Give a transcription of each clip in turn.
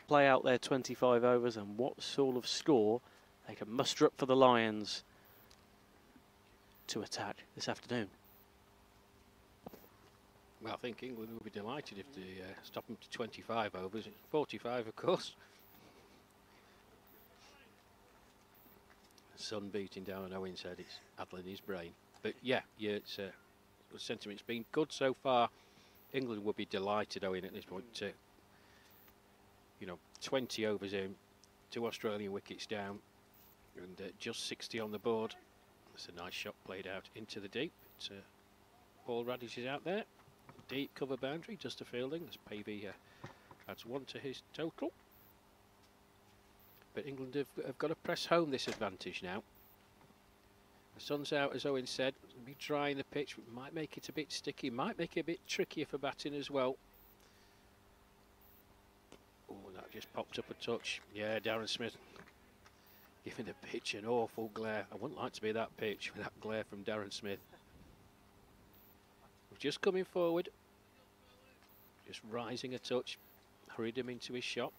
play out their 25 overs and what sort of score they can muster up for the Lions to attack this afternoon. Well, I think England would be delighted if they stop them to 25 overs. 45, of course. Sun beating down on Owen's head, it's addling his brain. But yeah, it's the sentiment's been good so far. England would be delighted, Owen, at this point. 20 overs in, 2 Australian wickets down, and just 60 on the board. That's a nice shot played out into the deep. Paul Radish is out there. Deep cover boundary, just a fielding as Pavey adds 1 to his total. But England have got to press home this advantage now. The sun's out, as Owen said. It'll be dry in the pitch, might make it a bit sticky, might make it a bit trickier for batting as well. Oh, that just popped up a touch. Yeah, Darren Smith giving the pitch an awful glare. I wouldn't like to be that pitch with that glare from Darren Smith. Just coming forward, just rising a touch, hurried him into his shot.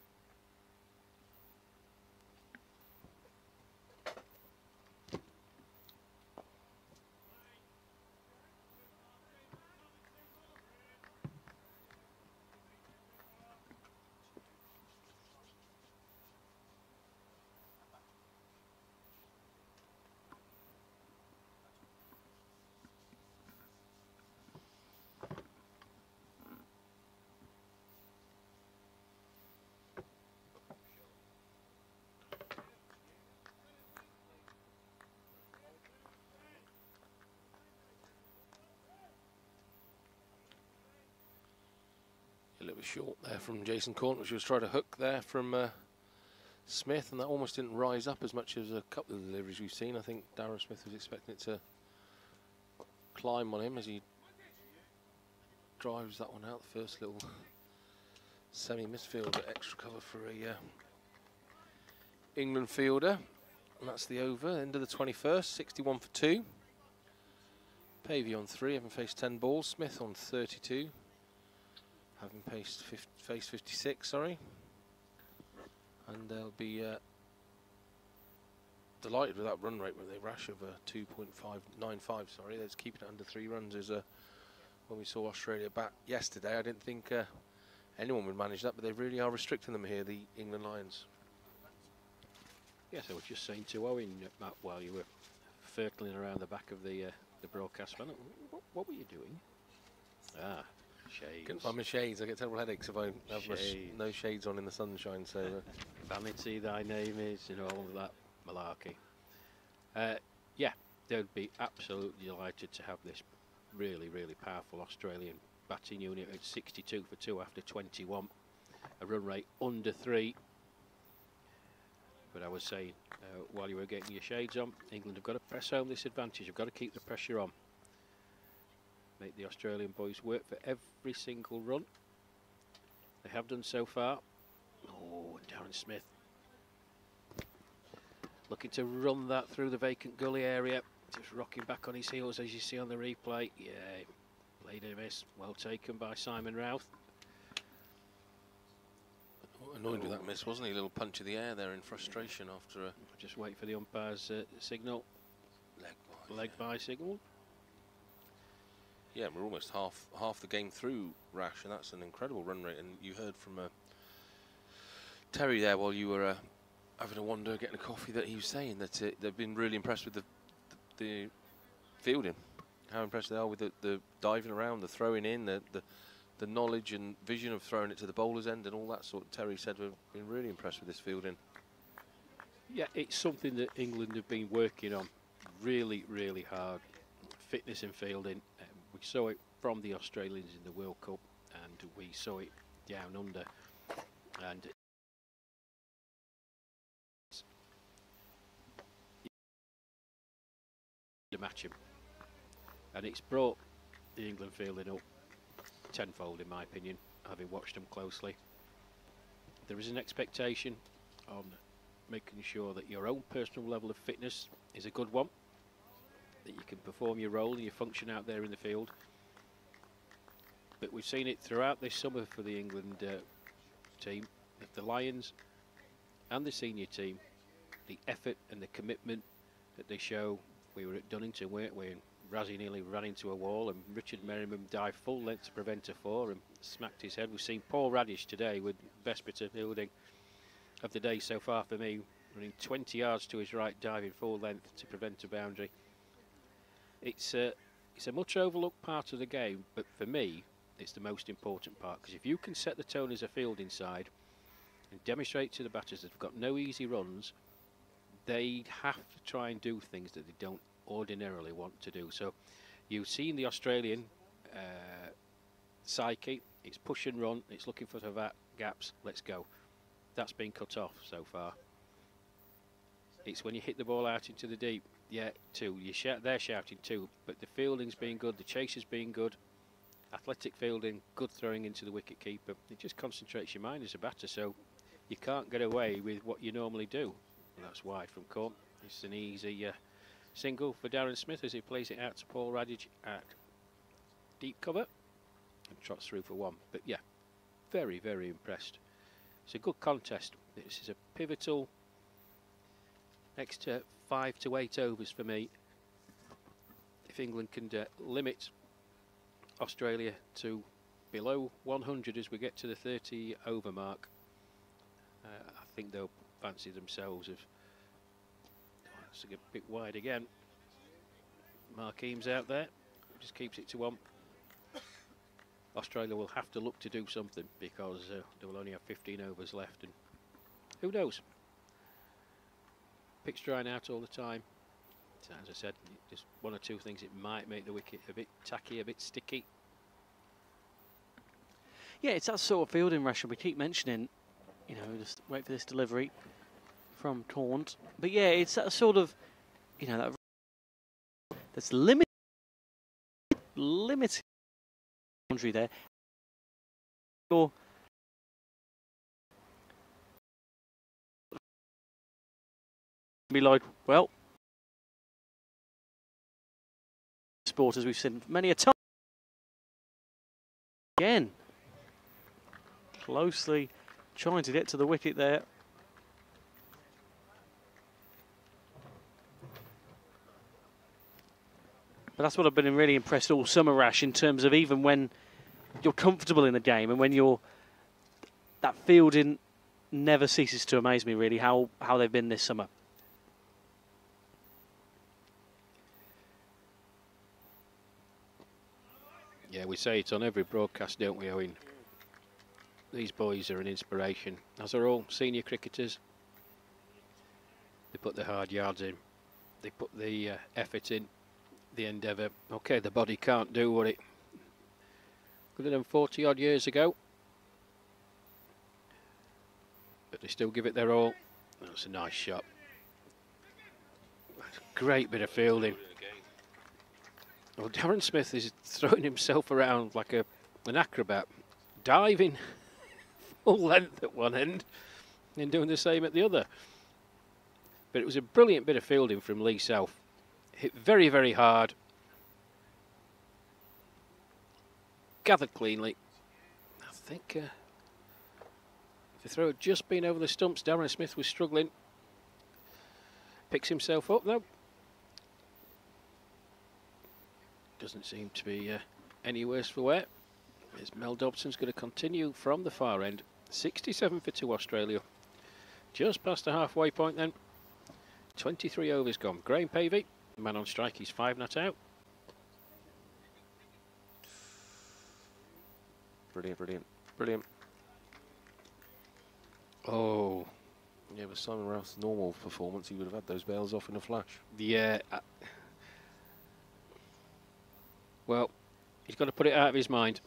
A little bit short there from Jason Corn, which was trying to hook there from Smith, and that almost didn't rise up as much as a couple of deliveries we've seen. I think Darren Smith was expecting it to climb on him as he drives that one out. The first little semi-misfielder, extra cover for a England fielder. And that's the over, end of the 21st, 61 for 2. Pavey on 3, having faced 10 balls. Smith on 32. Having faced 56, sorry. And they'll be delighted with that run rate when they rash over 2.595, sorry. They're just keeping it under 3 runs as when we saw Australia bat yesterday. I didn't think anyone would manage that, but they really are restricting them here, the England Lions. Yes, I was just saying to Owen, Matt, while you were circling around the back of the broadcast panel, what were you doing? Ah. Shades. Couldn't find my shades. I get terrible headaches if I have no shades on in the sunshine. So vanity, thy name is, all of that malarkey. Yeah, they'd be absolutely delighted to have this really, really powerful Australian batting unit at 62 for 2 after 21. A run rate under 3. But I was saying, while you were getting your shades on, England have got to press home this advantage. You've got to keep the pressure on. Make the Australian boys work for every single run. They have done so far. Oh, Darren Smith looking to run that through the vacant gully area. Just rocking back on his heels as you see on the replay. Yeah, played a miss. Well taken by Simon Routh. Annoyed with that miss, wasn't he? A little punch of the air there in frustration after a... Just wait for the umpire's signal. Leg by signal. Yeah, we're almost half the game through, Rash, and that's an incredible run rate. And you heard from Terry there while you were having a wander, getting a coffee, that he was saying that they've been really impressed with the fielding. How impressed they are with the diving around, the throwing in, the knowledge and vision of throwing it to the bowler's end and all that sort. Terry said we've been really impressed with this fielding. Yeah, it's something that England have been working on really, really hard. Fitness and fielding. We saw it from the Australians in the World Cup, and we saw it down under. And to match him, and it's brought the England fielding up tenfold, in my opinion, having watched them closely. There is an expectation on making sure that your own personal level of fitness is a good one, that you can perform your role and your function out there in the field. But we've seen it throughout this summer for the England team. if the Lions and the senior team, the effort and the commitment that they show. We were at Dunnington, weren't we? And Razzie nearly ran into a wall, and Richard Merriman dived full length to prevent a four and smacked his head. We've seen Paul Radish today with best bit of fielding of the day so far for me, running 20 yards to his right, diving full length to prevent a boundary. It's a much overlooked part of the game, but for me, it's the most important part, because if you can set the tone as a fielding side and demonstrate to the batters that they've got no easy runs, they have to try and do things that they don't ordinarily want to do. So you've seen the Australian psyche. It's push and run. It's looking for the gaps. Let's go. That's been cut off so far. It's when you hit the ball out into the deep. Yeah, too. They're shouting too. But the fielding's been good. The chaser's been good. Athletic fielding, good throwing into the wicket keeper. It just concentrates your mind as a batter. So you can't get away with what you normally do. And that's wide from Corn. It's an easy single for Darren Smith as he plays it out to Paul Radish at deep cover and trots through for one. But yeah, very, very impressed. It's a good contest. This is a pivotal next 5 to 8 overs for me. If England can limit Australia to below 100 as we get to the 30 over mark, I think they'll fancy themselves of. It's a bit wide again. Markeem's out there, just keeps it to 1. Australia will have to look to do something because they will only have 15 overs left, and who knows? Pitch drying out all the time. So as I said, just one or two things, it might make the wicket a bit tacky, a bit sticky. Yeah, it's that sort of fielding, Rashid. We keep mentioning, you know, just wait for this delivery from Taunt. But yeah, it's that sort of, you know, that's limited boundary there. Or be like, well, sport as we've seen many a time. Again, closely trying to get to the wicket there. But that's what I've been really impressed all summer, Rash, in terms of even when you're comfortable in the game and when you're, that fielding never ceases to amaze me, really, how they've been this summer. Yeah, we say it on every broadcast, don't we, Owen? These boys are an inspiration, as are all senior cricketers. They put the hard yards in, they put the effort in, the endeavour. Okay, the body can't do what it could have done 40 odd years ago, but they still give it their all. That's a nice shot. Great bit of fielding. Well, Darren Smith is throwing himself around like an acrobat, diving full length at one end and doing the same at the other. But it was a brilliant bit of fielding from Lee South. Hit very, very hard. Gathered cleanly. I think if the throw had just been over the stumps, Darren Smith was struggling. Picks himself up though. Doesn't seem to be any worse for wear. As Mel Dobson's going to continue from the far end. 67 for 2 Australia. Just past the halfway point then. 23 overs gone. Graham Pavey, man on strike, he's 5 not out. Brilliant, brilliant, brilliant. Oh. Yeah, with Simon Routh's normal performance, he would have had those bails off in a flash. Yeah. Well, he's got to put it out of his mind.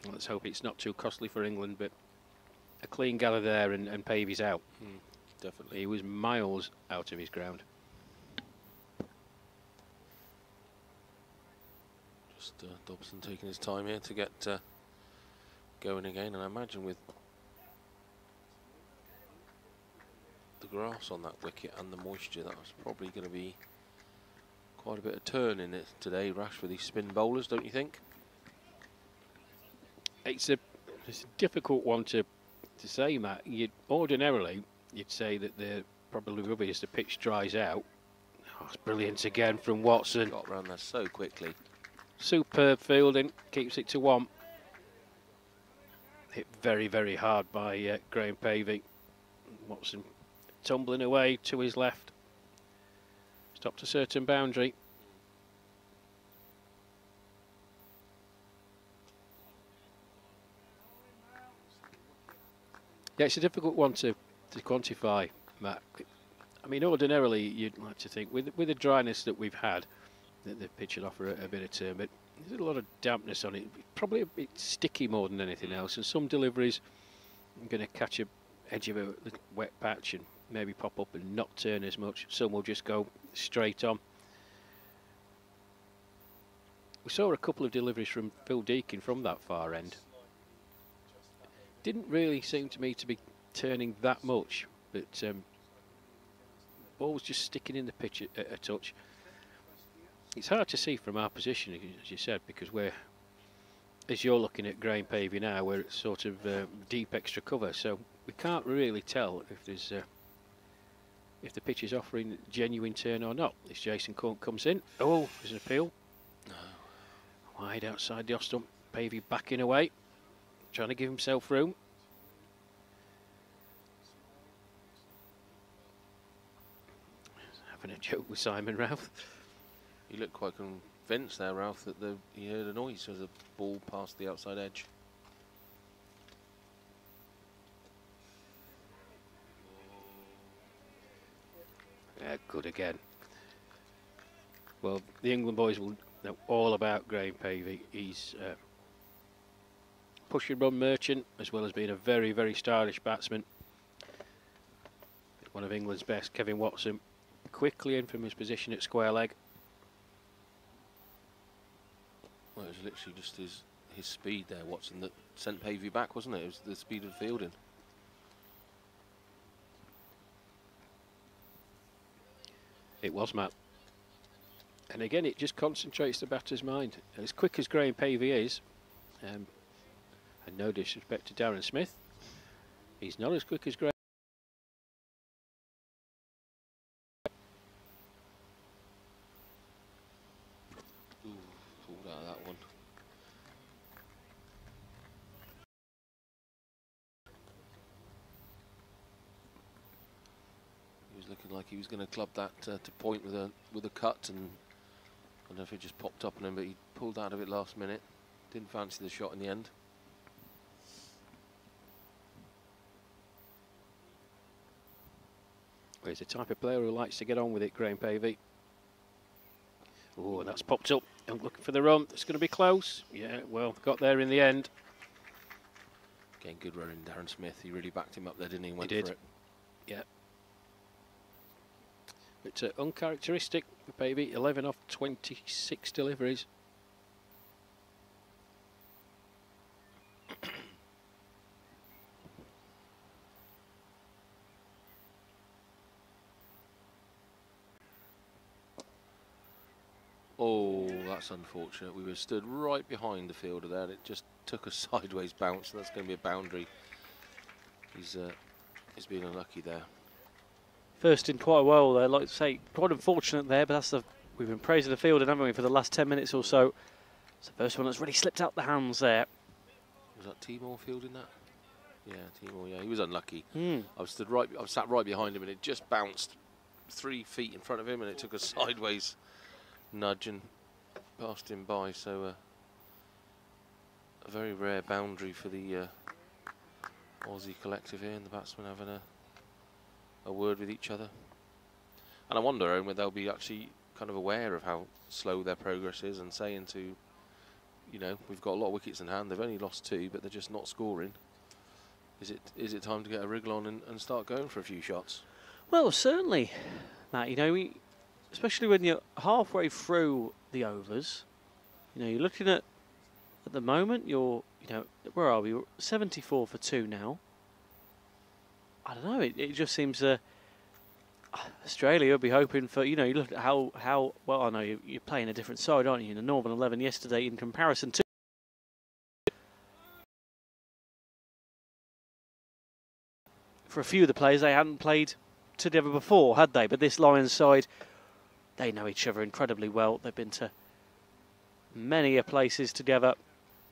Let's hope it's not too costly for England, but a clean gather there and Pavey's out. Definitely. He was miles out of his ground. Just Dobson taking his time here to get going again, and I imagine with the grass on that wicket and the moisture, that's probably going to be quite a bit of turn in it today, Rash, for these spin bowlers, don't you think? It's a difficult one to to say, Matt, ordinarily you'd say that they're probably rubbish as the pitch dries out. Oh, it's brilliant again from Watson. Got round there so quickly. Superb fielding, keeps it to 1. Hit very, very hard by Graham Pavey. Watson tumbling away to his left. Stopped a certain boundary. Yeah, it's a difficult one to quantify, Matt. I mean, ordinarily you'd like to think, with the dryness that we've had, that the pitch would offer a bit of turn, but there's a lot of dampness on it. Probably a bit sticky more than anything else, and some deliveries are going to catch a edge of a wet patch and maybe pop up and not turn as much. Some will just go straight on. We saw a couple of deliveries from Phil Deakin from that far end. Didn't really seem to me to be turning that much, but ball was just sticking in the pitch a touch. It's hard to see from our position, as you said, because as you're looking at Graham Pavey now, we're at sort of deep extra cover, so we can't really tell if there's if the pitch is offering genuine turn or not. This Jason Court comes in. Oh, there's an appeal. No. Wide outside the off stump. Pavey backing away, trying to give himself room. Having a joke with Simon Ralph. He looked quite convinced there, Ralph, that he heard a noise as a ball passed the outside edge. Yeah, good again. Well, the England boys will know all about Graham Pavey. He's push and run merchant, as well as being a very, very stylish batsman. One of England's best, Kevin Watson, quickly in from his position at square leg. Well, it was literally just his speed there, Watson, that sent Pavey back, wasn't it? It was the speed of fielding. It was, Matt. And again, it just concentrates the batter's mind. As quick as Graham Pavey is, and no disrespect to Darren Smith, he's not as quick as Graham. Ooh, pulled out of that one. He was looking like he was going to club that to point with a cut, and I don't know if it just popped up on him, but he pulled out of it last minute. Didn't fancy the shot in the end. Well, he's the type of player who likes to get on with it, Graham Pavey. Oh, that's popped up. I'm looking for the run. It's going to be close. Yeah, well, got there in the end. Again, good running, Darren Smith. He really backed him up there, didn't he? Went He did. for it. Yeah. It's uncharacteristic for Pavey. 11 off 26 deliveries. Oh, that's unfortunate. We were stood right behind the fielder there, and it just took a sideways bounce. That's going to be a boundary. He's been unlucky there. First in quite a while there, like I say, quite unfortunate there, but we've been praising the fielder, haven't we, for the last 10 minutes or so. It's the first one that's really slipped out the hands there. Was that Timor fielding that? Yeah, Timor. Yeah, he was unlucky. Mm. I was sat right behind him, and it just bounced 3 feet in front of him, and it took a sideways nudge and passed him by. So a very rare boundary for the Aussie collective here, and the batsmen having a word with each other. And I wonder, Owen, whether they'll be actually kind of aware of how slow their progress is, and saying to, you know, we've got a lot of wickets in hand. They've only lost 2, but they're just not scoring. Is it time to get a wriggle on and start going for a few shots? Well, certainly, Matt. You know, especially when you're halfway through the overs, you know, you're looking at the moment, you know, where are we? We're 74 for 2 now. I don't know, it just seems Australia will be hoping for, you know, you look at how well, I know you're playing a different side, aren't you? In the Northern 11 yesterday in comparison to for a few of the players, they hadn't played together before, had they? But this Lions side, they know each other incredibly well. They've been to many places together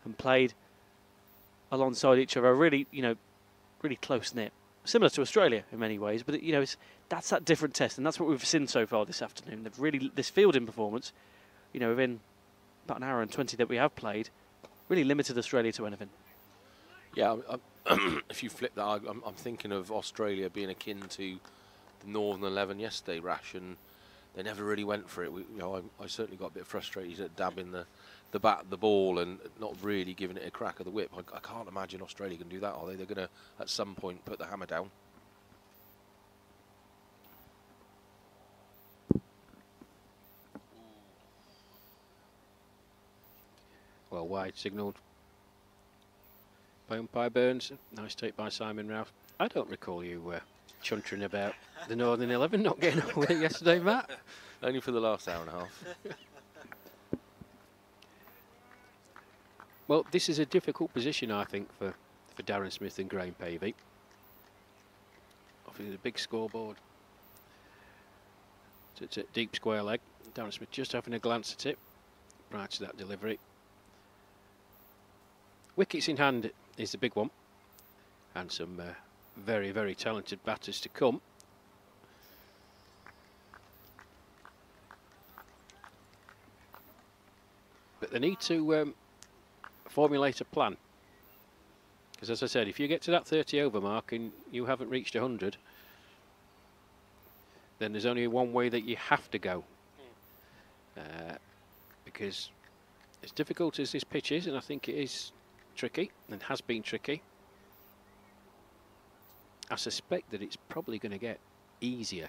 and played alongside each other. Really, really close knit, similar to Australia in many ways. But that's that different test, and that's what we've seen so far this afternoon. They've really, this fielding performance, within about an hour and 20 that we have played, really limited Australia to anything. Yeah, if you flip that, I'm thinking of Australia being akin to the Northern 11 yesterday, Rash, and they never really went for it. I certainly got a bit frustrated at dabbing the bat at the ball and not really giving it a crack of the whip. I can't imagine Australia can do that, are they? They're going to, at some point, put the hammer down. Well, wide signalled by umpire Burns. Nice take by Simon Rouse. I don't recall you chuntering about the Northern 11 not getting away yesterday, Matt. Only for the last hour and a half. Well, this is a difficult position, I think, for Darren Smith and Graham Pavey. Obviously, the big scoreboard. It's a deep square leg. Darren Smith just having a glance at it prior to that delivery. Wickets in hand is the big one, and some very, very talented batters to come. But they need to formulate a plan, because as I said, if you get to that 30 over mark and you haven't reached 100, then there's only one way that you have to go, because as difficult as this pitch is, and I think it is tricky and has been tricky, I suspect that it's probably going to get easier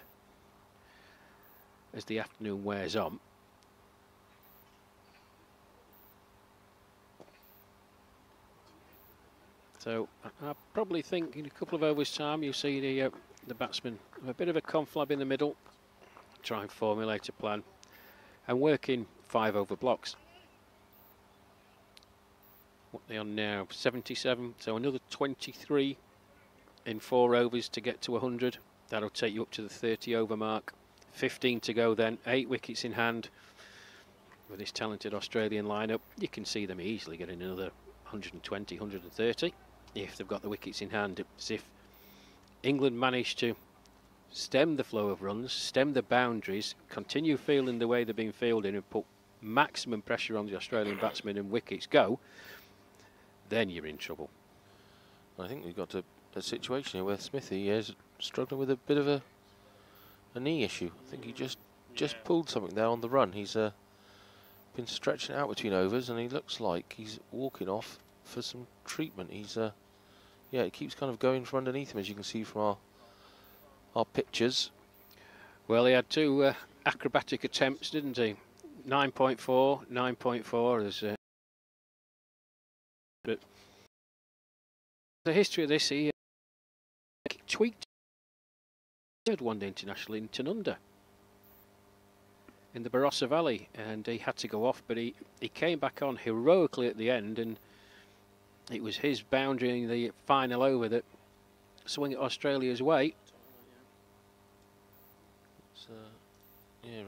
as the afternoon wears on. So I probably think in a couple of overs' time you'll see the batsmen have a bit of a conflab in the middle, try and formulate a plan and work in 5 over blocks. What they are now, 77, so another 23 in 4 overs to get to 100. That'll take you up to the 30 over mark. 15 to go then, 8 wickets in hand. With this talented Australian lineup, you can see them easily getting another 120, 130 if they've got the wickets in hand. It's if England managed to stem the flow of runs, stem the boundaries, continue fielding the way they've been fielding and put maximum pressure on the Australian batsmen and wickets go, then you're in trouble. I think we've got a situation here where Smithy is struggling with a bit of a knee issue. I think he just pulled something there on the run. He's been stretching out between overs, and he looks like he's walking off for some treatment. He's yeah, it keeps kind of going from underneath him, as you can see from our pictures. Well, he had 2 acrobatic attempts, didn't he? 9.4, 9.4 as but the history of this, he tweaked third one-day international in Tanunda in the Barossa Valley, and he had to go off, but he came back on heroically at the end, and it was his boundary in the final over that swung it Australia's way. It's, yeah,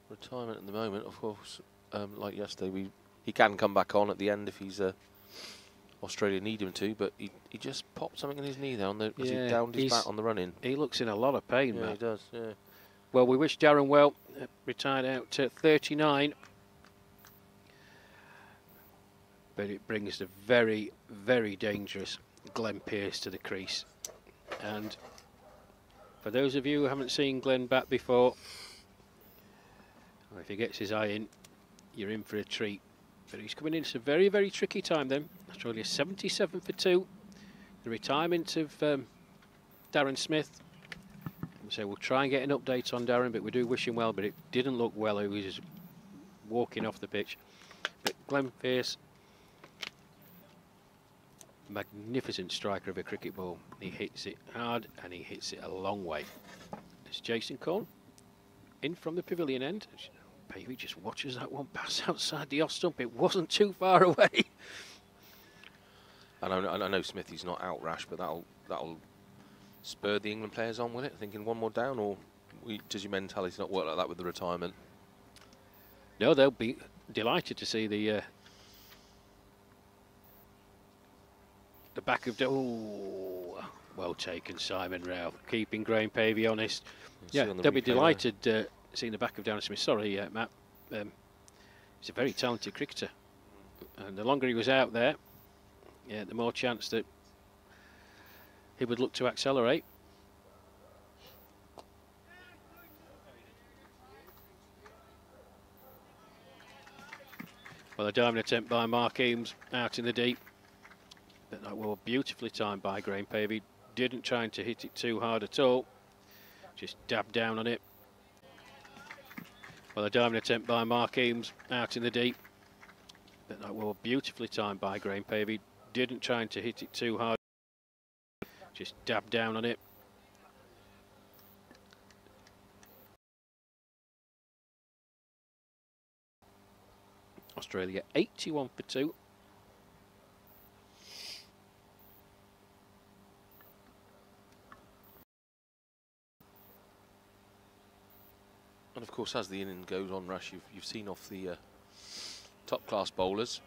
retirement at the moment, of course. Like yesterday, he can come back on at the end if he's Australia need him to, but he just popped something in his knee there as he downed his bat on the run-in. He looks in a lot of pain, yeah, man. He does, yeah. Well, we wish Darren well, retired out to 39. But it brings the very, very dangerous Glenn Pearce to the crease. And for those of you who haven't seen Glenn bat before, well, if he gets his eye in, you're in for a treat. But he's coming in, it's a very, very tricky time then. Australia 77 for 2. The retirement of Darren Smith. So we'll try and get an update on Darren, but we do wish him well, but it didn't look well. He was walking off the pitch. But Glenn Pearce, magnificent striker of a cricket ball. He hits it hard and he hits it a long way. It's Jason Cole in from the pavilion end. Pavey just watches that one pass outside the off stump. It wasn't too far away. And I know Smithy's not out, Rash, but that'll spur the England players on, will it? Thinking one more down, or does your mentality not work like that with the retirement? No, they'll be delighted to see the back of... Oh, well taken, Simon Rao, keeping Graham Pavey honest. Yeah, they'll be delighted seeing the back of Darren Smith. Sorry, Matt. He's a very talented cricketer. And the longer he was out there, yeah, the more chance that he would look to accelerate. Well, a diving attempt by Mark Eames out in the deep. But that was beautifully timed by Graham Pavey. Didn't try to hit it too hard at all. Just dabbed down on it. Well, a diving attempt by Mark Eames out in the deep. But that was beautifully timed by Graham Pavey. Didn't try to hit it too hard. Just dabbed down on it. Australia 81 for 2. And of course, as the inning goes on, Rush, you've seen off the top class bowlers.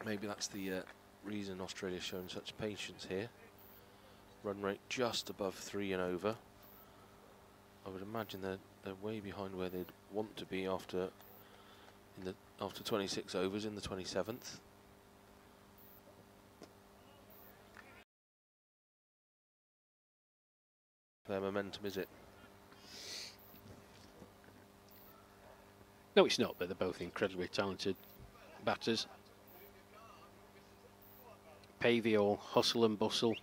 Maybe that's the reason Australia's shown such patience here. Run rate just above 3 and over. I would imagine they're way behind where they'd want to be after 26 overs in the 27th. Their momentum, is it? No, it's not, but they're both incredibly talented batters. Pavey all hustle and bustle,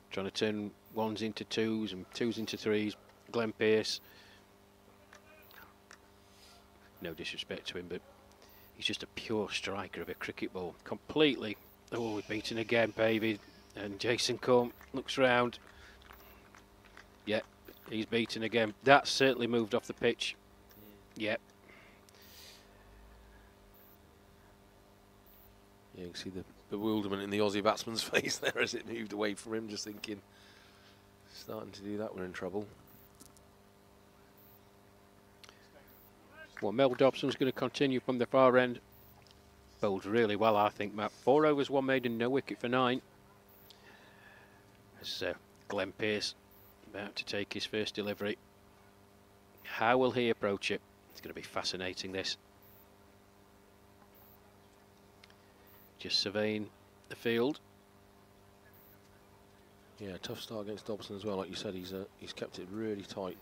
trying to turn ones into twos and twos into threes. Glenn Pearce, no disrespect to him, but he's just a pure striker of a cricket ball. Completely. Oh, we're beaten again, Pavey. And Jason Corn looks round. Yeah, he's beaten again. That's certainly moved off the pitch. Yep. Yeah, you can see the bewilderment in the Aussie batsman's face there as it moved away from him, just thinking, starting to do that, we're in trouble. Well, Mel Dobson's going to continue from the far end. Bowled really well, I think, Matt. 4 overs, 1 maiden, no wicket for 9. As Glenn Pearce about to take his first delivery. How will he approach it? It's going to be fascinating, this. Just surveying the field. Yeah, tough start against Dobson as well. Like you said, he's kept it really tight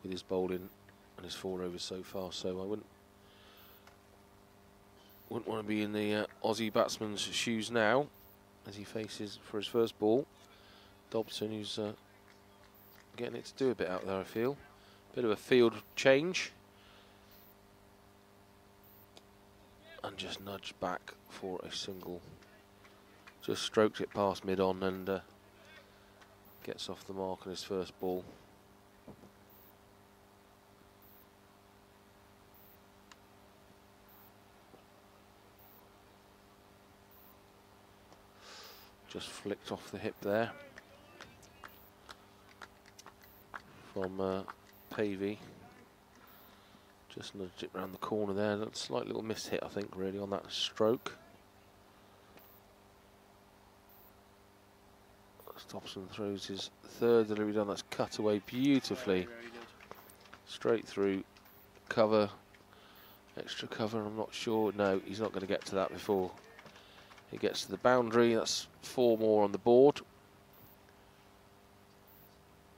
with his bowling and his 4 overs so far. So I wouldn't want to be in the Aussie batsman's shoes now as he faces for his first ball Dobson, who's getting it to do a bit out there. I feel bit of a field change. And just nudged back for a single. Just strokes it past mid-on and gets off the mark on his first ball. Just flicked off the hip there from Pavey. Just nudged it round the corner there. That's a slight little miss hit, I think, really, on that stroke. Dobson throws his third delivery down. That's cut away beautifully. Straight through. Cover. Extra cover, I'm not sure. No, he's not going to get to that before he gets to the boundary. That's 4 more on the board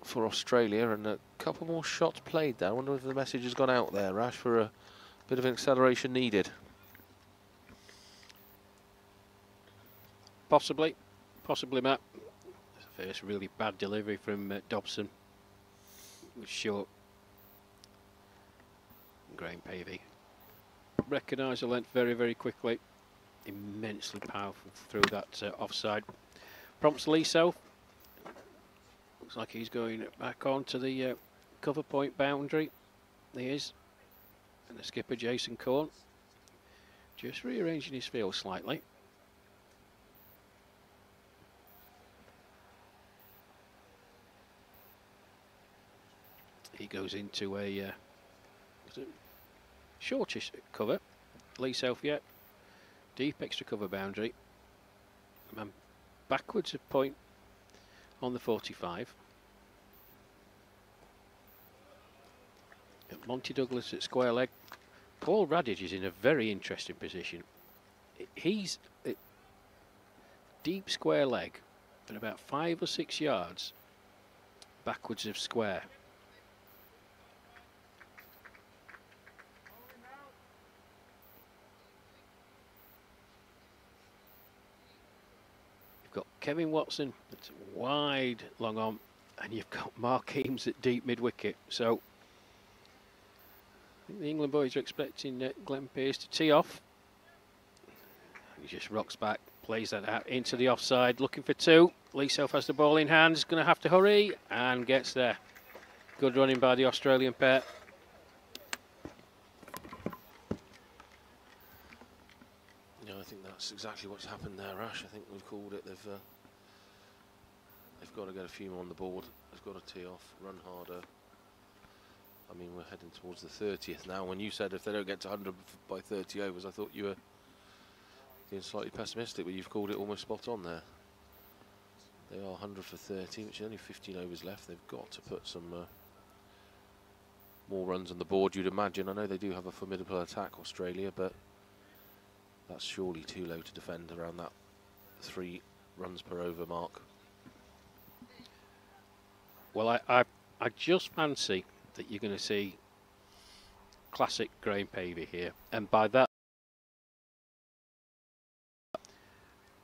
for Australia, and a couple more shots played there. I wonder if the message has gone out there, Rash, for a bit of acceleration needed. Possibly, Matt. First really bad delivery from Dobson. It was short. Graham Pavey recognised the length very, very quickly. Immensely powerful through that offside. Prompts Lee South. Looks like he's going back onto the cover point boundary. He is. And the skipper, Jason Corn, just rearranging his field slightly. goes into a shortish cover. Lee Southgate, deep extra cover boundary. Man backwards a point on the 45. Monty Douglas at square leg. Paul Radage is in a very interesting position. He's at deep square leg, but about 5 or 6 yards backwards of square. You've got Kevin Watson that's wide long on, and you've got Mark Eames at deep mid wicket. So I think the England boys are expecting Glenn Pearce to tee off. He just rocks back, plays that out into the offside, looking for 2. Lee Self has the ball in hand, going to have to hurry, and gets there. Good running by the Australian pair. Yeah, I think that's exactly what's happened there, Ash. I think we've called it. They've got to get a few more on the board. They've got to tee off, run harder. I mean, we're heading towards the 30th now. When you said if they don't get to 100 by 30 overs, I thought you were being slightly pessimistic, but you've called it almost spot on there. They are 100 for 30, which is only 15 overs left. They've got to put some more runs on the board, you'd imagine. I know they do have a formidable attack, Australia, but that's surely too low to defend around that 3 runs per over mark. Well, I just fancy that you're going to see classic Graham Pavey here, and by that,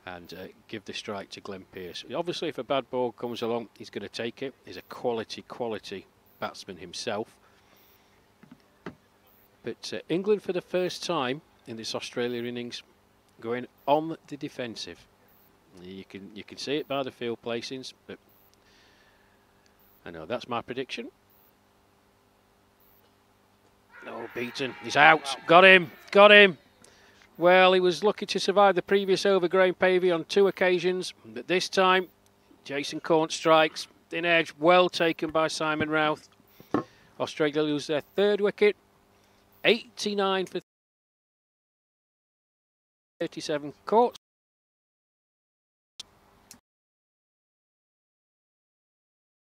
and give the strike to Glenn Pearce. Obviously, if a bad ball comes along, he's going to take it. He's a quality batsman himself. But England, for the first time in this Australia innings, going on the defensive. You can see it by the field placings, but I know that's my prediction. No, beaten. He's out. Got him. Got him. Well, he was lucky to survive the previous over, Graham Pavey, on 2 occasions. But this time, Jason Corn strikes. Thin edge, well taken by Simon Routh. Australia lose their 3rd wicket. 89 for 37 caught.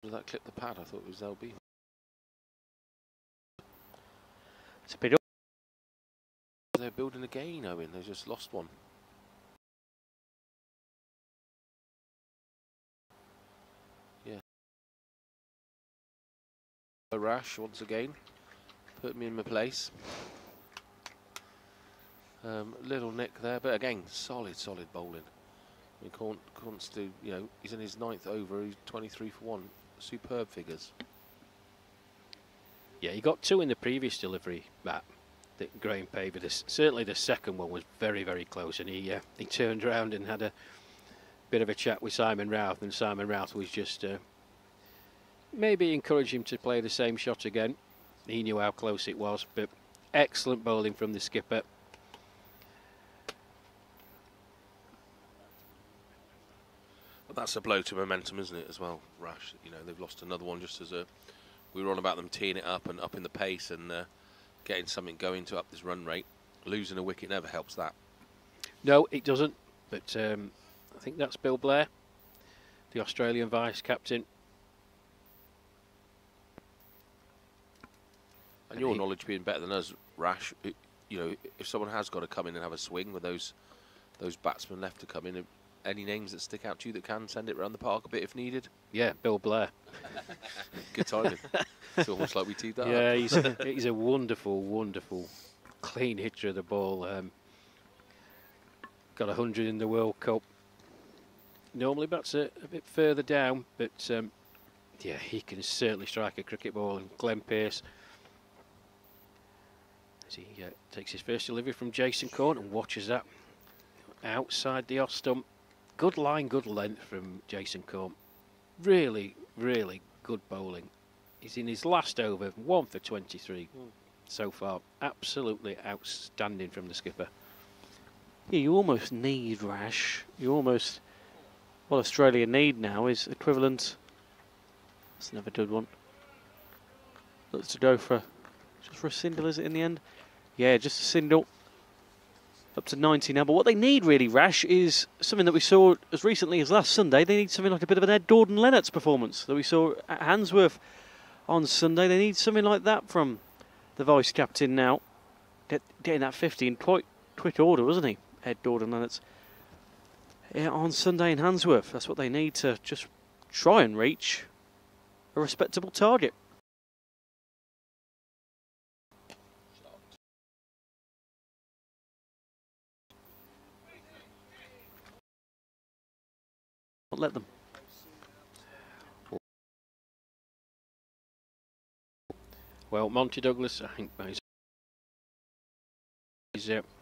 Did that clip the pad? I thought it was LB. It's a bit up. They're building again, Owen. They just lost one. Yeah. Rash once again. Put me in my place. Little nick there, but again, solid bowling. I mean, Corn's do, you know, he's in his 9th over. He's 23 for 1. Superb figures. Yeah, he got 2 in the previous delivery, Matt. That Graham Pavey. Certainly the second one was very close, and he turned around and had a bit of a chat with Simon Routh, and Simon Routh was just maybe encourage him to play the same shot again. He knew how close it was, but excellent bowling from the skipper. But that's a blow to momentum, isn't it, as well, Rash? You know, they've lost another one just as we were on about them teeing it up and up in the pace and getting something going to up this run rate. Losing a wicket never helps that. No, it doesn't. But I think that's Bill Blair, the Australian vice-captain. And your knowledge being better than us, Rash, you know, if someone has got to come in and have a swing with those batsmen left to come in, any names that stick out to you that can send it around the park a bit if needed? Yeah, Bill Blair. Good timing. It's almost like we teed that up. Yeah, he's a wonderful, clean hitter of the ball. Got 100 in the World Cup. Normally bats a bit further down, but yeah, he can certainly strike a cricket ball. And Glenn Pearce, as he takes his first delivery from Jason Corn and watches that outside the off stump. Good line, good length from Jason Corn. Really good bowling. He's in his last over, 1 for 23 so far. Absolutely outstanding from the skipper. Yeah, you almost need Rash. You almost, what Australia need now is equivalent. That's another good one. Looks to go for just for a single, is it, in the end? Yeah, just a single. Up to 90 now. But what they need really, Rash, is something that we saw as recently as last Sunday. They need something like a bit of an Ed Gordon-Lennox performance that we saw at Handsworth on Sunday. They need something like that from the vice-captain now. Getting that 50 in quite quick order, wasn't he, Ed Gordon-Lennox? Yeah, on Sunday in Handsworth. That's what they need to just try and reach a respectable target. Let them. Well, Monty Douglas, I think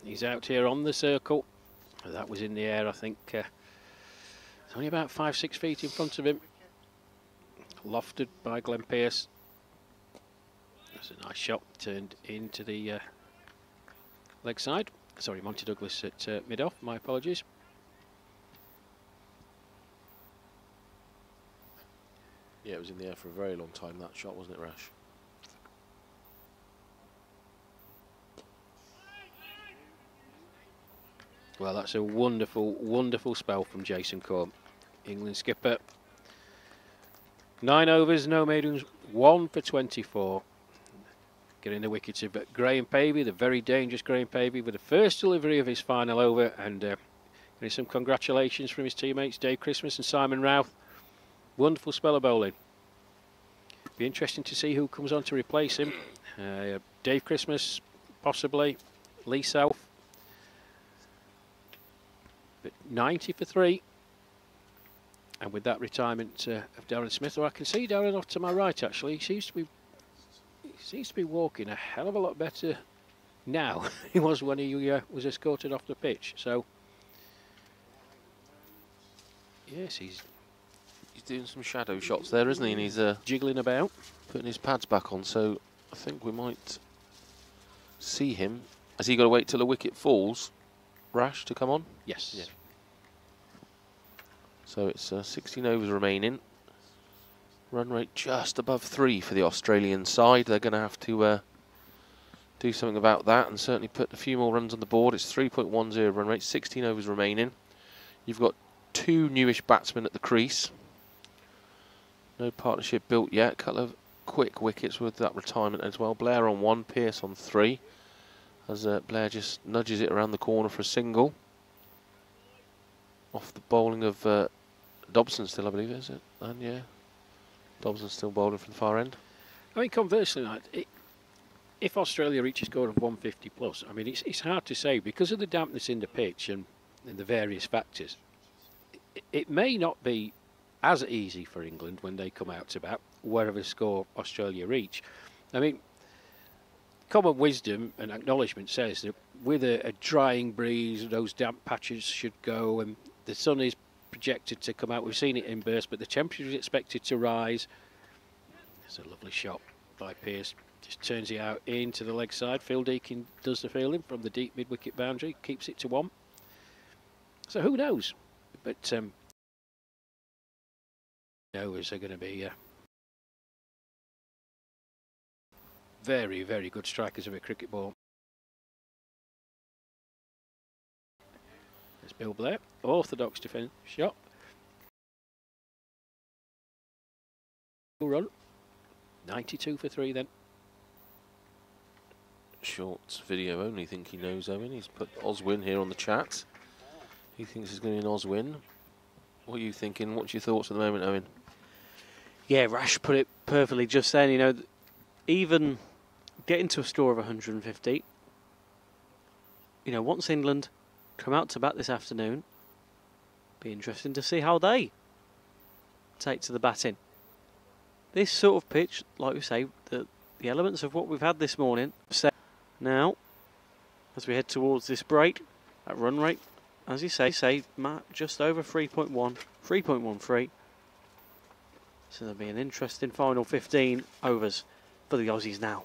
he's out here on the circle. That was in the air, I think. It's only about 5-6 feet in front of him. Lofted by Glenn Pearce. That's a nice shot, turned into the leg side. Sorry, Monty Douglas at mid-off, my apologies. Yeah, it was in the air for a very long time, that shot, wasn't it, Rash? Well, that's a wonderful, wonderful spell from Jason Corm, England skipper. 9 overs, no maidens, 1 for 24. Getting the wickets of Graham Pavey, the very dangerous Graham Pavey, with the first delivery of his final over, and getting some congratulations from his teammates Dave Christmas and Simon Routh. Wonderful spell of bowling. Be interesting to see who comes on to replace him. Dave Christmas, possibly. Lee South. But 90 for 3. And with that retirement of Darren Smith, or I can see Darren off to my right actually. He seems to be walking a hell of a lot better now he was when he was escorted off the pitch. So yes, he's doing some shadow shots there, isn't he? And he's jiggling about, putting his pads back on. So I think we might see him. Has he got to wait till the wicket falls, Rash, to come on? Yes. Yeah. So it's 16 overs remaining. Run rate just above 3 for the Australian side. They're going to have to do something about that and certainly put a few more runs on the board. It's 3.10 run rate, 16 overs remaining. You've got 2 newish batsmen at the crease. No partnership built yet. A couple of quick wickets with that retirement as well. Blair on 1, Pearce on 3. As Blair just nudges it around the corner for a single. Off the bowling of Dobson still, I believe, is it? And yeah, Dobson's still bowling from the far end. I mean, conversely, if Australia reaches a score of 150 plus, I mean, it's hard to say because of the dampness in the pitch and the various factors. It may not be as easy for England when they come out to bat, wherever score Australia reach. I mean, common wisdom and acknowledgement says that with a drying breeze, those damp patches should go, and the sun is projected to come out. We've seen it in bursts, but the temperature is expected to rise. It's a lovely shot by Pearce. Just turns it out into the leg side. Phil Deakin does the fielding from the deep mid-wicket boundary, keeps it to 1. So who knows? But overs are going to be very, very good strikers of a cricket ball. There's Bill Blair, orthodox defence shot. Run, 92 for 3 then. Short video only, think he knows Owen. He's put Oswin here on the chat. He thinks he's going to be an Oswin. What are you thinking? What's your thoughts at the moment, Owen? Yeah, Rash put it perfectly just then. You know, even getting to a score of 150, you know, once England come out to bat this afternoon, be interesting to see how they take to the batting. This sort of pitch, like we say, the elements of what we've had this morning. Now, as we head towards this break, that run rate, as you say, Matt, just over 3.1, 3.13. So there'll be an interesting final 15 overs for the Aussies now.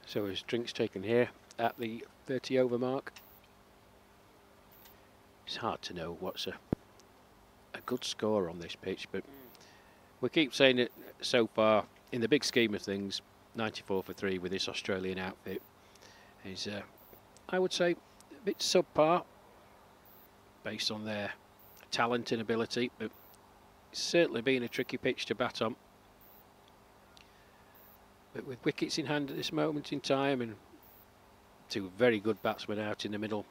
So his drinks taken here at the 30 over mark. It's hard to know what's a good score on this pitch, but We keep saying it so far, in the big scheme of things, 94 for 3 with this Australian outfit is, I would say, a bit subpar based on their talent and ability, but it's certainly been a tricky pitch to bat on. But with wickets in hand at this moment in time and two very good batsmen out in the middle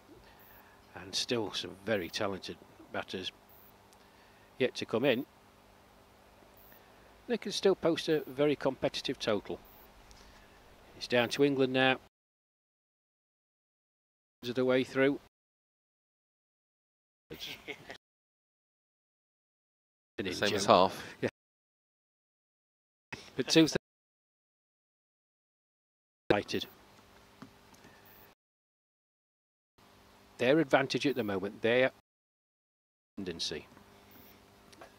and still some very talented batters yet to come in, they can still post a very competitive total. It's down to England now. The way through. Same as half. Yeah. But two things. Their advantage at the moment, their tendency.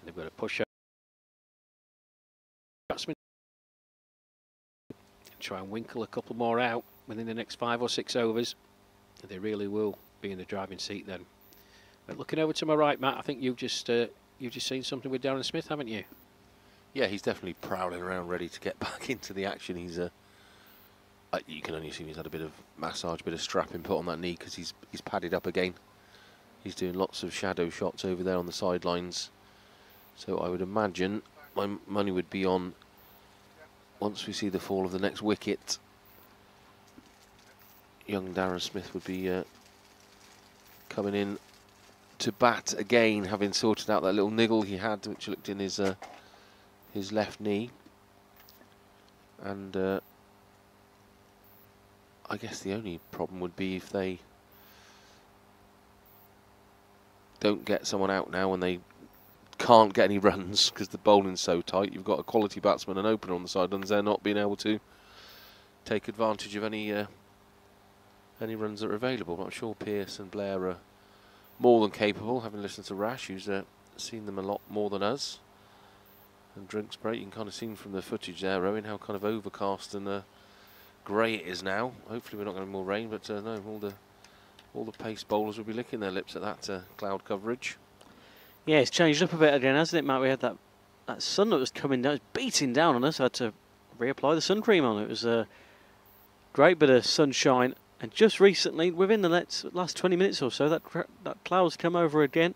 They've got to push out batsmen, try and winkle a couple more out within the next 5 or 6 overs. They really will be in the driving seat then. But looking over to my right, Matt, I think you've just seen something with Darren Smith, haven't you? Yeah, he's definitely prowling around, ready to get back into the action. He's you can only assume he's had a bit of massage, a bit of strapping put on that knee because he's padded up again. He's doing lots of shadow shots over there on the sidelines. So I would imagine my money would be on, once we see the fall of the next wicket, young Darren Smith would be coming in to bat again, having sorted out that little niggle he had, which looked in his left knee. And I guess the only problem would be if they don't get someone out now and they can't get any runs because the bowling's so tight. You've got a quality batsman and opener on the sidelines. They're not being able to take advantage of any runs that are available. But I'm sure Pearce and Blair are more than capable, having listened to Rash, who's seen them a lot more than us. And Drinks break, you can kind of see from the footage there, Owen, how kind of overcast and grey it is now. Hopefully we're not going to have more rain, but no, all the pace bowlers will be licking their lips at that cloud coverage. Yeah, it's changed up a bit again, hasn't it, Matt? We had that sun that was coming down, it was beating down on us. I had to reapply the sun cream on. It was a great bit of sunshine, and just recently, within the last 20 minutes or so, that cloud's come over again.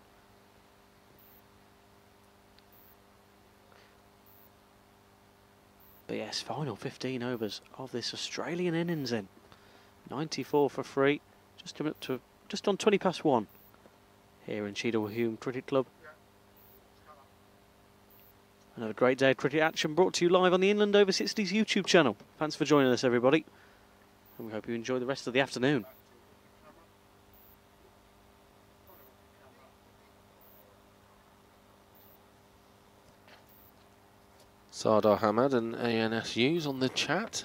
But yes, final 15 overs of this Australian innings in. 94 for 3, just coming up to just on 20 past 1 here in Cheadle Hulme Cricket Club. Another great day of cricket action brought to you live on the Inland Over 60s YouTube channel. Thanks for joining us, everybody, and we hope you enjoy the rest of the afternoon. Sardar Hamad and ANSU's on the chat,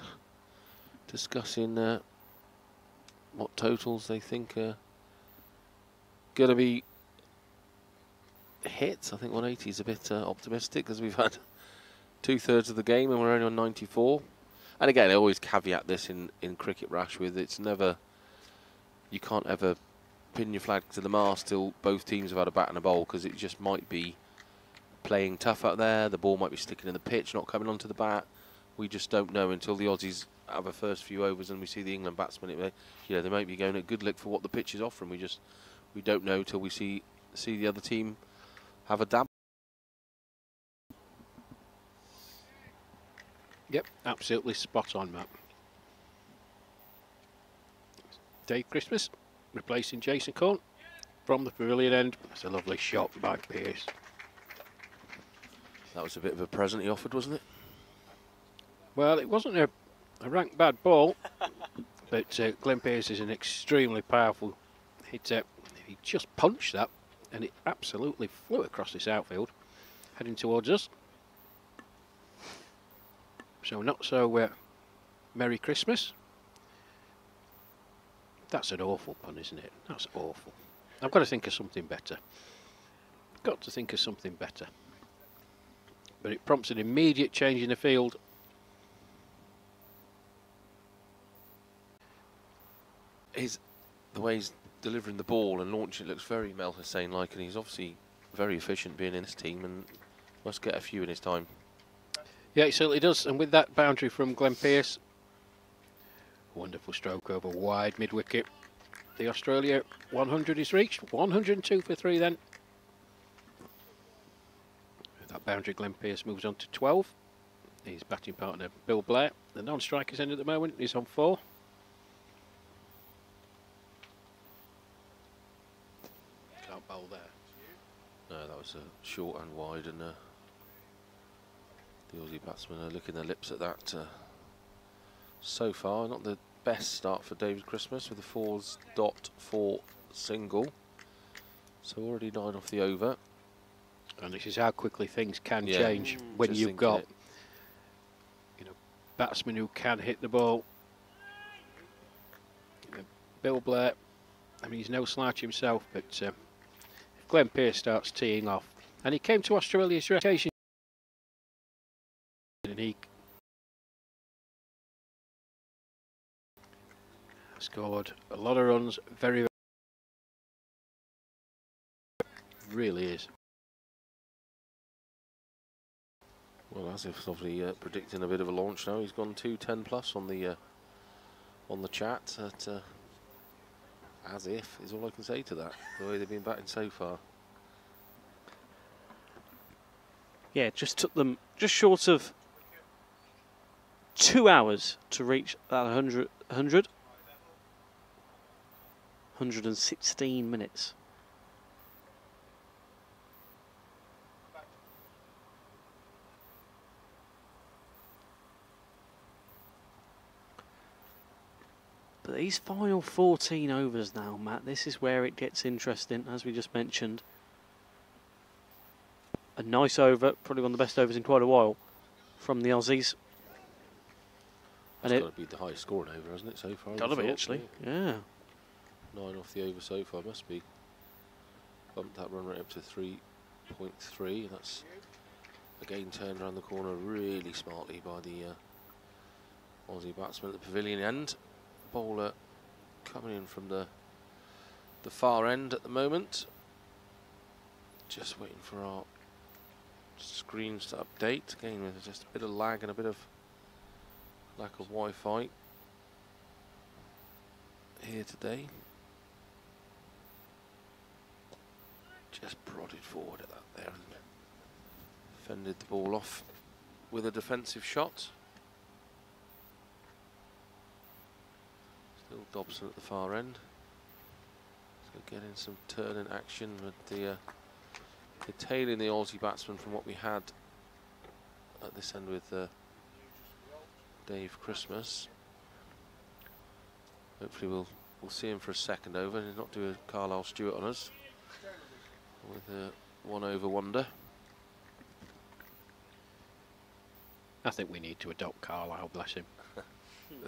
discussing what totals they think are going to be hit. I think 180 is a bit optimistic because we've had 2/3 of the game and we're only on 94. And again, I always caveat this in cricket, Rash, with it's never, you can't ever pin your flag to the mast till both teams have had a bat and a bowl, because it just might be playing tough out there, the ball might be sticking in the pitch, not coming onto the bat. We just don't know until the Aussies have a first few overs and we see the England batsmen. They might be going at good lick for what the pitch is offering. We don't know till we see the other team have a dab. Yep, absolutely spot on, Matt. Dave Christmas replacing Jason Cohn from the pavilion end. That's a lovely shot by Pearce. That was a bit of a present he offered, wasn't it? Well, it wasn't a rank bad ball, but Glenn Pearce is an extremely powerful hitter. He just punched that, and it absolutely flew across this outfield, heading towards us. So not so Merry Christmas. That's an awful pun, isn't it? That's awful. I've got to think of something better. Got to think of something better. But it prompts an immediate change in the field. The way he's delivering the ball and launching it looks very Mel Hussain-like, and he's obviously very efficient being in this team and must get a few in his time. Yeah, it certainly does. And with that boundary from Glenn Pearce, wonderful stroke over wide mid-wicket. The Australia 100 is reached. 102 for 3 then. With that boundary, Glenn Pearce moves on to 12. His batting partner, Bill Blair, the non-striker's end at the moment, is on 4. Can't bowl there. No, that was short and wide, and the Aussie batsmen are licking their lips at that. So far, not the best start for David Christmas with a 4.4 single. So already 9 off the over. And this is how quickly things can change when Just you've got it. Batsmen who can hit the ball. Bill Blair, I mean, he's no slouch himself, but if Glenn Pearce starts teeing off, and he came to Australia's occasion, and he scored a lot of runs, very, really is. Well, as if obviously predicting a bit of a launch now. He's gone 210 plus on the chat. As if is all I can say to that. The way they've been batting so far. Yeah, it just took them just short of 2 hours to reach that 116 minutes. But these final 14 overs now, Matt, this is where it gets interesting, as we just mentioned. A nice over, probably one of the best overs in quite a while from the Aussies. And it's got to be the highest scoring over, hasn't it, so far? Got to be, actually, yeah. 9 off the over so far, must be. Bumped that run rate up to 3.3. That's again turned around the corner really smartly by the Aussie batsman at the pavilion end. Bowler coming in from the far end at the moment. Just waiting for our screens to update. Again, with just a bit of lag and a bit of lack of Wi-Fi here today. Just prodded forward at that there and fended the ball off with a defensive shot. Still Dobson at the far end. So getting some turning action with the tailing the Aussie batsman from what we had at this end with Dave Christmas. Hopefully we'll see him for a second over and not do a Carlisle Stewart on us with a 1 over wonder. I think we need to adopt Carlisle, bless him. I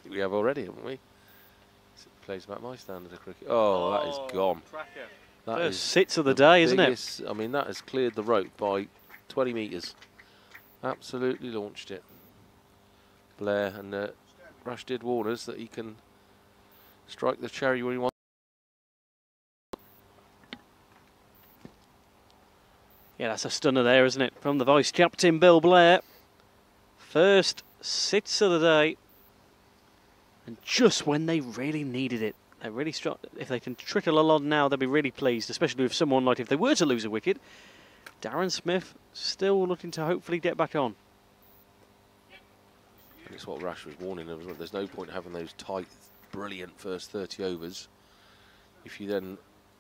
think we have already, haven't we? Plays about my standard of cricket. Oh, that is gone. That First is sits of the day, isn't it? I mean, that has cleared the rope by 20 metres. Absolutely launched it. Blair and Rash did warn us that he can strike the cherry when he wants. Yeah, that's a stunner there, isn't it? From the vice-captain, Bill Blair. First sits of the day. And just when they really needed it. They really struck. If they can trickle along now, they'll be really pleased, especially with someone like, if they were to lose a wicket, Darren Smith still looking to hopefully get back on. And it's what Rash was warning them. There's no point having those tight, brilliant first 30 overs if you then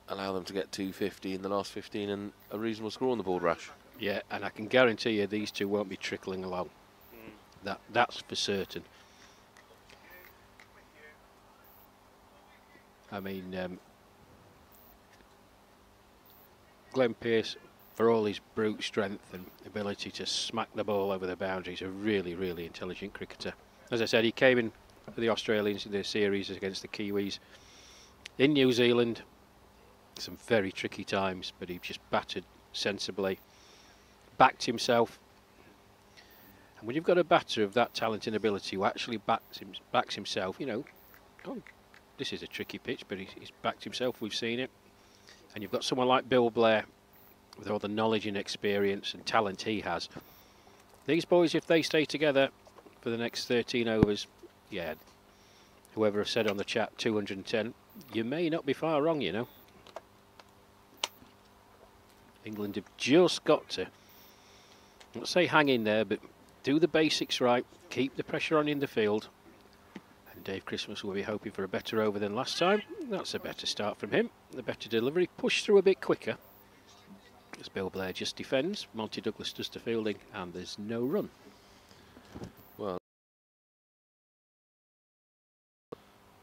allow them to get 250 in the last 15 and a reasonable score on the board, Rash. Yeah, and I can guarantee you these two won't be trickling along. That's for certain. I mean, Glenn Pearce, for all his brute strength and ability to smack the ball over the boundary, is a really, really intelligent cricketer. As I said, he came in for the Australians in their series against the Kiwis in New Zealand. Some very tricky times, but he just batted sensibly, backed himself. And when you've got a batter of that talent and ability who actually backs himself, you know, this is a tricky pitch, but he's backed himself, we've seen it. And you've got someone like Bill Blair, with all the knowledge and experience and talent he has, These boys, if they stay together for the next 13 overs, yeah, whoever has said on the chat 210, you may not be far wrong, you know. England have just got to, not say hang in there, but do the basics right, keep the pressure on in the field. And Dave Christmas will be hoping for a better over than last time. That's a better start from him, the better delivery, push through a bit quicker. As Bill Blair just defends, Monty Douglas does the fielding, and there's no run. Well,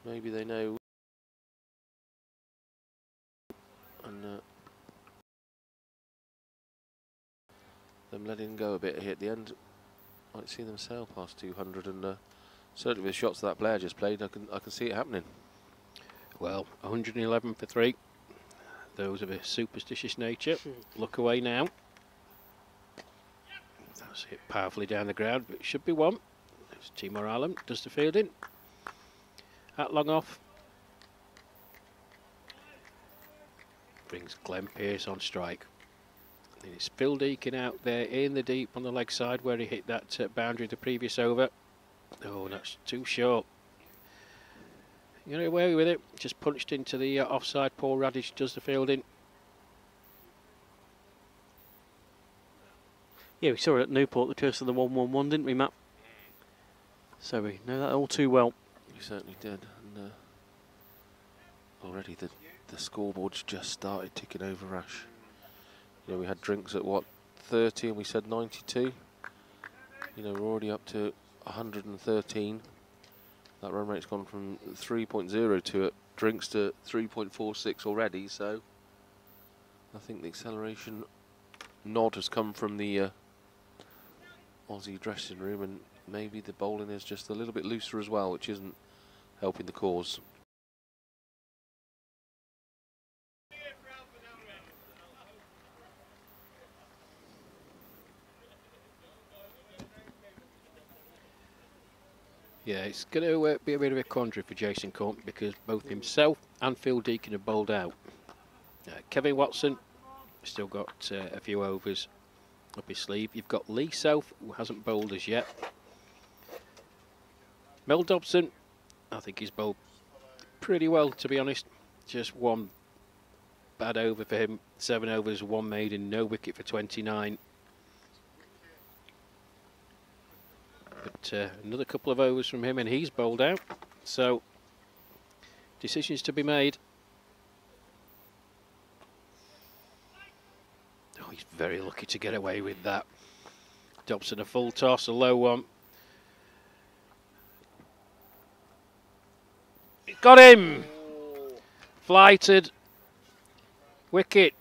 maybe they know. And them letting go a bit here at the end. Might see them sail past 200, and certainly with the shots that Blair just played, I can see it happening. Well, 111 for 3. Those of a superstitious nature. Look away now. That's hit powerfully down the ground, but it should be one. There's Timor Allen, does the fielding. At long off. Brings Glenn Pearce on strike. And it's Phil Deakin out there in the deep on the leg side where he hit that boundary the previous over. Oh, that's too short. Get away with it. Just punched into the offside. Paul Radish does the fielding. Yeah, we saw it at Newport, the curse of the 1-1-1, didn't we, Matt? So we know that all too well. We certainly did. And already the scoreboard's just started ticking over, Rash. You know, we had drinks at what, 30, and we said 92. You know, we're already up to 113. That run rate's gone from 3.02 at drinks to 3.46 already, so I think the acceleration nod has come from the Aussie dressing room, and maybe the bowling is just a little bit looser as well, which isn't helping the cause. Yeah, it's going to be a bit of a quandary for Jason Corn because both himself and Phil Deakin have bowled out. Kevin Watson still got a few overs up his sleeve. You've got Lee South, who hasn't bowled as yet. Mel Dobson, I think he's bowled pretty well, to be honest. Just one bad over for him. 7 overs, 1 maiden, no wicket for 29. But another couple of overs from him and he's bowled out. So, decisions to be made. Oh, he's very lucky to get away with that. Dobson a full toss, a low one. Got him! Flighted. Wicket.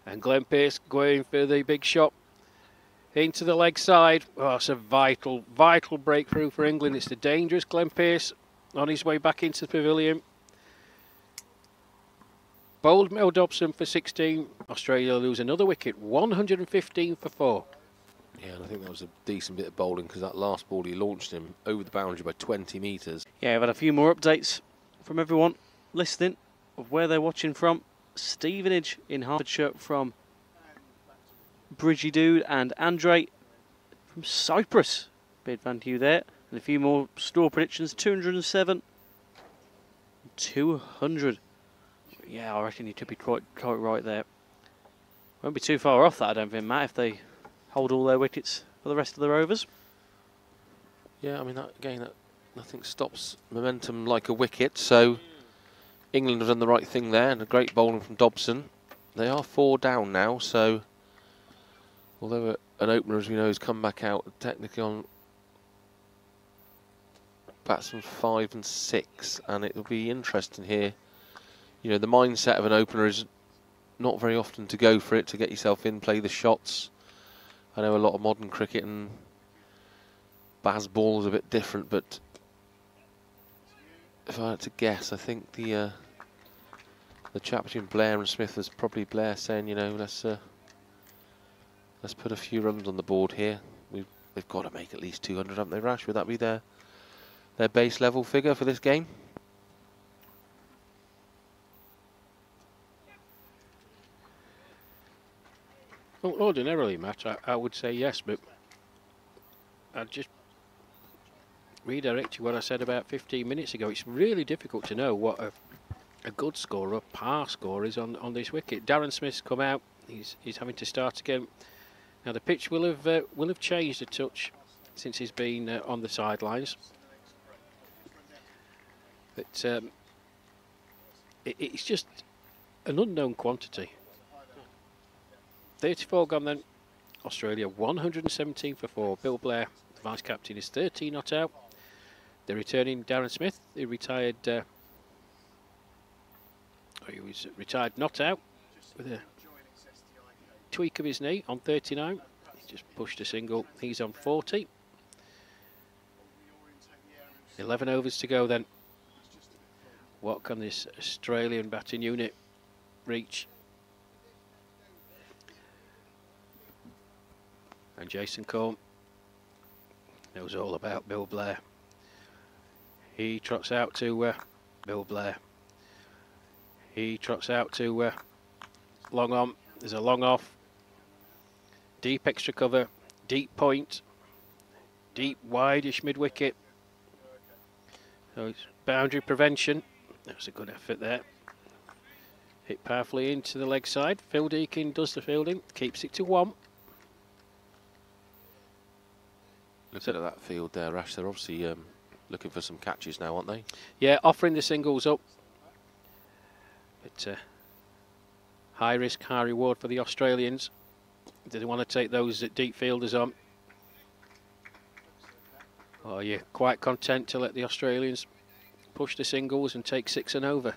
And Glenn Pearce going for the big shot into the leg side. Oh, it's a vital, vital breakthrough for England. It's the dangerous Glenn Pearce on his way back into the pavilion. Bowled Mel Dobson for 16. Australia lose another wicket, 115 for 4. Yeah, and I think that was a decent bit of bowling because that last ball he launched him over the boundary by 20 metres. Yeah, I've had a few more updates from everyone listening of where they're watching from. Stevenage in Hertfordshire from Bridgie Dude and Andre from Cyprus. Big fan to you there. And a few more store predictions, 207, 200. Yeah, I reckon you could be quite right there. Won't be too far off that, I don't think, Matt, if they hold all their wickets for the rest of their overs. Yeah, I mean, that nothing stops momentum like a wicket, so England have done the right thing there, and a great bowling from Dobson. They are 4 down now, so although an opener, as we know, has come back out technically on batsmen 5 and 6, and it will be interesting here. You know, the mindset of an opener is not very often to go for it, to get yourself in, play the shots. I know a lot of modern cricket and Baz ball is a bit different, but if I had to guess, I think the chat between Blair and Smith was probably Blair saying, you know, let's put a few runs on the board here. They've got to make at least 200, haven't they, Rash? Would that be their base level figure for this game? Well, ordinarily, Matt, I would say yes, but I'd just redirect you what I said about 15 minutes ago. It's really difficult to know what a good score, a par score is on this wicket. Darren Smith's come out. He's having to start again. Now the pitch will have changed a touch since he's been on the sidelines, but it's just an unknown quantity. 34 gone then. Australia 117 for 4. Bill Blair, the vice captain, is 13 not out. The returning Darren Smith, he retired. He was retired not out with a tweak of his knee on 39. He just pushed a single. He's on 40. 11 overs to go then. What can this Australian batting unit reach? And Jason Combe knows all about Bill Blair. He trots out to Bill Blair. He trots out to long on. There's a long off. Deep extra cover. Deep point. Deep wide-ish mid-wicket. So it's boundary prevention. That was a good effort there. Hit powerfully into the leg side. Phil Deakin does the fielding. Keeps it to 1. Looking at that field there, Ash, they're obviously looking for some catches now, aren't they? Yeah, offering the singles up. But high risk, high reward for the Australians. Do they want to take those deep fielders on? Or are you quite content to let the Australians push the singles and take 6 and over?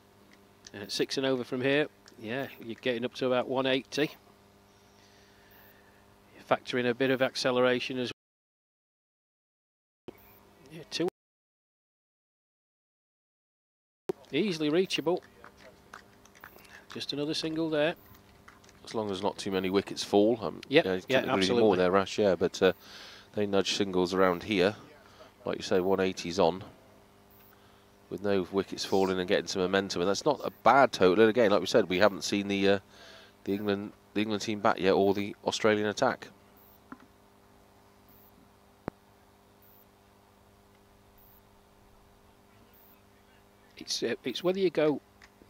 And 6 and over from here, yeah, you're getting up to about 180. You factor in a bit of acceleration as well. Yeah, 2. Easily reachable. Just another single there. As long as not too many wickets fall. Yep, yeah, yeah, agree absolutely. more there, Rash, yeah, but they nudge singles around here. Like you say, 180's on. With no wickets falling and getting some momentum. And that's not a bad total. And again, like we said, we haven't seen the England team bat yet, or the Australian attack. It's whether you go,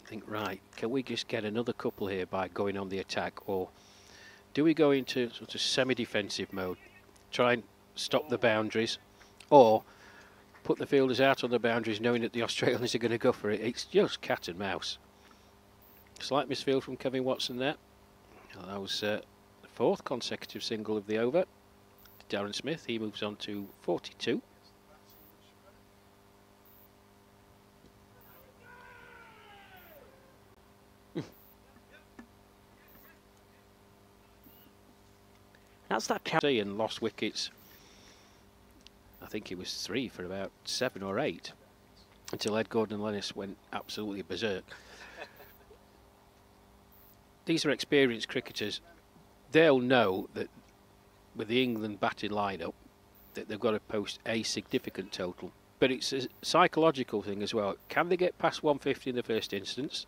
think, right, can we just get another couple here by going on the attack, or do we go into sort of semi-defensive mode, try and stop the boundaries, or put the fielders out on the boundaries knowing that the Australians are going to go for it? It's just cat and mouse. Slight misfield from Kevin Watson there. Well, that was the 4th consecutive single of the over. Darren Smith, he moves on to 42. That's that And lost wickets. I think it was 3 for about 7 or 8 until Ed Gordon-Lennis went absolutely berserk. These are experienced cricketers. They'll know that with the England batting lineup that they've got to post a significant total. But it's a psychological thing as well. Can they get past 150 in the first instance?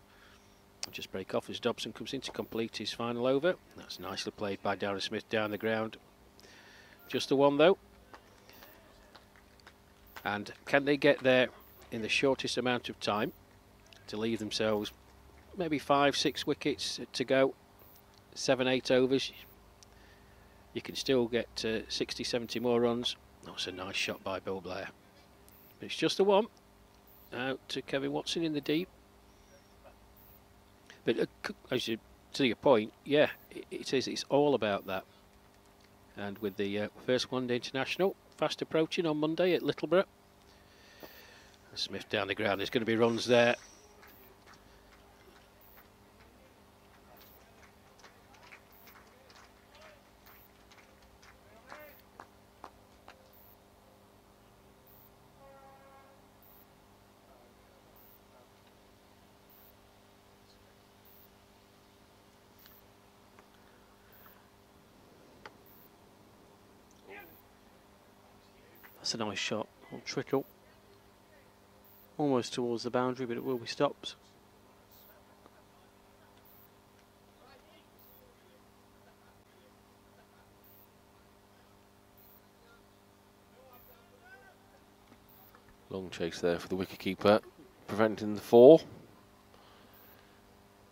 I'll just break off as Dobson comes in to complete his final over. That's nicely played by Darren Smith down the ground. Just the one though. And can they get there in the shortest amount of time to leave themselves maybe 5-6 wickets to go, 7-8 overs? You can still get 60-70 more runs. That's a nice shot by Bill Blair. It's just the one. Out to Kevin Watson in the deep. But as you, to your point, yeah, it is. It's all about that. And with the first one-day international fast approaching on Monday at Littleborough, Smith down the ground. There's going to be runs there. That's a nice shot. Little trickle. Almost towards the boundary, but it will be stopped. Long chase there for the wicketkeeper, preventing the 4.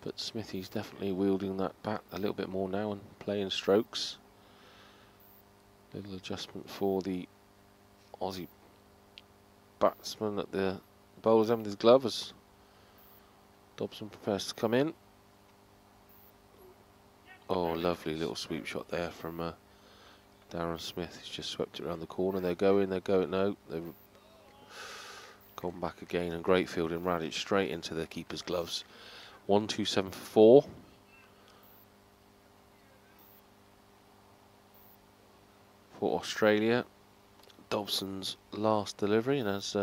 But Smithy's definitely wielding that bat a little bit more now and playing strokes. Little adjustment for the Aussie batsman at the bowler's end with his glove as Dobson prepares to come in. Oh, lovely little sweep shot there from Darren Smith. He's just swept it around the corner. They're going, no, they've gone back again, and great fielding. Radic straight into the keeper's gloves. 1-2-7 for 4. For Australia. Dobson's last delivery, and as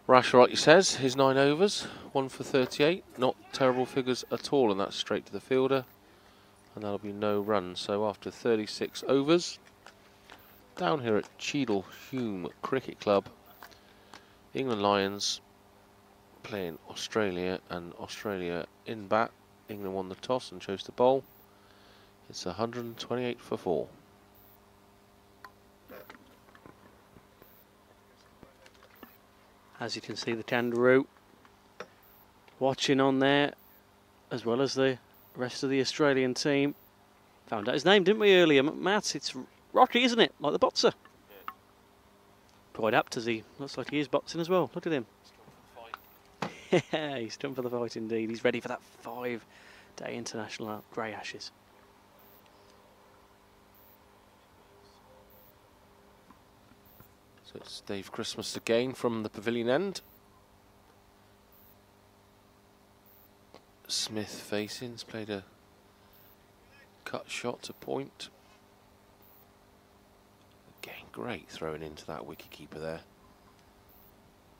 Rash rightly says, his 9 overs, 1 for 38, not terrible figures at all, and that's straight to the fielder, and that'll be no run. So after 36 overs, down here at Cheadle Hulme Cricket Club, England Lions playing Australia, and Australia in bat. England won the toss and chose to bowl. It's 128 for 4. As you can see, the Kangaroo watching on there, as well as the rest of the Australian team. Found out his name, didn't we, earlier, Matt? It's Rocky, isn't it? Like the boxer. Yeah. Quite apt as he looks like he is boxing as well. Look at him. Yeah, he's done for the fight indeed. He's ready for that 5-day international grey ashes. So it's Dave Christmas again from the pavilion end. Smith facing, he's played a cut shot to point. Again, great throwing into that wicketkeeper there.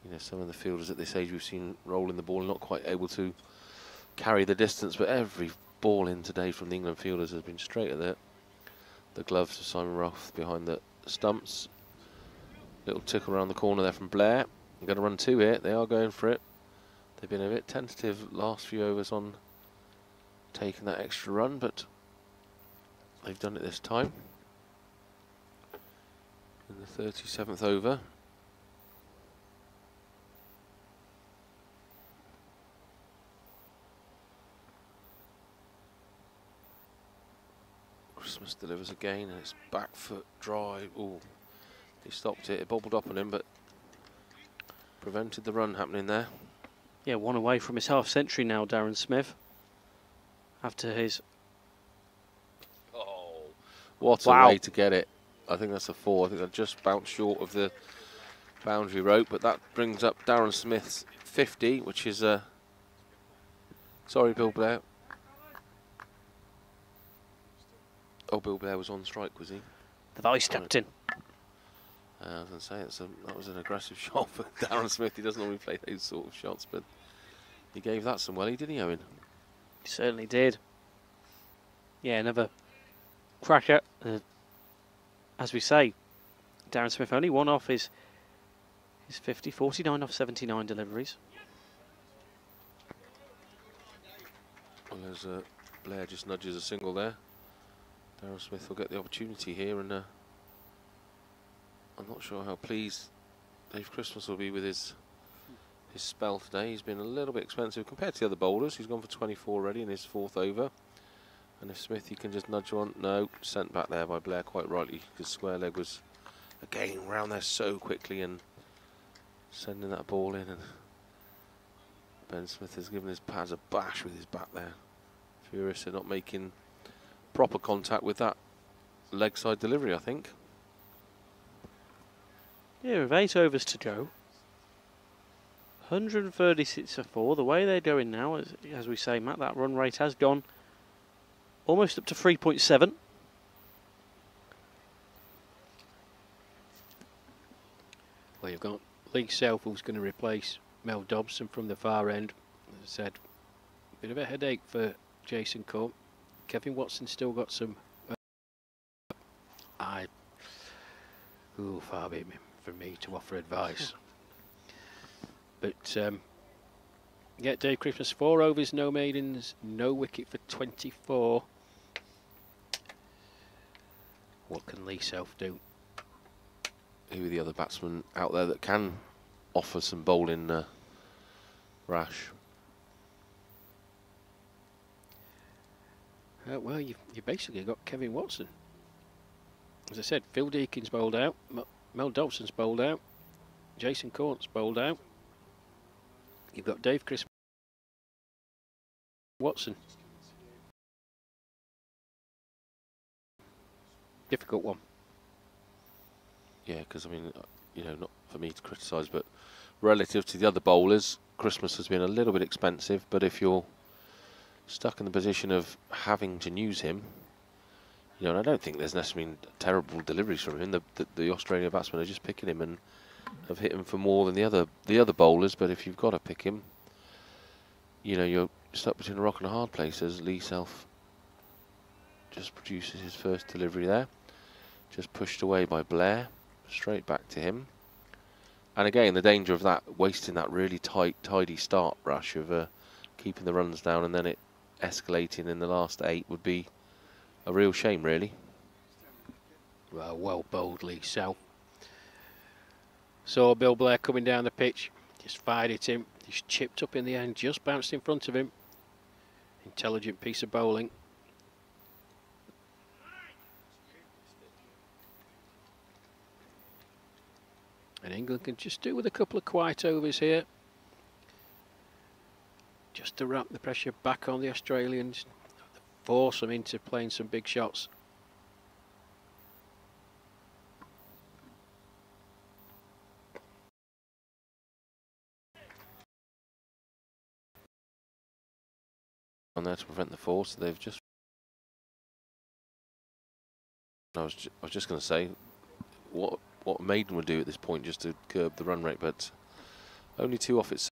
You know, some of the fielders at this age we've seen rolling the ball, not quite able to carry the distance, but every ball in today from the England fielders has been straight at the gloves of Simon Roth behind the stumps. Little tickle around the corner there from Blair. I'm going to run 2 here. They are going for it. They've been a bit tentative last few overs on taking that extra run, but they've done it this time. In the 37th over. Christmas delivers again, and it's back foot drive. Ooh. He stopped it, it bobbled up on him, but prevented the run happening there. Yeah, 1 away from his half-century now, Darren Smith. After his... Oh, what a way to get it. I think that's a 4. I think that just bounced short of the boundary rope, but that brings up Darren Smith's 50, which is a... Sorry, Bill Blair. Oh, Bill Blair was on strike, was he? The vice-captain. I was going to say, that was an aggressive shot for Darren Smith. He doesn't normally play those sort of shots, but he gave that some welly, didn't he, Owen? He certainly did. Yeah, another cracker. As we say, Darren Smith only 1 off his 50, 49 off 79 deliveries. Well, as Blair just nudges a single there, Darren Smith will get the opportunity here, and I'm not sure how pleased Dave Christmas will be with his spell today. He's been a little bit expensive compared to the other bowlers. He's gone for 24 already in his 4th over. And if Smithy can just nudge on, no, sent back there by Blair quite rightly, because square leg was again round there so quickly and sending that ball in. And Ben Smith has given his pads a bash with his bat there. Furious at not making proper contact with that leg side delivery, I think. Yeah, with 8 overs to go. 136 for 4. The way they're going now, as we say, Matt, that run rate has gone almost up to 3.7. Well, you've got Lee Self, who's going to replace Mel Dobson from the far end. As I said, a bit of a headache for Jason Cope. Kevin Watson still got some... far be it for me to offer advice. But, yeah, Dave Christmas, 4 overs, no maidens, no wicket for 24. What can Lee Self do? who are the other batsmen out there that can offer some bowling rash. Well, you basically got Kevin Watson. As I said, Phil Deakins bowled out, Mel Dobson's bowled out, Jason Corn's bowled out. You've got Dave Christmas, Watson. Difficult one. Yeah, because I mean, you know, not for me to criticise, but relative to the other bowlers, Christmas has been a little bit expensive. But if you're stuck in the position of having to use him, you know, and I don't think there's necessarily terrible deliveries from him. The Australian batsmen are just picking him and have hit him for more than the other bowlers. But if you've got to pick him, you know, you're stuck between a rock and a hard place. As Lee Self just produces his first delivery there, just pushed away by Blair, straight back to him. And again, the danger of that wasting that really tidy start rush of keeping the runs down and then it escalating in the last 8 would be a real shame, really. Well bowled, Lee Self. Saw Bill Blair coming down the pitch, just fired at him. He's chipped up in the end, just bounced in front of him. Intelligent piece of bowling. And England can just do with a couple of quiet overs here, just to ramp the pressure back on the Australians, force them into playing some big shots. On there to prevent the force, they've just. I was just going to say what Maiden would do at this point just to curb the run rate, but only 2 off its.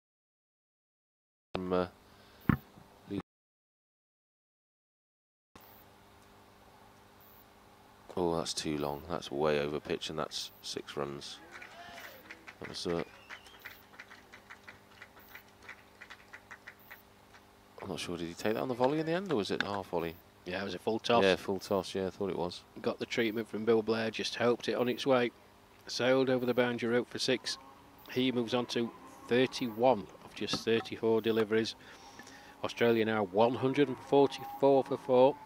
Oh, that's too long. That's way over pitch, and that's 6 runs. That was. I'm not sure. Did he take that on the volley in the end, or was it half volley? Yeah, it was a full toss. Yeah, full toss. Yeah, I thought it was. Got the treatment from Bill Blair, just helped it on its way. Sailed over the boundary rope for 6. He moves on to 31 of just 34 deliveries. Australia now 144 for 4.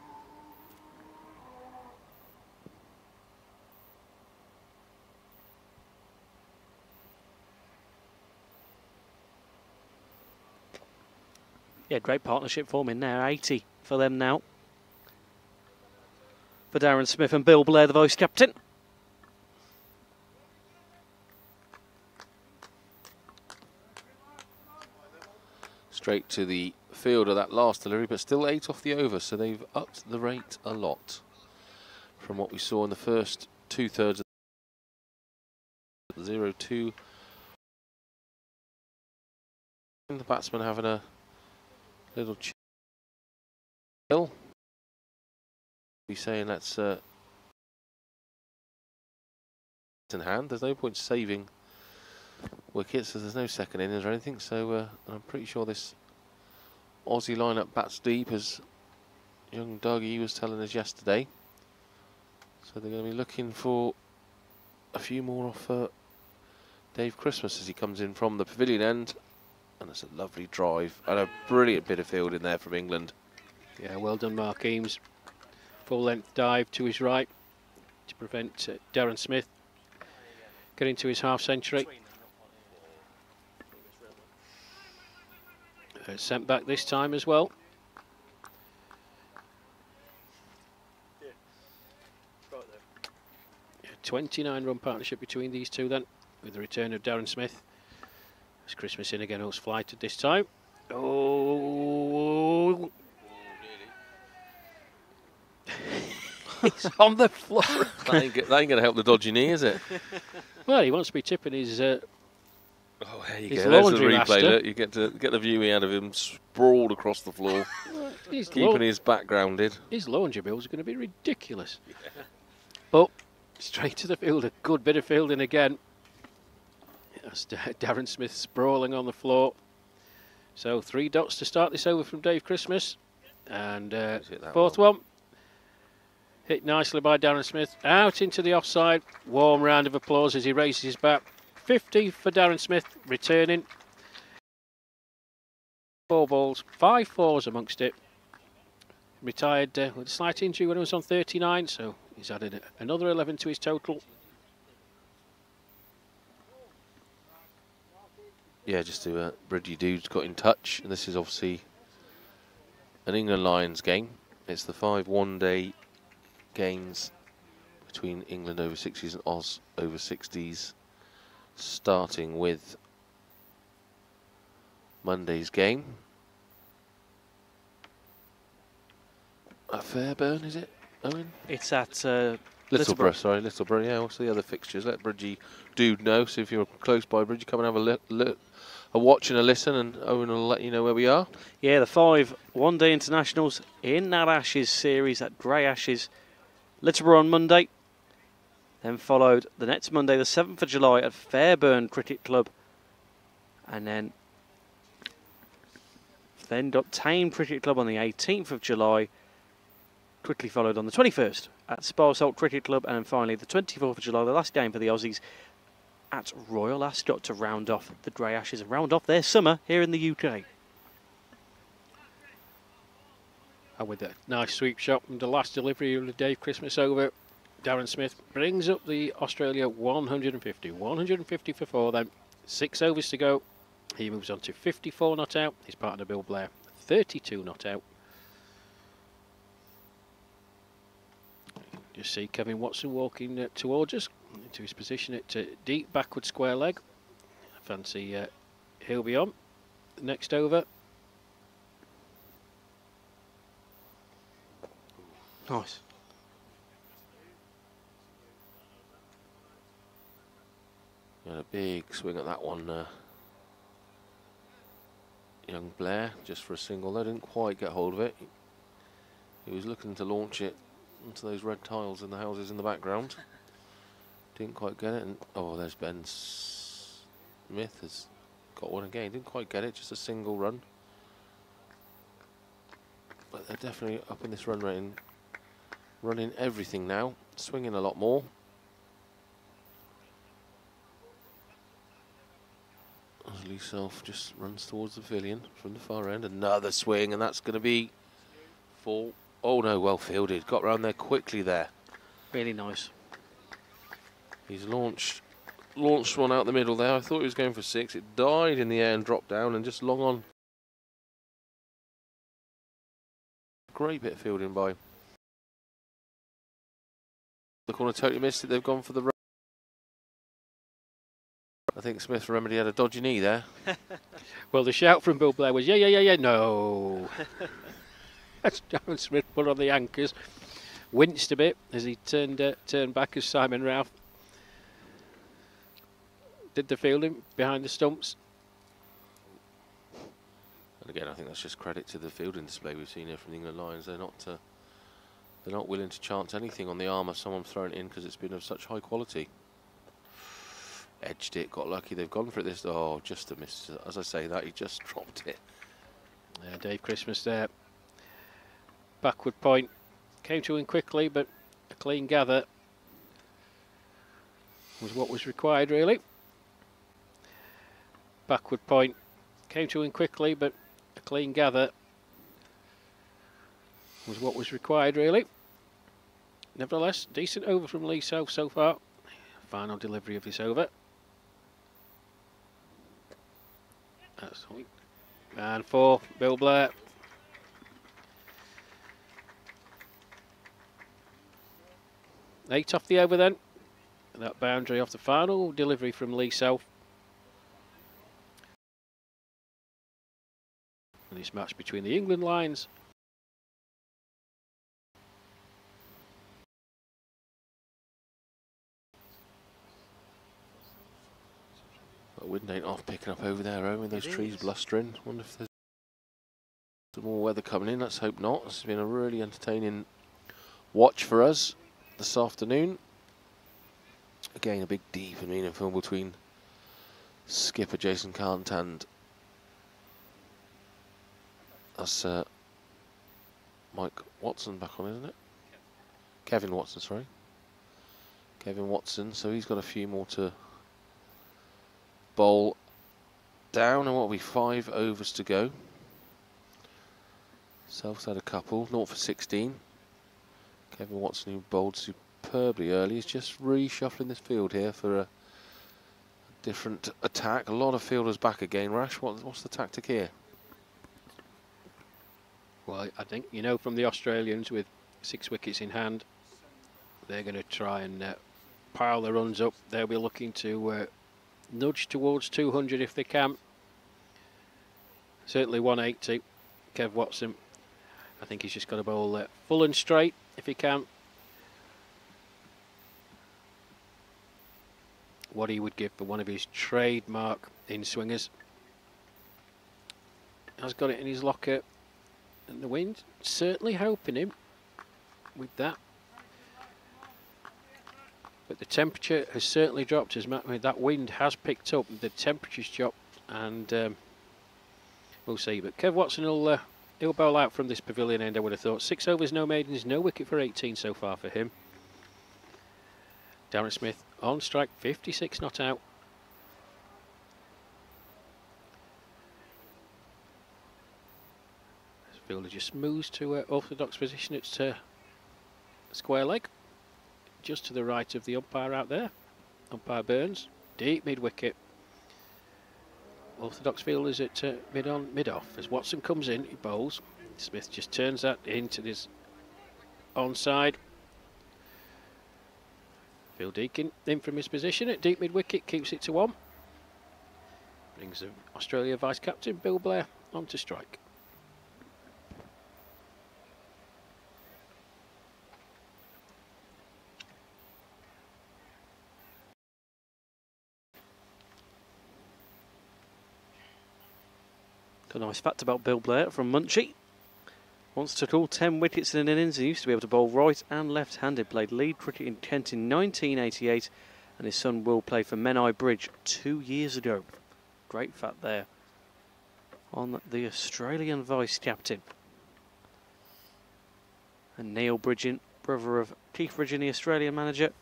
Yeah, great partnership forming there. 80 for them now. For Darren Smith and Bill Blair, the vice captain. Straight to the field of that last delivery, but still 8 off the over, so they've upped the rate a lot from what we saw in the first 2/3 of 0-2. The batsman having a little chill. Be saying that's in hand. There's no point saving wickets, as there's no second innings or anything. So I'm pretty sure this Aussie lineup bats deep, as young Dougie was telling us yesterday. So they're going to be looking for a few more off Dave Christmas as he comes in from the pavilion end. And it's a lovely drive and a brilliant bit of field in there from England. Yeah, well done, Mark Eames. Full length dive to his right to prevent Darren Smith getting to his half century. Sent back this time as well. Yeah, 29 run partnership between these two then, with the return of Darren Smith. As Christmas in again, who's flighted this time. Oh, he's on the floor. That ain't going to help the dodgy knee, is it? Well, he wants to be tipping his. Oh, there you his go. There's the laundry replay. master. Look, you get to get the view out of him sprawled across the floor, keeping his back grounded. His laundry bills are going to be ridiculous. Yeah. But straight to the field, a good bit of fielding again. That's Darren Smith sprawling on the floor. So 3 dots to start this over from Dave Christmas. And fourth one. Hit nicely by Darren Smith. Out into the offside. Warm round of applause as he raises his bat. 50 for Darren Smith, returning. 4 balls, 5 fours amongst it. Retired with a slight injury when he was on 39, so he's added another 11 to his total. Yeah, just to Bridgie Dude's got in touch, and this is obviously an England Lions game. It's the 5 one-day games between England over 60s and Oz over 60s, starting with Monday's game at Fairburn, is it, Owen? It's at Littleborough, yeah. What's the other fixtures? Let Bridgie Dude know. So if you're close by, Bridgie, come and have a watch and a listen, and Owen will let you know where we are. Yeah, the 5 one-day internationals in that Ashes series, that Grey Ashes. Littleborough on Monday, then followed the next Monday, the 7th of July, at Fairburn Cricket Club, and then got Tame Cricket Club on the 18th of July, quickly followed on the 21st at Sparsholt Cricket Club, and then finally the 24th of July, the last game for the Aussies at Royal Ascot to round off the Grey Ashes and round off their summer here in the UK. And with a nice sweep shot from the last delivery of the Dave Christmas over, Darren Smith brings up the Australia 150. 150 for 4 then. 6 overs to go. He moves on to 54 not out. His partner Bill Blair, 32 not out. Just see Kevin Watson walking towards us into his position at deep backward square leg. Fancy he'll be on. Next over. Nice. Had a big swing at that one, young Blair, just for a single. They didn't quite get hold of it. He was looking to launch it into those red tiles in the houses in the background. Didn't quite get it, and oh, there's Ben Smith has got one again. Didn't quite get it, just a single run. But they're definitely up in this run rate and running everything now, swinging a lot more. As Lee Self just runs towards the pavilion from the far end. Another swing, and that's going to be 4. Oh no, well fielded. Got round there quickly there. Really nice. He's launched one out the middle there. I thought he was going for 6. It died in the air and dropped down and just long on. Great bit of fielding by the corner. Totally missed it. They've gone for the run. I think Smith remembered he had a dodgy knee there. Well, the shout from Bill Blair was, yeah, no. That's Darren Smith put on the anchors. Winced a bit as he turned back as Simon Ralph did the fielding behind the stumps. And again, I think that's just credit to the fielding display we've seen here from the England Lions. They're not willing to chance anything on the arm of someone throwing it in because it's been of such high quality. Edged it, got lucky. They've gone for it this. Oh, just a miss. As I say that, he just dropped it. Yeah, Dave Christmas there. Backward point. Came to him quickly, but a clean gather was what was required, really. Backward point. Came to him quickly, but a clean gather was what was required, really. Nevertheless, decent over from Lee Self so far. Final delivery of this over. That's all. And 4, Bill Blair. Eight off the over then. That boundary off the final delivery from Lee Self. And this match between the England Lions The wind ain't off picking up over there, Owen. Those trees blustering. Wonder if there's some more weather coming in. Let's hope not. It's been a really entertaining watch for us this afternoon. Again, a big, deep and meaningful between skipper Jason Cant and that's Mike Watson back on, isn't it? Kevin Watson, sorry. Kevin Watson, so he's got a few more to bowl down, and what will be 5 overs to go. Self's had a couple, 0 for 16. Kevin Watson, who bowled superbly early, is just reshuffling this field here for a different attack. A lot of fielders back again. Rash, what's the tactic here? Well, I think, you know, from the Australians with 6 wickets in hand, they're going to try and pile the runs up. They'll be looking to nudge towards 200 if they can. Certainly 180. Kev Watson, I think he's just got to bowl full and straight if he can. What he would give for one of his trademark in-swingers. Has got it in his locker, and the wind certainly helping him with that. But the temperature has certainly dropped as that wind has picked up. The temperature's dropped, and we'll see. But Kev Watson he'll bowl out from this pavilion end, I would have thought. 6 overs, no maidens, no wicket for 18 so far for him. Darren Smith on strike, 56 not out. This fielder just moves to orthodox position at square leg, just to the right of the umpire out there. Umpire Burns, deep mid-wicket. Orthodox fielders at mid-on, mid-off. As Watson comes in, he bowls. Smith just turns that into this onside. Phil Deakin in from his position at deep mid-wicket, keeps it to 1. Brings the Australia vice-captain, Bill Blair, onto strike. Got a nice fact about Bill Blair from Munchie. Once took all 10 wickets in an innings. He used to be able to bowl right and left-handed. Played lead cricket in Kent in 1988, and his son Will played for Menai Bridge 2 years ago. Great fact there on the Australian vice-captain. And Neil Bridgen, brother of Keith Bridgen, the Australian manager,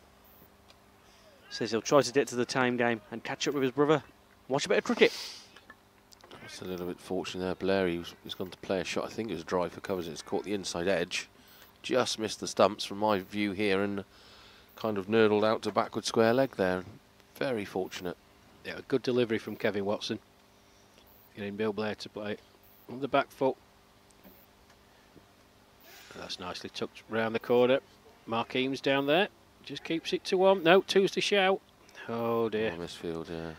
says he'll try to get to the time game and catch up with his brother. Watch a bit of cricket. That's a little bit fortunate there. Blair, he's gone to play a shot. I think it was dry for covers. It's caught the inside edge. Just missed the stumps from my view here and kind of nurdled out to backward square leg there. Very fortunate. Yeah, a good delivery from Kevin Watson. Getting Bill Blair to play on the back foot. That's nicely tucked round the corner. Mark Eames down there. Just keeps it to 1. No, 2's the shout. Oh dear. Oh, misfield, yeah.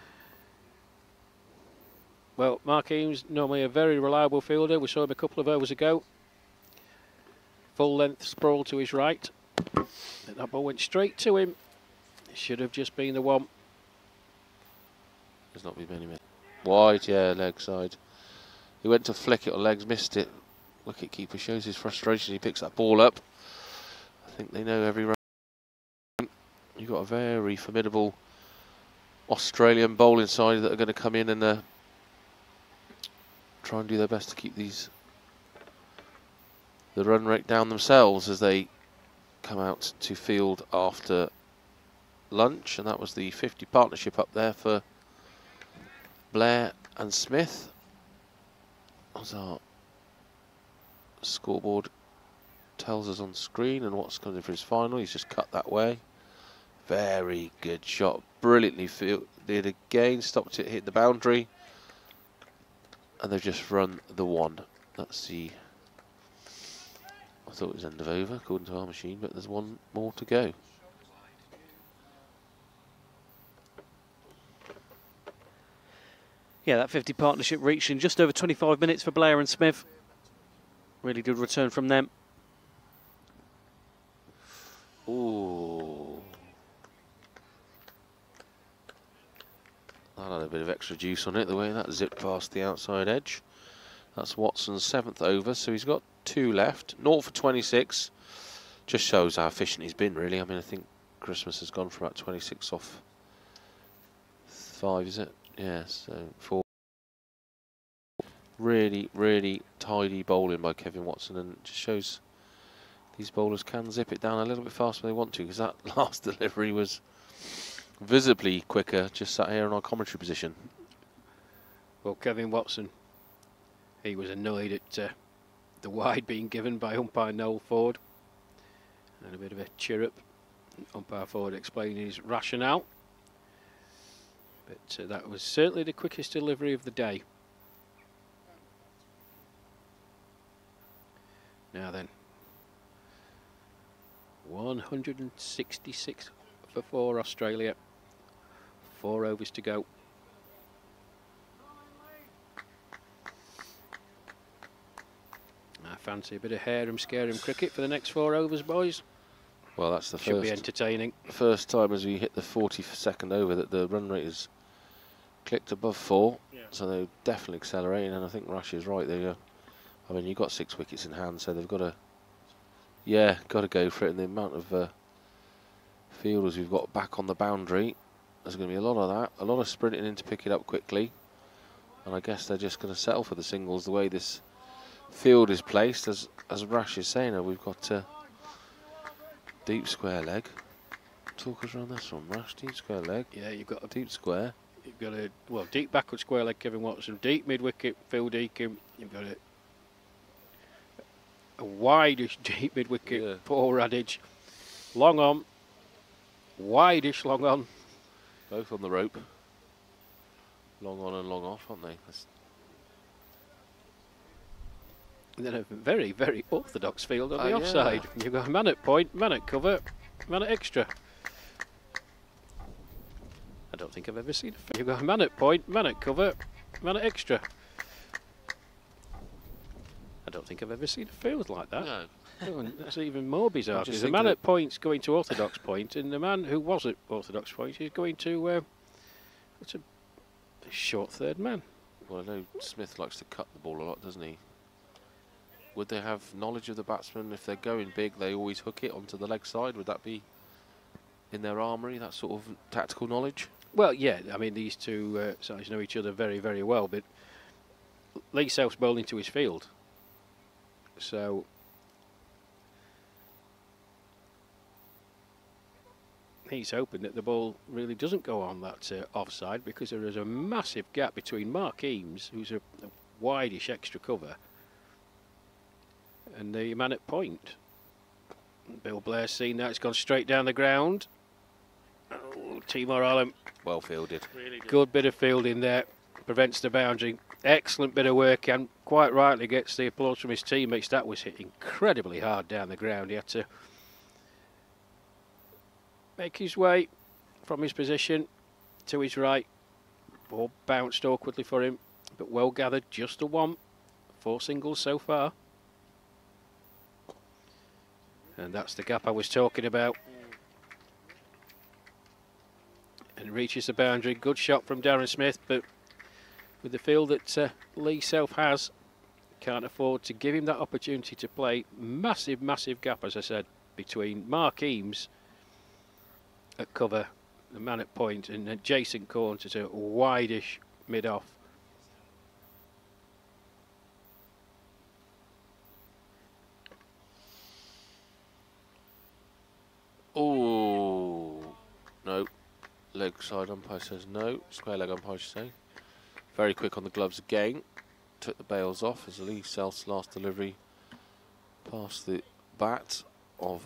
Well, Mark Eames, normally a very reliable fielder. We saw him a couple of overs ago. Full length sprawl to his right. And that ball went straight to him. It should have just been the 1. There's not been many minutes. Wide, yeah, leg side. He went to flick it on legs, missed it. Wicket keeper shows his frustration. He picks that ball up. I think they know every run. You've got a very formidable Australian bowling side that are going to come in and try and do their best to keep the run rate down themselves as they come out to field after lunch. And that was the 50 partnership up there for Blair and Smith. As our scoreboard tells us on screen, and what's coming for his final, he's just cut that way. Very good shot, brilliantly fielded again, stopped it, hit the boundary, and they've just run the 1. That's the, I thought it was end of over according to our machine, but there's 1 more to go. Yeah, that 50 partnership reached in just over 25 minutes for Blair and Smith. Really good return from them. Ooh. That had a bit of extra juice on it, the way that zipped past the outside edge. That's Watson's 7th over, so he's got 2 left. 0 for 26. Just shows how efficient he's been, really. I mean, I think Christmas has gone for about 26 off 5, is it? Yeah, so 4. Really, really tidy bowling by Kevin Watson, and just shows these bowlers can zip it down a little bit faster when they want to, because that last delivery was visibly quicker, just sat here in our commentary position. Well, Kevin Watson, he was annoyed at the wide being given by umpire Noel Ford, and a bit of a chirrup. Umpire Ford explaining his rationale, but that was certainly the quickest delivery of the day. Now then, 166 for 4 Australia, 4 overs to go. I fancy a bit of harem-scarum cricket for the next 4 overs, boys. Well, that's the Should be entertaining. First time as we hit the 42nd over that the run rate has clicked above 4, so they're definitely accelerating, and I think Rash is right there. I mean, you've got 6 wickets in hand, so they've got to, got to go for it. And the amount of fielders we've got back on the boundary, there's going to be a lot of that, a lot of sprinting in to pick it up quickly, and I guess they're just going to settle for the singles the way this field is placed. As Rash is saying, we've got deep square leg. Talk us around this one, Rash. Deep square leg. Yeah, you've got a deep square. You've got a deep backward square leg, Kevin Watson. Deep mid wicket, Phil Deacon. You've got a wideish deep mid wicket, Paul Radage. Long on, wideish long on. Both on the rope. Long on and long off, aren't they? And then a very, very orthodox field on the offside. You've got a man at point, man at cover, man at extra. I don't think I've ever seen a... You've got a man at point, man at cover, man at extra. I don't think I've ever seen a field like that. No. Oh, that's even more bizarre. Because the man at point's going to orthodox point, and the man who was at orthodox point is going to... what's a short third man? Well, I know Smith likes to cut the ball a lot, doesn't he? Would they have knowledge of the batsman? If they're going big, they always hook it onto the leg side. Would that be in their armoury, that sort of tactical knowledge? Well, yeah. I mean, these two sides know each other very, very well. But Lee Self's bowling to his field. So he's hoping that the ball really doesn't go on that offside, because there is a massive gap between Mark Eames, who's a wideish extra cover, and the man at point. Bill Blair's seen that. It's gone straight down the ground. Oh, Timor Alam. Well fielded. Really good bit of fielding there. Prevents the boundary. Excellent bit of work, and quite rightly gets the applause from his teammates. That was hit incredibly hard down the ground. He had to make his way from his position to his right. Ball bounced awkwardly for him, but well gathered. Just a 1. 4 singles so far. And that's the gap I was talking about. And reaches the boundary. Good shot from Darren Smith, but with the field that Lee Self has, can't afford to give him that opportunity to play. Massive, massive gap, as I said, between Mark Eames at cover, the man at point, and adjacent corner to a wideish mid-off. Oh, no. Leg side umpire says no. Square leg umpire should say. Very quick on the gloves again. Took the bails off as Lee Self's last delivery past the bat of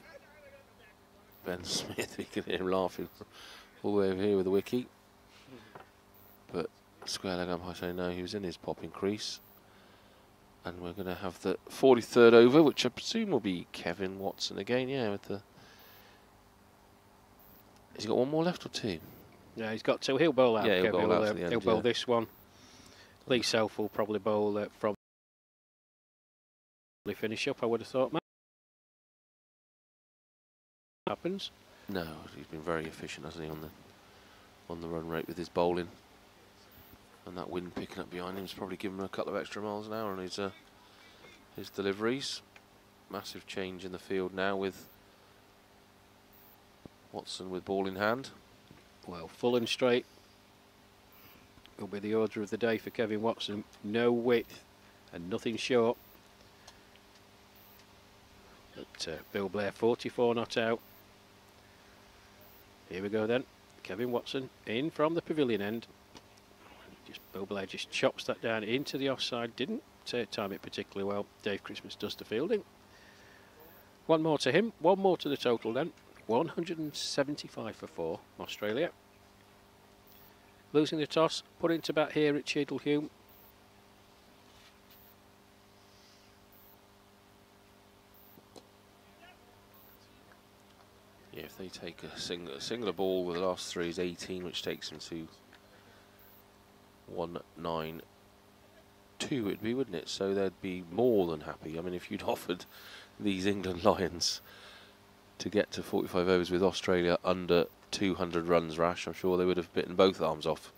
Ben Smith. You can hear him laughing all the way over here with the wicket. But square leg umpire saying no, he was in his popping crease. And we're going to have the 43rd over, which I presume will be Kevin Watson again. Yeah, with the... Has he got one more left or 2? Yeah, he's got 2. He'll bowl out. Yeah, he'll bowl out to the end, he'll bowl this one. Lee Self will probably bowl from finish up, I would have thought, Matt. Happens. No, he's been very efficient, hasn't he, on the run rate with his bowling. And that wind picking up behind him's probably given him a couple of extra miles an hour on his deliveries. Massive change in the field now with Watson with ball in hand. Well, full and straight will be the order of the day for Kevin Watson. No width and nothing short. But Bill Blair 44 not out. Here we go then. Kevin Watson in from the pavilion end. Bill Blair just chops that down into the offside. Didn't time it particularly well. Dave Christmas does the fielding. One more to him. One more to the total then. 175 for 4, Australia. Losing the toss. Put into bat here at Cheadle Hulme. Yeah, if they take a singular ball with the last 3 is 18, which takes them to 192, it'd be, wouldn't it? So they'd be more than happy. I mean, if you'd offered these England Lions to get to 45 overs with Australia under 200 runs, Rash, I'm sure they would have bitten both arms off.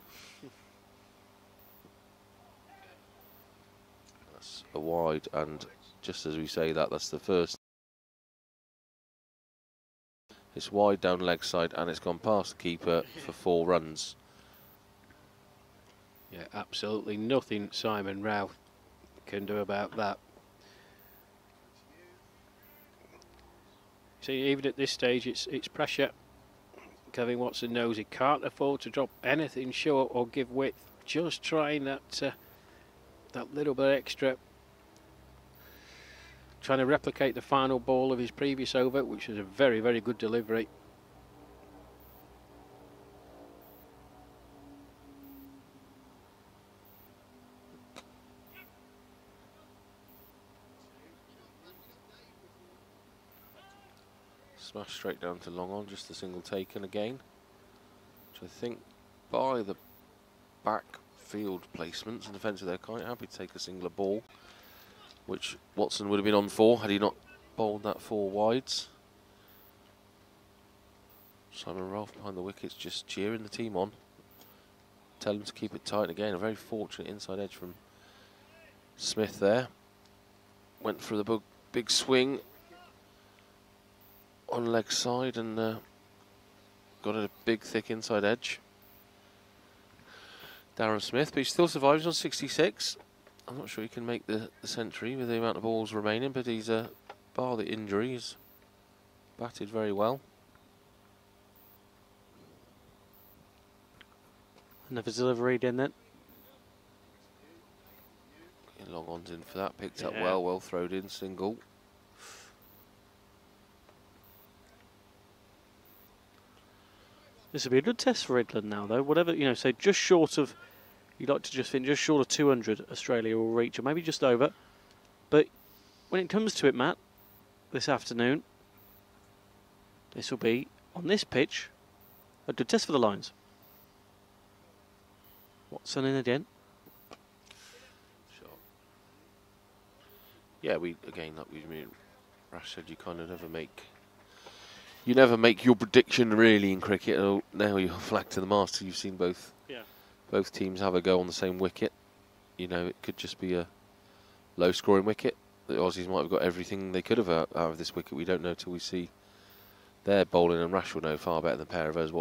That's a wide, and just as we say that, that's the first. It's wide down leg side, and it's gone past the keeper for 4 runs. Yeah, absolutely nothing Simon Rao can do about that. See, even at this stage, it's pressure. Kevin Watson knows he can't afford to drop anything short or give width. Just trying that that little bit extra. Trying to replicate the final ball of his previous over, which was a very, very good delivery. Smash straight down to long on, just a single taken again. Which I think by the back field placements and defence, they're quite happy to take a singular ball, which Watson would have been on for had he not bowled that 4 wides. Simon Ralph behind the wickets just cheering the team on. Tell them to keep it tight again. A very fortunate inside edge from Smith there. Went for the big swing on leg side and got a big thick inside edge. Darren Smith, but he still survives on 66. I'm not sure he can make the century with the amount of balls remaining, but he's bar the injuries, batted very well. Another delivery, didn't it? Long on's in for that, picked up well throwed in, single. This will be a good test for England now, though. Whatever, you know, say just short of, you'd like to just think just short of 200 Australia will reach, or maybe just over. But when it comes to it, Matt, this afternoon, this will be, on this pitch, a good test for the Lions. Watson in again. Sure. Yeah, like Rash said, you kind of never make... You never make your prediction really in cricket. Now you're flag to the mast. You've seen both teams have a go on the same wicket. You know, it could just be a low-scoring wicket. The Aussies might have got everything they could have out of this wicket. We don't know till we see their bowling, and Rash will know far better than a pair of us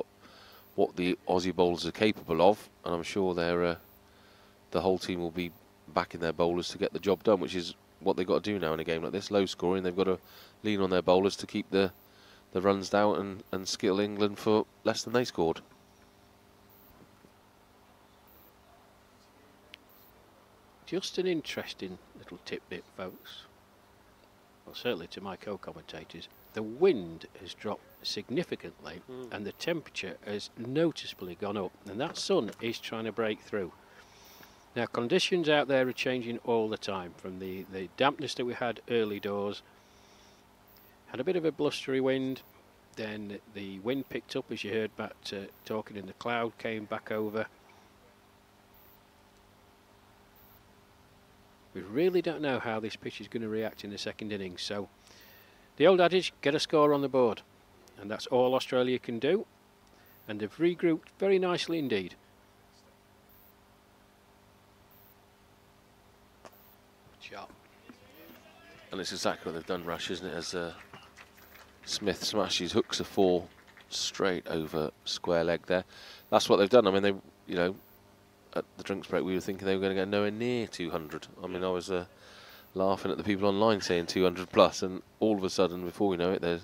what the Aussie bowlers are capable of. And I'm sure the whole team will be backing their bowlers to get the job done, which is what they've got to do now in a game like this. Low-scoring, they've got to lean on their bowlers to keep the runs down and skill England for less than they scored. Just an interesting little tidbit, folks. Well, certainly to my co-commentators. The wind has dropped significantly and the temperature has noticeably gone up, and that sun is trying to break through. Now, conditions out there are changing all the time, from the dampness that we had early doors. Had a bit of a blustery wind, then the wind picked up, as you heard Matt talking, and the cloud came back over. We really don't know how this pitch is going to react in the second innings, so the old adage, get a score on the board, and that's all Australia can do, and they've regrouped very nicely indeed. Sharp. And it's exactly what they've done, Rash, isn't it? As Smith smashes, hooks a 4 straight over square leg there. That's what they've done. I mean, they, you know, at the drinks break we were thinking they were going to go nowhere near 200. I mean, I was laughing at the people online saying 200 plus, and all of a sudden, before we know it, there's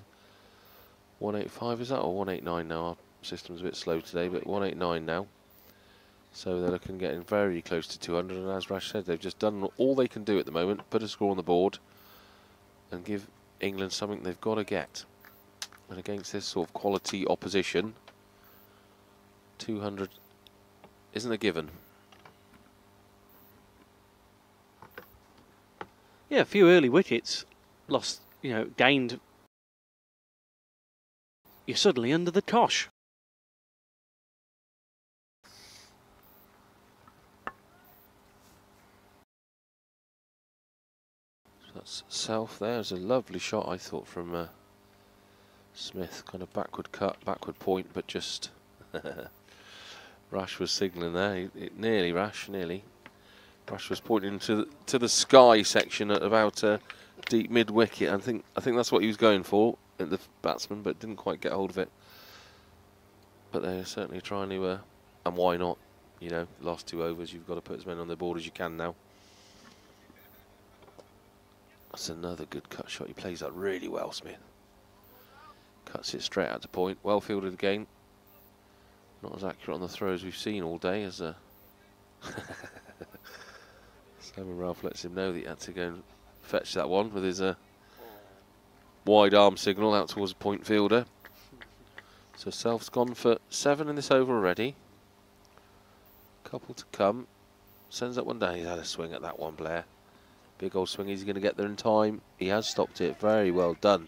185, is that, or 189 now? Our system's a bit slow today, but 189 now. So they're looking getting very close to 200, and as Rash said, they've just done all they can do at the moment, put a score on the board and give England something they've got to get. And against this sort of quality opposition, 200 isn't a given. Yeah, a few early wickets, lost, gained. You're suddenly under the cosh. That's South there. It's a lovely shot, I thought, from Smith. Kind of backward cut, backward point, but just Rash was signalling there. Nearly Rash, nearly. Rash was pointing to the sky section at about deep mid wicket. I think that's what he was going for at the batsman, but didn't quite get hold of it. But they're certainly trying to, and why not? Last 2 overs, you've got to put as many on the board as you can now. That's another good cut shot. He plays that really well, Smith. Cuts it straight out to point. Well fielded again. Not as accurate on the throw as we've seen all day. As Simon Ralph lets him know that he had to go and fetch that one with his wide arm signal out towards the point fielder. So Self's gone for 7 in this over already. Couple to come. Sends that one down. He's had a swing at that one, Blair. Big old swing. Is he going to get there in time? He has stopped it. Very well done.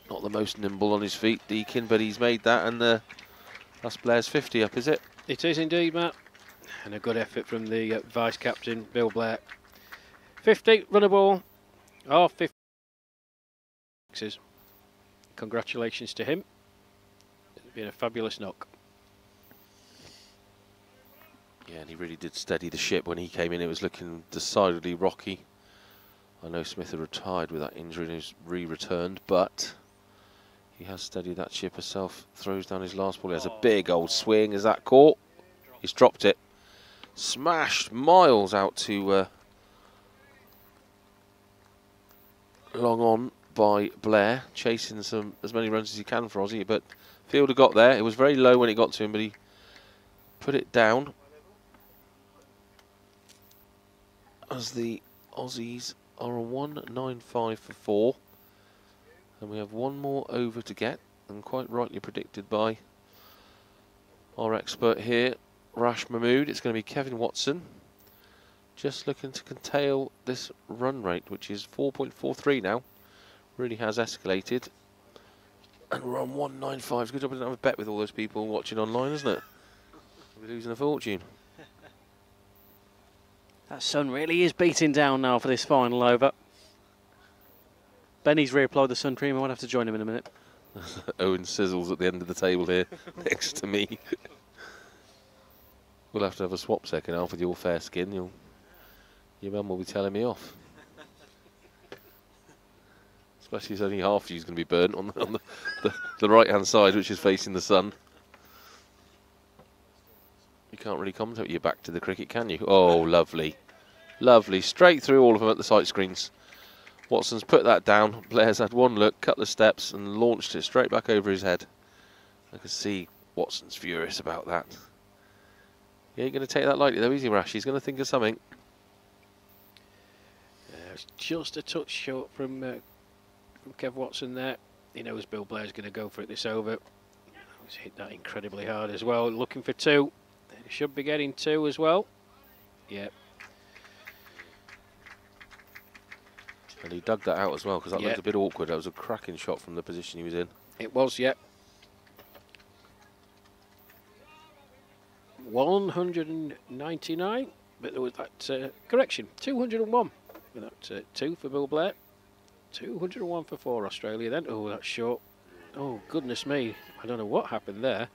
Not the most nimble on his feet, Deakin, but he's made that, and that's Blair's 50 up, is it? It is indeed, Matt. And a good effort from the vice-captain, Bill Blair. 50, run a ball. 50. Congratulations to him. It's been a fabulous knock. Yeah, and he really did steady the ship when he came in. It was looking decidedly rocky. I know Smith had retired with that injury and he's re-returned, but he has steadied that ship herself. Throws down his last ball. He has a big old swing. Is that caught? He's dropped it. Smashed miles out to long on by Blair, chasing as many runs as he can for Aussie, but fielder got there. It was very low when it got to him, but he put it down. As the Aussies are on 195 for 4. And we have one more over to get, and quite rightly predicted by our expert here, Rash Mahmood. It's going to be Kevin Watson, just looking to contain this run rate, which is 4.43 now. Really has escalated. And we're on 195. It's a good job I didn't have a bet with all those people watching online, isn't it? We're losing a fortune. That sun really is beating down now for this final over. Benny's reapplied the sun cream. I might have to join him in a minute. Owen sizzles at the end of the table here, next to me. We'll have to have a swap second half with your fair skin. Your mum will be telling me off. Especially as only half of you's going to be burnt on the right-hand side, which is facing the sun. You can't really commentate your back to the cricket, can you? Oh, lovely. Lovely. Straight through all of them at the sight screens. Watson's put that down. Blair's had one look, cut the steps, and launched it straight back over his head. I can see Watson's furious about that. He ain't going to take that lightly, though, is he, Rash? He's going to think of something. It's just a touch short from Kev Watson there. He knows Bill Blair's going to go for it this over. He's hit that incredibly hard as well. Looking for 2. He should be getting 2 as well. Yep. And he dug that out as well, because that looked a bit awkward. That was a cracking shot from the position he was in. It was, yep. 199, but there was that correction, 201. With that 2 for Bill Blair. 201 for 4 Australia then. Oh, that's short. Oh, goodness me. I don't know what happened there.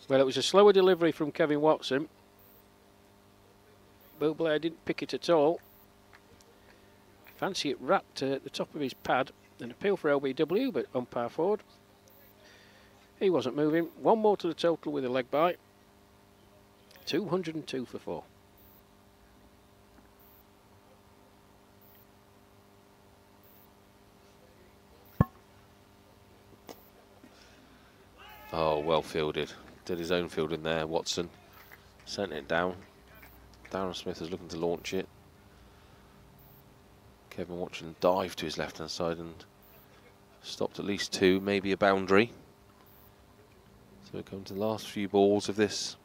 Well, it was a slower delivery from Kevin Watson. Bill Blair didn't pick it at all. Fancy it wrapped at the top of his pad. An appeal for LBW, but umpire forward. He wasn't moving. One more to the total with a leg bite. 202 for 4. Oh, well fielded. Did his own fielding there, Watson. Sent it down. Darren Smith is looking to launch it. Kevin Watson dived to his left-hand side and stopped at least 2, maybe a boundary. So we come to the last few balls of this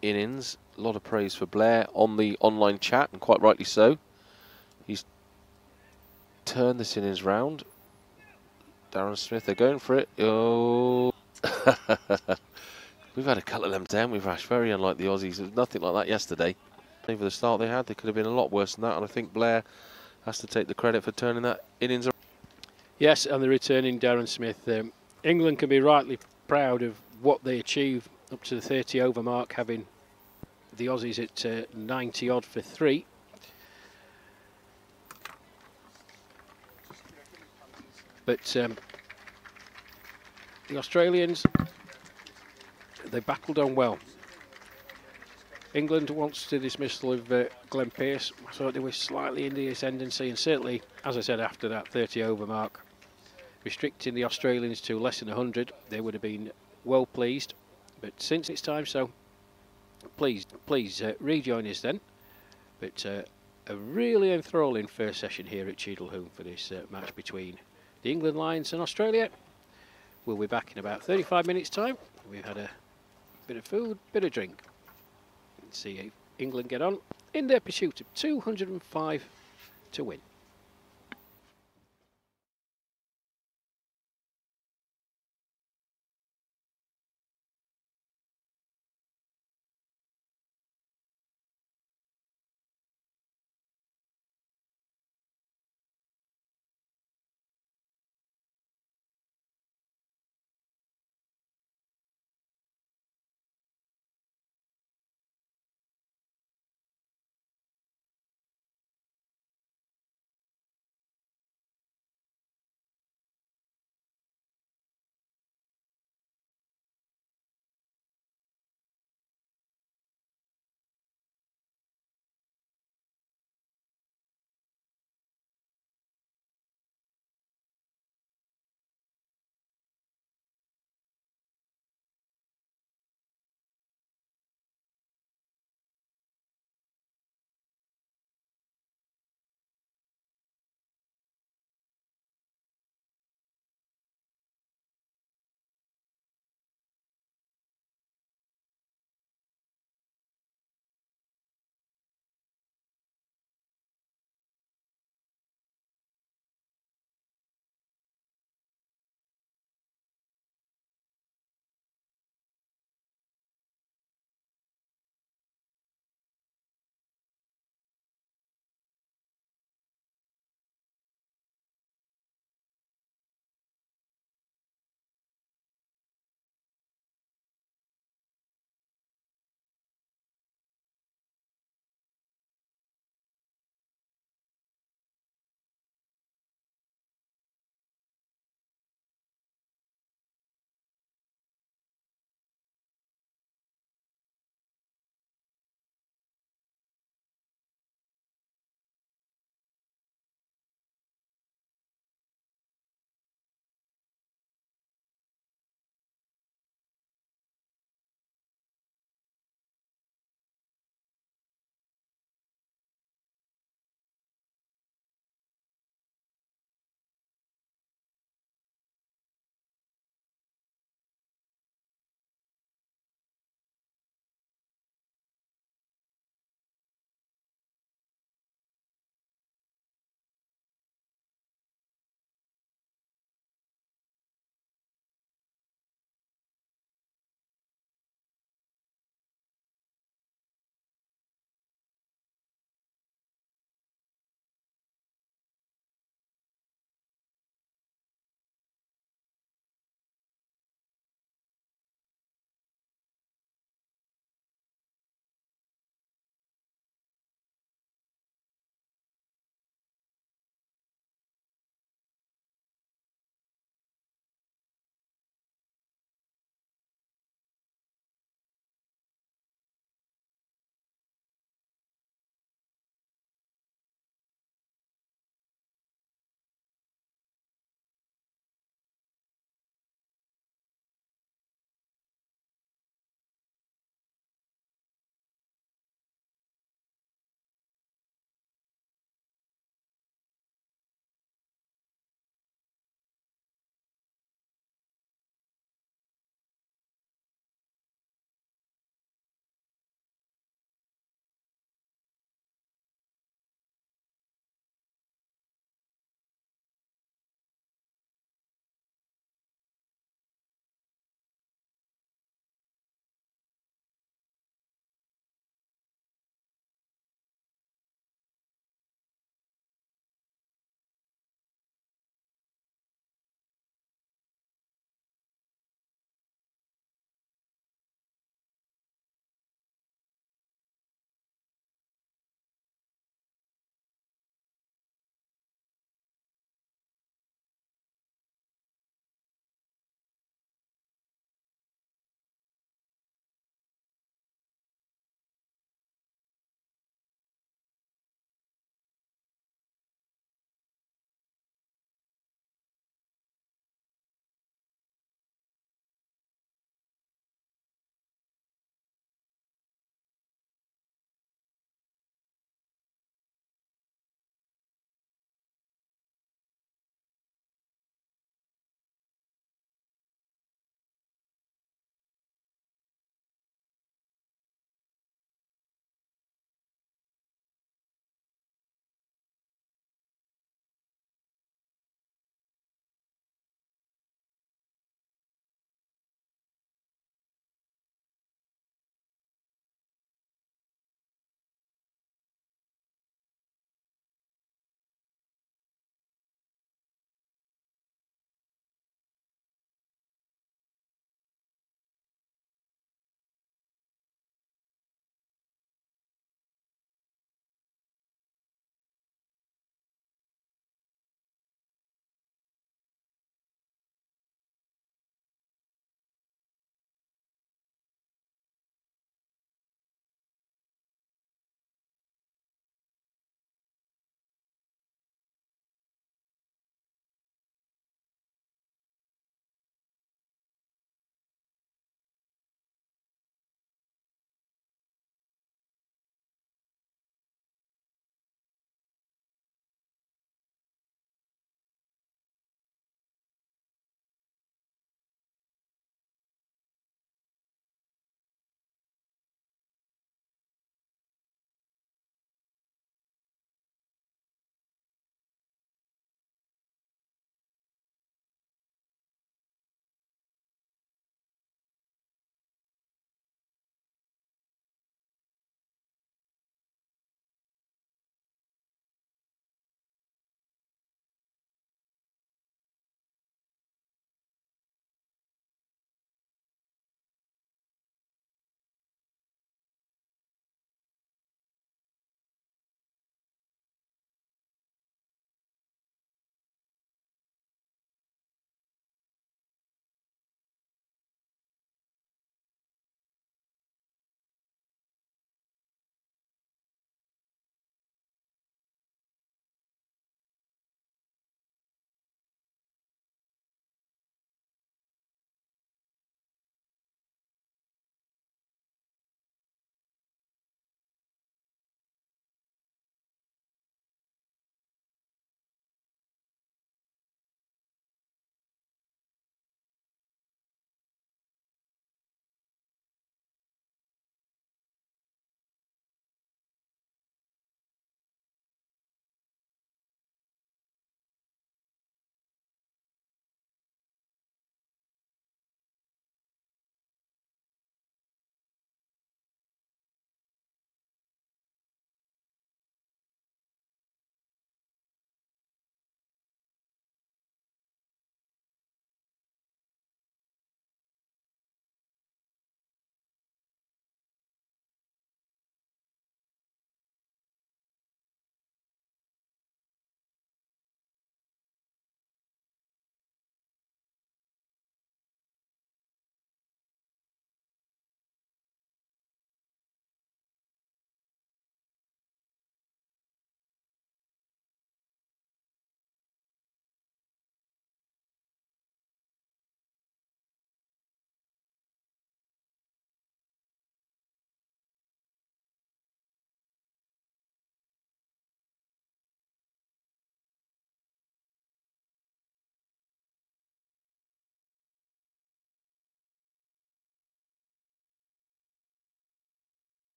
innings. A lot of praise for Blair on the online chat, and quite rightly so. He's turned this innings round. Darren Smith, they're going for it. Oh. We've had a couple of them down. We've Rash, very unlike the Aussies. There was nothing like that yesterday. For the start they had, they could have been a lot worse than that, and I think Blair has to take the credit for turning that innings around. Yes, and the returning Darren Smith. England can be rightly proud of what they achieved up to the 30 over mark, having the Aussies at 90 odd for 3. But the Australians, they battled on well. England wants the dismissal of Glenn Pearce. I thought they were slightly in the ascendancy, and certainly, as I said, after that 30 over mark, restricting the Australians to less than 100, they would have been well pleased. But since it's time, so please rejoin us then. But a really enthralling first session here at Cheadle Hulme for this match between the England Lions and Australia. We'll be back in about 35 minutes time. We've had a bit of food, bit of drink. See if England get on in their pursuit of 205 to win.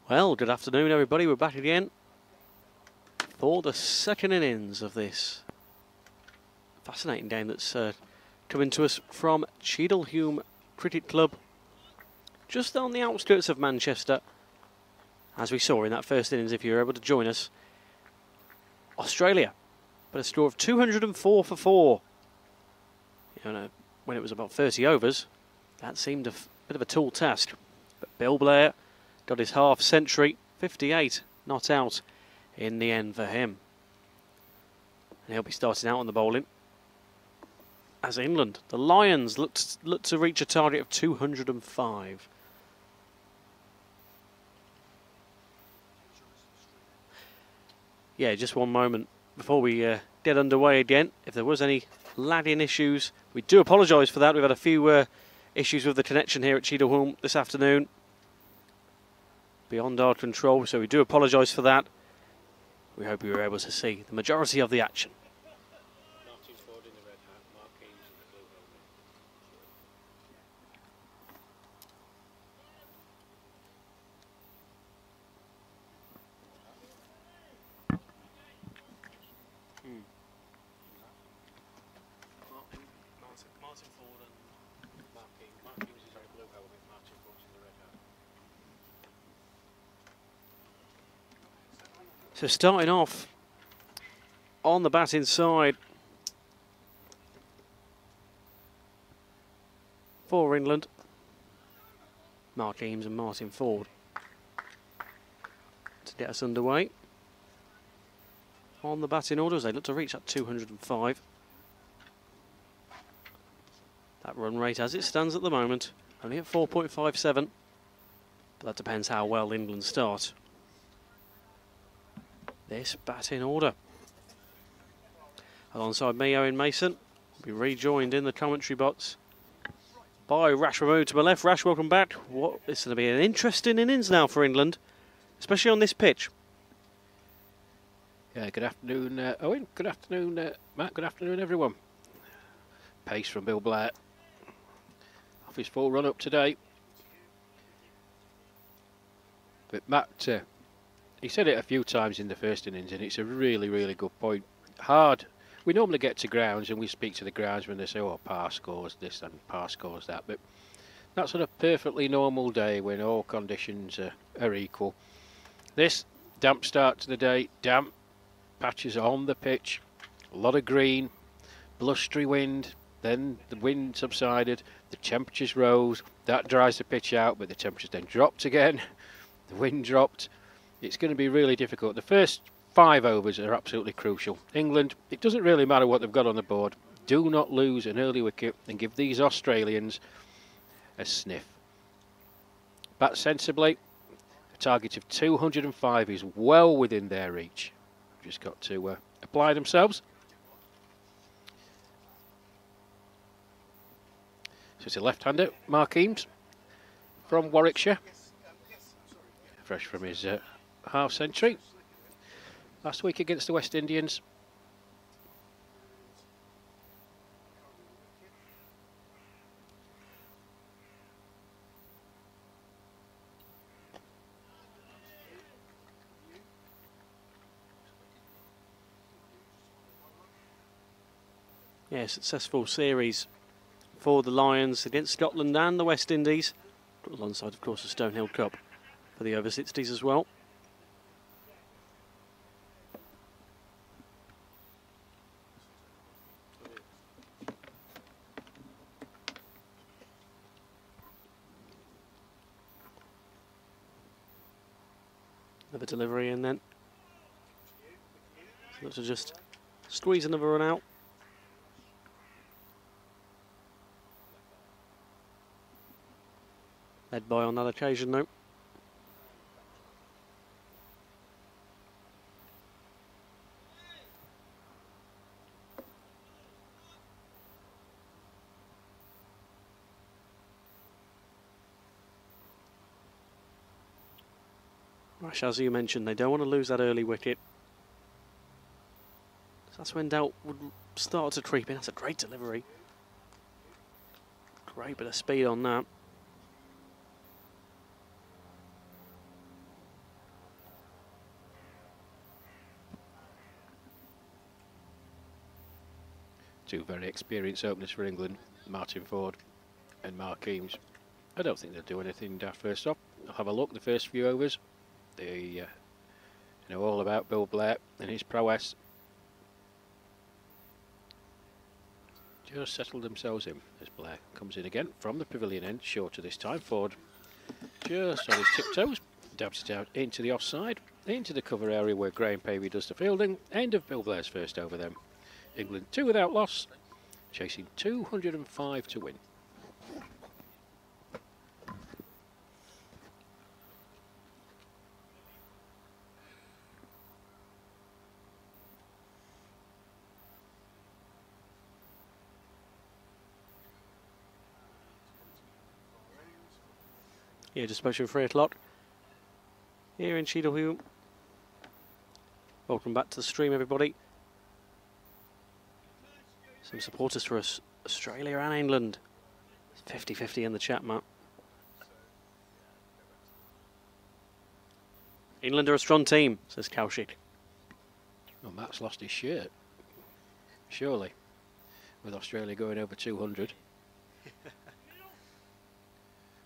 Well, good afternoon, everybody. We're back again for the second innings of this fascinating game that's coming to us from Cheadle Hulme Cricket Club, just on the outskirts of Manchester. As we saw in that first innings, if you were able to join us, Australia, but a score of 204 for 4. You know, when it was about 30 overs, that seemed a bit of a tall task. But Bill Blair got his half century, 58, not out in the end for him. And he'll be starting out on the bowling. As England, the Lions look to reach a target of 205. Yeah, just one moment before we get underway again. If there was any lagging issues, we do apologise for that. We've had a few issues with the connection here at Cheadle Hulme this afternoon, beyond our control, so we do apologise for that. We hope you were able to see the majority of the action. So starting off on the batting side for England, Mark Eames and Martin Ford to get us underway. On the batting order as they look to reach that 205. That run rate as it stands at the moment, only at 4.57, but that depends how well England start this batting order. Alongside me, Owen Mason, will be rejoined in the commentary box by Rash Ramood to my left. Rash, welcome back. It's going to be an interesting innings now for England, especially on this pitch. Yeah, good afternoon, Owen. Good afternoon, Matt. Good afternoon, everyone. Pace from Bill Blair. Off his full run up today. But Matt, he said it a few times in the first innings, and it's a really, really good point. Hard. We normally get to grounds and we speak to the grounds when they say, oh, par scores this and par scores that. But that's on a perfectly normal day when all conditions are equal. This damp start to the day, damp patches on the pitch, a lot of green, blustery wind, then the wind subsided, the temperatures rose, that dries the pitch out, but the temperatures then dropped again, the wind dropped. It's going to be really difficult. The first 5 overs are absolutely crucial. England, it doesn't really matter what they've got on the board. Do not lose an early wicket and give these Australians a sniff. Bat sensibly. A target of 205 is well within their reach. Just got to apply themselves. So it's a left-hander, Mark Eames from Warwickshire. Fresh from his half century last week against the West Indians. Yeah, successful series for the Lions against Scotland and the West Indies, alongside of course the Stonehill Cup for the over 60s as well. Another delivery in then. So let's just squeeze another run out. Led by on that occasion though. Rash, as you mentioned, they don't want to lose that early wicket. So that's when doubt would start to creep in. That's a great delivery. Great bit of speed on that. Two very experienced openers for England, Martin Ford and Mark Eames. I don't think they'll do anything daft first off. I'll have a look the first few overs. They know all about Bill Blair and his prowess. Just settled themselves in as Blair comes in again from the pavilion end, shorter this time. Ford just on his tiptoes, dabs it out into the offside, into the cover area where Graham Pavey does the fielding. End of Bill Blair's first over then. England 2 without loss, chasing 205 to win. Yeah, just pushing 3 o'clock here in Cheadle Hulme. Welcome back to the stream, everybody. Some supporters for us, Australia and England. 50-50 in the chat, Matt. England are a strong team, says Kaushik. Well, Matt's lost his shirt, surely, with Australia going over 200.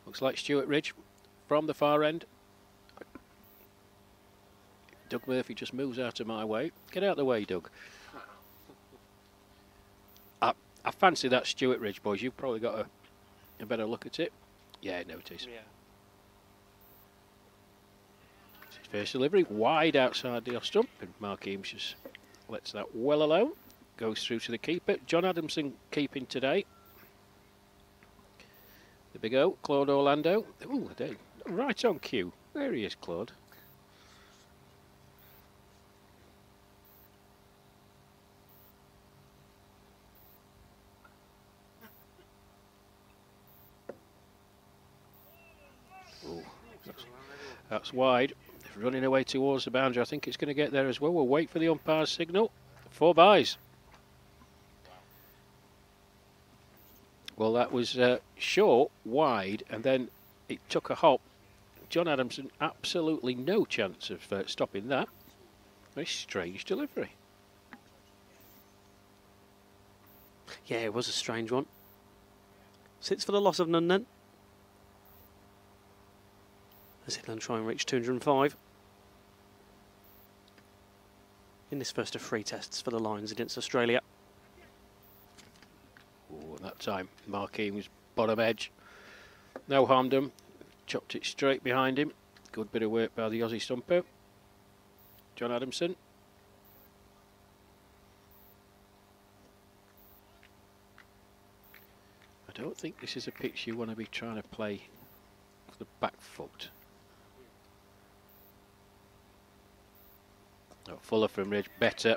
Looks like Stuart Ridge from the far end. Doug Murphy just moves out of my way. Get out of the way, Doug. I fancy that Stuart Ridge, boys. You've probably got a better look at it. Yeah, no, it is. Yeah. His first delivery wide outside the off stump, and Mark Eames just lets that well alone. Goes through to the keeper. John Adamson keeping today. The big O, Claude Orlando. Ooh, right on cue. There he is, Claude. Ooh, that's wide. Running away towards the boundary. I think it's going to get there as well. We'll wait for the umpire's signal. 4 byes. Well, that was short, wide, and then it took a hop. John Adamson, absolutely no chance of stopping that. Very strange delivery. Yeah, it was a strange one. 6 for the loss of none then. As England try and reach 205. In this first of 3 tests for the Lions against Australia. Ooh, at that time, Mark Eames, bottom edge. No harmed him. Chopped it straight behind him. Good bit of work by the Aussie stumper. John Adamson. I don't think this is a pitch you want to be trying to play for the back foot. Oh, Fuller from Ridge, better.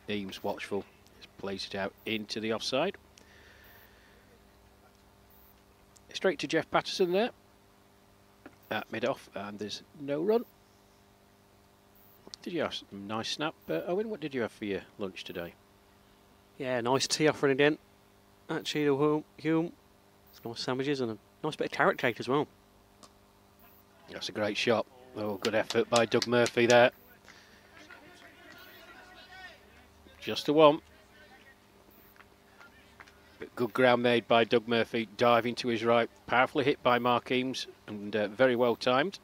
Eames watchful. Just plays it out into the offside. Straight to Jeff Patterson there at mid-off, and there's no run. Did you have some nice snap? Owen, what did you have for your lunch today? Yeah, nice tea offering again at Cheadle Hulme. Some nice sandwiches and a nice bit of carrot cake as well. That's a great shot. Oh, good effort by Doug Murphy there. Just a one. But good ground made by Doug Murphy, diving to his right. Powerfully hit by Mark Eames, and very well timed.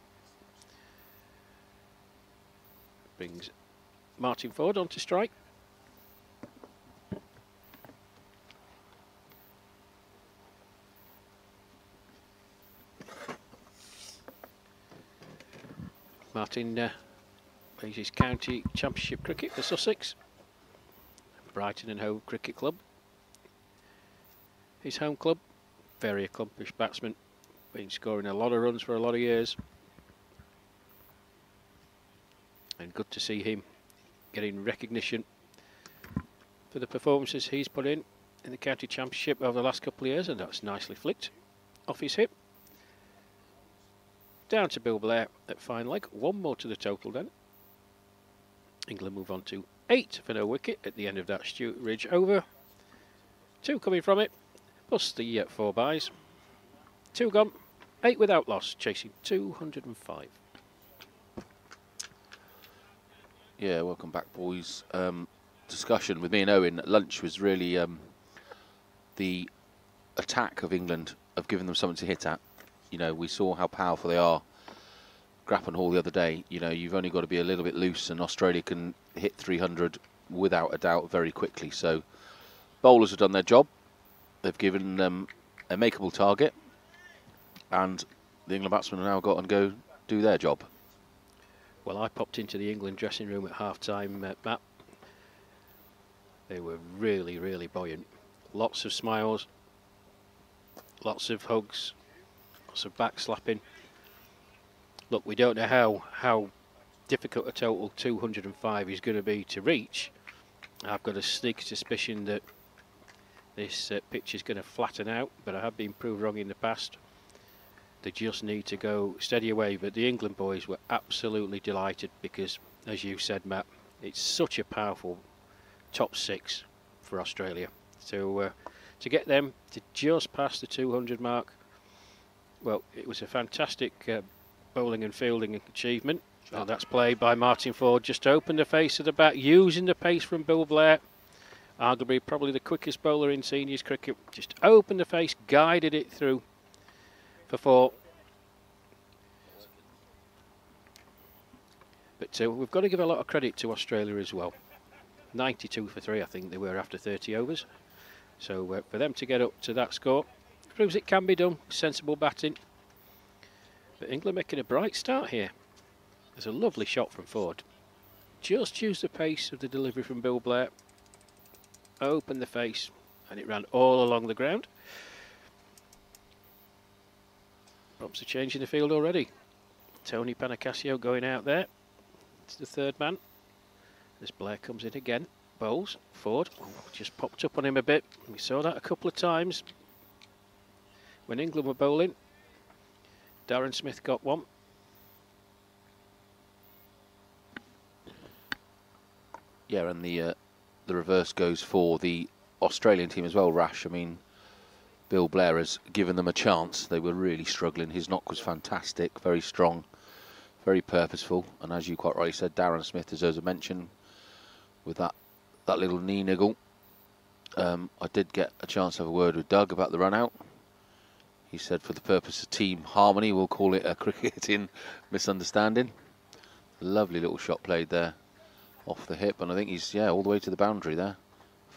Brings Martin Ford onto strike. Martin plays his county championship cricket for Sussex. Brighton and Hove Cricket Club. His home club. Very accomplished batsman. Been scoring a lot of runs for a lot of years. And good to see him getting recognition for the performances he's put in the county championship over the last couple of years, and that's nicely flicked off his hip. Down to Bill Blair at fine leg. 1 more to the total then. England move on to 8 for no wicket at the end of that Stuart Ridge over. 2 coming from it, plus the 4 byes. 2 gone, 8 without loss, chasing 205. Yeah, welcome back, boys. discussion with me and Owen at lunch was really the attack of England, of giving them something to hit at. You know, we saw how powerful they are. Grappan Hall the other day, you know, you've only got to be a little bit loose and Australia can hit 300 without a doubt very quickly. So bowlers have done their job. They've given them a makeable target, and the England batsmen have now got to go do their job. Well, I popped into the England dressing room at half-time, Matt. They were really, really buoyant. Lots of smiles, lots of hugs, lots of back slapping. Look, we don't know how difficult a total 205 is going to be to reach. I've got a sneaky suspicion that this pitch is going to flatten out, but I have been proved wrong in the past. They just need to go steady away. But the England boys were absolutely delighted because, as you said, Matt, it's such a powerful top 6 for Australia. So to get them to just past the 200 mark, well, it was a fantastic bowling and fielding achievement. And that's played by Martin Ford, just to open the face of the bat, using the pace from Bill Blair. Arguably probably the quickest bowler in seniors cricket. Just opened the face, guided it through for 4. But we've got to give a lot of credit to Australia as well. 92 for 3, I think they were after 30 overs. So for them to get up to that score proves it can be done. Sensible batting. But England making a bright start here. There's a lovely shot from Ford. Just use the pace of the delivery from Bill Blair. Open the face, and it ran all along the ground. Props a change in the field already. Tony Panacasio going out there. It's the 3rd man. As Blair comes in again. Bowls. Ford just popped up on him a bit. We saw that a couple of times when England were bowling. Darren Smith got one. Yeah, and the reverse goes for the Australian team as well, Rash. I mean, Bill Blair has given them a chance. They were really struggling. His knock was fantastic, very strong, very purposeful. And as you quite rightly said, Darren Smith, as Oza mentioned, with that little knee niggle. I did get a chance to have a word with Doug about the run out. He said for the purpose of team harmony, we'll call it a cricketing misunderstanding. Lovely little shot played there off the hip, and I think he's, all the way to the boundary there.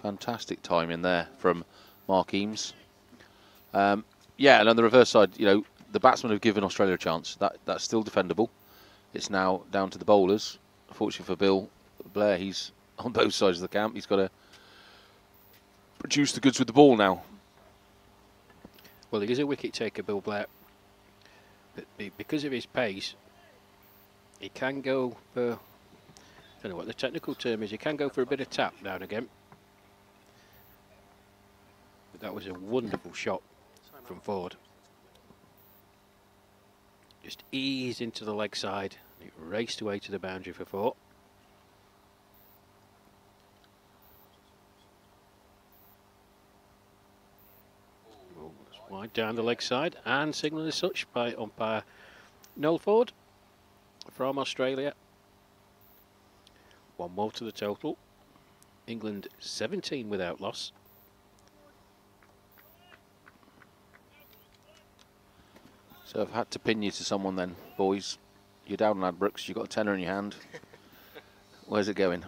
Fantastic timing there from Mark Eames. And on the reverse side, you know, the batsmen have given Australia a chance. That's still defendable. It's now down to the bowlers. Unfortunately for Bill Blair, he's on both sides of the camp. He's got to produce the goods with the ball now. Well, he is a wicket taker, Bill Blair. But because of his pace, he can go for, I don't know what the technical term is, he can go for a bit of tap now and again. But that was a wonderful shot from Ford. Just eased into the leg side. It raced away to the boundary for 4. Wide down the leg side, and signalled as such by umpire Noel Ford from Australia. 1 more to the total. England 17 without loss. So I've had to pin you to someone then, boys. You're down, Ladbrokes. You've got a tenner in your hand. Where's it going?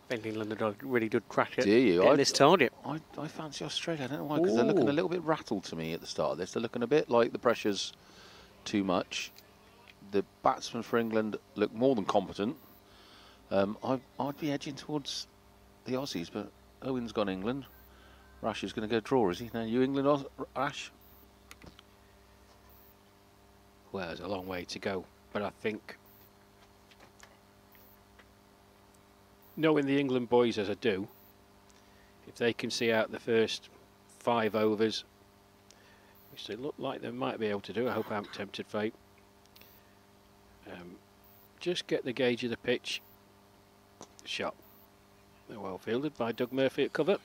I think England had a really good crack at getting this target. I fancy Australia. I don't know why, because they're looking a little bit rattled to me at the start of this. They're looking a bit like the pressure's too much. The batsmen for England look more than competent. I'd be edging towards the Aussies, but Owen's gone England. Rash is going to go draw, is he? Now, you England, Rash? Well, there's a long way to go, but I think, knowing the England boys as I do, if they can see out the first 5 overs, which they look like they might be able to do, I hope I haven't tempted fate, just get the gauge of the pitch. Shot. They're well fielded by Doug Murphy at cover.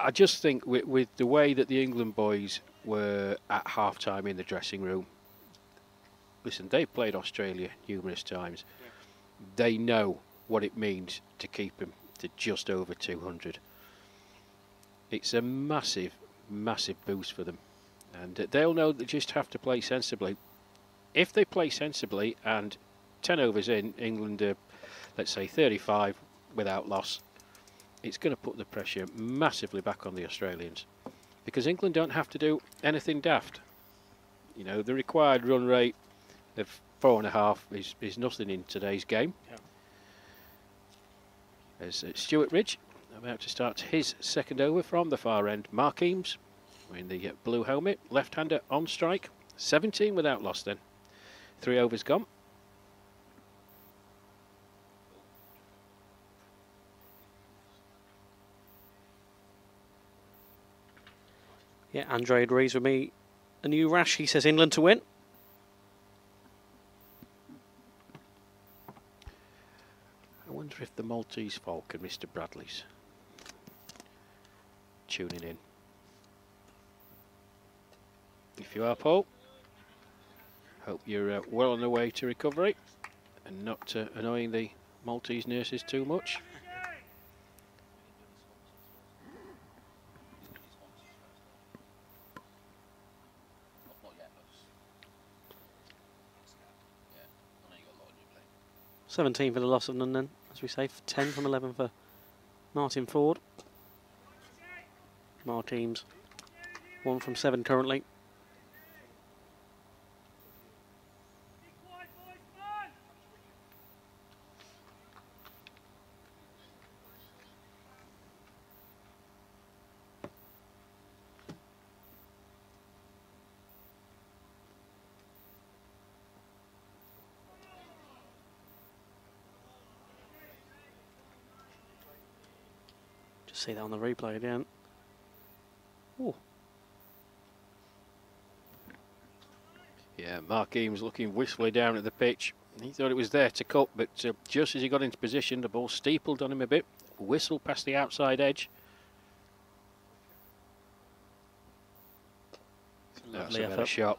I just think with the way that the England boys were at half-time in the dressing room, listen, they've played Australia numerous times. Yeah. They know what it means to keep them to just over 200. It's a massive, massive boost for them. And they'll know they just have to play sensibly. If they play sensibly and 10 overs in, England are, let's say, 35 without loss, it's going to put the pressure massively back on the Australians. Because England don't have to do anything daft. You know, the required run rate of 4.5 is nothing in today's game. Yeah. As Stuart Ridge about to start his second over from the far end. Mark Eames wearing the blue helmet, left-hander on strike. 17 without loss then. 3 overs gone. Yeah, Andre agrees with me. A new rash, he says England to win. I wonder if the Maltese Falcon, Mr. Bradley's tuning in. If you are, Paul, hope you're well on the way to recovery and not annoying the Maltese nurses too much. Yeah, 17 for the loss of none then, as we say, 10 from 11 for Martin Ford. Mark Eames, 1 from 7 currently. Just see that on the replay again. Ooh. Yeah, Mark Eames looking wistfully down at the pitch. He thought it was there to cut, but just as he got into position, the ball steepled on him a bit. Whistle past the outside edge. That's a better shot.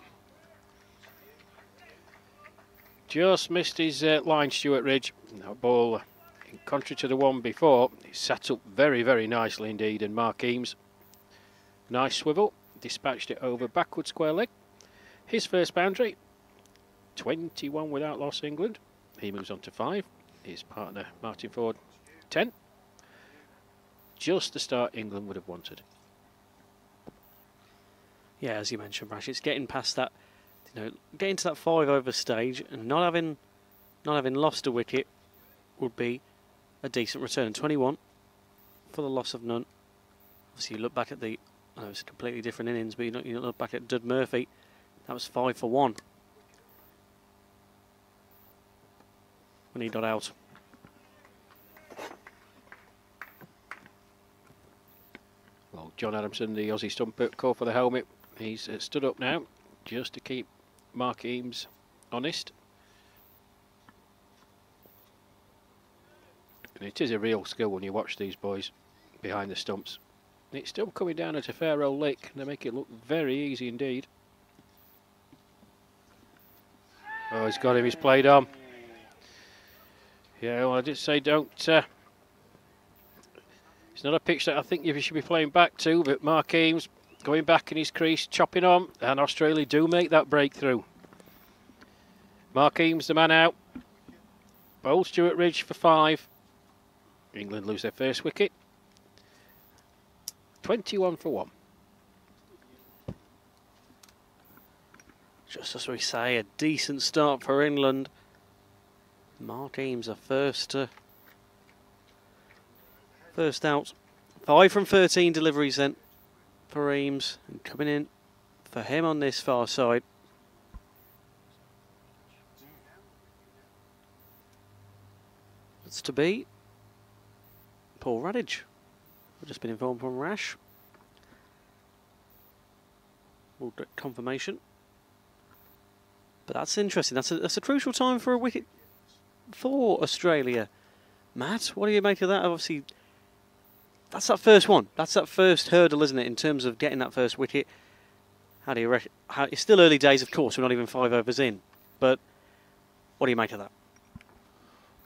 Just missed his line, Stuart Ridge. That ball, contrary to the one before, it sat up very, very nicely indeed. And Mark Eames, nice swivel, dispatched it over backward square leg. His first boundary, 21 without loss, England. He moves on to 5. His partner, Martin Ford, 10. Just the start England would have wanted. Yeah, as you mentioned, Brash, it's getting past that, you know, getting to that 5 over stage and not having lost a wicket would be a decent return. 21 for the loss of none. Obviously, you look back at the, I know it's a completely different innings, but you look back at Dud Murphy, that was 5 for 1 when he got out. Well, John Adamson, the Aussie stumper, call for the helmet. He's stood up now just to keep Mark Eames honest. And it is a real skill when you watch these boys behind the stumps. It's still coming down at a fair old lick. They make it look very easy indeed. Oh, he's got him. He's played on. Yeah, well, I did say don't... it's not a pitch that I think you should be playing back to, but Mark Eames going back in his crease, chopping on, and Australia do make that breakthrough. Mark Eames, the man out. Bowled Stuart Ridge for 5. England lose their first wicket. 21 for 1. Just as we say, a decent start for England. Mark Eames, a first out. 5 from 13 deliveries then for Eames, and coming in for him on this far side. It's to be Paul Radage. I've just been informed from Rash. We'll get confirmation. But that's interesting. That's a crucial time for a wicket for Australia. Matt, what do you make of that? Obviously, that's that first one. That's that first hurdle, isn't it, in terms of getting that first wicket? How do you reckon? It's still early days, of course. We're not even 5 overs in. But what do you make of that?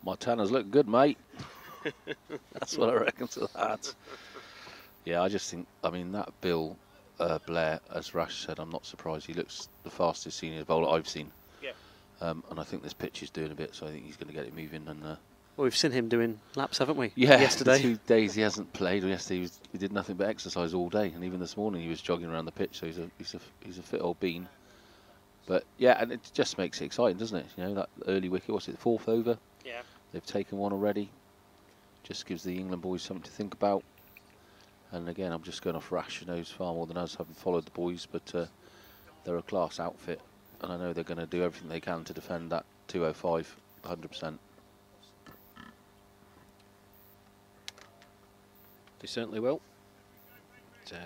Montana's looking good, mate. That's what I reckon to that. Yeah, I just think, I mean, that Bill Blair, as Rash said, I'm not surprised. He looks the fastest senior bowler I've seen. Yeah. And I think this pitch is doing a bit, so I think he's going to get it moving. And well, we've seen him doing laps, haven't we? yeah, yesterday. The 2 days he hasn't played. Yesterday he did nothing but exercise all day, and even this morning he was jogging around the pitch. So he's a fit old bean. But yeah, and it just makes it exciting, doesn't it? You know, that early wicket, what's it, 4th over? Yeah. They've taken one already. Just gives the England boys something to think about. And again, I'm just going off Rash, who knows far more than us, having followed the boys, but they're a class outfit, and I know they're going to do everything they can to defend that 205, 100%. They certainly will. But,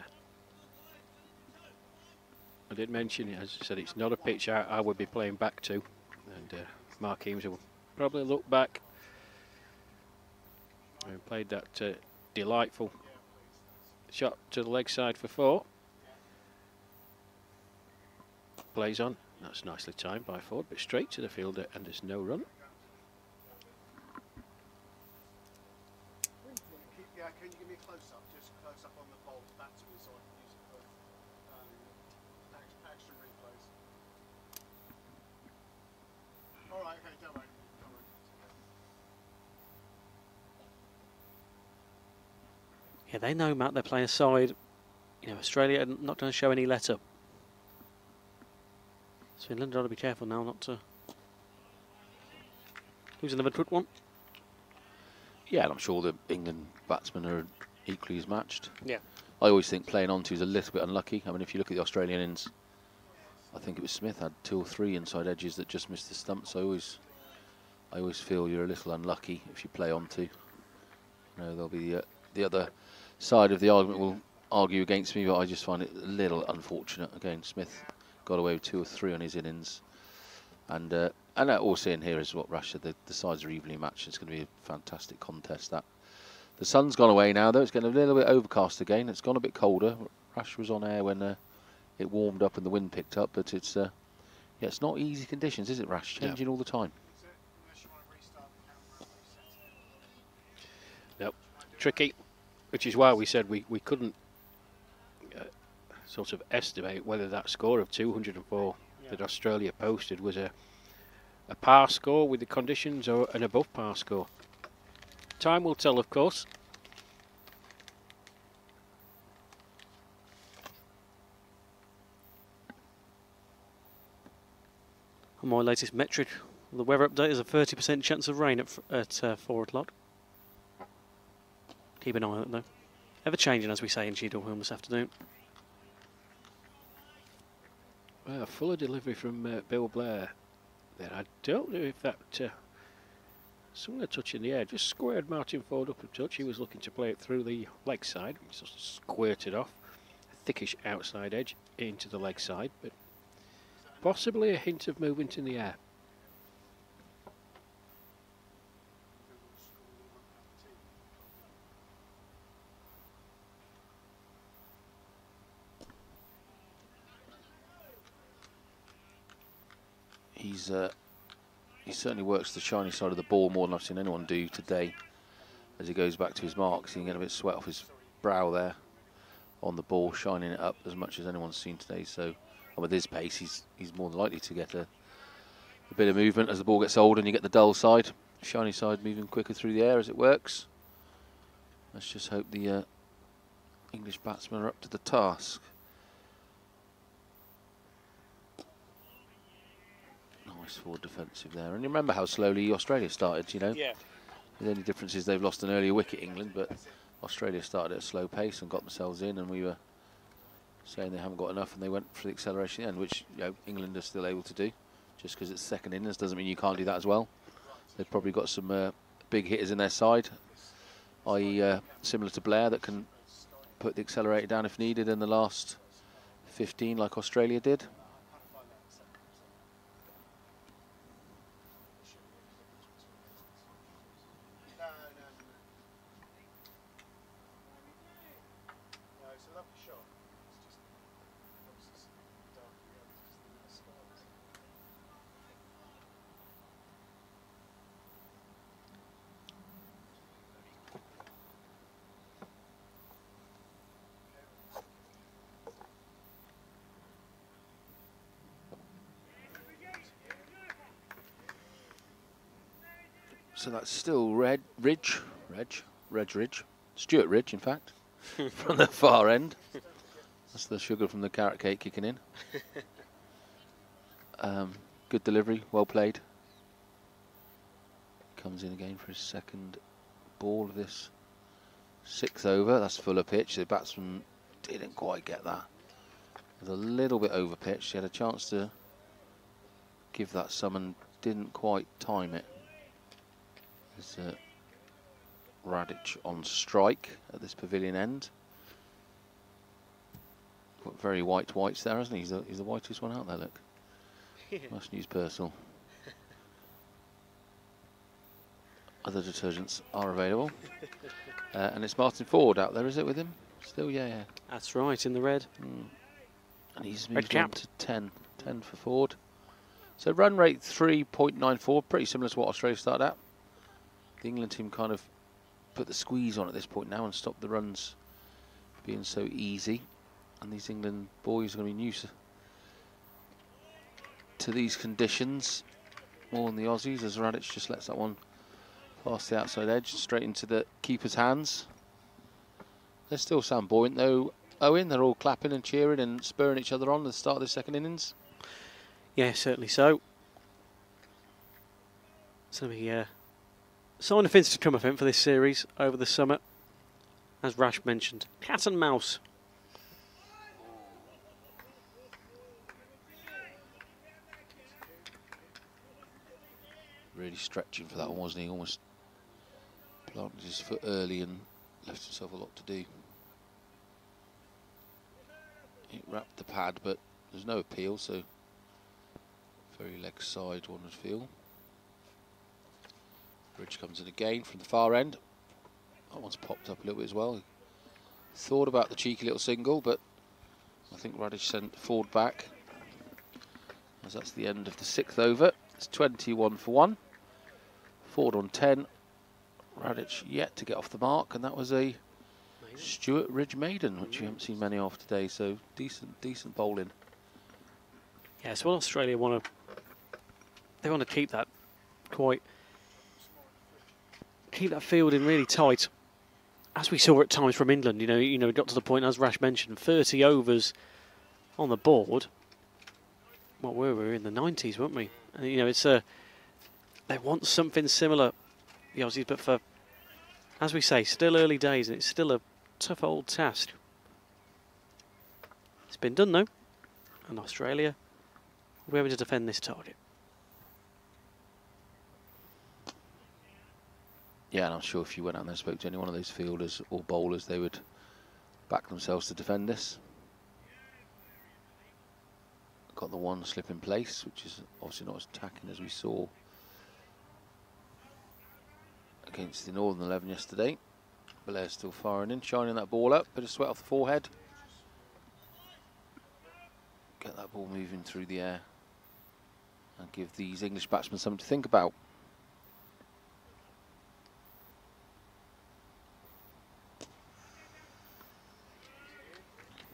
I did mention, as I said, it's not a pitch I would be playing back to, and Mark Eames will probably look back and played that delightful shot to the leg side for 4. Plays on. That's nicely timed by Ford, but straight to the fielder, and there's no run. Yeah, can you give me a close up? Just close up on the ball batsman so I can use it for action replays. All right, okay, don't worry. Yeah, they know, Matt, they're playing a side. You know, Australia are not going to show any let up. So England ought to be careful now not to. Who's another good one? Yeah, and I'm sure the England batsmen are equally as matched. Yeah. I always think playing on to is a little bit unlucky. I mean, if you look at the Australian innings, I think it was Smith had 2 or 3 inside edges that just missed the stumps. I always feel you're a little unlucky if you play on to. You know, there'll be the other side of the argument will argue against me, but I just find it a little unfortunate. Again, Smith got away with 2 or 3 on his innings, and all seeing here is what Rash said. The sides are evenly matched. It's going to be a fantastic contest. That the sun's gone away now, though. It's getting a little bit overcast again. It's gone a bit colder. Rash was on air when it warmed up and the wind picked up, but it's yeah, it's not easy conditions, is it, Rash? Changing all the time. Nope, tricky. Which is why we said we couldn't sort of estimate whether that score of 204 that Australia posted was a par score with the conditions or an above par score. Time will tell, of course. On my latest metric, the weather update is a 30% chance of rain at 4 o'clock. Keep an eye on it though. Ever changing, as we say in Cheadle Hulme this afternoon. Well, fuller delivery from Bill Blair there. I don't know if that somewhere touching the air just squared Martin Ford up a touch. He was looking to play it through the leg side. He sort of squirted off, thickish outside edge into the leg side, but possibly a hint of movement in the air. He certainly works the shiny side of the ball more than I've seen anyone do today. As he goes back to his marks, he can get a bit of sweat off his brow there on the ball, shining it up as much as anyone's seen today. So, and with his pace, he's more than likely to get a bit of movement as the ball gets older and you get the dull side, shiny side moving quicker through the air as it works. Let's just hope the English batsmen are up to the task. Nice forward defensive there. And you remember how slowly Australia started, you know? Yeah. The only difference is they've lost an earlier wicket, England, but Australia started at a slow pace and got themselves in, and we were saying they haven't got enough, and they went for the acceleration at the end, which, you know, England are still able to do. Just because it's second innings doesn't mean you can't do that as well. They've probably got some big hitters in their side, i.e. Similar to Blair, that can put the accelerator down if needed in the last 15 like Australia did. So that's still Ridge, Stuart Ridge, in fact, from the far end. That's the sugar from the carrot cake kicking in. Good delivery, well played. Comes in again for his second ball of this 6th over. That's fuller pitch. The batsman didn't quite get that. It was a little bit over pitched. He had a chance to give that some and didn't quite time it. There's Radic on strike at this pavilion end. Got very whites there, hasn't he? He's the whitest one out there, look. Must use Purcell. Other detergents are available. And it's Martin Ford out there, is it, with him? Still, yeah. That's right, in the red. And he's moved on to 10 for Ford. So run rate 3.94, pretty similar to what Australia started at. The England team kind of put the squeeze on at this point now and stopped the runs being so easy. And these England boys are going to be new to these conditions more than the Aussies, as Radic just lets that one past the outside edge straight into the keeper's hands. They still sound buoyant though, Owen. They're all clapping and cheering and spurring each other on at the start of the second innings. Yeah, certainly so. It's going to be a sign of things to come, I think, for this series over the summer. As Rash mentioned, cat and mouse. Really stretching for that one, wasn't he? Almost planted his foot early and left himself a lot to do. He wrapped the pad, but there's no appeal, so very leg side, one would feel. Bridge comes in again from the far end. That one's popped up a little bit as well. Thought about the cheeky little single, but I think Radic sent Ford back, as that's the end of the 6th over. It's 21 for 1. Ford on 10. Radic yet to get off the mark, and that was a Stuart Ridge maiden, which we haven't seen many of today. So decent bowling. Yes, well, Australia want to keep that fielding really tight, as we saw at times from England. You know, it got to the point, as Rash mentioned, 30 overs on the board. What were we in the 90s, weren't we? And, you know, it's they want something similar, the Aussies, but for, as we say, still early days, and it's still a tough old task. It's been done though, and Australia will be able to defend this target. Yeah, and I'm sure if you went out there and spoke to any one of those fielders or bowlers, they would back themselves to defend this. Got the one slip in place, which is obviously not as attacking as we saw against the Northern 11 yesterday. Blair's still firing in, shining that ball up, bit of sweat off the forehead. Get that ball moving through the air and give these English batsmen something to think about.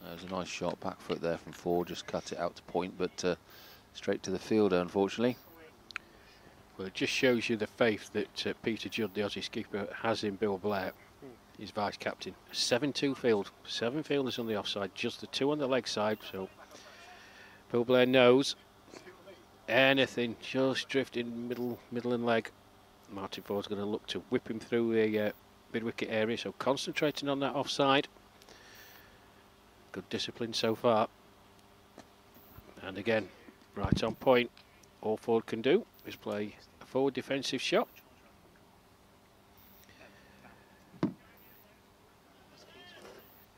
There's a nice shot, back foot there from Ford, just cut it out to point, but straight to the fielder, unfortunately. Well, it just shows you the faith that Peter Judd, the Aussie skipper, has in Bill Blair, his vice-captain. 7-2 field, 7 fielders on the offside, just the 2 on the leg side, so Bill Blair knows anything, just drifting middle and leg. Martin Ford's going to look to whip him through the mid-wicket area, so concentrating on that offside. Good discipline so far. And again, right on point. All Ford can do is play a forward defensive shot.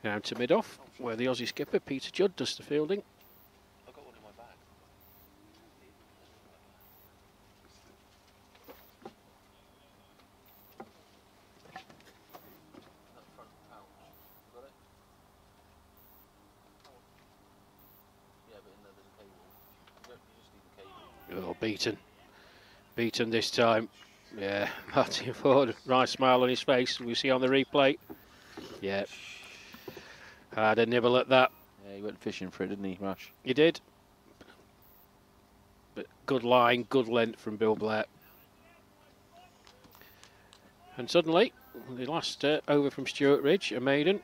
Down to mid-off, where the Aussie skipper, Peter Judd, does the fielding. I've got one in my bag. Oh, beaten this time. Yeah, Martin Ford, nice smile on his face. We see on the replay. Yeah, had a nibble at that. Yeah, he went fishing for it, didn't he, Rash? He did. But good line, good length from Bill Blair. And suddenly, the last over from Stuart Ridge, a maiden.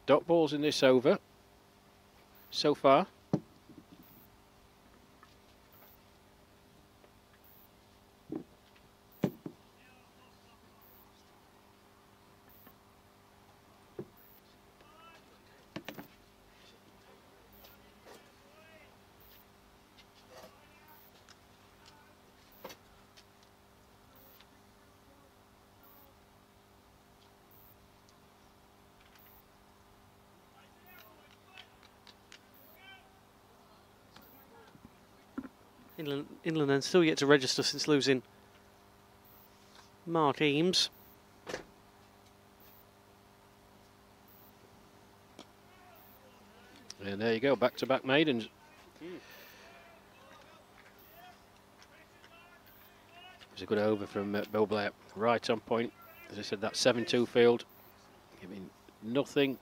Dot balls in this over so far. England then still yet to register since losing Mark Eames. And there you go, back-to-back maidens. It was a good over from Bill Blair, right on point. As I said, that 7-2 field, giving nothing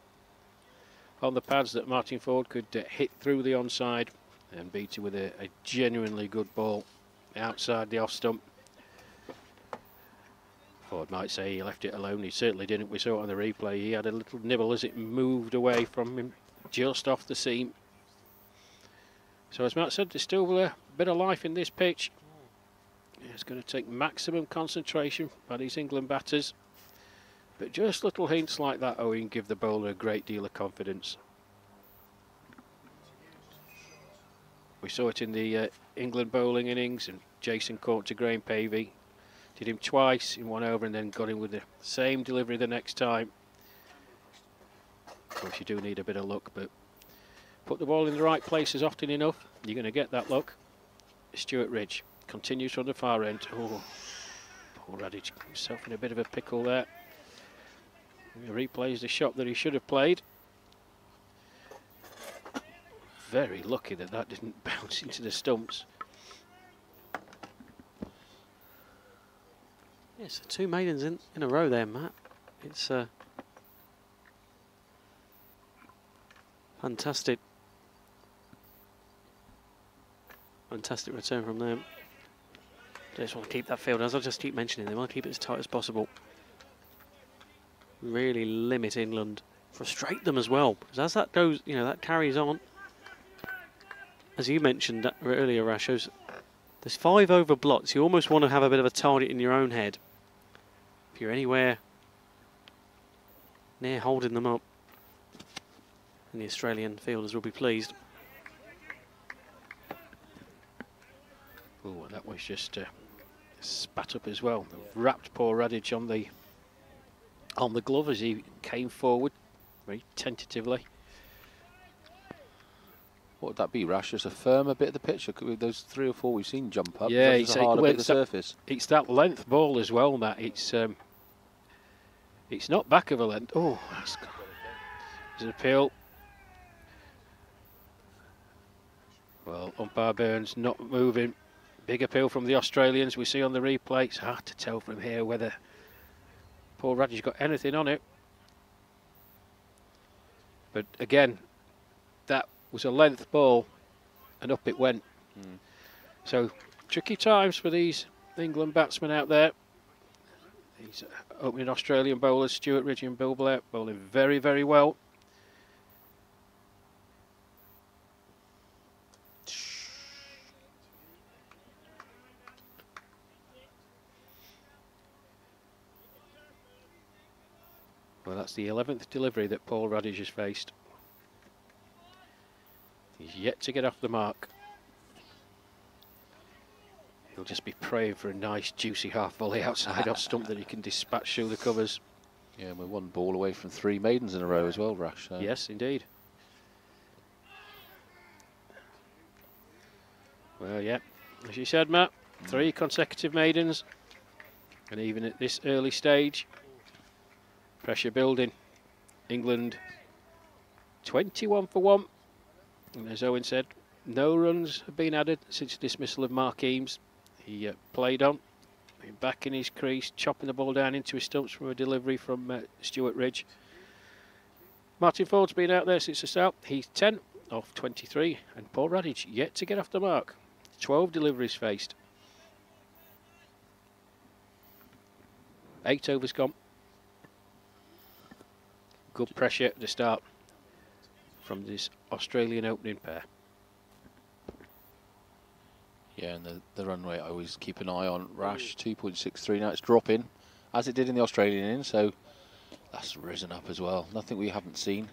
on the pads that Martin Ford could hit through the onside and beat it with a genuinely good ball outside the off stump. Ford might say he left it alone. He certainly didn't. We saw it on the replay. He had a little nibble as it moved away from him, just off the seam. So as Matt said, there's still a bit of life in this pitch. It's going to take maximum concentration by these England batters. But just little hints like that, Owen, give the bowler a great deal of confidence. We saw it in the England bowling innings, and Jason caught to Graham Pavey. Did him twice in one over and then got him with the same delivery the next time. Of course, you do need a bit of luck, but put the ball in the right places often enough, you're going to get that luck. Stuart Ridge continues from the far end. Oh, poor Radic himself in a bit of a pickle there. He replays the shot that he should have played. Very lucky that that didn't bounce into the stumps. Yes, two maidens in a row there, Matt. It's fantastic. Fantastic return from them. They just want to keep that field, as I just keep mentioning, they want to keep it as tight as possible. Really limit England, frustrate them as well, because as that goes, you know, that carries on. As you mentioned that earlier, Rashos, there's 5 over blots. You almost want to have a bit of a target in your own head. If you're anywhere near holding them up, and the Australian fielders will be pleased. Oh, that was just spat up as well. Wrapped poor Radic on the glove as he came forward very tentatively. What would that be, Rash? Just a firmer bit of the pitch? Or could be those 3 or 4 we've seen jump up? Yeah, it's a harder bit of the surface. It's that length ball as well, Matt. It's not back of a length. Oh, there's an appeal. Well, umpire Burns not moving. Big appeal from the Australians. We see on the replay. It's hard to tell from here whether Paul Raddy's got anything on it. But again, that was a length ball and up it went. So tricky times for these England batsmen out there. These opening Australian bowlers, Stuart Ridge and Bill Blair, bowling very, very well. Well, that's the 11th delivery that Paul Raddish has faced. He's yet to get off the mark. He'll just be praying for a nice juicy half volley outside off stump that he can dispatch through the covers. Yeah, we're 1 ball away from 3 maidens in a row as well, Rash. Yes, indeed. Well, yeah, as you said, Matt, 3 consecutive maidens. And even at this early stage, pressure building. England 21 for 1. And as Owen said, no runs have been added since dismissal of Mark Eames. He played on, back in his crease, chopping the ball down into his stumps from a delivery from Stuart Ridge. Martin Ford's been out there since the start. He's 10 off 23, and Paul Raddish yet to get off the mark. 12 deliveries faced. 8 overs gone. Good pressure at the start from this Australian opening pair. Yeah, and the run rate I always keep an eye on. Rash 2.63 now. It's dropping as it did in the Australian innings, so that's risen up as well. Nothing we haven't seen.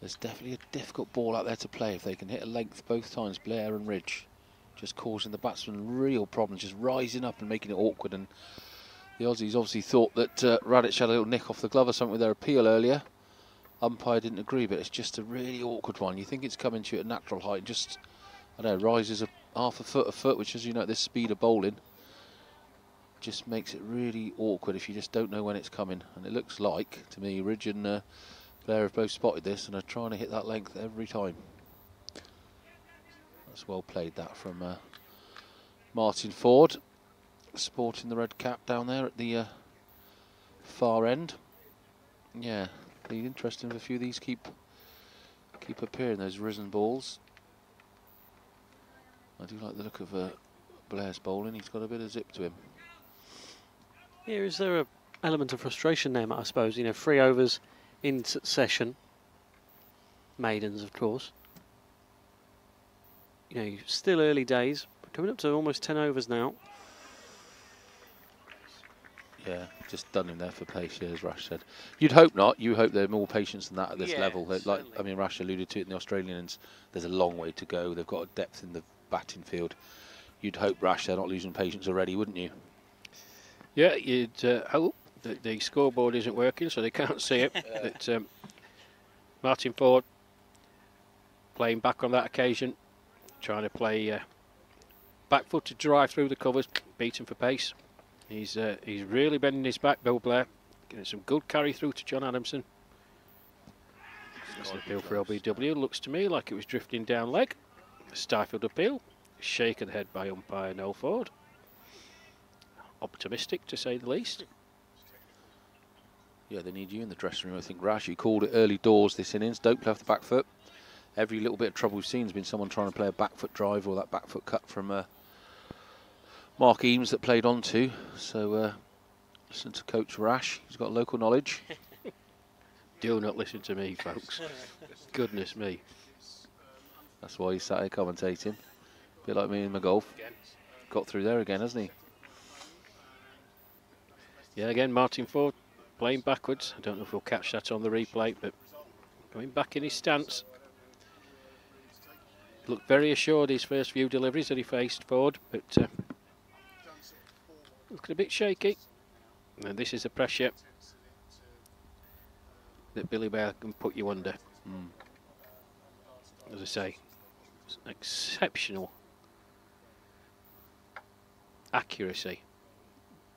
There's definitely a difficult ball out there to play if they can hit a length both times, Blair and Ridge, just causing the batsman real problems, just rising up and making it awkward. And the Aussies obviously thought that Radic had a little nick off the glove or something with their appeal earlier. Umpire didn't agree, but it's just a really awkward one. You think it's coming to you at natural height, just, I don't know, rises a half a foot, which, as you know, at this speed of bowling, just makes it really awkward if you just don't know when it's coming. And it looks like, to me, Ridge and Blair have both spotted this and are trying to hit that length every time. That's well played, that, from Martin Ford, sporting the red cap down there at the far end. Yeah, it'll be interesting if a few of these keep appearing, those risen balls. I do like the look of Blair's bowling. He's got a bit of zip to him. Yeah, is there an element of frustration there, Matt, I suppose? You know, 3 overs in succession. Maidens, of course. You know, still early days. We're coming up to almost 10 overs now. Yeah, just done him there for pace, yeah, as Rash said. You'd hope not. You hope they're more patience than that at this level. Like, I mean, Rash alluded to it in the Australians. There's a long way to go. They've got a depth in the batting field. You'd hope, Rash, they're not losing patience already, wouldn't you? Yeah, you'd hope that the scoreboard isn't working, so they can't see it. That Martin Ford playing back on that occasion, trying to play back foot to drive through the covers, beating for pace. He's really bending his back, Bill Blair, getting some good carry through to John Adamson. That's an appeal for LBW. Looks to me like it was drifting down leg. A stifled appeal. Shake of the head by umpire Noel Ford. Optimistic, to say the least. Yeah, they need you in the dressing room. I think Rash, you called it early doors this innings. Don't play off the back foot. Every little bit of trouble we've seen has been someone trying to play a back foot drive or that back foot cut from Mark Eames that played on to. So listen to Coach Rash. He's got local knowledge. Do not listen to me, folks. Goodness me. That's why he's sat here commentating. A bit like me in my golf. Got through there again, hasn't he? Yeah, again, Martin Ford playing backwards. I don't know if we'll catch that on the replay, but going back in his stance. Looked very assured his first few deliveries that he faced, Ford, but looking a bit shaky. And this is the pressure that Billy Bear can put you under. As I say, it's exceptional accuracy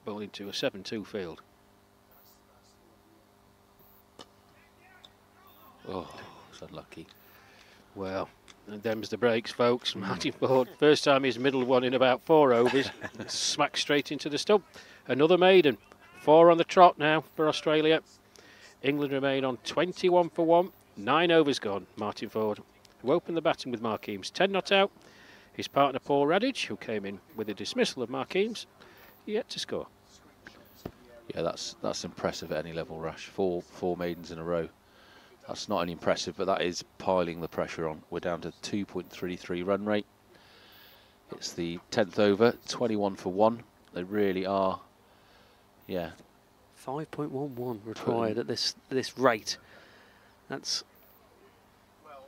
bowling to a 7-2 field. Oh, it's unlucky. Well, and them's the breaks, folks. Martin Ford, first time he's middled one in about 4 overs, smacked straight into the stump. Another maiden, 4 on the trot now for Australia. England remain on 21 for 1, 9 overs gone. Martin Ford, who opened the batting with Mark Eames, 10 not out. His partner Paul Radic, who came in with a dismissal of Mark Eames, yet to score. Yeah, that's impressive at any level, Rash. Four maidens in a row. That's not only impressive, but that is piling the pressure on. We're down to 2.33 run rate. It's the 10th over, 21 for 1. They really are, yeah. 5.11 required at this rate. That's,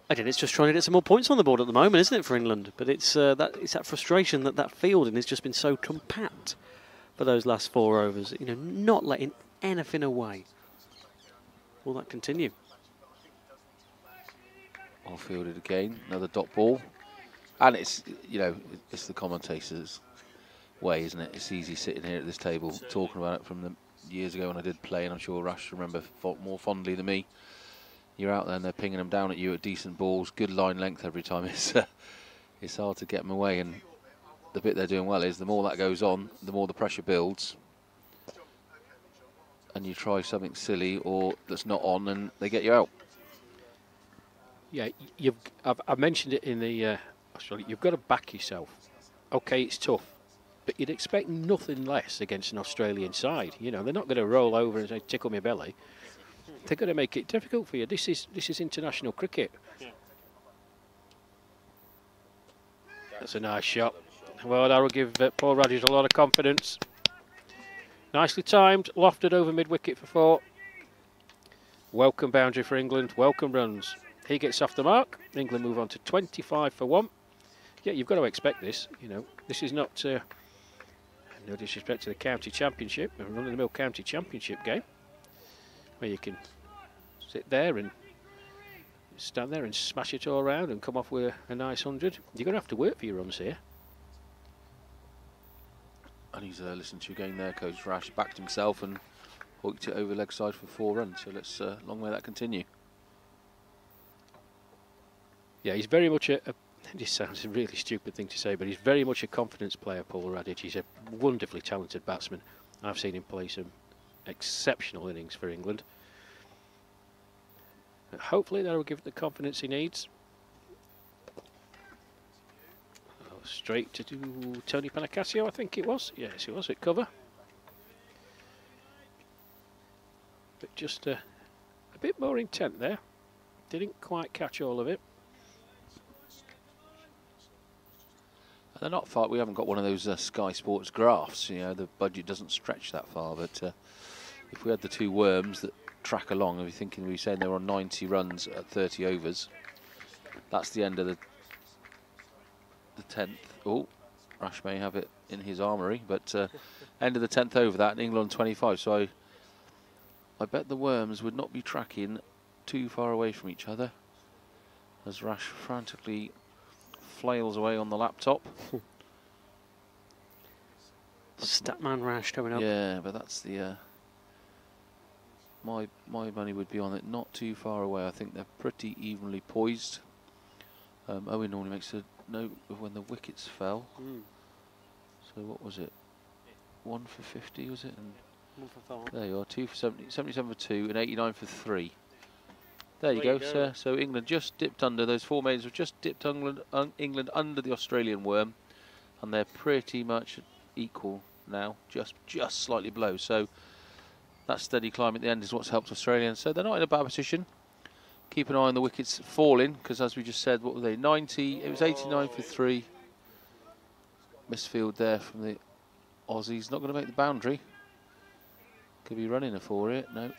again, it's just trying to get some more points on the board at the moment, isn't it, for England? But it's that frustration that fielding has just been so compact for those last 4 overs. You know, not letting anything away. Will that continue? Well fielded again, another dot ball. And it's, you know, it's the commentator's way, isn't it? It's easy sitting here at this table talking about it from the years ago when I did play, and I'm sure Rash remember more fondly than me. You're out there and they're pinging them down at you at decent balls, good line length every time. It's hard to get them away, and the bit they're doing well is the more that goes on, the more the pressure builds. And you try something silly or that's not on and they get you out. Yeah, I've mentioned it in the Australia. You've got to back yourself. Okay, it's tough. But you'd expect nothing less against an Australian side. You know, they're not going to roll over and say, tickle my belly. They're going to make it difficult for you. This is international cricket. Yeah. That's a nice shot. Well, that will give Paul Radage a lot of confidence. Nicely timed, lofted over mid-wicket for 4. Welcome boundary for England, welcome runs. He gets off the mark. England move on to 25 for 1. Yeah, you've got to expect this. You know, this is not, no disrespect to the county championship, a run-of-the-mill county championship game, where you can sit there and stand there and smash it all around and come off with a nice 100. You're going to have to work for your runs here. And he's listened to your game there, Coach Rash. Backed himself and hooked it over leg side for 4 runs. So let's long may that continue. Yeah, he's very much a this sounds a really stupid thing to say, but he's very much a confidence player, Paul Radage. He's a wonderfully talented batsman. I've seen him play some exceptional innings for England. But hopefully that will give him the confidence he needs. Oh, straight to Tony Panacasio, I think it was. Yes, it was at cover. But just a bit more intent there. Didn't quite catch all of it. They're not far. We haven't got one of those Sky Sports graphs. You know, the budget doesn't stretch that far. But if we had the 2 worms that track along, we're thinking we were saying they were on 90 runs at 30 overs. That's the end of the 10th. Oh, Rash may have it in his armoury, but end of the 10th over that, and England on 25. So I bet the worms would not be tracking too far away from each other as Rash frantically flails away on the laptop. Statman Rash coming up. Yeah, but that's the my money would be on it not too far away. I think they're pretty evenly poised. Owen normally makes a note of when the wickets fell. So what was it? 1 for 50 was it? And 1 for 5. there you are, 2 for 70, 77 for 2 and 89 for 3. There you go, sir. So England just dipped under. Those 4 maidens have just dipped England under the Australian worm, and they're pretty much equal now, just slightly below. So that steady climb at the end is what's helped Australia. So they're not in a bad position. Keep an eye on the wickets falling, because as we just said, what were they? 90. It was 89 for 3. Misfield there from the Aussies. Not going to make the boundary. Could be running a 4 here. No.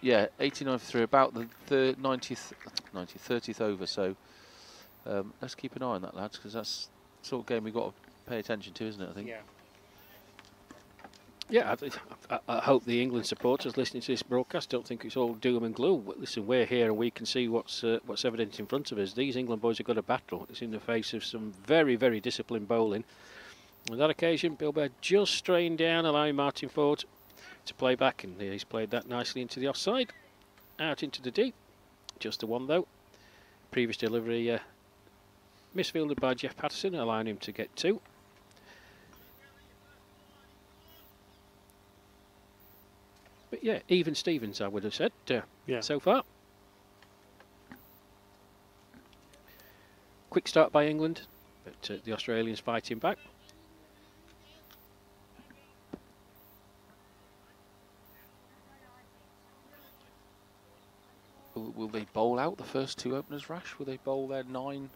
Yeah, 89 for 3, about the 30th over. So let's keep an eye on that, lads, because that's the sort of game we've got to pay attention to, isn't it? I think. Yeah. Yeah, I hope the England supporters listening to this broadcast don't think it's all doom and gloom. Listen, we're here and we can see what's evident in front of us. These England boys have got a battle. It's in the face of some very, very disciplined bowling. On that occasion, Bill Baird just straying down, allowing Martin Ford to play back, and he's played that nicely into the offside, out into the deep. Just a 1 though. Previous delivery misfielded by Jeff Patterson, allowing him to get 2. But yeah, even Stevens, I would have said, so far. Quick start by England, but the Australians fighting back. Will they bowl out the first 2 openers, Rash? Will they bowl their 9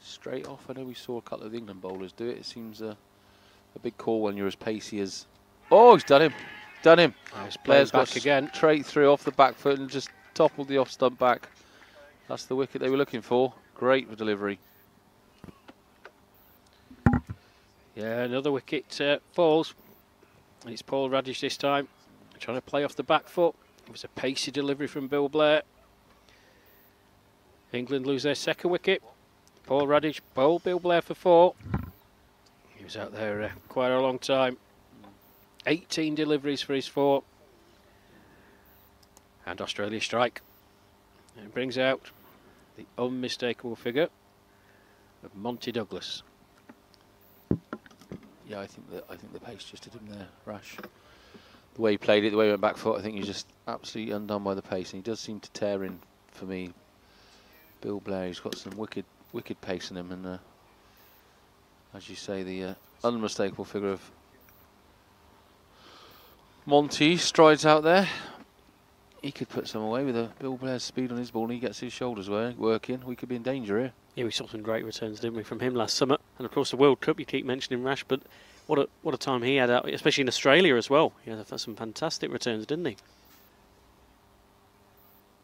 straight off? I know we saw a couple of the England bowlers do it. It seems a big call when you're as pacey as... Oh, he's done him. Done him. Nice Player's back got again. Straight through off the back foot and just toppled the off stump back. That's the wicket they were looking for. Great delivery. Yeah, another wicket falls. It's Paul Radage this time, trying to play off the back foot. It was a pacey delivery from Bill Blair. England lose their 2nd wicket. Paul Radage bowled Bill Blair for 4. He was out there quite a long time. 18 deliveries for his 4. And Australia strike. And it brings out the unmistakable figure of Monty Douglas. Yeah, I think the pace just did him there, Rash. The way he played it, the way he went back foot, I think he's just absolutely undone by the pace, and he does seem to tear in for me. Bill Blair, he's got some wicked pace in him, and As you say, the unmistakable figure of Monty strides out there. He could put some away with Bill Blair's speed on his ball, and he gets his shoulders working. We could be in danger here. Yeah, we saw some great returns, didn't we, from him last summer? And of course the World Cup, you keep mentioning Rash, but what a time he had out, especially in Australia as well. He had some fantastic returns, didn't he?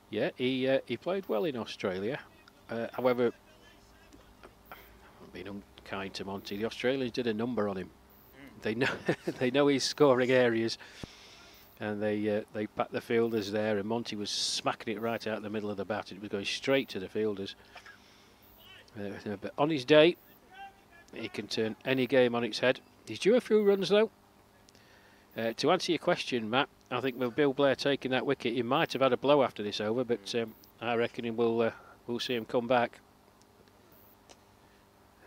Yeah, he played well in Australia. However, I'm being unkind to Monty. The Australians did a number on him. They know they know his scoring areas, and they packed the fielders there. And Monty was smacking it right out the middle of the bat. It was going straight to the fielders. But on his day, he can turn any game on its head. He's due a few runs though. To answer your question, Matt, I think with Bill Blair taking that wicket, he might have had a blow after this over, but I reckon we'll see him come back.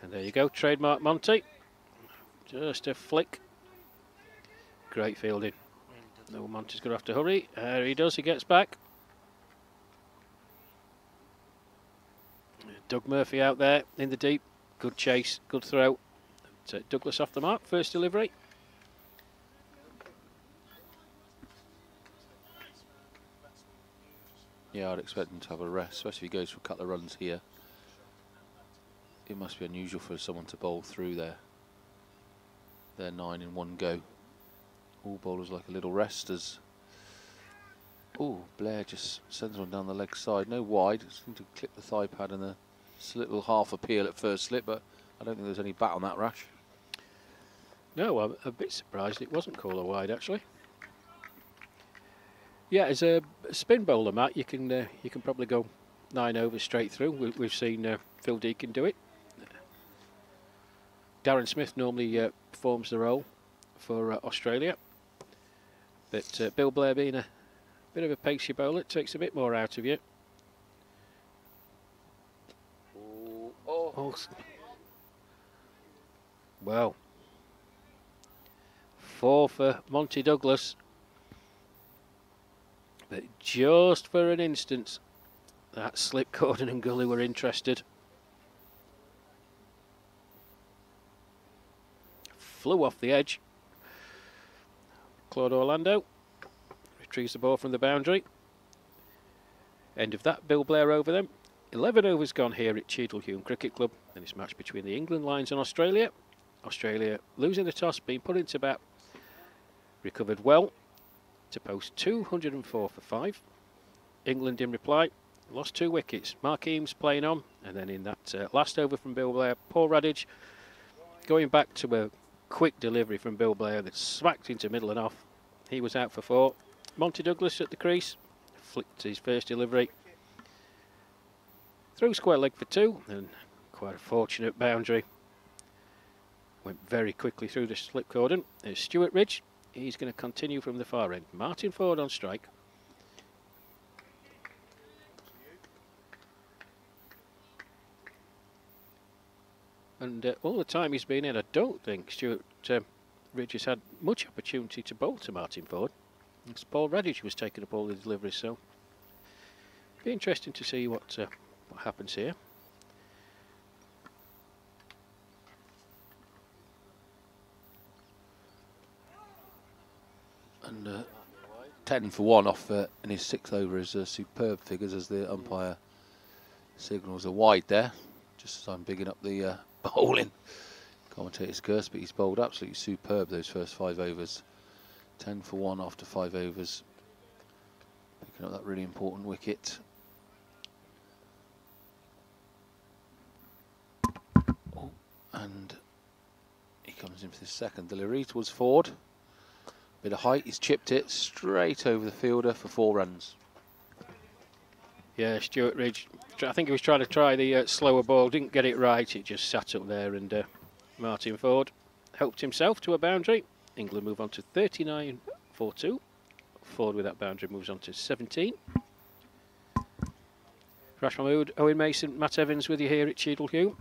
And there you go, trademark Monty. Just a flick. Great fielding. No, Monty's going to have to hurry. He does, he gets back. Doug Murphy out there in the deep. Good chase, good throw. Douglas off the mark, first delivery. Yeah, I'd expect him to have a rest, especially if he goes for a couple of runs here. It must be unusual for someone to bowl through their 9 in one go. All bowlers like a little rest as... Oh, Blair just sends one down the leg side. No wide, seemed to clip the thigh pad and a little half appeal at first slip, but I don't think there's any bat on that, Rash. No, I'm a bit surprised it wasn't called a wide actually. Yeah, as a spin bowler, Matt, you can probably go 9 overs straight through. We've seen Phil Deacon do it. Darren Smith normally performs the role for Australia, but Bill Blair being a bit of a pacey bowler, it takes a bit more out of you. Oh. Well, 4 for Monty Douglas, but just for an instant, that slip Gordon and Gully were interested. Flew off the edge. Claude Orlando retrieves the ball from the boundary. End of that, Bill Blair over them. 11 overs gone here at Cheadle Hulme Cricket Club in this match between the England Lions and Australia. Australia losing the toss, being put into bat. Recovered well to post 204 for 5. England in reply lost 2 wickets. Mark Eames playing on, and then in that last over from Bill Blair, Paul Radage going back to a quick delivery from Bill Blair that smacked into middle and off. He was out for 4. Monty Douglas at the crease, flicked his first delivery. Through square leg for 2, and quite a fortunate boundary. Went very quickly through the slip cordon. There's Stuart Ridge. He's going to continue from the far end. Martin Ford on strike. And all the time he's been in, I don't think Stuart Ridge has had much opportunity to bowl to Martin Ford. It's Paul Radage was taking up all the deliveries, so be interesting to see what happens here. And 10 for 1 off in his 6th over is superb figures as the umpire signals a wide there. Just as I'm bigging up the bowling commentator's curse, but he's bowled absolutely superb those first 5 overs. 10 for 1 after 5 overs. Picking up that really important wicket. Oh, and he comes in for his second delivery towards Ford. Bit of height, he's chipped it straight over the fielder for 4 runs. Yeah, Stuart Ridge, I think he was trying to try the slower ball, didn't get it right, it just sat up there, and Martin Ford helped himself to a boundary. England move on to 39 for 2. Ford with that boundary moves on to 17. Rash Mahmood, Owen Mason, Matt Evans with you here at Cheadle Hulme.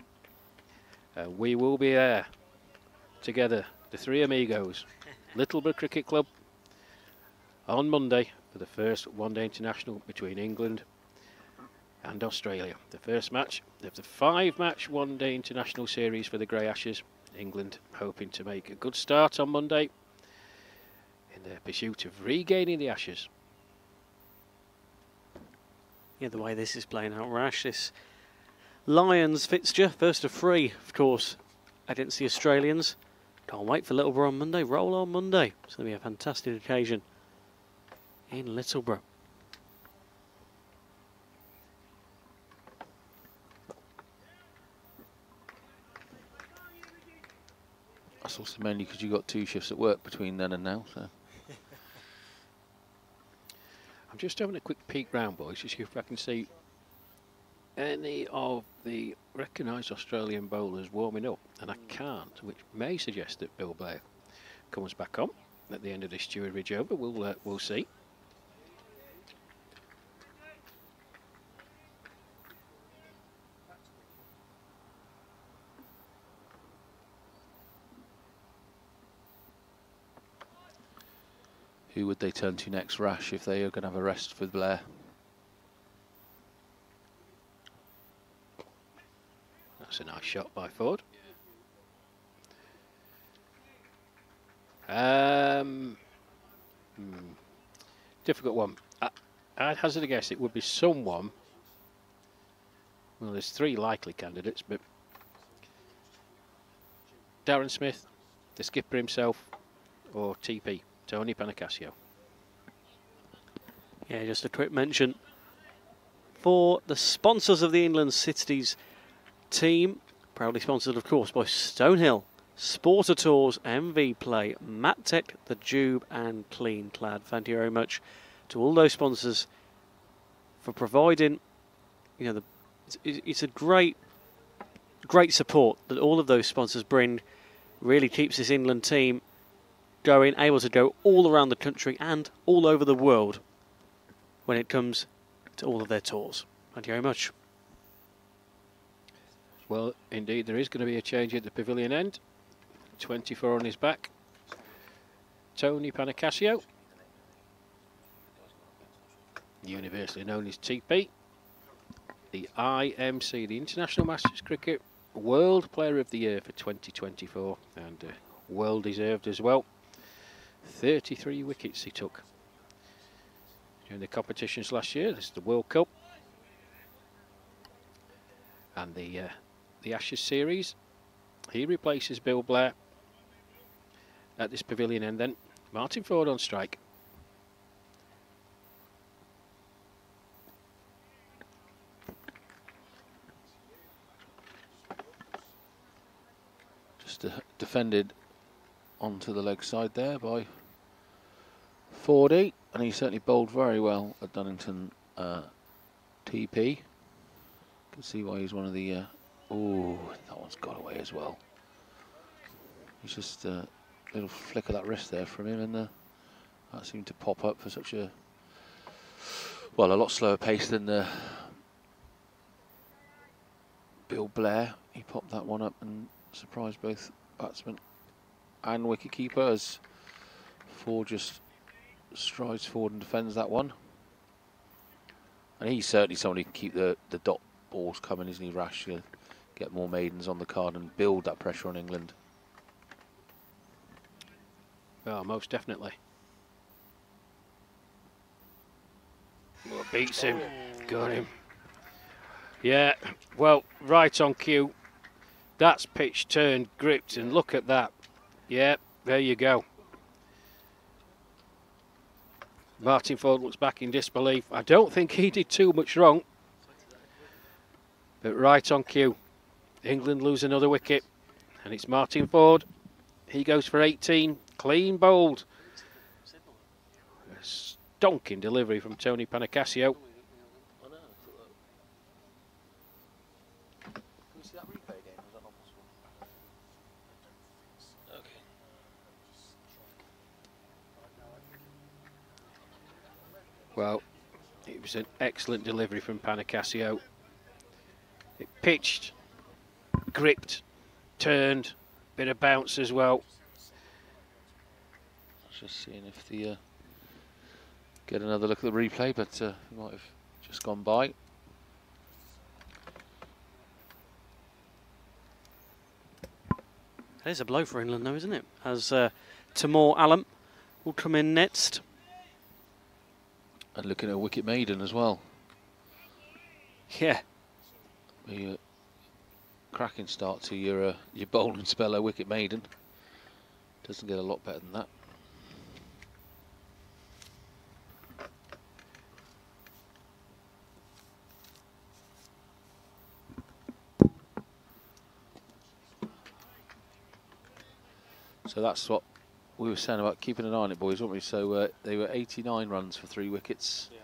We will be there together, the 3 amigos. Littleborough Cricket Club on Monday for the first one-day international between England and Australia. The first match of the 5-match one-day international series for the Grey Ashes. England hoping to make a good start on Monday in their pursuit of regaining the Ashes. Yeah, the way this is playing out, Rash, this Lions fixture, first of 3, of course, against the Australians. Can't wait for Littleborough on Monday. Roll on Monday. It's going to be a fantastic occasion in Littleborough. That's also mainly because you got 2 shifts at work between then and now. So I'm just having a quick peek round, boys, to see if I can see any of the recognised Australian bowlers warming up, and I can't, which may suggest that Bill Blair comes back on at the end of this Stewart Ridge over. We'll see. who would they turn to next, Rash, if they are going to have a rest with Blair? That's a nice shot by Ford. Difficult one. I'd hazard a guess it would be someone. Well, there's 3 likely candidates, but Darren Smith, the skipper himself, or TP, Tony Panacasio. Yeah, just a quick mention for the sponsors of the England Cities team, proudly sponsored, of course, by Stonehill, Sporter Tours, MV Play, MatTech, The Jube, and Clean Clad. Thank you very much to all those sponsors for providing, you know, it's a great support that all of those sponsors bring. Really keeps this England team going, able to go all around the country and all over the world when it comes to all of their tours. Thank you very much. Well, indeed, there is going to be a change at the pavilion end. 24 on his back. Tony Panacasio, universally known as TP, the IMC, the International Masters Cricket World Player of the Year for 2024, and well deserved as well. 33 wickets he took during the competitions last year. This is the World Cup and the Ashes series. He replaces Bill Blair at this pavilion end. Then Martin Ford on strike. Just defended onto the leg side there by Fordy, and he certainly bowled very well at Dunnington TP. You can see why he's one of the... oh, that one's got away as well. He's just a little flick of that wrist there from him, and that seemed to pop up for such a... well, a lot slower pace than Bill Blair. He popped that one up and surprised both batsmen and wicketkeeper as Ford just strides forward and defends that one. And he's certainly somebody who can keep the dot balls coming, isn't he, Rash? He'll get more maidens on the card and build that pressure on England. Oh, most definitely. Well, beats him. Got him. Yeah, well, right on cue. That's pitch turned, gripped, and look at that. Yeah, there you go. Martin Ford looks back in disbelief. I don't think he did too much wrong. But right on cue. England lose another wicket. And it's Martin Ford. He goes for 18. Clean bowled. A stonking delivery from Tony Panacasio. Well, it was an excellent delivery from Panacasio. It pitched, gripped, turned, bit of bounce as well. Just seeing if the get another look at the replay, but he might have just gone by. That is a blow for England, though, isn't it? As Timur Alam will come in next. And looking at a wicket maiden as well. Yeah. A cracking start to your bowling speller, wicket maiden. Doesn't get a lot better than that. So that's what we were saying about keeping an eye on it, boys, weren't we? So they were 89 runs for 3 wickets. Yeah.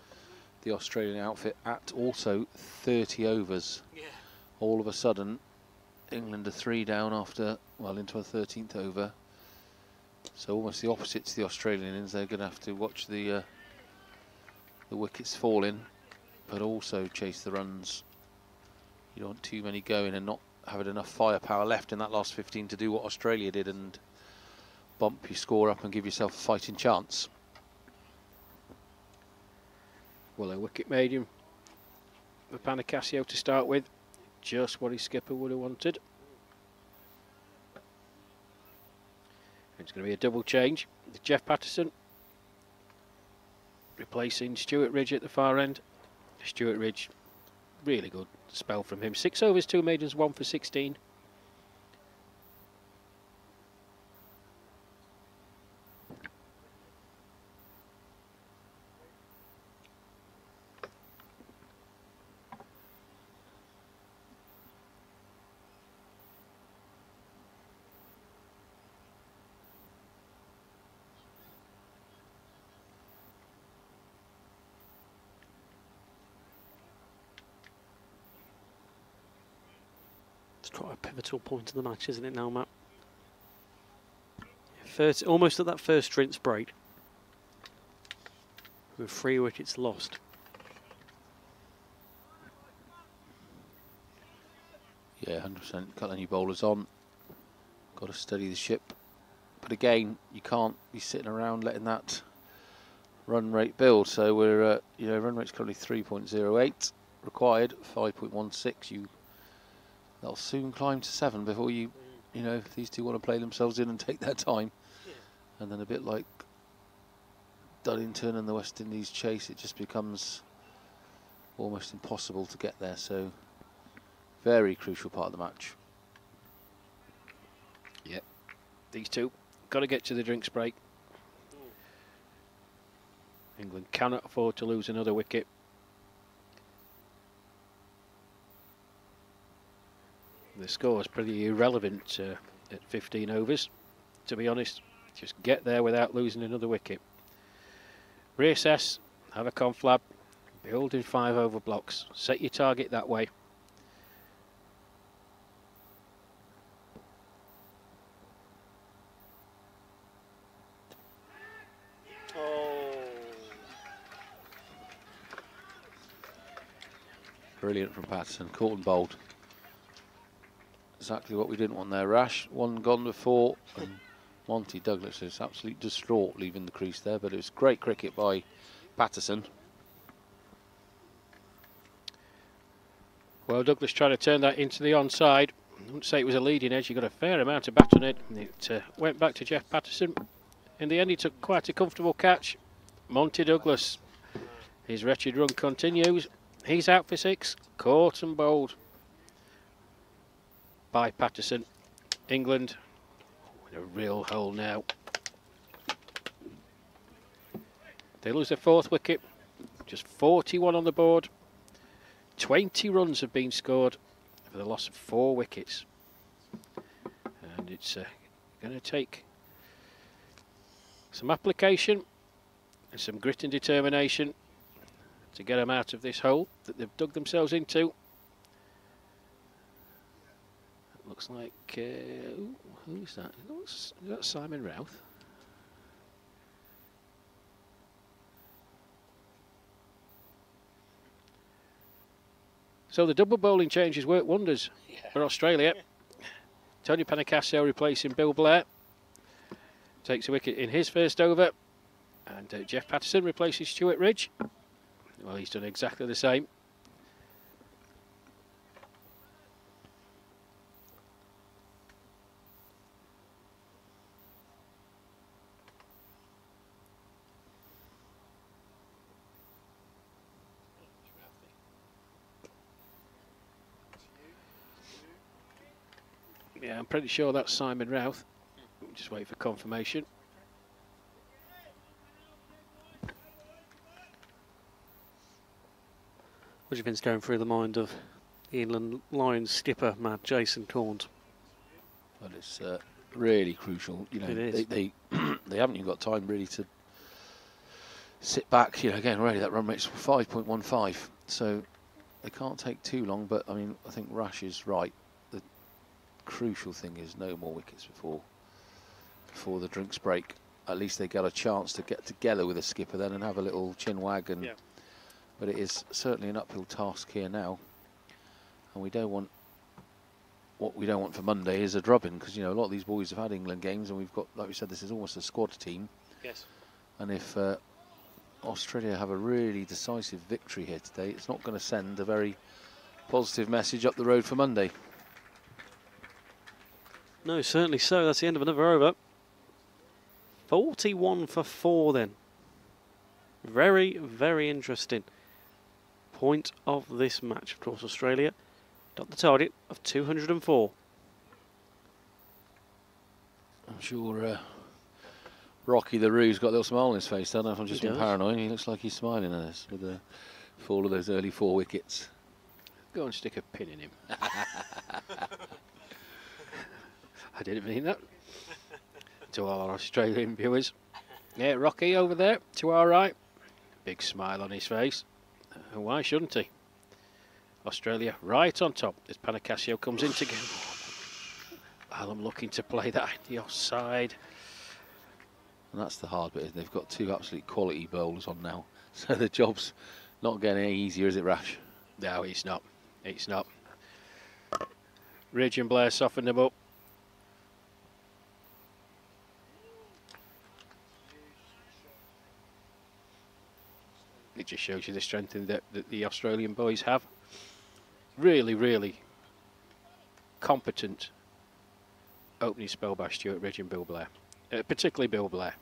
The Australian outfit at also 30 overs. Yeah. All of a sudden, England are 3 down after, well, into a 13th over. So almost the opposite to the Australian innings. They're going to have to watch the wickets fall in, but also chase the runs. You don't want too many going and not having enough firepower left in that last 15 to do what Australia did and bump your score up and give yourself a fighting chance. Well, a wicket maiden for Panicasio to start with. Just what his skipper would have wanted. It's going to be a double change. Jeff Patterson replacing Stuart Ridge at the far end. Stuart Ridge, really good spell from him. 6 overs, 2 maidens, 1 for 16. It's quite a pivotal point of the match, isn't it now, Matt? First, almost at that first rinse break, with 3 wickets lost. Yeah, 100%. Got any bowlers on. Got to steady the ship. But again, you can't be sitting around letting that run rate build. So we're, run rate's currently 3.08. Required 5.16. They'll soon climb to 7 before if these two want to play themselves in and take their time. Yeah. And then a bit like Duddington and the West Indies chase, it just becomes almost impossible to get there. So very crucial part of the match. Yep, these two got to get to the drinks break. England cannot afford to lose another wicket. The score is pretty irrelevant at 15 overs, to be honest. Just get there without losing another wicket. Reassess, have a conflab, build in 5 over blocks, set your target that way. Brilliant from Patterson, caught and bowled. Exactly what we didn't want there. Rash, one gone before, and Monty Douglas is absolutely distraught leaving the crease there, but it was great cricket by Patterson. Well, Douglas trying to turn that into the onside. I wouldn't say it was a leading edge. He got a fair amount of bat on it. It went back to Jeff Patterson. In the end, he took quite a comfortable catch. Monty Douglas, his wretched run continues. He's out for 6, caught and bowled by Patterson. England in a real hole now. They lose their 4th wicket. Just 41 on the board. 20 runs have been scored for the loss of 4 wickets. And it's going to take some application and some grit and determination to get them out of this hole that they've dug themselves into. Looks like, who's that? Is that Simon Routh? So the double bowling changes work wonders for Australia. Tony Panicasio replacing Bill Blair. Takes a wicket in his first over. And Jeff Patterson replaces Stuart Ridge. Well, he's done exactly the same. Yeah, I'm pretty sure that's Simon Routh. Just wait for confirmation. What do you think's going through the mind of the England Lions skipper, Matt Jason Corns? Well, it's really crucial. You know, It is. they they haven't even got time really to sit back. You know, again, already that run rate's 5.15, so they can't take too long. But I mean, I think Rash is right. The crucial thing is no more wickets before the drinks break. At least they get a chance to get together with the skipper then and have a little chin wag. And but it is certainly an uphill task here now, and we don't want. What we don't want for Monday is a drubbing, because you know a lot of these boys have had England games, and we've got, like we said, this is almost a squad team. Yes. And if Australia have a really decisive victory here today, it's not going to send a very positive message up the road for Monday. No, certainly so. That's the end of another over. 41 for 4 then. Very, very interesting point of this match. Of course, Australia got the target of 204. I'm sure Rocky the Roo's got a little smile on his face. I don't know if I'm just being paranoid. He looks like he's smiling at us with the fall of those early 4 wickets. Go and stick a pin in him. I didn't mean that. To all our Australian viewers. Yeah, Rocky over there to our right. Big smile on his face. And why shouldn't he? Australia right on top as Panacasio comes in to get. I'm looking to play that in the offside. And that's the hard bit. They've got 2 absolute quality bowlers on now. So the job's not getting any easier, is it, Rash? No, it's not. It's not. Ridge and Blair soften them up. It just shows you the strength that the Australian boys have. Really, really competent opening spell by Stuart Ridge and Bill Blair. Particularly Bill Blair.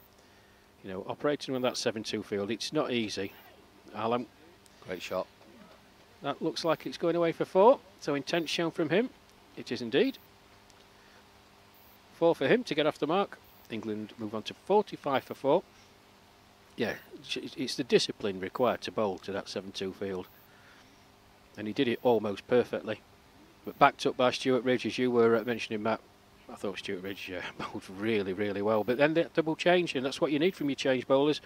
You know, operating on that 7-2 field, it's not easy. Alan. Great shot. That looks like it's going away for 4. So intent shown from him. It is indeed. 4 for him to get off the mark. England move on to 45 for 4. Yeah, it's the discipline required to bowl to that 7-2 field. And he did it almost perfectly. But backed up by Stuart Ridge, as you were mentioning, Matt. I thought Stuart Ridge bowled really, really well. But then the double change, and that's what you need from your change bowlers.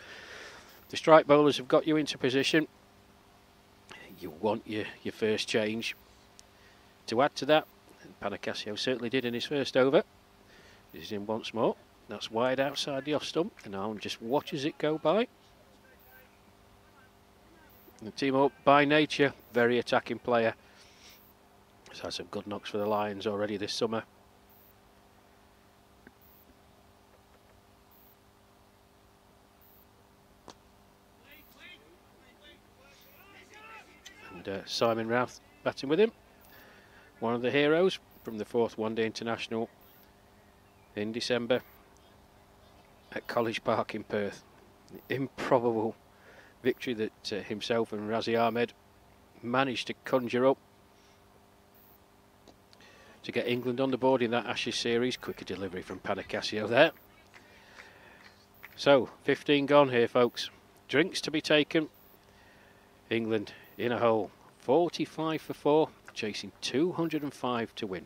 The strike bowlers have got you into position. You want your first change. To add to that, Panacasio certainly did in his first over. He's in once more. That's wide outside the off stump. And Alan just watches it go by. The team up by nature, very attacking player. He's had some good knocks for the Lions already this summer. And Simon Routh batting with him. One of the heroes from the 4th One-Day International in December at College Park in Perth. The improbable victory that himself and Razi Ahmed managed to conjure up to get England on the board in that Ashes series. Quicker delivery from Panacasio there. So, 15 gone here, folks. Drinks to be taken. England in a hole. 45 for 4, chasing 205 to win.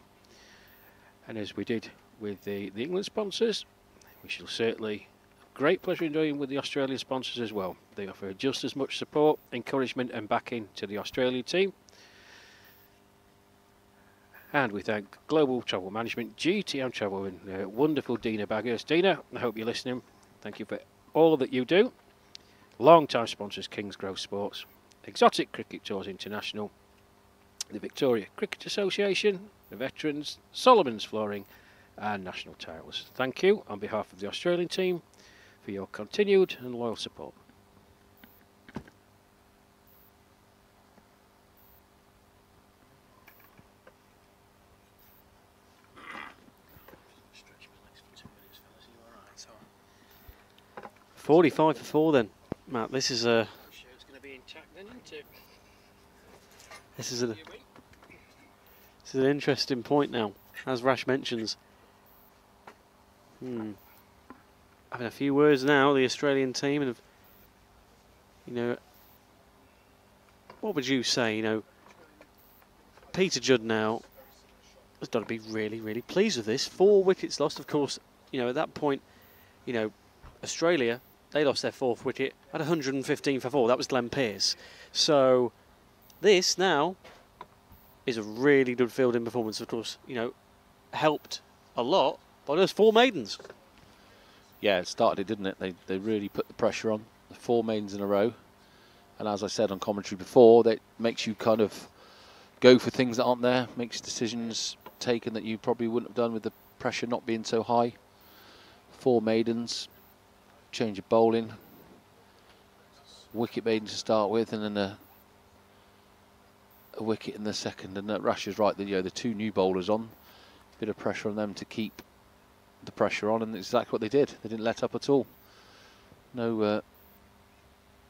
And as we did with the England sponsors, we shall certainly have great pleasure in doing with the Australian sponsors as well. They offer just as much support, encouragement and backing to the Australian team. And we thank Global Travel Management, GTM Travel, and wonderful Dina Baggers. Dina, I hope you're listening. Thank you for all that you do. Long-time sponsors, Kingsgrove Sports, Exotic Cricket Tours International, the Victoria Cricket Association, the Veterans, Solomon's Flooring, and National Titles. Thank you on behalf of the Australian team for your continued and loyal support. $45 for 4 then, Matt. This is a. Show's going to be intact then, isn't it? This is an interesting point now. as Rash mentions. Having a few words now, the Australian team, and you know, what would you say? You know, Peter Judd now has got to be really, really pleased with this. 4 wickets lost, of course. You know, at that point, you know, Australia, they lost their 4th wicket at 115 for 4. That was Glenn Pearce. So this now is a really good fielding performance, of course, you know, helped a lot by those 4 maidens. Yeah, it started it, didn't it? They really put the pressure on. The 4 maidens in a row. And as I said on commentary before, that makes you kind of go for things that aren't there, makes decisions taken that you probably wouldn't have done with the pressure not being so high. 4 maidens, change of bowling, wicket maiden to start with, and then a wicket in the second. And Rash is right, the 2 new bowlers on, bit of pressure on them to keep the pressure on, and exactly what they did. They didn't let up at all. No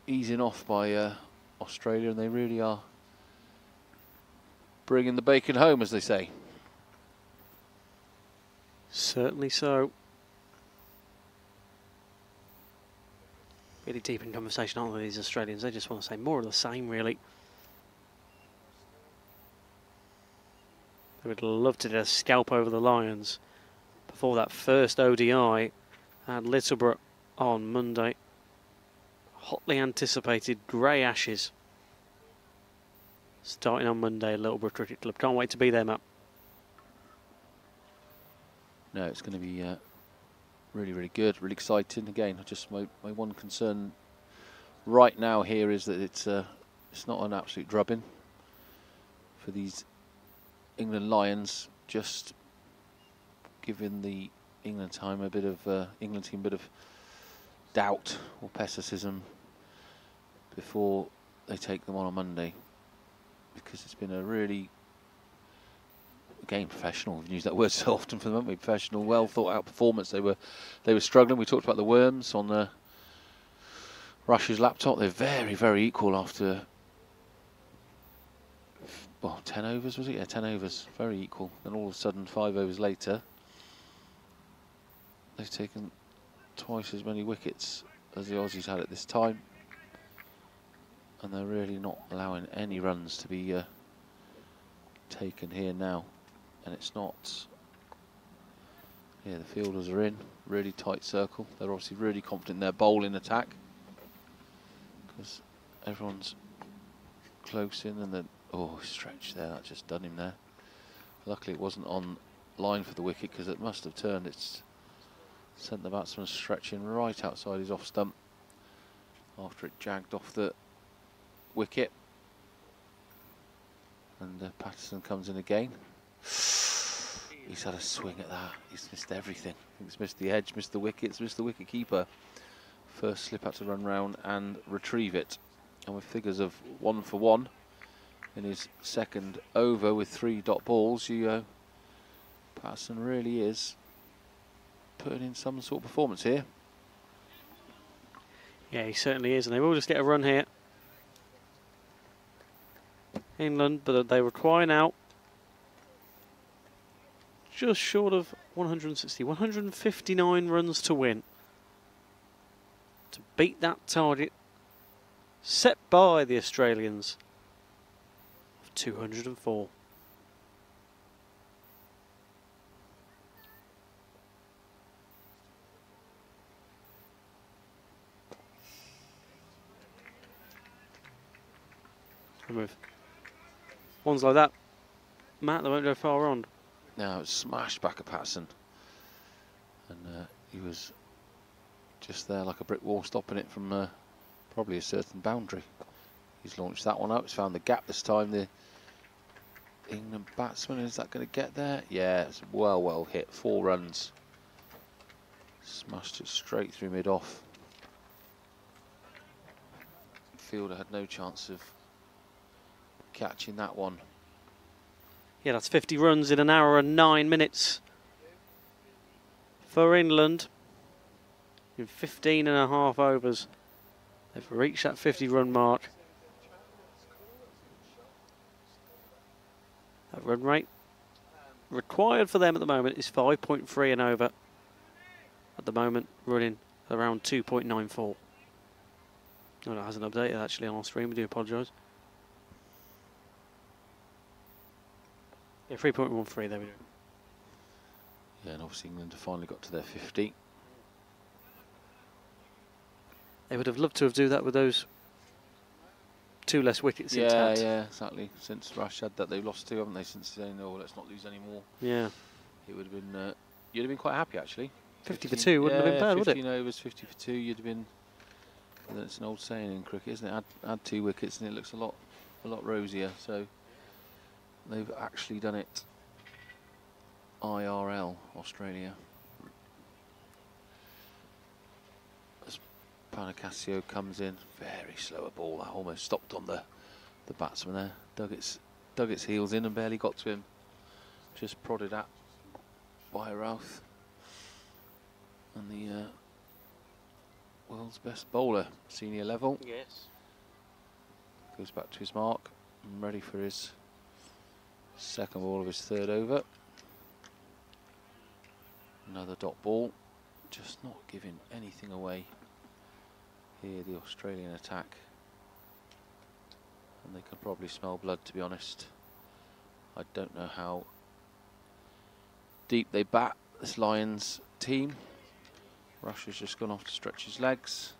easing off by Australia, and they really are bringing the bacon home, as they say. Certainly so. Really deep in conversation, aren't they, these Australians? They just want to say more of the same, really. They would love to just scalp over the Lions before that first ODI at Littleborough on Monday. Hotly anticipated Grey Ashes starting on Monday at Littleborough Cricket Club. Can't wait to be there, Matt. No, it's going to be really, really good, really exciting. Again, just my one concern right now here is that it's not an absolute drubbing for these England Lions. Just giving the England team a bit of doubt or pessimism before they take them on Monday, because it's been a really, again, professional. We've used that word so often for them, haven't we? Professional, well thought out performance. They were struggling. We talked about the worms on Rush's laptop. They're very, very equal after 10 overs, was it? Yeah, 10 overs, very equal. Then all of a sudden, 5 overs later, they've taken twice as many wickets as the Aussies had at this time, and they're really not allowing any runs to be taken here now. And it's not, yeah, the fielders are in, really tight circle. They're obviously really confident in their bowling attack, because everyone's close in, and then, oh, stretch there, that just done him there. Luckily it wasn't on line for the wicket, because it must have turned. It's sent the batsman stretching right outside his off stump after it jagged off the wicket. And Patterson comes in again. He's had a swing at that. He's missed everything. He's missed the edge, missed the wickets, missed the wicket keeper. First slip had to run round and retrieve it. And with figures of 1 for 1 in his second over with 3 dot balls, Patterson really is putting in some sort of performance here. Yeah, he certainly is, and they will just get a run here. England, but they require now just short of 159 runs to win, to beat that target set by the Australians of 204. And with ones like that, Matt, they won't go far on. Now it's smashed back at Patterson, and he was just there like a brick wall, stopping it from probably a certain boundary. He's launched that one up. He's found the gap this time. The England batsman, is that going to get there? Yeah, it's well hit. 4 runs. Smashed it straight through mid-off. Fielder had no chance of catching that one. Yeah, that's 50 runs in an hour and 9 minutes for England. In 15 and a half overs, they've reached that 50-run mark. That run rate required for them at the moment is 5.3 and over. At the moment, running around 2.94. Oh, that hasn't updated actually on our stream. We do apologise. Yeah, 3.13. There we go. Yeah, and obviously England have finally got to their 50. They would have loved to have do that with those 2 less wickets intact. Yeah, exactly. Since Rush had that, they've lost 2, haven't they? Since saying, "Oh, let's not lose any more." Yeah. It would have been. You'd have been quite happy actually. 50 for 2 wouldn't have been bad, would it? 15 overs, 50 for 2. You'd have been. That's an old saying in cricket, isn't it? Add 2 wickets and it looks a lot rosier. So they've actually done it. IRL, Australia. As Panacasio comes in, very slow a ball. That almost stopped on the batsman there. Dug its heels in and barely got to him. Just prodded at by Routh. And the world's best bowler, senior level. Yes. Goes back to his mark and ready for his second ball of his 3rd over. Another dot ball, just not giving anything away here, the Australian attack. And they can probably smell blood, to be honest. I don't know how deep they bat, this Lions team. Rush has just gone off to stretch his legs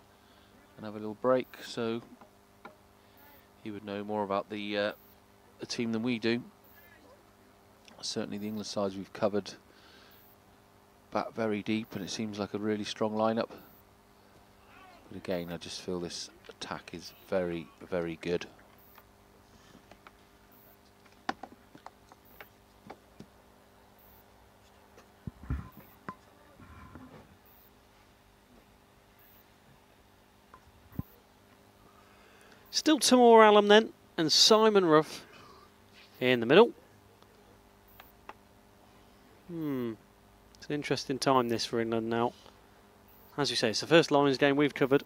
and have a little break, so he would know more about the team than we do. Certainly the England sides we've covered bat very deep, and it seems like a really strong lineup. But again, I just feel this attack is very, very good. Still Timur Alam then, and Simon Ruff in the middle. It's an interesting time this for England now. As you say, it's the first Lions game we've covered.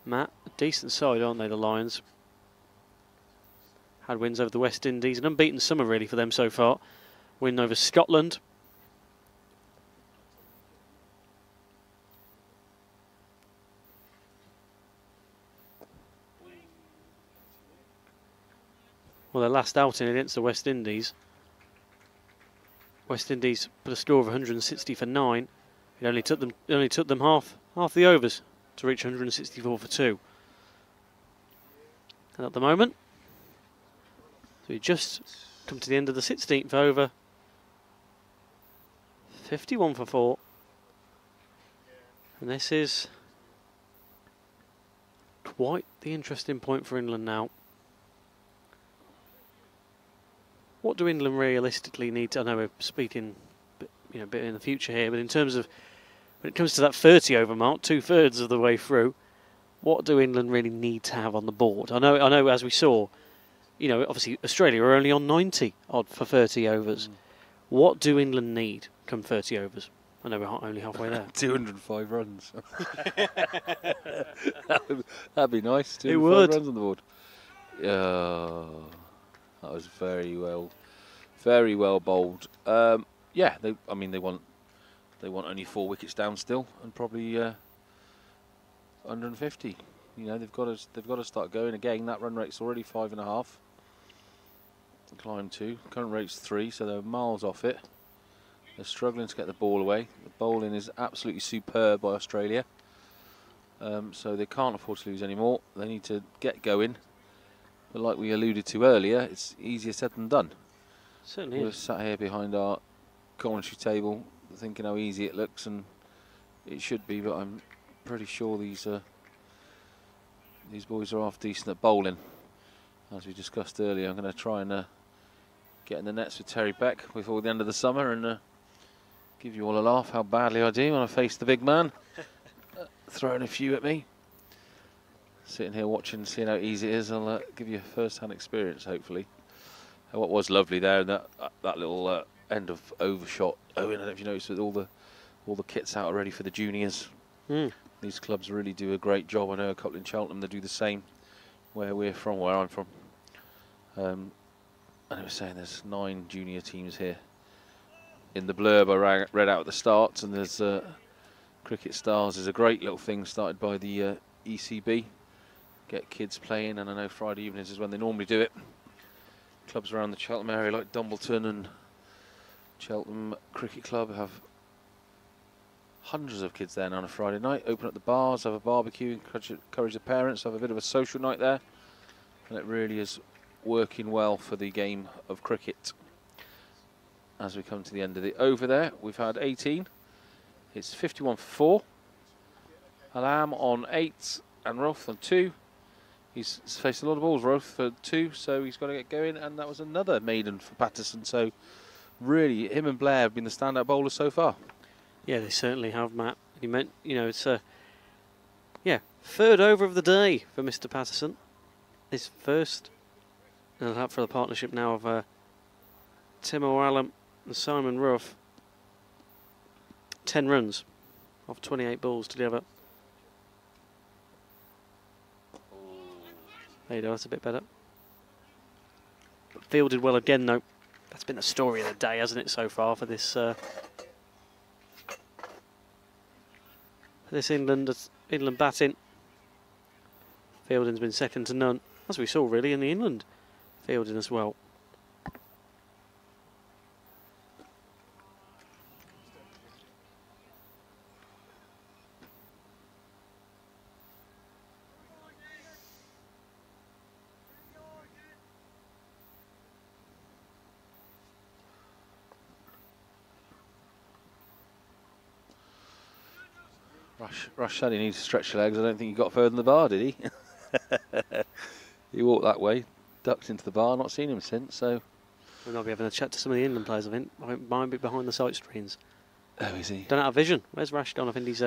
Matt, a decent side, aren't they, the Lions? Had wins over the West Indies, an unbeaten summer really for them so far. Win over Scotland. Well, their last outing against the West Indies. West Indies put a score of 160 for 9. It only took them half the overs to reach 164 for 2. And at the moment, so we just come to the end of the 16th over. 51 for 4. And this is quite the interesting point for England now. What do England realistically need to, I know we're speaking a bit in the future here, but in terms of when it comes to that 30 over mark, 2/3 of the way through, what do England really need to have on the board? I know as we saw, obviously Australia are only on 90 odd for 30 overs. What do England need come 30 overs? I know we're only halfway there. 205 runs. That'd be nice. 205 It would. runs on the board. That was very well bowled. Yeah, they want only 4 wickets down still, and probably 150. They've got to start going again. That run rate's already 5.5. Climb 2. Current rate's 3, so they're miles off it. They're struggling to get the ball away. The bowling is absolutely superb by Australia. So they can't afford to lose any more. They need to get going. But like we alluded to earlier, it's easier said than done. Certainly We're is. sat here behind our commentary table thinking how easy it looks, and it should be, but I'm pretty sure these boys are half decent at bowling. As we discussed earlier, I'm going to try and get in the nets with Terry Beck before the end of the summer and give you all a laugh how badly I do when I face the big man. Throwing a few at me. Sitting here watching, seeing how easy it is, I'll give you a first-hand experience, hopefully. What was lovely there, that little end of overshot. Owen, I don't know if you noticed, with all the kits out already for the juniors. These clubs really do a great job. I know a couple in Cheltenham that do the same. Where I'm from. And it was saying there's 9 junior teams here. In the blurb I read out at the start, and there's Cricket Stars is a great little thing started by the ECB. Get kids playing, and I know Friday evenings is when they normally do it. Clubs around the Cheltenham area like Dumbleton and Cheltenham Cricket Club have hundreds of kids there now on a Friday night. Open up the bars, have a barbecue, encourage the parents, have a bit of a social night there. And it really is working well for the game of cricket. As we come to the end of the over there, we've had 18. It's 51 for 4. Alam on 8 and Roth on 2. He's faced a lot of balls, Roth for 2, so he's got to get going. And that was another maiden for Patterson. So really, him and Blair have been the standout bowlers so far. Yeah, they certainly have, Matt. You meant, it's third over of the day for Mr. Patterson. His first, and that for the partnership now of Timo Allen and Simon Ruff. 10 runs off 28 balls together. There you go, that's a bit better. But fielded well again, though. That's been the story of the day, hasn't it, so far for this England batting. Fielding's been second to none, as we saw really in the England fielding as well. Rush said he needs to stretch your legs. I don't think he got further than the bar, did he? He walked that way, ducked into the bar, not seen him since, so... We're going to be having a chat to some of the England players, I think. Might be behind the sight screens. Oh, is he? Don't have vision. Where's Rash gone? I think he's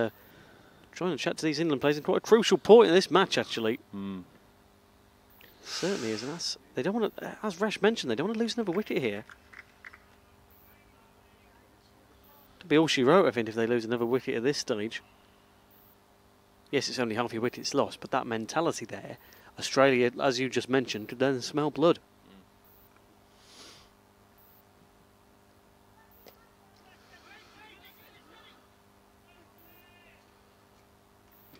trying to chat to these England players in quite a crucial point in this match, actually. Certainly is, and that's... They don't want to... As Rash mentioned, they don't want to lose another wicket here. It'll be all she wrote, I think, if they lose another wicket at this stage. Yes, it's only half your wickets lost, but that mentality there, Australia, as you just mentioned, could then smell blood.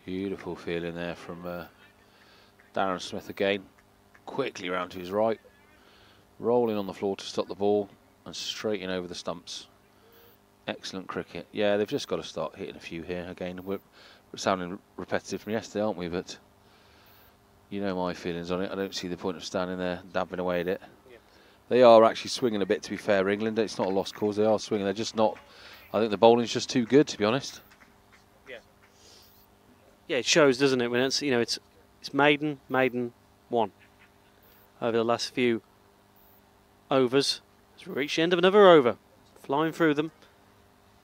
Beautiful feeling there from Darren Smith again. Quickly round to his right, rolling on the floor to stop the ball and straight in over the stumps. Excellent cricket. Yeah, they've just got to start hitting a few here again. We're sounding repetitive from yesterday, aren't we? But you know my feelings on it. I don't see the point of standing there dabbing away at it. Yeah. They are actually swinging a bit, to be fair, England. It's not a lost cause. They are swinging. They're just not... I think the bowling's just too good, to be honest. Yeah. Yeah, it shows, doesn't it? When it's, it's maiden, one. Over the last few overs. As we reach the end of another over. Flying through them.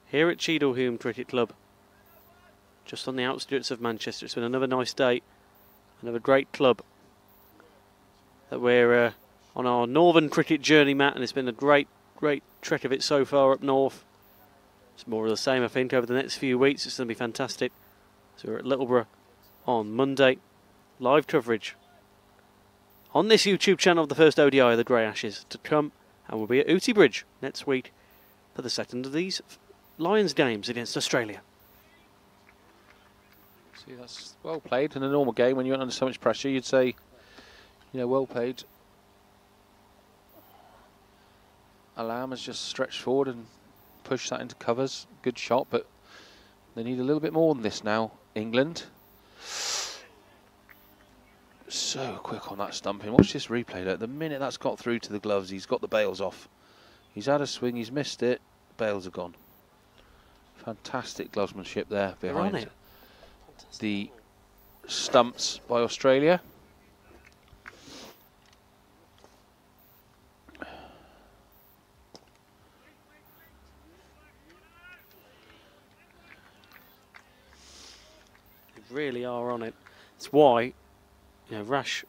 Here at Cheadle Hulme Cricket Club. Just on the outskirts of Manchester. It's been another nice day. Another great club. That we're on our northern cricket journey, Matt, and it's been a great trek of it so far up north. It's more of the same, I think, over the next few weeks. It's going to be fantastic. So we're at Littleborough on Monday. Live coverage on this YouTube channel of the first ODI of the Grey Ashes to come. And we'll be at Ooty Bridge next week for the second of these Lions games against Australia. See, that's well played. In a normal game, when you're under so much pressure, you'd say, well played. Alam has just stretched forward and pushed that into covers. Good shot, but they need a little bit more than this now, England. So quick on that stumping. Watch this replay. Look, the minute that's got through to the gloves, he's got the bails off. He's had a swing, he's missed it, bails are gone. Fantastic glovesmanship there behind the stumps by Australia. They really are on it. That's why, Rash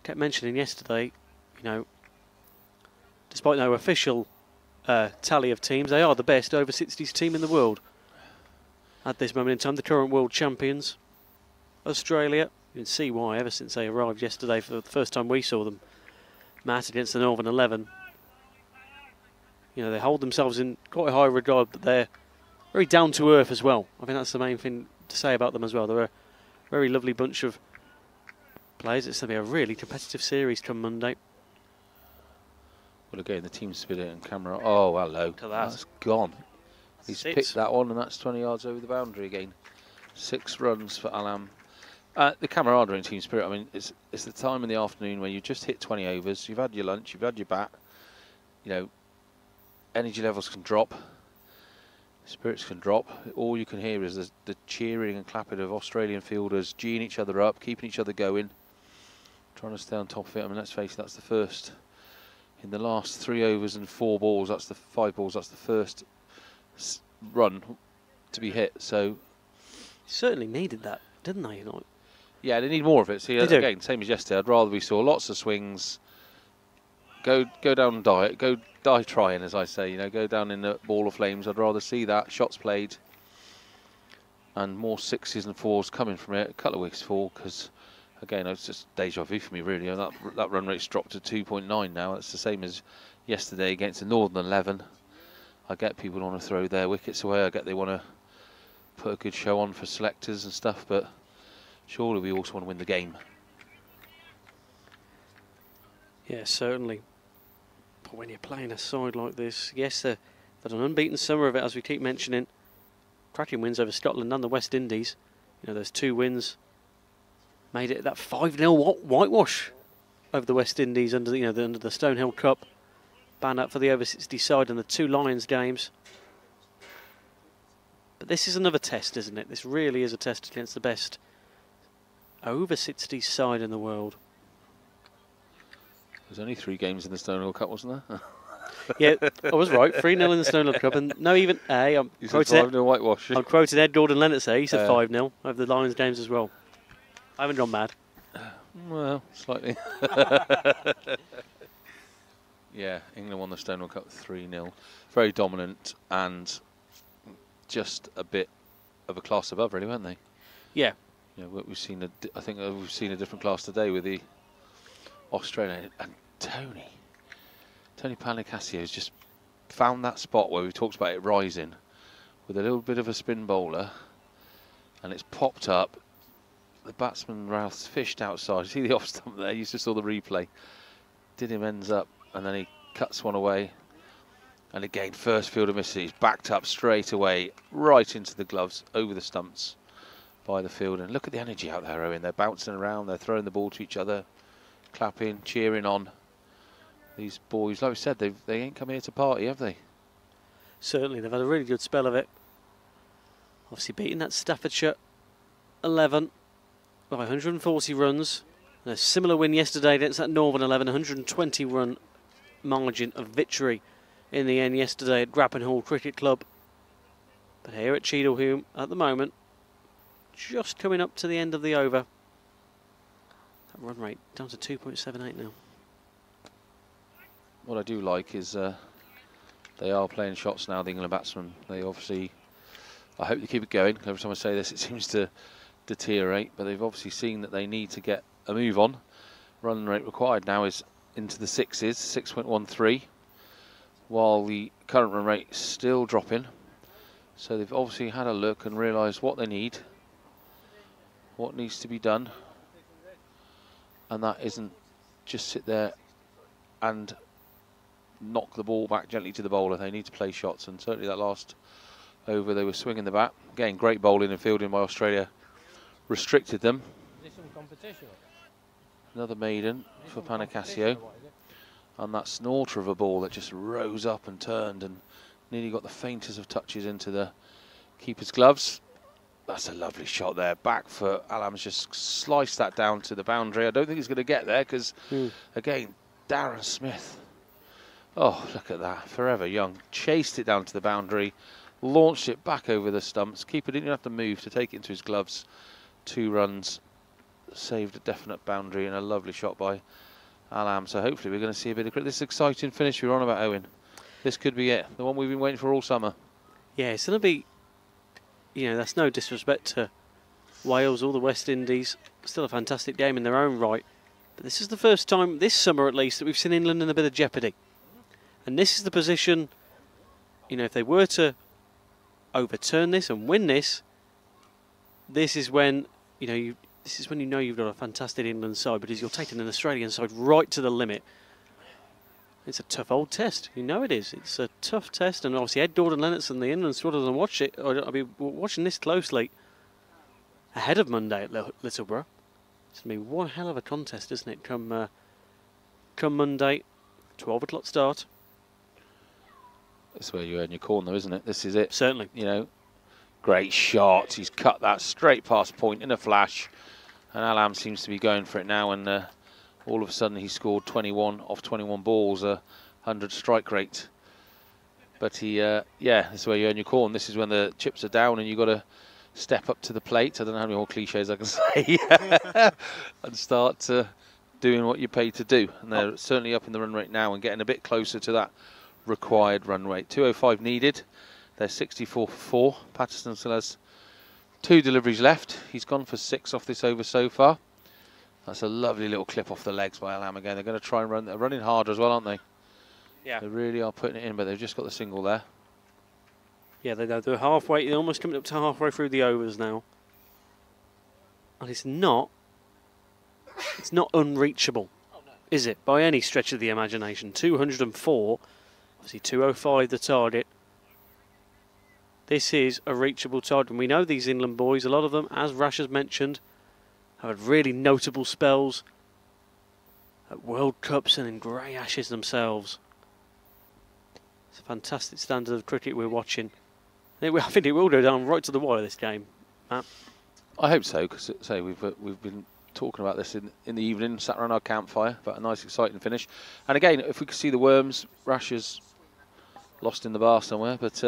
kept mentioning yesterday, despite no official tally of teams, they are the best over 60s team in the world. At this moment in time, the current world champions, Australia. You can see why, ever since they arrived yesterday for the first time we saw them. Matt against the Northern 11. You know, they hold themselves in quite high regard, but they're very down to earth as well. I think that's the main thing to say about them as well. They're a very lovely bunch of players. It's going to be a really competitive series come Monday. Well, again, the team spirit and camera. Oh, hello. Look at that. That's gone. He's Six. picked that one, and that's 20 yards over the boundary again. 6 runs for Alam. The camaraderie and team spirit, I mean, it's the time in the afternoon when you just hit 20 overs, you've had your lunch, you've had your bat, you know, energy levels can drop, spirits can drop. All you can hear is the cheering and clapping of Australian fielders, geeing each other up, keeping each other going, trying to stay on top of it. I mean, let's face it, that's the first. In the last 3 overs and 4 balls, that's the 5 balls, that's the first run to be hit. So Certainly needed that, didn't they? Like, yeah, they need more of it. See, They do. again, same as yesterday. I'd rather we saw lots of swings. Go down and die trying, as I say. You know, go down in the ball of flames. I'd rather see that shots played and more 6s and 4s coming from it. A couple of weeks fall, because again, it's just deja vu for me, really. You know, that run rate's dropped to 2.9 now. It's the same as yesterday against the Northern 11. I get people want to throw their wickets away. I get they want to put a good show on for selectors and stuff, but surely we also want to win the game. yeah, certainly. But when you're playing a side like this, yes, they've had an unbeaten summer of it, as we keep mentioning. Cracking wins over Scotland and the West Indies. You know, those 2 wins made it that 5-0 whitewash over the West Indies under the, under the Stonehill Cup. Banned up for the over 60 side and the 2 Lions games. But this is another test, isn't it? This really is a test against the best over 60s side in the world. There's only 3 games in the Stonehill Cup, wasn't there? Yeah, I was right. 3-0 in the Stonehill Cup, and no, even I'm You said quoting 5-0 whitewash. I'm quoting Ed Gordon-Leonard say he said 5-0 over the Lions games as well. I haven't gone mad. Well, slightly. Yeah, England won the Stonehill Cup 3-0. Very dominant and just a bit of a class above, really, weren't they? Yeah. You know, we've seen I think we've seen a different class today with the Australian and Tony Panicasio has just found that spot where we talked about it rising with a little bit of a spin bowler, and it's popped up. The batsman Ralph's fished outside. You see the off stump there? You just saw the replay. Did him ends up, and then he cuts one away. And again, first fielder misses. He's backed up straight away, right into the gloves, over the stumps by the fielder. And look at the energy out there, Owen. They're bouncing around, they're throwing the ball to each other, clapping, cheering on. These boys, like we said, they ain't come here to party, have they? Certainly, they've had a really good spell of it. Obviously beating that Staffordshire 11 by 140 runs. And a similar win yesterday against that Northern 11, 120 run margin of victory in the end yesterday at Grappenhall Cricket Club. But here at Cheadle Hulme at the moment, just coming up to the end of the over. That run rate down to 2.78 now. What I do like is they are playing shots now, the England batsmen. They obviously, I hope they keep it going. Every time I say this, it seems to deteriorate, but they've obviously seen that they need to get a move on. Run rate required now is into the 6s, 6.13, while the current run rate is still dropping. So they've obviously had a look and realised what they need, what needs to be done, and that isn't just sit there and knock the ball back gently to the bowler. They need to play shots, and certainly that last over they were swinging the bat. Again, great bowling and fielding by Australia restricted them. Another maiden for Panicasio, and that snorter of a ball that just rose up and turned and nearly got the faintest of touches into the keeper's gloves. That's a lovely shot there. Back foot. Alam's just sliced that down to the boundary. I don't think he's going to get there because, again, Darren Smith. Oh, look at that. Forever young. Chased it down to the boundary. Launched it back over the stumps. Keeper didn't even have to move to take it into his gloves. 2 runs. Saved a definite boundary and a lovely shot by Alam. So hopefully we're going to see a bit of cricket. This exciting finish we were on about, Owen. This could be it. The one we've been waiting for all summer. Yeah, it's going to be, that's no disrespect to Wales or the West Indies. Still a fantastic game in their own right. But this is the first time, this summer at least, that we've seen England in a bit of jeopardy. And this is the position, you know, if they were to overturn this and win this, this is when, you know, this is when you know you've got a fantastic England side, because you're taking an Australian side right to the limit. It's a tough old test. You know it is. It's a tough test, and obviously Ed Gordon-Lennox and the England squad will watch it. I'll be watching this closely ahead of Monday at Littleborough. It's going to be one hell of a contest, isn't it? Come Monday, 12 o'clock start. That's where you earn your corner, isn't it? This is it. Certainly. You know, great shot. He's cut that straight past point in a flash, and Alam seems to be going for it now. And all of a sudden, he scored 21 off 21 balls, 100 strike rate. But he, yeah, this is where you earn your corner. This is when the chips are down, and you've got to step up to the plate. I don't know how many more cliches I can say, and start doing what you're paid to do. And they're certainly up in the run rate now and getting a bit closer to that required run rate. 205 needed. They're 64 for 4. Patterson still has 2 deliveries left. He's gone for 6 off this over so far. That's a lovely little clip off the legs by Alam again. They're going to try and run. They're running harder as well, aren't they? Yeah. They really are putting it in, but they've just got the single there. Yeah, they're halfway. They're almost coming up to halfway through the overs now, and it's not unreachable, is it? By any stretch of the imagination. 204, obviously 205 the target. This is a reachable target, and we know these England boys. A lot of them, as Rash has mentioned, have had really notable spells at World Cups and in grey ashes themselves. It's a fantastic standard of cricket we're watching. I think it will go down right to the wire, this game, Matt. I hope so, because we've been talking about this in the evening, sat around our campfire, about a nice, exciting finish. And again, if we could see the worms, Rash is lost in the bar somewhere, but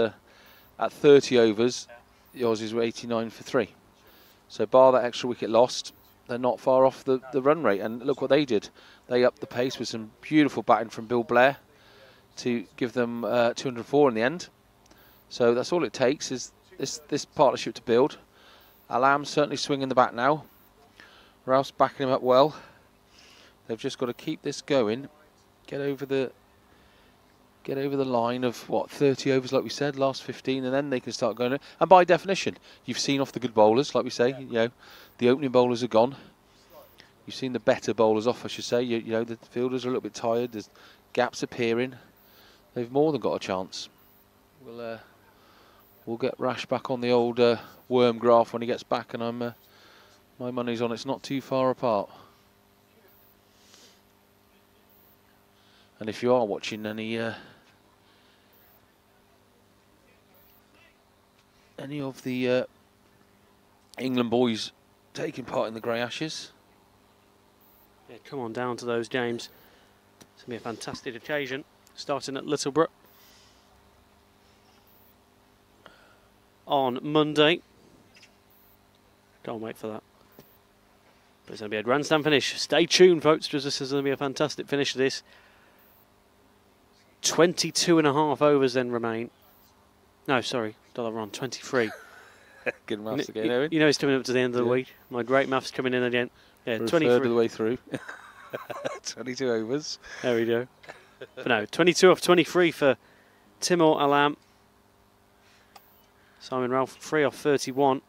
at 30 overs, the Aussies were 89 for 3. So bar that extra wicket lost, they're not far off the run rate. And look what they did. They upped the pace with some beautiful batting from Bill Blair to give them 204 in the end. So that's all it takes, is this partnership to build. Alam's certainly swinging the bat now. Rouse backing him up well. They've just got to keep this going. Get over the line of, what, 30 overs, like we said, last 15, and then they can start going. And by definition, you've seen off the good bowlers, like we say. You know, the opening bowlers are gone. You've seen the better bowlers off, I should say. You know, the fielders are a little bit tired. There's gaps appearing. They've more than got a chance. We'll get Rash back on the old worm graph when he gets back, and my money's on it's not too far apart. And if you are watching any of the England boys taking part in the grey ashes, Yeah, come on down to those games. It's going to be a fantastic occasion, starting at Littleborough on Monday. Can't wait for that. But it's going to be a grandstand finish. Stay tuned, folks, because this is going to be a fantastic finish to this. 22.5 overs then remain. No, sorry, got that wrong. 23. good maths again, Owen. You know it's coming up to the end of the week. My great maths coming in again. Yeah, We're 23 a third of the way through. 22 overs. There we go. But no, 22 off 23 for Timur Alam. Simon Ralph 3 off 31.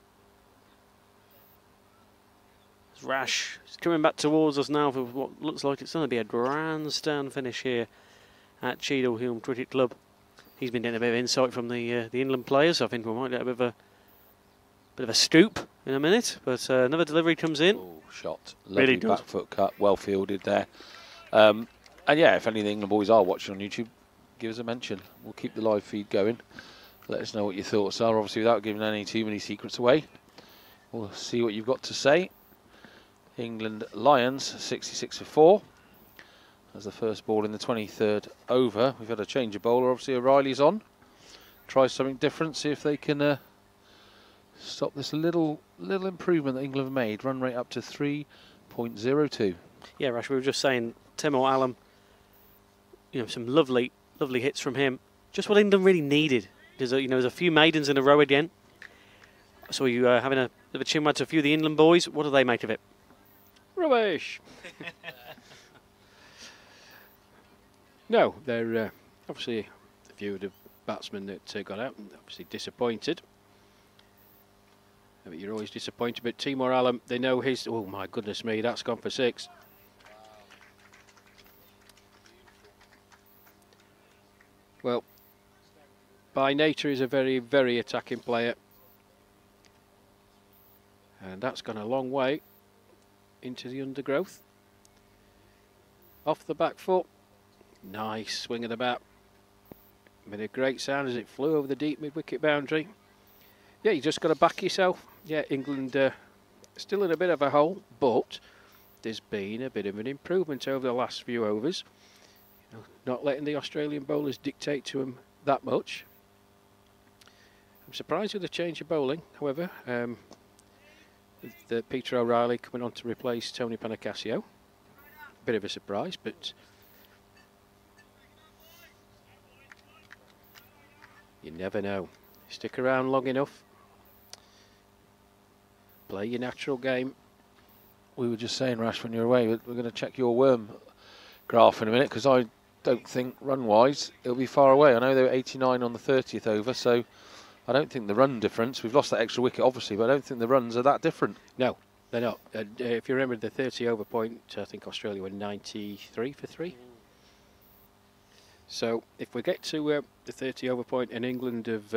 Rash is coming back towards us now for what looks like it's going to be a grandstand finish here at Cheadle Hulme Cricket Club. He's been getting a bit of insight from the England players. So I think we might get a bit of a scoop in a minute. But another delivery comes in. Oh, shot. Lovely Really back foot cut, well fielded there. And yeah, if any of the England boys are watching on YouTube, give us a mention. We'll keep the live feed going. Let us know what your thoughts are, obviously without giving any too many secrets away. We'll see what you've got to say. England Lions 66 for 4 as the first ball in the 23rd over. We've had a change of bowler, obviously O'Reilly's on. Try something different, see if they can stop this little improvement that England have made. Run rate up to 3.02. Yeah, Rash, we were just saying Timur Alam, you know, some lovely hits from him. Just what England really needed. There's a few maidens in a row again. So you having a bit of a chin wag to a few of the England boys. What do they make of it? Rubbish. No, they're obviously a few of the batsmen that got out, obviously disappointed. But you're always disappointed. But Timor Alam, they know his. Oh my goodness me, that's gone for 6. Well, by nature, he's a very, very attacking player, and that's gone a long way into the undergrowth. Off the back foot, nice swing of the bat. Made a great sound as it flew over the deep mid-wicket boundary. Yeah, you just got to back yourself. Yeah, England still in a bit of a hole, but there's been a bit of an improvement over the last few overs. You know, not letting the Australian bowlers dictate to them that much. I'm surprised with the change of bowling, however. The Peter O'Reilly coming on to replace Tony Panacasio. Bit of a surprise, but you never know. Stick around long enough. Play your natural game. We were just saying, Rash, when you're away, we're going to check your worm graph in a minute, because I don't think run-wise it'll be far away. I know they were 89 on the 30th over, so I don't think the run difference, we've lost that extra wicket obviously, but I don't think the runs are that different. No, they're not. If you remember the 30 over point, I think Australia were 93 for 3. So if we get to the 30 over point and England have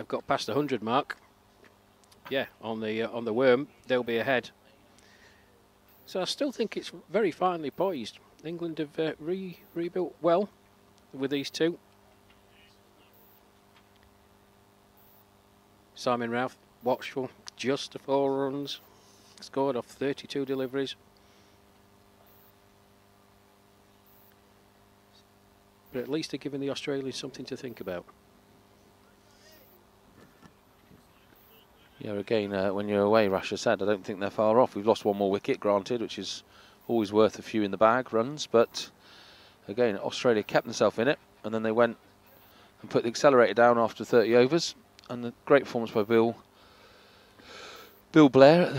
got past the 100 mark, yeah, on the worm, they'll be ahead. So I still think it's very finely poised. England have rebuilt well with these two. Simon Routh, watchful, just the 4 runs, scored off 32 deliveries. But at least they're giving the Australians something to think about. Yeah, again, when you're away, Rash has said, I don't think they're far off. We've lost 1 more wicket, granted, which is always worth a few in the bag, runs. But again, Australia kept themselves in it, and then they went and put the accelerator down after 30 overs. And the great performance by Bill Blair at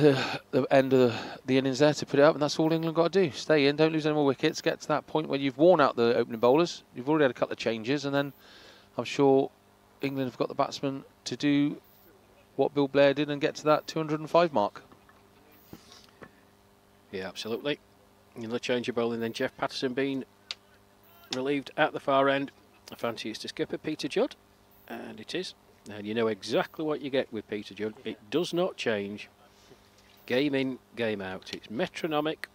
the end of the innings there to put it up, and that's all England got to do. Stay in, don't lose any more wickets, get to that point where you've worn out the opening bowlers. You've already had a couple of changes, and then I'm sure England have got the batsmen to do what Bill Blair did and get to that 205 mark. Yeah, absolutely. Another change of bowling, then Jeff Patterson being relieved at the far end. I fancy it's to skipper Peter Judd, and it is. And you know exactly what you get with Peter Judd. It does not change. Game in, game out. It's metronomic.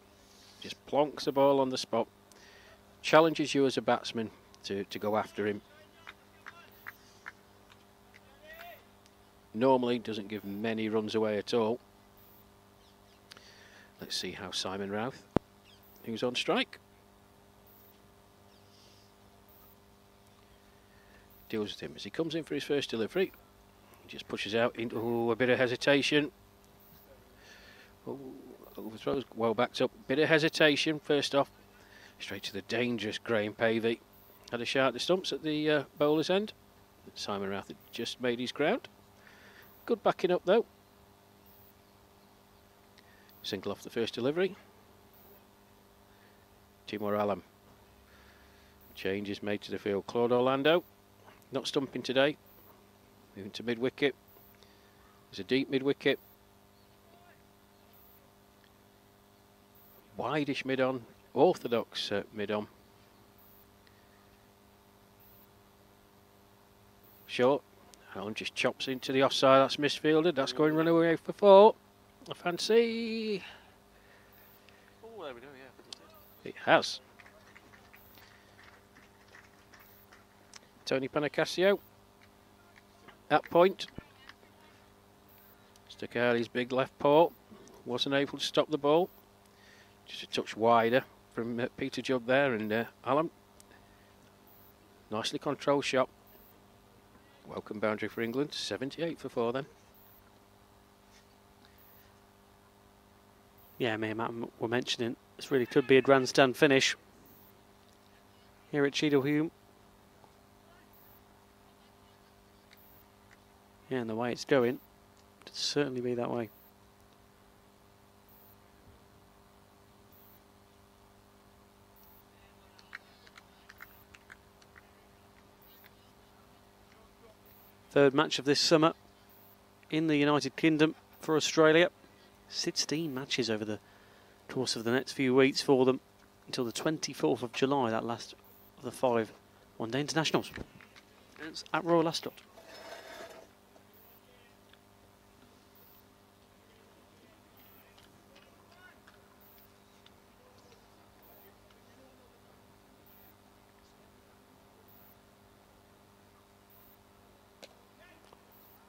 Just plonks the ball on the spot. Challenges you as a batsman to go after him. Normally doesn't give many runs away at all. Let's see how Simon Routh, who's on strike, deals with him as he comes in for his first delivery. He just pushes out into a bit of hesitation. Overthrows, well backed up. Bit of hesitation first off. Straight to the dangerous Graham Pavey. Had a shot at the stumps at the bowler's end. Simon Routh had just made his ground. Good backing up though. Single off the first delivery. Timor Alam. Changes made to the field. Claude Orlando. Not stumping today. Moving to mid-wicket. There's a deep mid-wicket. Wideish mid-on. Orthodox mid-on. Short. Allen just chops into the offside. That's misfielded. That's going run away for 4. I fancy. Oh, there we go, yeah. It has. Tony Panacasio at point. Stuck out his big left paw. Wasn't able to stop the ball. Just a touch wider from Peter Judd there, and Alan. Nicely controlled shot. Welcome boundary for England. 78 for 4 then. Yeah, me and Matt were mentioning this really could be a grandstand finish here at Cheadle Hulme. Yeah, and the way it's going, it'd certainly be that way. Third match of this summer in the United Kingdom for Australia. 16 matches over the course of the next few weeks for them until the 24th of July, that last of the 5 one-day internationals. And it's at Royal Ascot.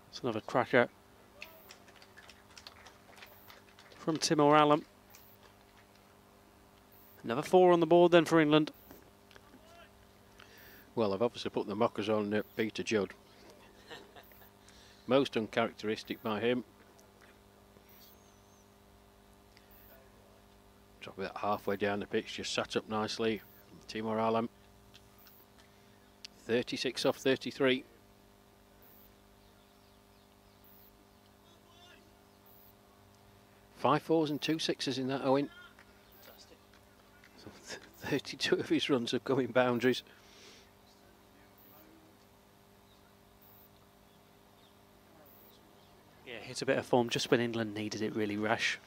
It's another cracker from Timor Allen. Another 4 on the board then for England. Well, I've obviously put the mockers on Peter Judd. Most uncharacteristic by him. Drop about halfway down the pitch, just sat up nicely. Timor Allen. 36 off 33. Five fours and 2 sixes in that, Owen. So 32 of his runs have come in boundaries. Yeah, hit a bit of form just when England needed it really, Rash.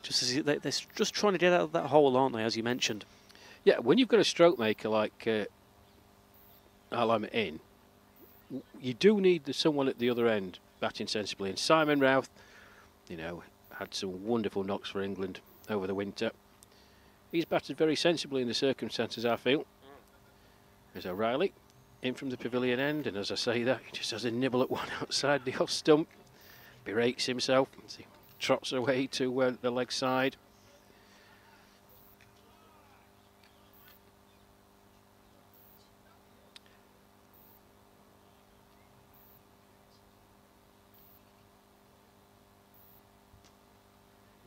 Just as they're just trying to get out of that hole, aren't they, as you mentioned? Yeah, when you've got a stroke maker like Allen in, you do need someone at the other end batting sensibly. And Simon Routh, you know, had some wonderful knocks for England over the winter. He's batted very sensibly in the circumstances, I feel. There's O'Reilly in from the pavilion end, and as I say that, he just has a nibble at one outside the off stump, berates himself as he trots away to the leg side.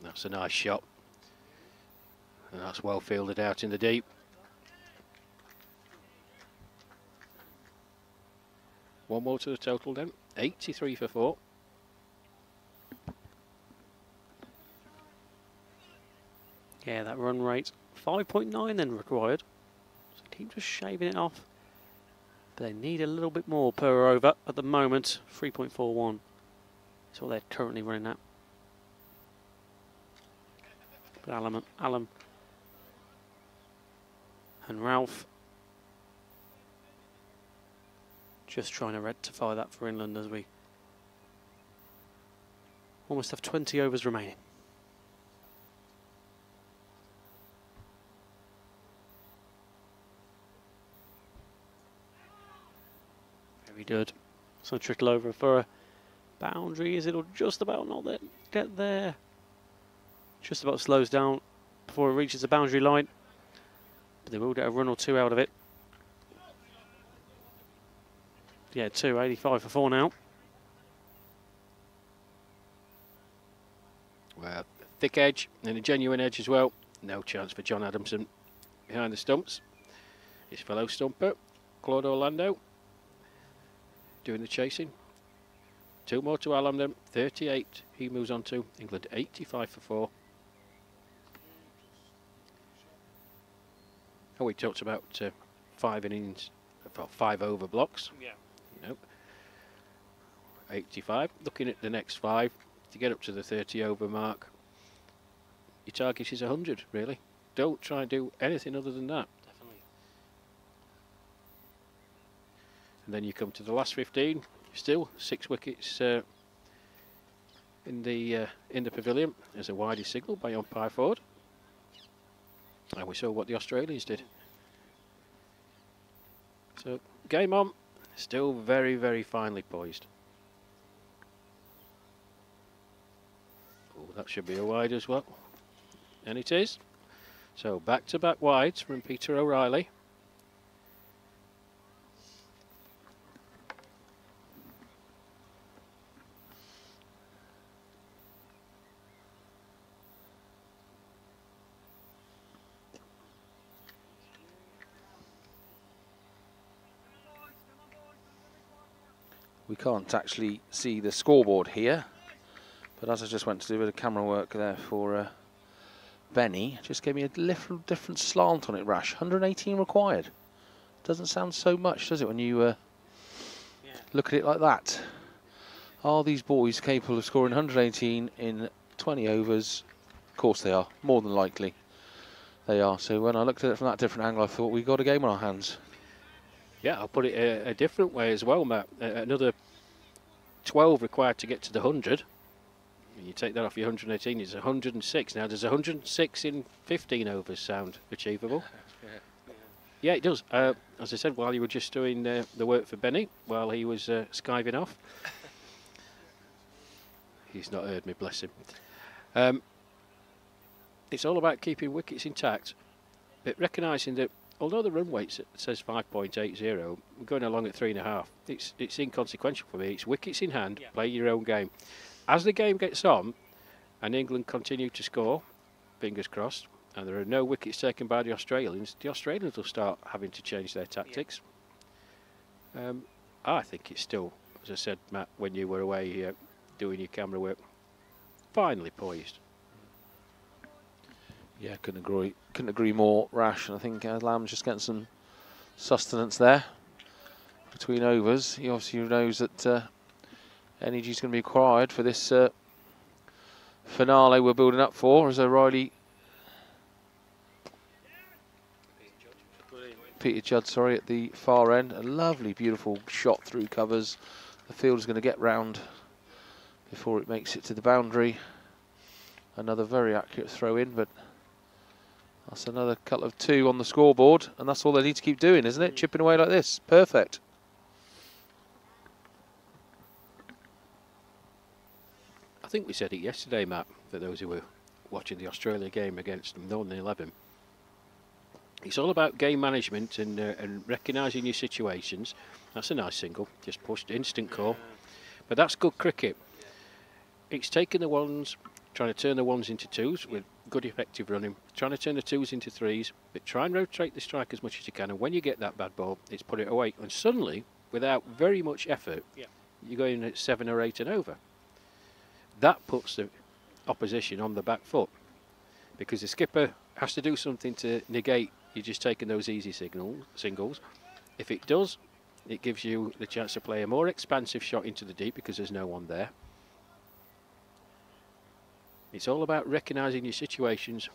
That's a nice shot. And that's well fielded out in the deep. One more to the total then. 83 for 4. Yeah, that run rate, 5.9 then required. So keep just shaving it off. But they need a little bit more per over at the moment. 3.41 is what they're currently running at. But Allen and Ralph just trying to rectify that for England as we almost have 20 overs remaining. Very good. So trickle over for a boundary. Is it'll just about not get there. Just about slows down before it reaches the boundary line. But they will get a run or two out of it. Yeah, 85 for 4 now. Well, thick edge and a genuine edge as well. No chance for John Adamson behind the stumps. His fellow stumper, Claude Orlando, doing the chasing. 2 more to Allen then. 38 he moves on to. England 85 for 4. Oh, we talked about 5 innings, 5 over blocks. Yeah. Nope. 85. Looking at the next 5 to get up to the 30 over mark. Your target is 100, really. Don't try and do anything other than that. Definitely. And then you come to the last 15. Still 6 wickets in the pavilion. There's a widey signal by umpire Ford. And we saw what the Australians did. So, game on. Still very, very finely poised. Oh, that should be a wide as well. And it is. So, back-to-back wides from Peter O'Reilly. We can't actually see the scoreboard here, but as I just went to do a bit of camera work there for Benny, just gave me a little different slant on it, Rash. 118 required. Doesn't sound so much, does it, when you look at it like that. Are these boys capable of scoring 118 in 20 overs? Of course they are, more than likely they are. So when I looked at it from that different angle, I thought we've got a game on our hands. Yeah, I'll put it a different way as well, Matt. Another 12 required to get to the 100. You take that off your 118, it's 106. Now, does 106 in 15 overs sound achievable? Yeah, it does. As I said, while you were just doing the work for Benny, while he was skiving off. He's not heard me, bless him. It's all about keeping wickets intact, but recognising that although the run weight says 5.80, we're going along at 3.5. It's inconsequential for me. It's wickets in hand, play your own game. As the game gets on, and England continue to score, fingers crossed, and there are no wickets taken by the Australians will start having to change their tactics. I think it's still, as I said, Matt, when you were away doing your camera work, finally poised. Yeah, couldn't agree more, Rash. And I think Lamb's just getting some sustenance there between overs. He obviously knows that energy is going to be required for this finale we're building up for, as O'Reilly, Peter Judd, sorry, at the far end. A lovely, beautiful shot through covers. The fielder's going to get round before it makes it to the boundary. Another very accurate throw in, but that's another cut of 2 on the scoreboard, and that's all they need to keep doing, isn't it? Chipping away like this. Perfect. I think we said it yesterday, Matt, for those who were watching the Australia game against Northern 11. It's all about game management and recognising your situations. That's a nice single, just pushed, instant call. But that's good cricket. It's taking the ones, trying to turn the ones into twos with good effective running, trying to turn the twos into threes, but try and rotate the strike as much as you can, and when you get that bad ball, it's put it away. And suddenly, without very much effort, you're going at 7 or 8 and over. That puts the opposition on the back foot, because the skipper has to do something to negate you just taking those easy singles. If it does, it gives you the chance to play a more expansive shot into the deep because there's no one there. It's all about recognising your situations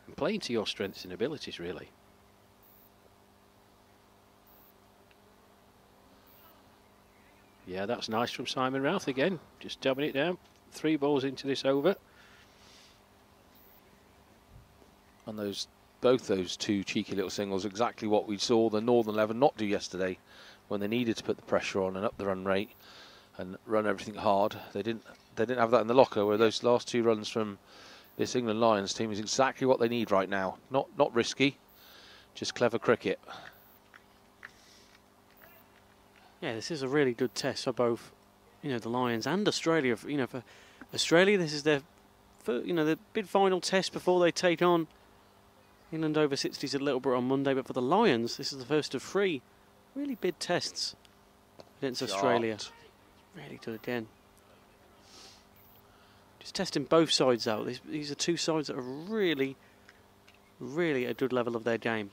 and playing to your strengths and abilities, really. Yeah, that's nice from Simon Routh again. Just dubbing it down. 3 balls into this over. And both those 2 cheeky little singles, exactly what we saw the Northern 11 not do yesterday, when they needed to put the pressure on and up the run rate and run everything hard. They didn't have that in the locker, where those last 2 runs from this England Lions team is exactly what they need right now. Not risky, just clever cricket. Yeah, this is a really good test for both, the Lions and Australia. For Australia, this is their, the bid final test before they take on England over 60s at Littleborough on Monday. But for the Lions, this is the first of 3 really bid tests against Australia. Really good again. Just testing both sides out. These are 2 sides that are really, really at a good level of their game.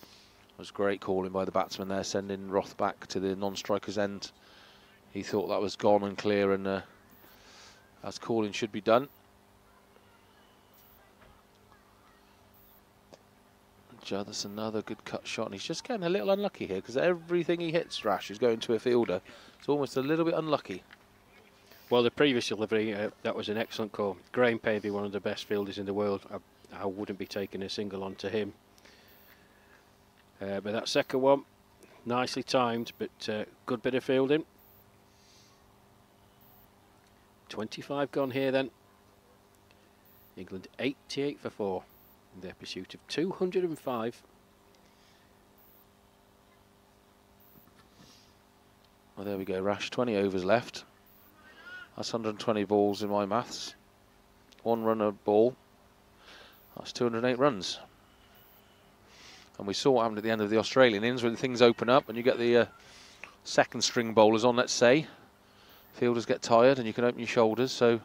It was great calling by the batsman there, sending Roth back to the non-striker's end. He thought that was gone and clear, and as calling should be done. Judd, that's another good cut shot, and he's just getting a little unlucky here, because everything he hits, Rash, is going to a fielder. It's almost a little bit unlucky. Well, the previous delivery, that was an excellent call. Graham Pavey, one of the best fielders in the world. I wouldn't be taking a single onto him. But that second one, nicely timed, but good bit of fielding. 25 gone here then. England 88 for 4 in their pursuit of 205. Well, there we go, Rash. 20 overs left. That's 120 balls in my maths. 1 run a ball. That's 208 runs. And we saw what happened at the end of the Australian innings, when things open up and you get the second string bowlers on, let's say. Fielders get tired and you can open your shoulders. So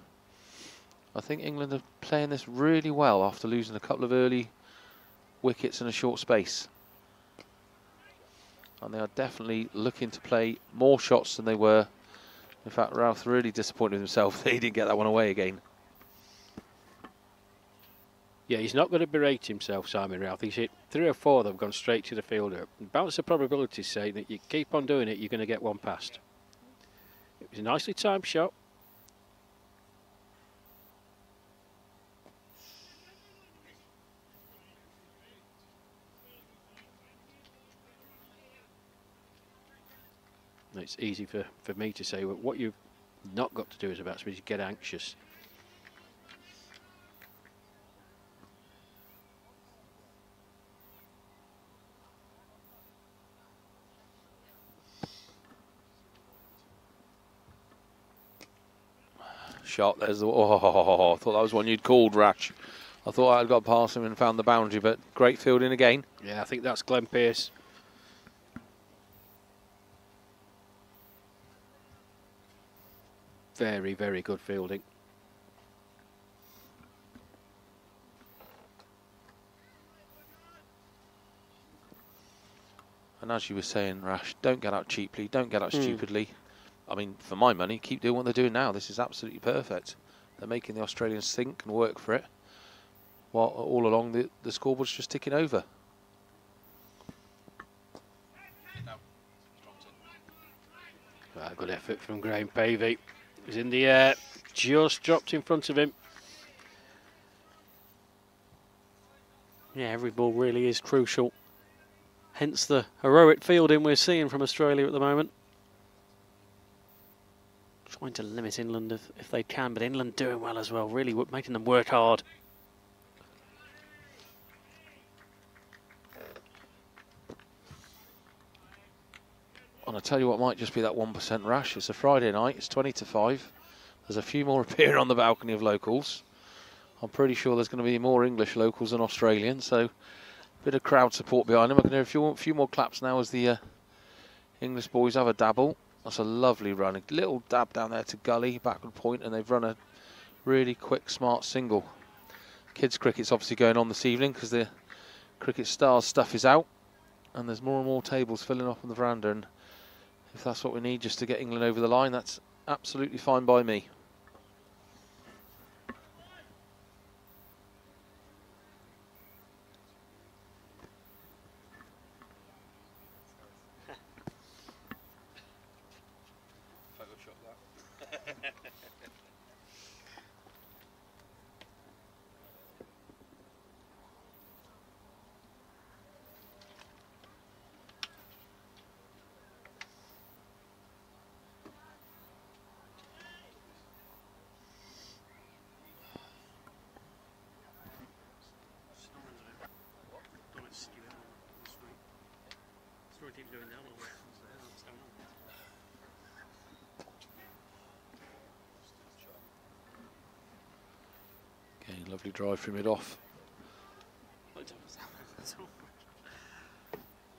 I think England are playing this really well after losing a couple of early wickets in a short space. And they are definitely looking to play more shots than they were. In fact, Ralph's really disappointed with himself that he didn't get that one away again. Yeah, he's not going to berate himself, Simon Ralph. He's hit 3 or 4 that have gone straight to the fielder. Bounce the probabilities say that you keep on doing it, you're going to get one past. It was a nicely timed shot. It's easy for me to say, but what you've not got to do as a batsman is get anxious. Shot, there's the... Oh, I thought that was one you'd called, Rash. I thought I'd got past him and found the boundary, but great fielding again. Yeah, I think that's Glenn Pearce. Very, very good fielding. And as you were saying, Rash, don't get out cheaply, don't get out stupidly. I mean, for my money, keep doing what they're doing now. This is absolutely perfect. They're making the Australians think and work for it, while all along the scoreboard's just ticking over. Good effort from Graham Pavey. He's in the air, just dropped in front of him. Yeah, every ball really is crucial. Hence the heroic fielding we're seeing from Australia at the moment. Trying to limit England if they can, but England doing well as well, really making them work hard. And I tell you what might just be that 1% Rash. It's a Friday night, it's 20 to 5. There's a few more appearing on the balcony of locals. I'm pretty sure there's going to be more English locals than Australian, so a bit of crowd support behind them. I can hear a few more claps now as the English boys have a dabble. That's a lovely run. A little dab down there to gully, backward point, and they've run a really quick, smart single. Kids cricket's obviously going on this evening because the Cricket Stars stuff is out, and there's more and more tables filling up on the veranda, and if that's what we need just to get England over the line, that's absolutely fine by me. Okay, lovely drive from mid-off.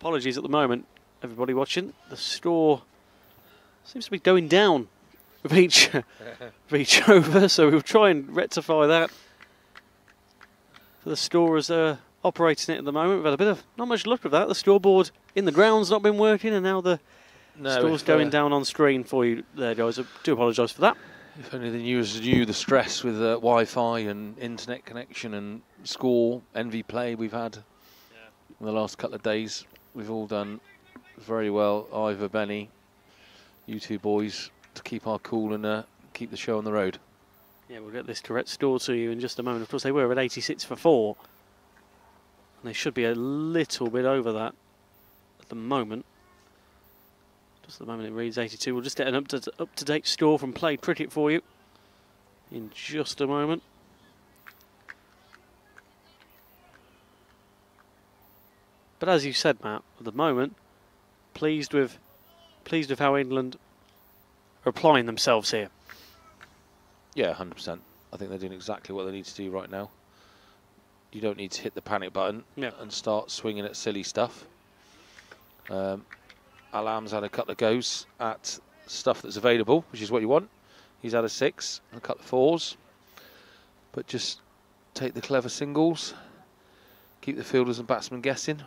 Apologies at the moment, everybody watching. The score seems to be going down with each over, so we'll try and rectify that. For the scorers operating it at the moment, we've had a bit of not much luck with that. The scoreboard in the ground's not been working, and now the score's going down on screen for you there, guys. I do apologise for that. If only they knew the stress with Wi-Fi and internet connection and score, envy play we've had in the last couple of days. We've all done very well, Ivor, Benny, you two boys, to keep our cool and keep the show on the road. Yeah, we'll get this correct score to you in just a moment. Of course, they were at 86 for 4. And they should be a little bit over that at the moment. Just at the moment it reads 82. We'll just get an up-to-date score from Played Cricket for you in just a moment. But as you said, Matt, at the moment, pleased with how England are applying themselves here. Yeah, 100%. I think they're doing exactly what they need to do right now. You don't need to hit the panic button and start swinging at silly stuff. Alam's had a couple of goes at stuff that's available, which is what you want. He's had a 6 and a couple of 4s. But just take the clever singles, keep the fielders and batsmen guessing.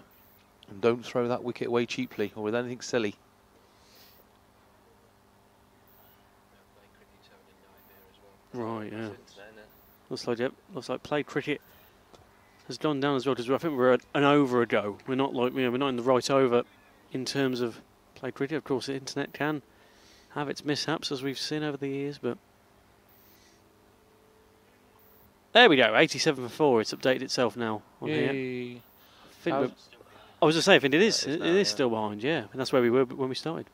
And don't throw that wicket away cheaply or with anything silly. Right, yeah. Looks like played cricket has gone down as well, because I think we're at an over a go. We're not like, we're not in the right over in terms of played cricket. Of course, the internet can have its mishaps, as we've seen over the years, but there we go. 87 for 4. It's updated itself now on here. I was going to say, I think it is still behind. Yeah, and that's where we were when we started.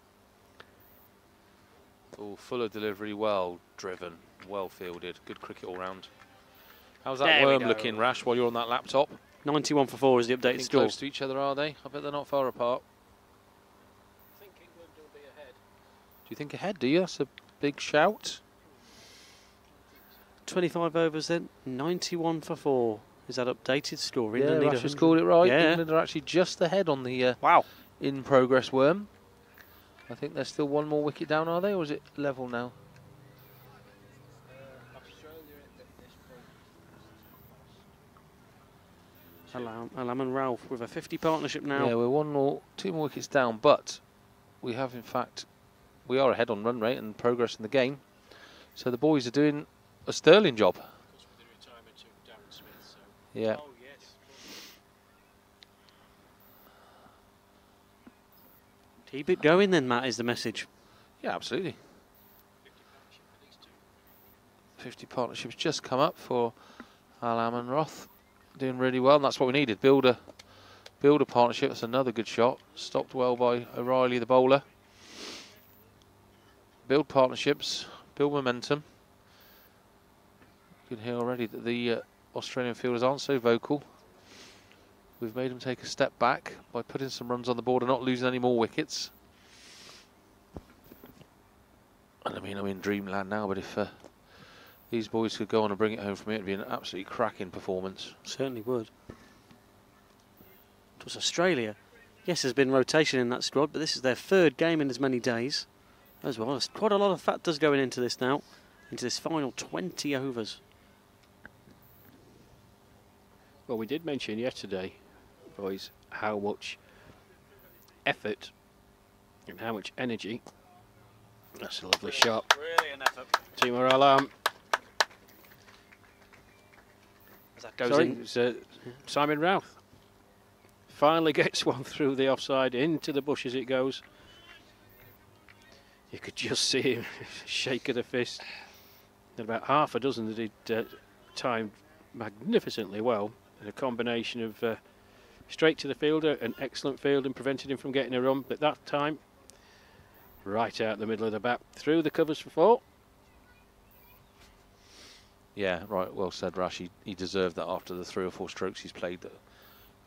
Oh, full of delivery, well driven, well fielded, good cricket all round. How's that There we worm go. looking, Rash, while you're on that laptop? 91 for 4 is the updated score. Close to each other, are they? I bet they're not far apart. I think England will be ahead. Do you think ahead, do you? That's a big shout. 25 overs then, 91 for 4. Is that updated score? Yeah, England need Rash has 100. scored it right. Yeah. England are actually just ahead on the Wow. in-progress worm. I think there's still one more wicket down, are they? Or is it level now? Alam and Ralph with a 50 partnership now. Yeah, we're two more wickets down, but we have, in fact, we are ahead on run rate and progress in the game. So the boys are doing a sterling job. Yeah. Oh, yes. Keep it going then, Matt, is the message. Yeah, absolutely. 50 partnerships just come up for Alam and Roth. Doing really well, and that's what we needed. Build a partnership. That's another good shot. Stopped well by O'Reilly, the bowler. Build partnerships, build momentum. You can hear already that the Australian fielders aren't so vocal. We've made them take a step back by putting some runs on the board and not losing any more wickets. And I mean, I'm in dreamland now, but if these boys could go on and bring it home for me, it'd be an absolutely cracking performance. Certainly would. It was Australia. Yes, there's been rotation in that squad, but this is their third game in as many days as well. There's quite a lot of factors going into this now, into this final 20 overs. Well, we did mention yesterday, boys, how much effort and how much energy. That's a lovely shot. Brilliant effort. Timur Alam. As that goes Sorry, in. it's, Simon Routh finally gets one through the offside, into the bush as it goes. You could just see him shake of the fist. And about half a dozen that he'd timed magnificently well. And a combination of straight to the fielder and excellent fielding prevented him from getting a run. But that time, right out the middle of the bat, through the covers for 4. Yeah, right, well said, Rash. He deserved that after the 3 or 4 strokes he's played that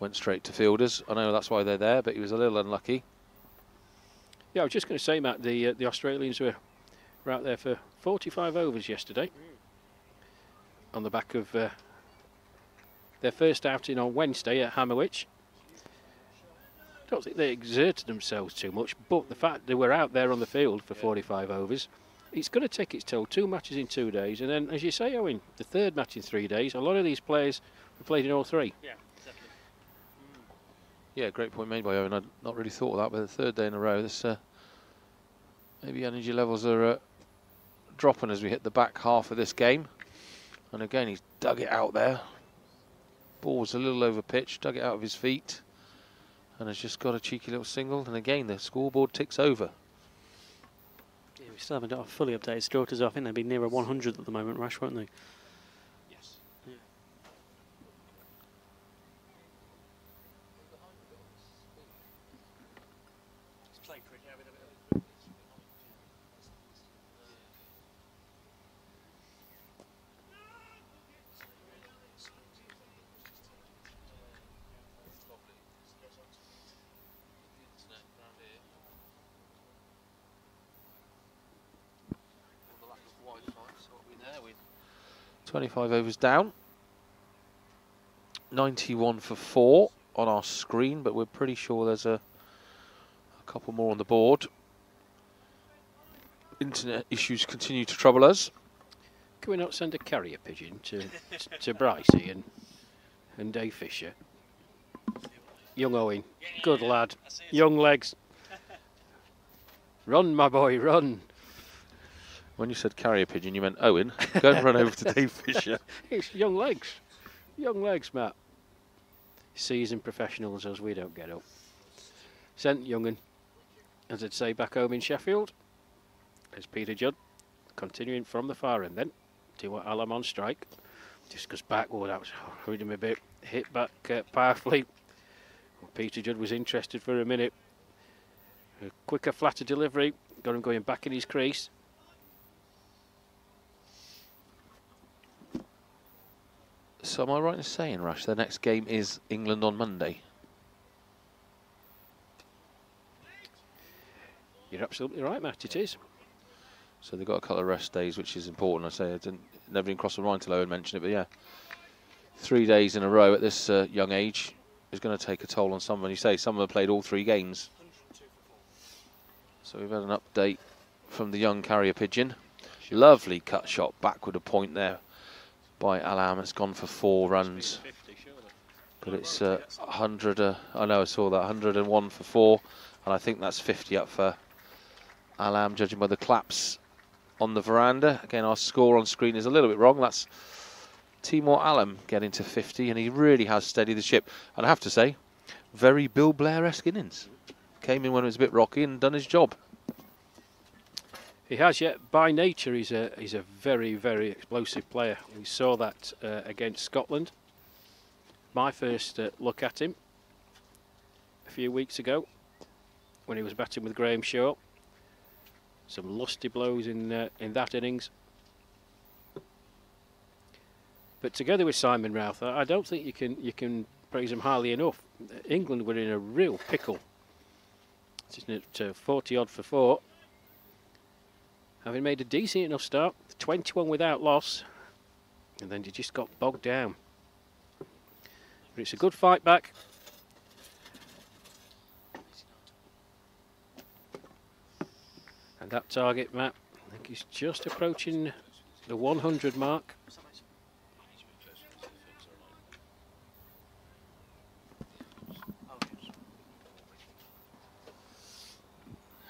went straight to fielders. I know that's why they're there, but he was a little unlucky. Yeah, I was just going to say, Matt, the Australians were out there for 45 overs yesterday on the back of their first outing on Wednesday at Hammerwich. I don't think they exerted themselves too much, but the fact they were out there on the field for 45 overs, it's going to take its toll. 2 matches in 2 days, and then, as you say, Owen, the third match in 3 days. A lot of these players have played in all 3. Yeah, exactly. Yeah, great point made by Owen. I'd not really thought of that, but the 3rd day in a row, this maybe energy levels are dropping as we hit the back half of this game. And again, he's dug it out there. Ball was a little over pitch, dug it out of his feet, and has just got a cheeky little single. And again, the scoreboard ticks over. Yeah, we still haven't got a fully updated score, because I think they'd be nearer 100 at the moment, Rash, won't they? Yes. Yeah. With 25 overs down. 91 for 4 on our screen, but we're pretty sure there's a couple more on the board. Internet issues continue to trouble us. Can we not send a carrier pigeon to Brycey and Dave Fisher? Young Owen, good lad. Young legs. Run, my boy, run. When you said carrier pigeon, you meant Owen. Go and run over to Dave Fisher. It's young legs. Young legs, Matt. Seasoned professionals as we don't get up. Sent Young'un, as I'd say, back home in Sheffield. There's Peter Judd, continuing from the far end then. Timo Alam on strike. Just goes backward, that was hurried him a bit. Hit back powerfully. Well, Peter Judd was interested for a minute. A quicker, flatter delivery. Got him going back in his crease. So am I right in saying, Rush, the next game is England on Monday? You're absolutely right, Matt, it is. So they've got a couple of rest days, which is important. I say I never even crossed the mind until Owen mentioned it, but yeah. 3 days in a row at this young age is going to take a toll on someone. You say some of them played all 3 games. So we've had an update from the young carrier pigeon. Lovely cut shot, backward a point there by Alam. It's gone for 4 runs. But it's 100, I know I saw that, 101 for 4. And I think that's 50 up for Alam, judging by the claps on the veranda. Again, our score on screen is a little bit wrong. That's Timor Alam getting to 50, and he really has steadied the ship. And I have to say, very Bill Blair-esque innings. Came in when it was a bit rocky and done his job. He has, yet by nature he's a very, very explosive player. We saw that against Scotland. My first look at him a few weeks ago when he was batting with Graham Shaw. Some lusty blows in that innings. But together with Simon Routh, I don't think you can praise him highly enough. England were in a real pickle. Isn't it 40 odd for 4? Having made a decent enough start, 21 without loss, and then you just got bogged down. But it's a good fight back. And that target, Matt, I think he's just approaching the 100 mark.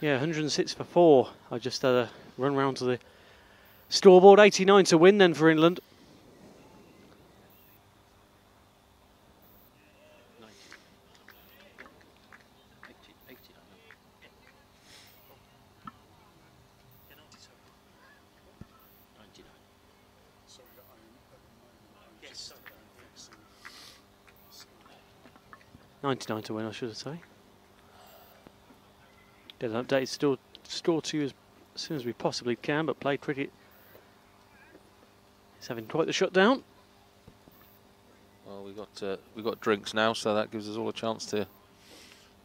Yeah, 106 for 4. I just had a run round to the scoreboard. 89 to win then for England. Sorry, yes. 99 to win, I should say. Get an updated score to you as soon as we possibly can, but play cricket is having quite the shutdown. Well, we got drinks now, so that gives us all a chance to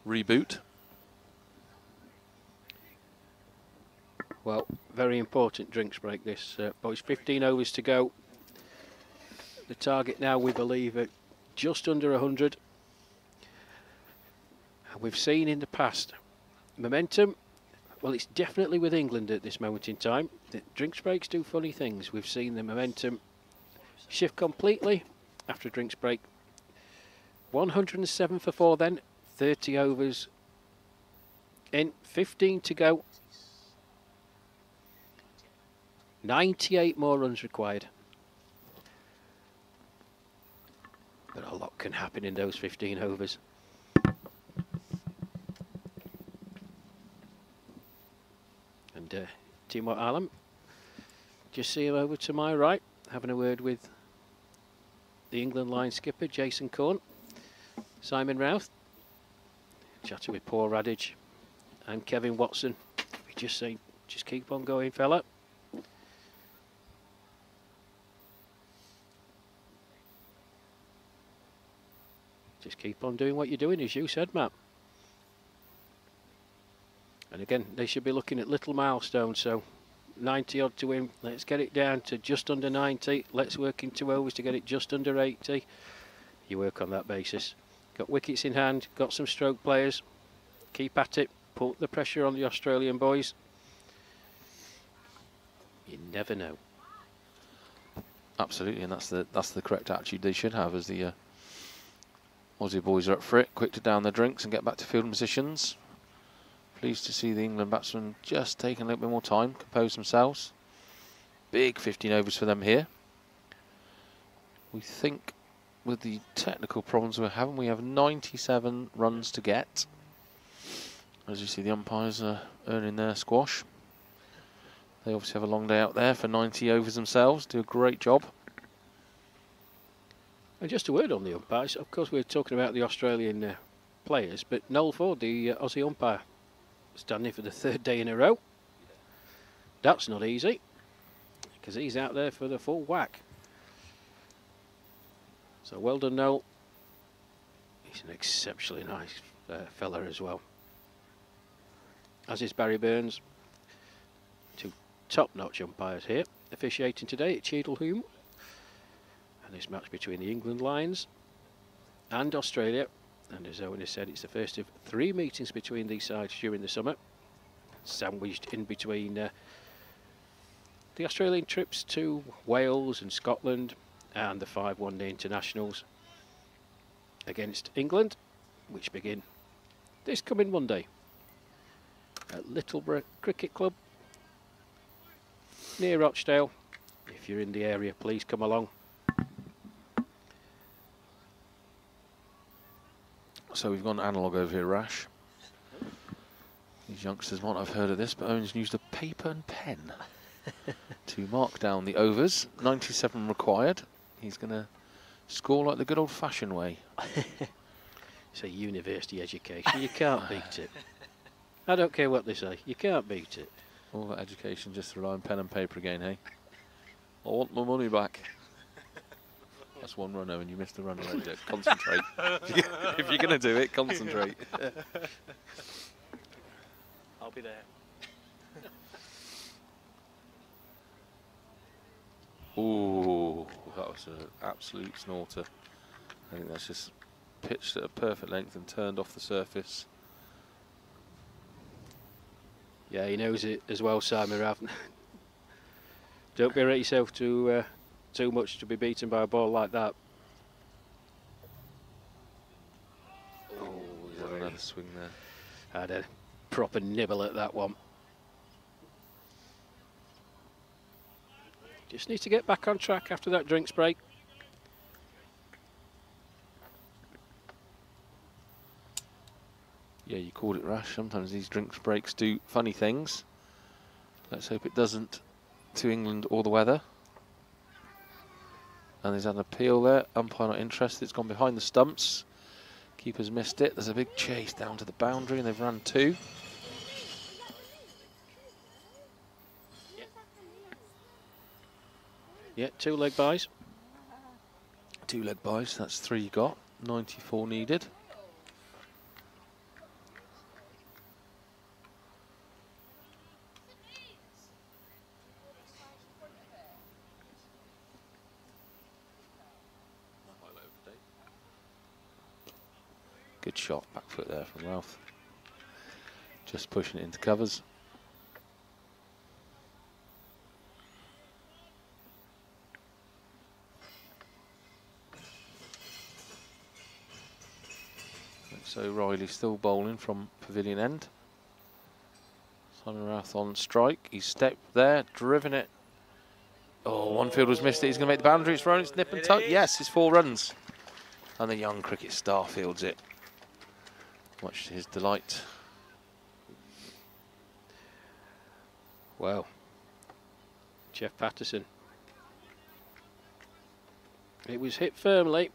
reboot. Well, very important drinks break this, boys. 15 overs to go. The target now, we believe, at just under 100. And we've seen in the past momentum. Well, it's definitely with England at this moment in time. The drinks breaks do funny things. We've seen the momentum shift completely after a drinks break. 107 for 4 then. 30 overs in. 15 to go. 98 more runs required. But a lot can happen in those 15 overs. And Timor Alam, just see him over to my right, having a word with the England line skipper, Jason Corn. Simon Routh, chatting with Paul Radage and Kevin Watson. We just say, just keep on going, fella. Just keep on doing what you're doing, as you said, Matt. And again, they should be looking at little milestones, so 90 odd to win. Let's get it down to just under 90. Let's work in 2 overs to get it just under 80. You work on that basis. Got wickets in hand, got some stroke players. Keep at it, put the pressure on the Australian boys. You never know. Absolutely, and that's the correct attitude they should have as the Aussie boys are up for it, quick to down their drinks and get back to field positions. Pleased to see the England batsmen just taking a little bit more time, compose themselves. Big 15 overs for them here. We think with the technical problems we're having, we have 97 runs to get. As you see, the umpires are earning their squash. They obviously have a long day out there for 90 overs themselves, do a great job. And just a word on the umpires. Of course, we're talking about the Australian players, but Noel Ford, the Aussie umpire, standing for the 3rd day in a row. That's not easy, because he's out there for the full whack. So well done, Noel. He's an exceptionally nice fella as well. As is Barry Burns. Two top-notch umpires here, officiating today at Cheadle Hulme. And this match between the England Lions and Australia. And as Owen has said, it's the first of 3 meetings between these sides during the summer, sandwiched in between the Australian trips to Wales and Scotland and the 5 one-day internationals against England, which begin this coming Monday at Littleborough Cricket Club near Rochdale. If you're in the area, please come along. So we've gone analogue over here, Rash. These youngsters might not have heard of this, but Owen's used a paper and pen to mark down the overs. 97 required. He's going to score like the good old-fashioned way. It's a university education. You can't beat it. I don't care what they say. You can't beat it. All that education just to rely on pen and paper again, hey? I want my money back. That's 1 run, Owen. You missed the run already. Concentrate. If you're going to do it, concentrate. I'll be there. Ooh, that was an absolute snorter. I think that's just pitched at a perfect length and turned off the surface. Yeah, he knows it as well, Simon Rath. Don't berate yourself too much to be beaten by a ball like that. Oh, he's had another swing there. Had a proper nibble at that one. Just need to get back on track after that drinks break. Yeah, you called it, Rash. Sometimes these drinks breaks do funny things. Let's hope it doesn't to England or the weather. And there's an appeal there. Umpire not interested. It's gone behind the stumps. Keeper's missed it. There's a big chase down to the boundary and they've run 2. Yeah, 2 leg byes. 2 leg byes. That's 3 you got. 94 needed. Good shot, back foot there from Ralph. Just pushing it into covers. So Riley still bowling from pavilion end. Simon Rath on strike. He's stepped there, driven it. Oh, one field was missed it. He's going to make the boundary. It's run, it's nip and tuck. Yes, it's 4 runs. And the young cricket star fields it. Much to his delight. Wow. Jeff Patterson. It was hit firmly,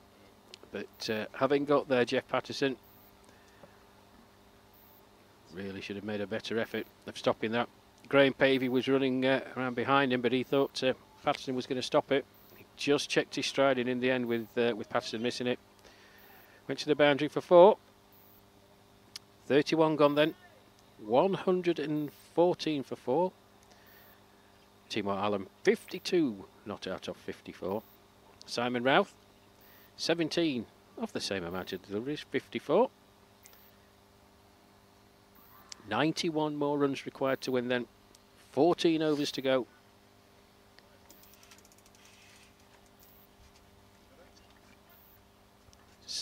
but having got there, Jeff Patterson really should have made a better effort of stopping that. Graham Pavey was running around behind him, but he thought Patterson was going to stop it. He just checked his stride in the end with Patterson missing it. Went to the boundary for 4. 31 gone then. 114 for 4. Timor Allen 52 not out of 54. Simon Routh 17 of the same amount of deliveries, 54. 91 more runs required to win then. 14 overs to go.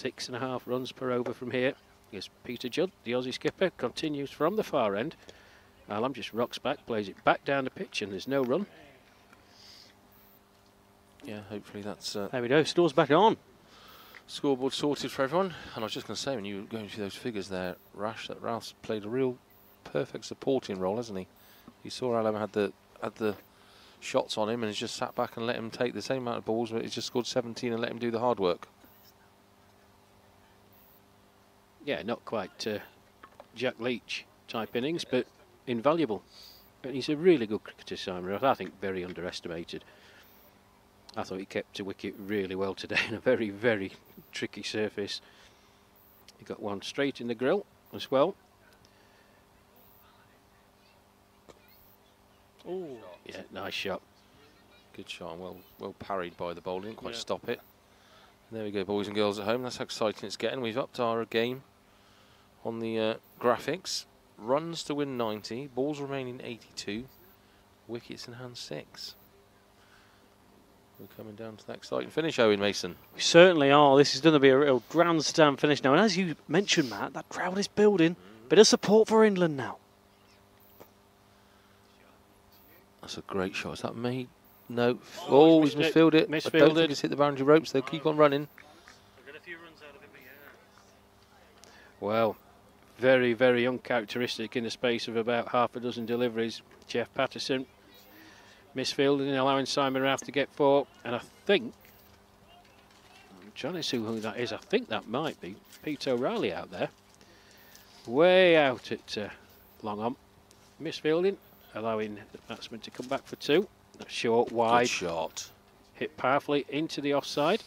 6.5 runs per over from here. Here's Peter Judd, the Aussie skipper, continues from the far end. Alam just rocks back, plays it back down the pitch, and there's no run. Yeah, hopefully that's There we go, Store's back on. scoreboard sorted for everyone. And I was just going to say, when you were going through those figures there, Rash, that Ralph's played a real perfect supporting role, hasn't he? You saw Alam had the shots on him, and he's just sat back and let him take the same amount of balls, but he's just scored 17 and let him do the hard work. Yeah, not quite Jack Leach type innings, but invaluable. And he's a really good cricketer, Simon Roth. I think very underestimated. I thought he kept a wicket really well today in a very, very tricky surface. He got one straight in the grill as well. Oh, Yeah, nice shot. Good shot, and well parried by the bowler. Didn't quite stop it. There we go, boys and girls at home. That's how exciting it's getting. We've upped our game on the graphics. Runs to win 90, balls remaining 82, wickets in hand 6. We're coming down to that exciting finish, Owen Mason. we certainly are. This is going to be a real grandstand finish now. And as you mentioned, Matt, that crowd is building. Bit of support for England now. That's a great shot. Is that made? No. Oh, he's misfielded it. I don't Misfielded. think it's hit the boundary ropes. They'll keep on running. Well, very, very uncharacteristic in the space of about half a dozen deliveries. Jeff Patterson misfielding and allowing Simon Rath to get 4. And I think, I'm trying to see who that is. I think that might be Pete O'Reilly out there. Way out at long on. Misfielding, allowing the batsman to come back for 2. That's short, wide. Good shot. Hit powerfully into the offside.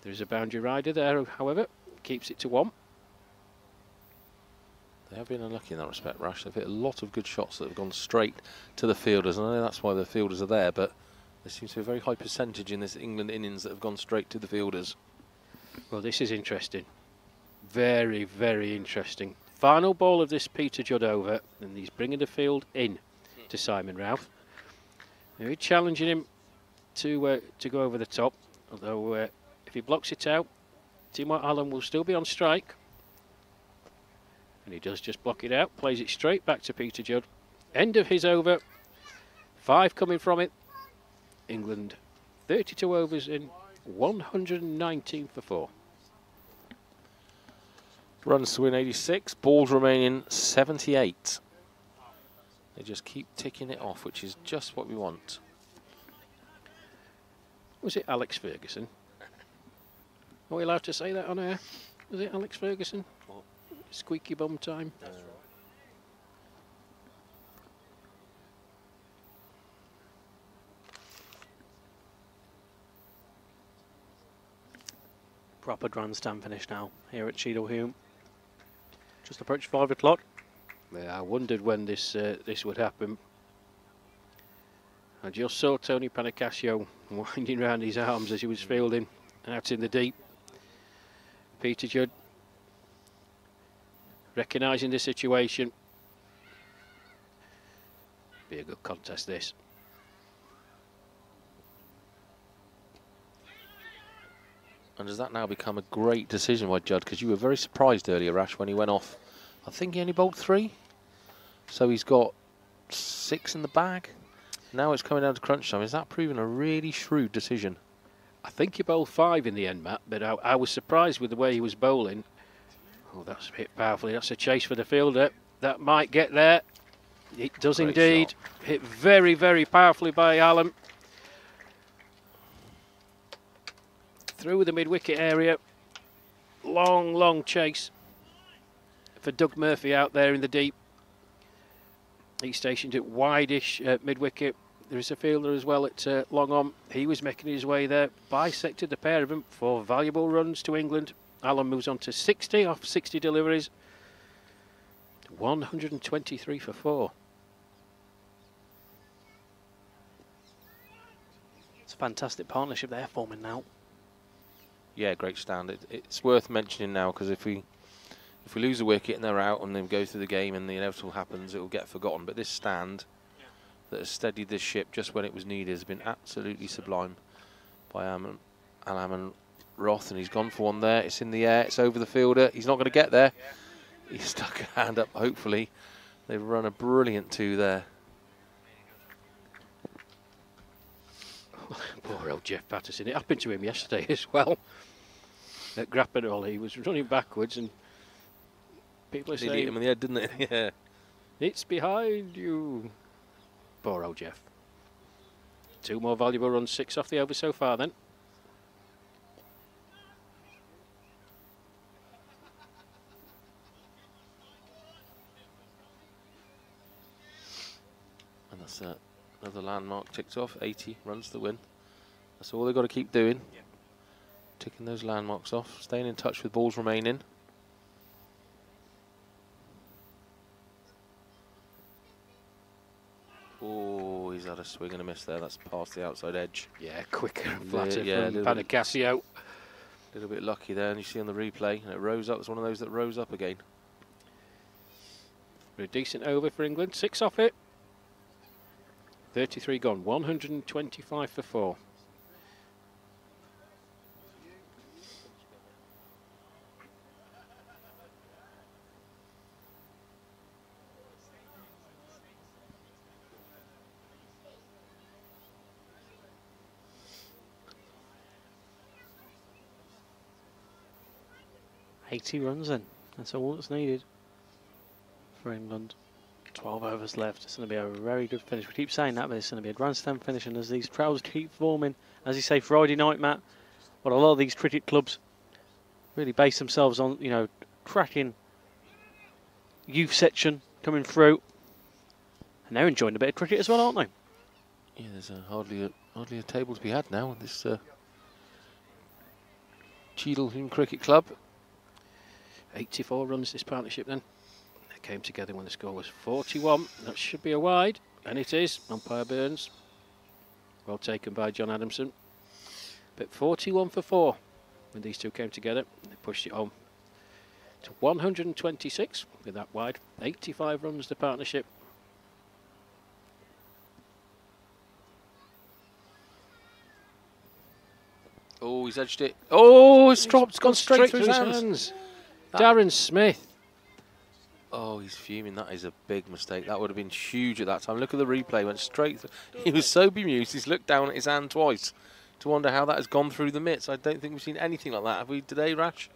There is a boundary rider there, however. Keeps it to 1. They have been unlucky in that respect, Rash. They've hit a lot of good shots that have gone straight to the fielders, and I know that's why the fielders are there, but there seems to be a very high percentage in this England innings that have gone straight to the fielders. Well, this is interesting. Very, very interesting. Final ball of this Peter Judd over, and he's bringing the field in to Simon Routh. Now he's challenging him to go over the top, although if he blocks it out, Timo Allen will still be on strike. And he does just block it out, plays it straight back to Peter Judd. End of his over, 5 coming from it. England 32 overs in, 119 for 4. Runs to win 86, balls remaining 78. They just keep ticking it off, which is just what we want. Was it Alex Ferguson? Are we allowed to say that on air? Was it Alex Ferguson? What? Squeaky bum time. Proper grandstand finish now here at Cheadle Hulme. Just approached 5 o'clock. Yeah, I wondered when this would happen. I just saw Tony Panicasio winding round his arms as he was fielding out in the deep. Peter Judd recognising the situation. Be a good contest, this. And does that now become a great decision by Judd? Because you were very surprised earlier, Rash, when he went off. I think he only bowled 3. So he's got 6 in the bag. Now it's coming down to crunch time. Is that proving a really shrewd decision? I think he bowled 5 in the end, Matt, but I was surprised with the way he was bowling. Oh, that's hit powerfully. That's a chase for the fielder. That might get there. It does Great indeed. shot. Hit very, very powerfully by Allen. Through the mid-wicket area. Long, long chase for Doug Murphy out there in the deep. He's stationed at wide-ish mid-wicket. There is a fielder as well at long on. He was making his way there. Bisected the pair of them for valuable runs to England. Allen moves on to 60 off 60 deliveries. 123 for 4. It's a fantastic partnership they're forming now. Yeah, great stand. It's worth mentioning now, because if we lose a wicket and they're out and then go through the game and the inevitable happens, it will get forgotten. But this stand that has steadied this ship just when it was needed has been absolutely sublime by Alam. Roth, and he's gone for one there. It's in the air. It's over the fielder. He's not going to get there. He stuck a hand up, hopefully. They've run a brilliant 2 there. Poor old Jeff Patterson. It happened to him yesterday as well. At Grappenhall, he was running backwards and people are Nearly hit saying, him in the head, didn't it? Yeah. it's behind you. Poor old Jeff. 2 more valuable runs, 6 off the over so far then. And that's another landmark ticked off. 80 runs to win. That's all they've got to keep doing. Ticking those landmarks off. Staying in touch with balls remaining. Oh, he's had a swing and a miss there. That's past the outside edge. Yeah, quicker and flatter Yeah, from Panicasio. A little bit lucky there, and you see on the replay, and it rose up. It's one of those that rose up again. A decent over for England, 6 off it. 33 gone, 125 for 4. $80 runs then. That's all that's needed for England. 12 overs left. It's going to be a very good finish. We keep saying that, but it's going to be a grandstand finish. And as these crowds keep forming, as you say, Friday night, Matt, what a lot of these cricket clubs really base themselves on, you know, cracking youth section coming through. And they're enjoying a bit of cricket as well, aren't they? Yeah, there's hardly a table to be had now at this Cheadle Hulme Cricket Club. 84 runs this partnership then. They came together when the score was 41. That should be a wide, and it is. Umpire Burns. Well taken by John Adamson. But 41 for 4 when these two came together. They pushed it on to 126 with that wide. 85 runs the partnership. Oh, he's edged it. Oh, it's dropped. It's gone straight through his hands. Darren Smith. Oh, he's fuming. That is a big mistake. That would have been huge at that time. Look at the replay. Went straight through. He was so bemused. He's looked down at his hand twice to wonder how that has gone through the mitts. I don't think we've seen anything like that, have we, today, Rash?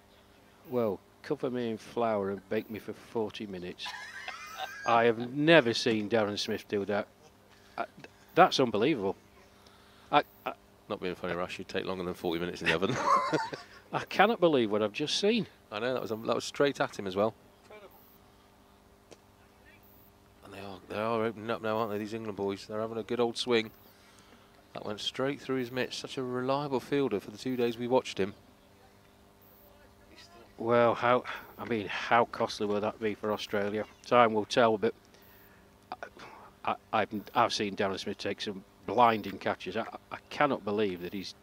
Well, cover me in flour and bake me for 40 minutes. I have never seen Darren Smith do that. That's unbelievable. Not being funny, Rash. You'd take longer than 40 minutes in the oven. I cannot believe what I've just seen. I know, that was straight at him as well. And they are opening up now, aren't they, these England boys? They're having a good old swing. That went straight through his mitts. Such a reliable fielder for the 2 days we watched him. Well, how costly will that be for Australia? Time will tell, but I've seen Darren Smith take some blinding catches. I cannot believe that he's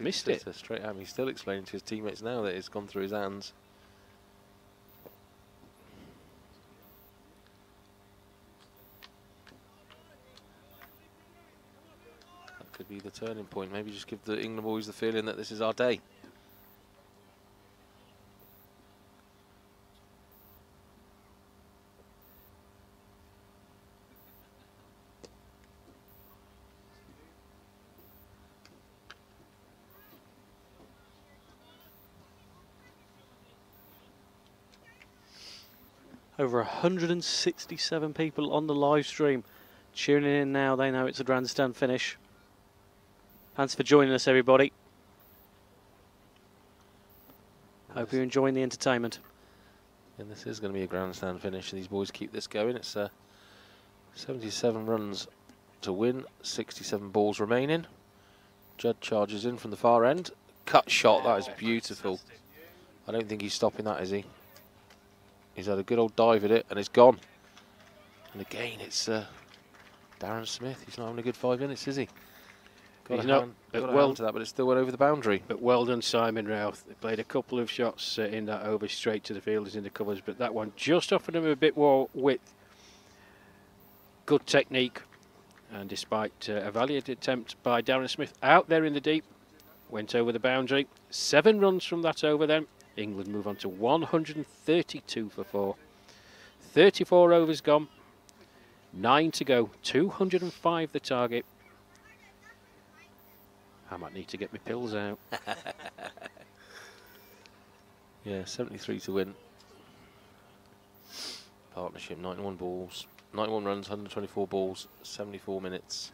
missed it. Straight at him. He's still explaining to his teammates now that it's gone through his hands. That could be the turning point. Maybe just give the England boys the feeling that this is our day. Over 167 people on the live stream tuning in now. They know it's a grandstand finish. Thanks for joining us, everybody. Hope you're enjoying the entertainment. And this is going to be a grandstand finish. These boys keep this going. It's 77 runs to win, 67 balls remaining. Judd charges in from the far end. Cut shot, that is beautiful. I don't think he's stopping that, is he? He's had a good old dive at it, and it's gone. And again, it's Darren Smith. He's not having a good 5 minutes, is he? Got a hand to that, but it still went over the boundary. But well done, Simon Routh. They played a couple of shots in that over straight to the fielders in the covers, but that one just offered him a bit more width. Good technique, and despite a valiant attempt by Darren Smith out there in the deep, went over the boundary. 7 runs from that over then. England move on to 132 for 4. 34 overs gone. 9 to go. 205 the target. I might need to get my pills out. Yeah, 73 to win. Partnership, 91 balls, 91 runs, 124 balls, 74 minutes.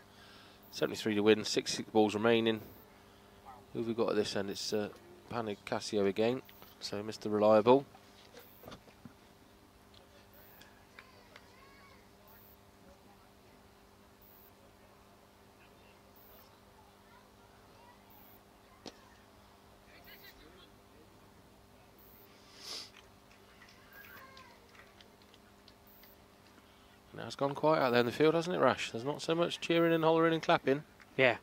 73 to win, 66 balls remaining. Who have we got at this end? It's Panic Casio again, so Mr. Reliable. Now it's gone quiet out there in the field, hasn't it, Rash? There's not so much cheering and hollering and clapping. Yeah.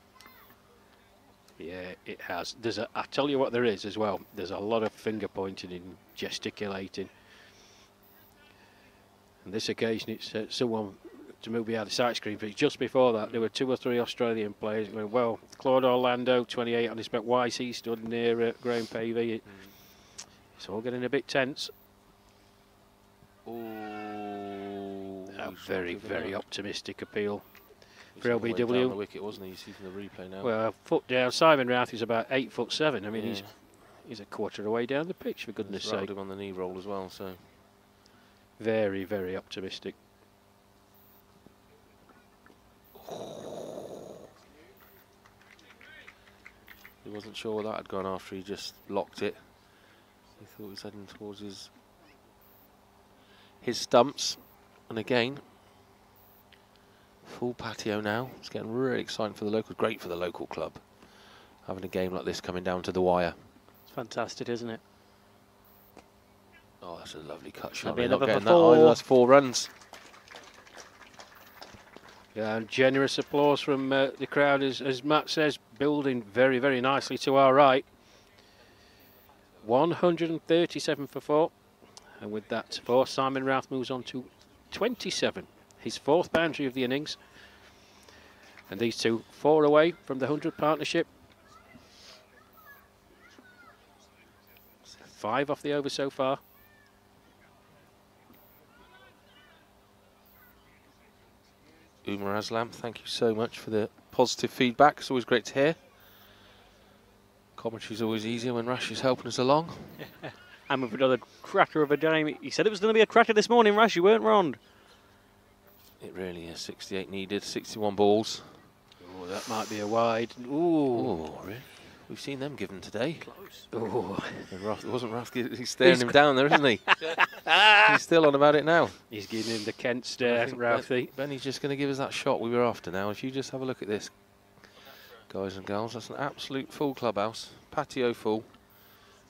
Yeah, it has. I tell you what there is as well. There's a lot of finger pointing and gesticulating. On this occasion, it's someone to move behind the sight screen. But just before that, there were 2 or 3 Australian players going, well, Claude Orlando, 28 on his back. Why is he stood near Graham Pavey? It's all getting a bit tense. A very, very optimistic appeal for LBW. Down the wicket, wasn't he? You see from the replay now. Well, foot down. Simon Routh is about 8'7". I mean, he's a quarter of the way down the pitch, for goodness sake. Him on the knee roll as well, so very, very optimistic. He wasn't sure where that had gone after he just locked it. He thought he was heading towards his stumps. And again, full patio now. It's getting really exciting for the local. Great for the local club. Having a game like this coming down to the wire. It's fantastic, isn't it? Oh, that's a lovely cut shot. That'll be Not another getting for that either. 4. That's 4 runs. Yeah, and generous applause from the crowd as Matt says, building very, very nicely to our right. 137 for 4. And with that 4, Simon Routh moves on to 27, his 4th boundary of the innings. And these two 4 away from the 100 partnership. 5 off the over so far. Umar Aslam, thank you so much for the positive feedback. It's always great to hear. Commentary's always easier when Rash is helping us along. And with another cracker of a game. He said it was going to be a cracker this morning, Rash. You weren't wrong. It really is. 68 needed, 61 balls. Oh, that might be a wide. Ooh. Oh, really? We've seen them given today. Close. Oh. It wasn't Rath. He's staring him down there, isn't he? He's still on about it now. He's giving him the Kent stare, Routhie. Benny's just going to give us that shot we were after now. If you just have a look at this, guys and girls, that's an absolute full clubhouse. Patio full.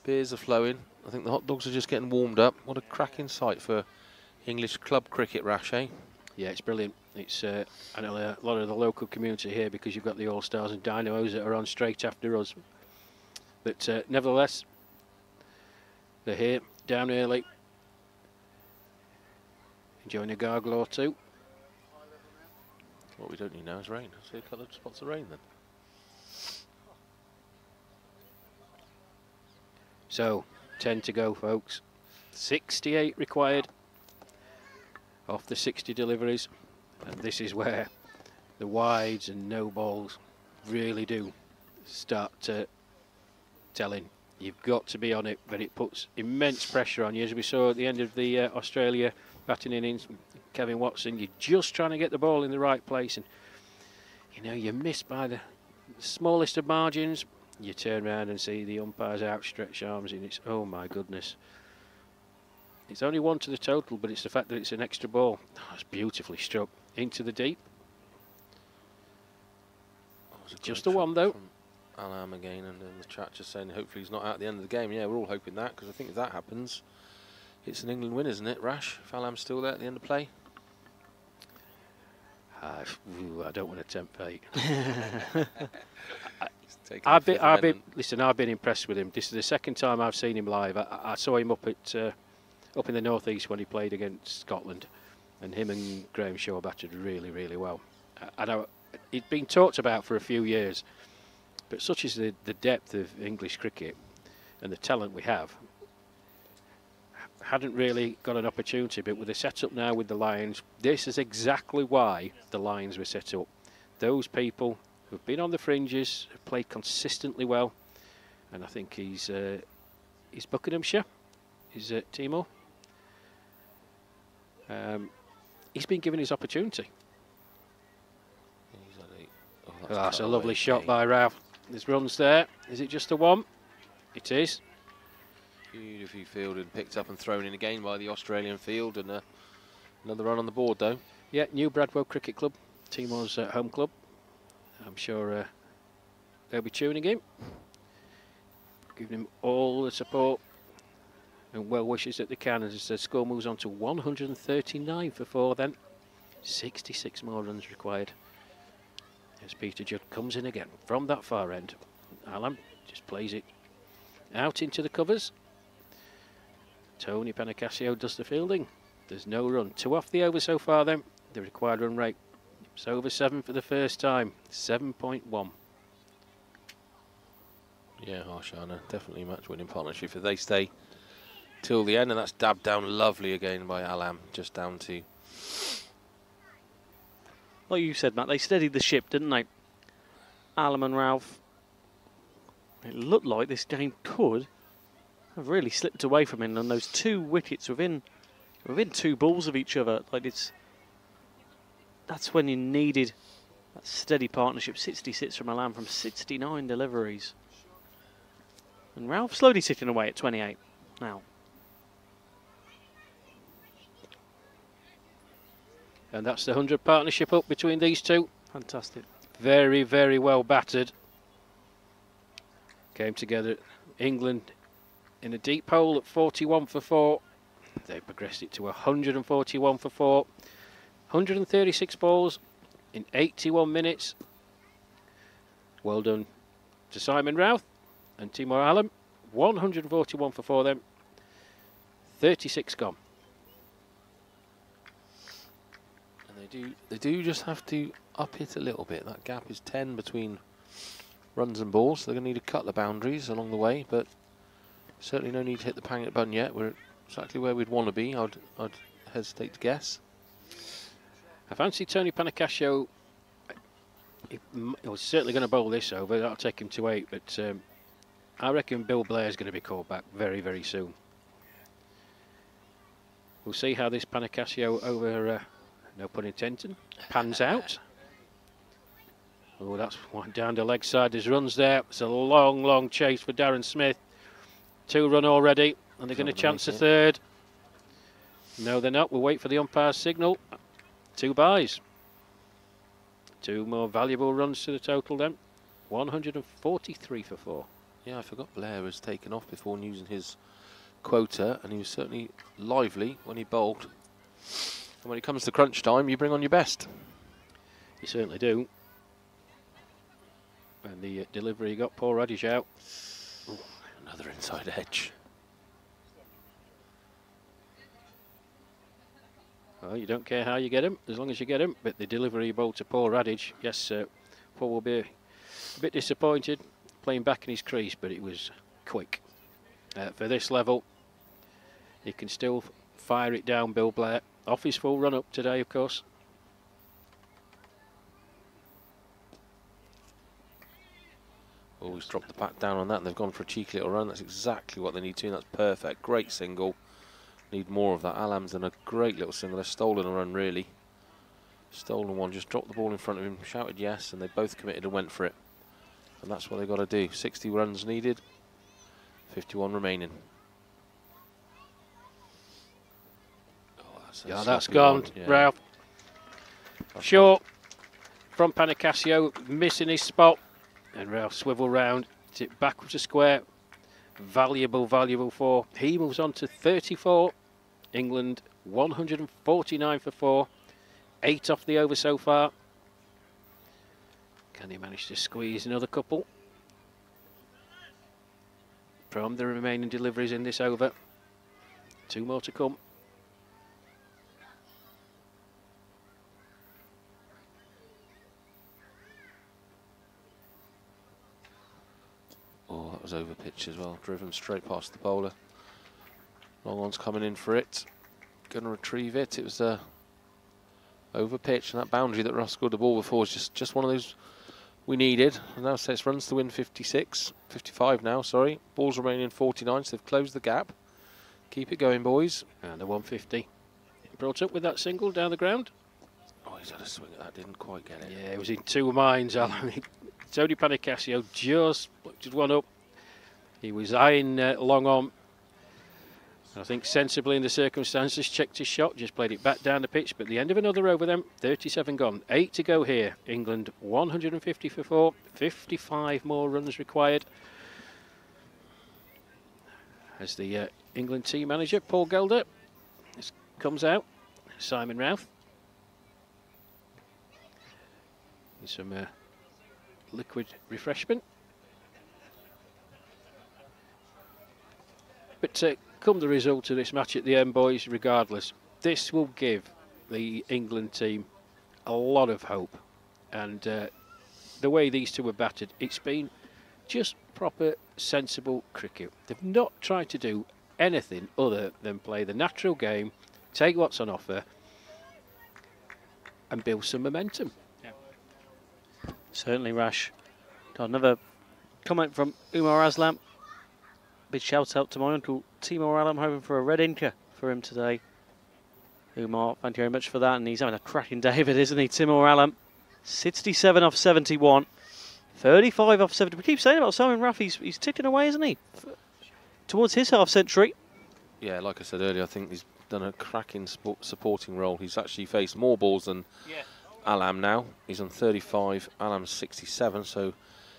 Beers are flowing. I think the hot dogs are just getting warmed up. What a cracking sight for English club cricket, Rash, eh? Yeah, it's brilliant. It's I know a lot of the local community here, because you've got the All-Stars and Dynamos that are on straight after us. But nevertheless, they're here, down early, enjoying a gargle or two. What we don't need now is rain. See a couple of spots of rain then. So, 10 to go, folks. 68 required off the 60 deliveries. And this is where the wides and no balls really do start telling. You've got to be on it, but it puts immense pressure on you. As we saw at the end of the Australia batting innings, Kevin Watson, you're just trying to get the ball in the right place. And, you know, you miss by the smallest of margins. You turn around and see the umpire's outstretched arms, and it's, oh my goodness. It's only 1 to the total, but it's the fact that it's an extra ball. Oh, it's beautifully struck into the deep. Just the one, though. Alam again, and then the chat just saying hopefully he's not out at the end of the game. Yeah, we're all hoping that, because I think if that happens, it's an England win, isn't it, Rash? If Alam's still there at the end of play. I don't want to tempt fate. Listen, I've been impressed with him. This is the second time I've seen him live. I saw him up in the northeast when he played against Scotland, and him and Graham Shaw batted really, really well. I know he'd been talked about for a few years, But such is the depth of English cricket and the talent we have, hadn't really got an opportunity. But with the setup now with the Lions, this is exactly why the Lions were set up. Those people who've been on the fringes, have played consistently well, and I think he's Buckinghamshire, is Timor. He's been given his opportunity. That's a lovely shot by Ralph. There's runs there. Is it just a one? It is. Beautifully fielded, picked up and thrown in again by the Australian field, and another run on the board though. Yeah, New Bradwell Cricket Club, Timor's home club. I'm sure they'll be tuning in, giving him all the support and well wishes that they can, as the score moves on to 139 for 4 then. 66 more runs required. As Peter Judd comes in again from that far end. Alam just plays it out into the covers. Tony Panicasio does the fielding. There's no run. 2 off the over so far then. The required run rate. It's over 7 for the first time. 7.1. Yeah, Harshana, definitely match winning partnership if they stay till the end, and that's dabbed down lovely again by Alam, just down to. Like you said, Matt, they steadied the ship, didn't they? Alam and Ralph. It looked like this game could have really slipped away from him, and those 2 wickets within 2 balls of each other. Like that's when you needed that steady partnership. 66 from Alam from 69 deliveries. And Ralph slowly sitting away at 28 now. And that's the 100 partnership up between these two. Fantastic. Very, very well battered. Came together, England in a deep hole at 41 for 4. They progressed it to 141 for 4. 136 balls in 81 minutes. Well done to Simon Routh and Timor Alam. 141 for 4 then. 36 gone. And they do just have to up it a little bit. That gap is 10 between runs and balls, so they're going to need a couple of boundaries along the way, but certainly no need to hit the panic button yet. We're exactly where we'd want to be, I'd hesitate to guess. I fancy Tony Panicasio. He was certainly going to bowl this over. That'll take him to 8, but I reckon Bill Blair's going to be called back very, very soon. We'll see how this Panicasio over, no pun intended, pans out. Oh, that's one down the leg side. There's runs there. It's a long, long chase for Darren Smith. 2 run already, and they're going to chance a 3rd. No, they're not. We'll wait for the umpire's signal. 2 byes. 2 more valuable runs to the total then. 143 for 4. Yeah, I forgot Blair was taken off before using his quota, and he was certainly lively when he bowled. And when it comes to crunch time, you bring on your best. You certainly do. And the delivery got Paul Radish out. Ooh, another inside edge. Well, you don't care how you get him, as long as you get him. But the delivery ball to Paul Radish, yes, Paul will be a bit disappointed playing back in his crease, but it was quick. For this level, he can still fire it down, Bill Blair. Off his full run up today, of course. Always dropped the bat down on that, and they've gone for a cheeky little run. That's exactly what they need to, and that's perfect. Great single. Need more of that. Alam's done a great little single. They've stolen a run, really. Stolen one, just dropped the ball in front of him, shouted yes, and they both committed and went for it. And that's what they've got to do. 60 runs needed, 51 remaining. Yeah, that's gone, yeah. Ralph. Short from Panicasio, missing his spot. And Ralph swivel round, tip backwards to square. Valuable, valuable 4. He moves on to 34. England 149 for 4. 8 off the over so far. Can he manage to squeeze another couple from the remaining deliveries in this over? 2 more to come. was over pitch as well. Driven straight past the bowler. Long on's coming in for it. Going to retrieve it. It was over pitch, and that boundary that Russ scored the ball before was just one of those we needed. And now sets runs to win 55 now, sorry. Ball's remaining 49, so they've closed the gap. Keep it going, boys. And the 150. Brought up with that single down the ground. Oh, he's had a swing at that, didn't quite get it. Yeah, it was in two minds, Alan. Tony Panicasio just one up. He was eyeing long on. I think sensibly in the circumstances, checked his shot, just played it back down the pitch, but the end of another over them, 37 gone. 8 to go here. England 150 for 4, 55 more runs required. As the England team manager, Paul Gelder, comes out, Simon Routh. Some liquid refreshment. But come the result of this match at the end, boys, regardless, this will give the England team a lot of hope. And the way these two were battered, it's been just proper, sensible cricket. They've not tried to do anything other than play the natural game, take what's on offer, and build some momentum. Certainly, Rash. Got another comment from Umar Aslam. Big shout out to my uncle Timur Alam, hoping for a red inker for him today. Umar, thank you very much for that. And he's having a cracking day of it, isn't he? Timur Alam, 67 off 71, 35 off 70. We keep saying about Simon Routh, he's ticking away, isn't he? Towards his half century. Yeah, like I said earlier, I think he's done a cracking supporting role. He's actually faced more balls than Alam now. He's on 35, Alam's 67, so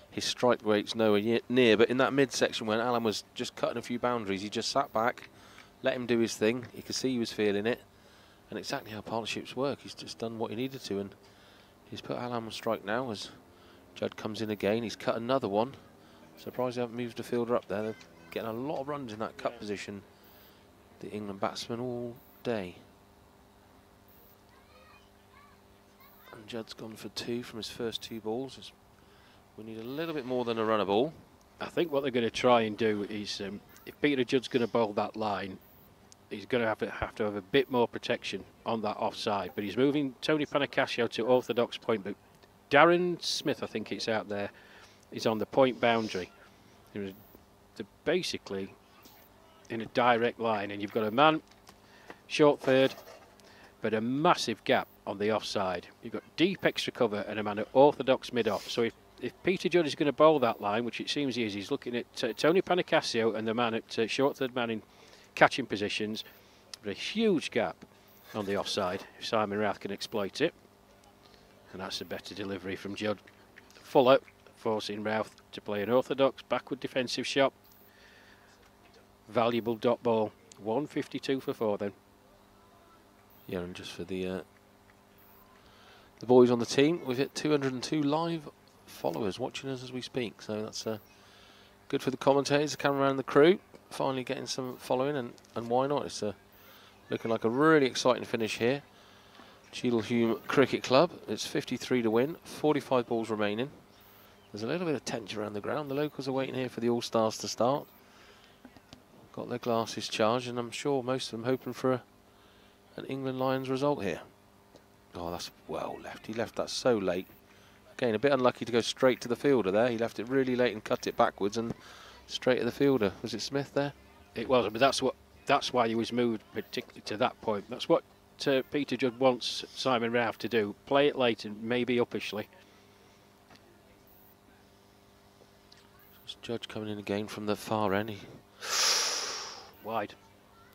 his strike rate's nowhere near. But in that midsection when Alam was just cutting a few boundaries, he just sat back, let him do his thing. You could see he was feeling it. And exactly how partnerships work. He's just done what he needed to, and he's put Alam on strike now as Judd comes in again. He's cut another one. Surprised they haven't moved the fielder up there. They're getting a lot of runs in that cut position, the England batsmen, all day. And Judd's gone for 2 from his first 2 balls. We need a little bit more than a runner ball. I think what they're going to try and do is, if Peter Judd's going to bowl that line, he's going to have to have a bit more protection on that offside. But he's moving Tony Panicasio to orthodox point. But Darren Smith, I think it's out there, is on the point boundary. They're basically in a direct line, and you've got a man short third, but a massive gap on the offside. You've got deep extra cover and a man at orthodox mid-off. So if Peter Judd is going to bowl that line, which it seems he is, he's looking at Tony Panicasio and the man at short third man in catching positions, but a huge gap on the offside if Simon Routh can exploit it. And that's a better delivery from Judd. Fuller forcing Routh to play an orthodox backward defensive shot. Valuable dot ball. 152 for 4 then. Yeah, and just for the boys on the team, we've hit 202 live followers watching us as we speak, so that's good for the commentators, the cameraman and the crew. Finally getting some following, and why not? It's looking like a really exciting finish here. Cheadle Hulme Cricket Club. It's 53 to win, 45 balls remaining. There's a little bit of tension around the ground. The locals are waiting here for the All-Stars to start. Got their glasses charged, and I'm sure most of them hoping for an England Lions result here. Oh, that's well left. He left that so late. Again, a bit unlucky to go straight to the fielder there. He left it really late and cut it backwards and straight to the fielder. Was it Smith there? It was, but that's why he was moved particularly to that point. That's what Peter Judd wants Simon Routh to do. Play it late and maybe uppishly. Judge coming in again from the far end. Wide.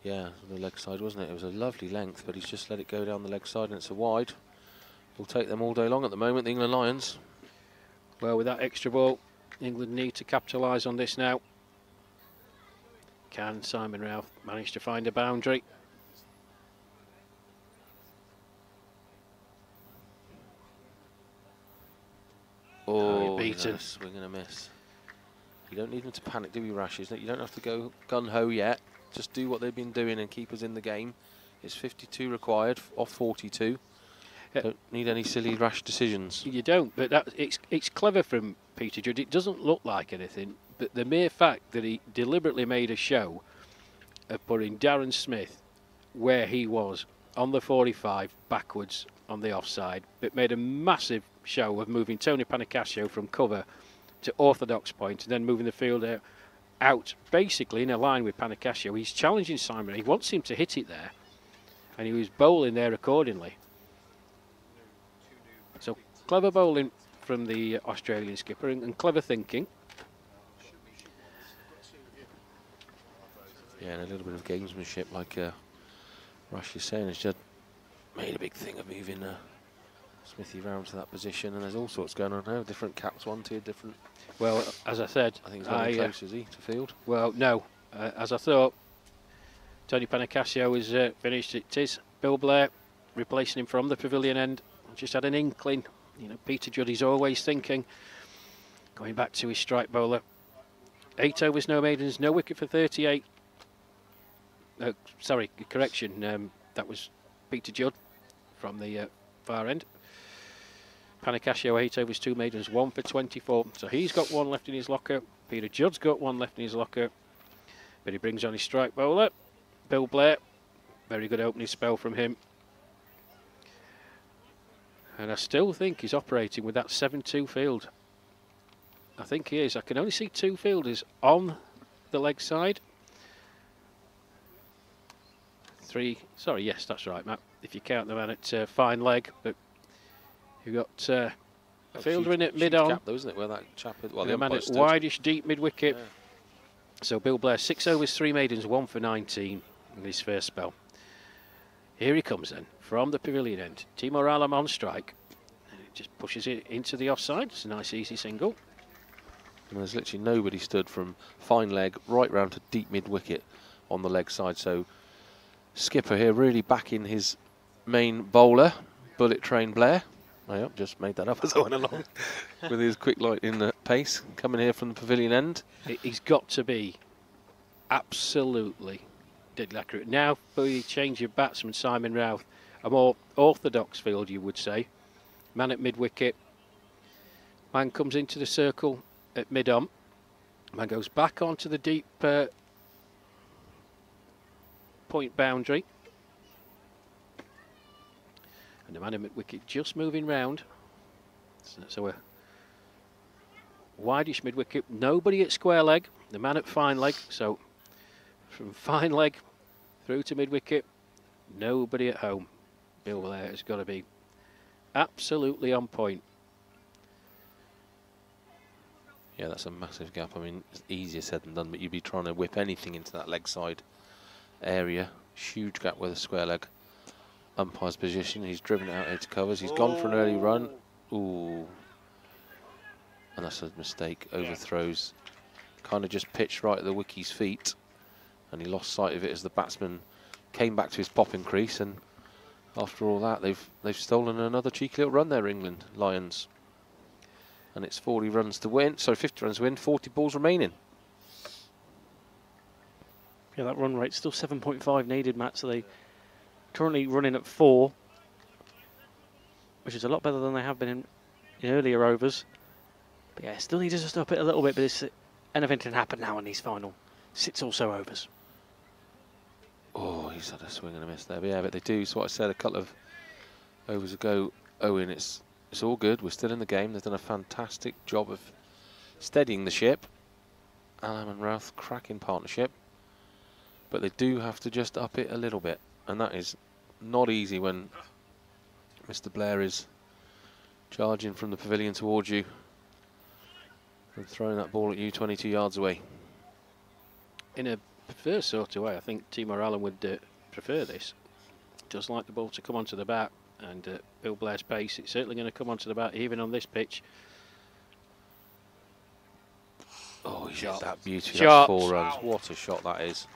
Yeah, the leg side, wasn't it? It was a lovely length, but he's just let it go down the leg side, and it's a wide. We'll take them all day long at the moment, the England Lions. Well, with that extra ball, England need to capitalise on this now. Can Simon Routh manage to find a boundary? Oh, beaten. No, swing and a miss. You don't need them to panic, do we, Rash? You don't have to go gun-ho yet. Just do what they've been doing and keep us in the game. It's 52 required off 42. Don't need any silly rash decisions. You don't, but it's clever from Peter Judd. It doesn't look like anything, but the mere fact that he deliberately made a show of putting Darren Smith where he was on the 45 backwards on the offside, but made a massive show of moving Tony Panicascio from cover to orthodox point and then moving the fielder out basically in a line with Panicascio. He's challenging Simon. He wants him to hit it there, and he was bowling there accordingly. So clever bowling from the Australian skipper and clever thinking. Yeah, and a little bit of gamesmanship, like Rush is saying. It's just made a big thing of moving Smithy round to that position, and there's all sorts going on now. Different caps wanted, different. Well, as I said, I think he's very close, is he, to field? Well, no. As I thought, Tony Panicascio is finished. It is Bill Blair replacing him from the pavilion end. Just had an inkling. You know, Peter Juddy's always thinking. Going back to his strike bowler. 8 overs, no maidens, no wicket for 38. Sorry, correction. That was Peter Judd from the far end. Panicascio 8 overs, 2 maidens, 1 for 24. So he's got 1 left in his locker. Peter Judd's got 1 left in his locker. But he brings on his strike bowler, Bill Blair. Very good opening spell from him. And I still think he's operating with that 7-2 field. I think he is. I can only see 2 fielders on the leg side. 3, sorry, yes, that's right, Matt. If you count the man at fine leg, but you've got a fielder in at mid-on. Gap, though, isn't it? Where that chap had, well, the man at wideish deep mid-wicket. Yeah. So Bill Blair, 6 overs, 3 maidens, 1 for 19 in his first spell. Here he comes then, from the pavilion end. Timor Alam on strike. And it just pushes it into the offside. It's a nice, easy single. And there's literally nobody stood from fine leg right round to deep mid-wicket on the leg side. So skipper here really backing his main bowler, Bullet Train Blair. Oh, yep, just made that up as I went along with his quick lightning pace coming here from the pavilion end. He's got to be absolutely deadly accurate. Now for the change of batsman, Simon Routh, a more orthodox field, you would say. Man at mid-wicket. Man comes into the circle at mid-on. Man goes back onto the deep point boundary. And the man at mid-wicket just moving round. So a wideish mid-wicket. Nobody at square leg. The man at fine leg. So from fine leg through to mid-wicket, nobody at home. Bill Blair has got to be absolutely on point. Yeah, that's a massive gap. I mean, it's easier said than done, but you'd be trying to whip anything into that leg side area. Huge gap with a square leg umpire's position. He's driven it out here to covers. He's gone for an early run. Ooh. And that's a mistake. Overthrows. Kind of just pitched right at the wickie's feet. And he lost sight of it as the batsman came back to his popping crease. And after all that, they've stolen another cheeky little run there, England Lions. And it's 40 runs to win. So 50 runs to win, 40 balls remaining. Yeah, that run rate's still 7.5 needed, Matt. So they currently running at 4, which is a lot better than they have been in earlier overs. But yeah, still need to just up it a little bit. But anything can happen now in these final 6 or so overs. Oh, he's had a swing and a miss there. But yeah, but they do. So what I said a couple of overs ago, Owen, it's all good. We're still in the game. They've done a fantastic job of steadying the ship. Alam and Routh, cracking partnership. But they do have to just up it a little bit. And that is not easy when Mr. Blair is charging from the pavilion towards you and throwing that ball at you 22 yards away. In a preferred sort of way, I think Timor Alam would prefer this. Just like the ball to come onto the bat, and Bill Blair's pace, it's certainly going to come onto the bat even on this pitch. Oh, he shot that beautifully. That's 4 runs. What a shot that is.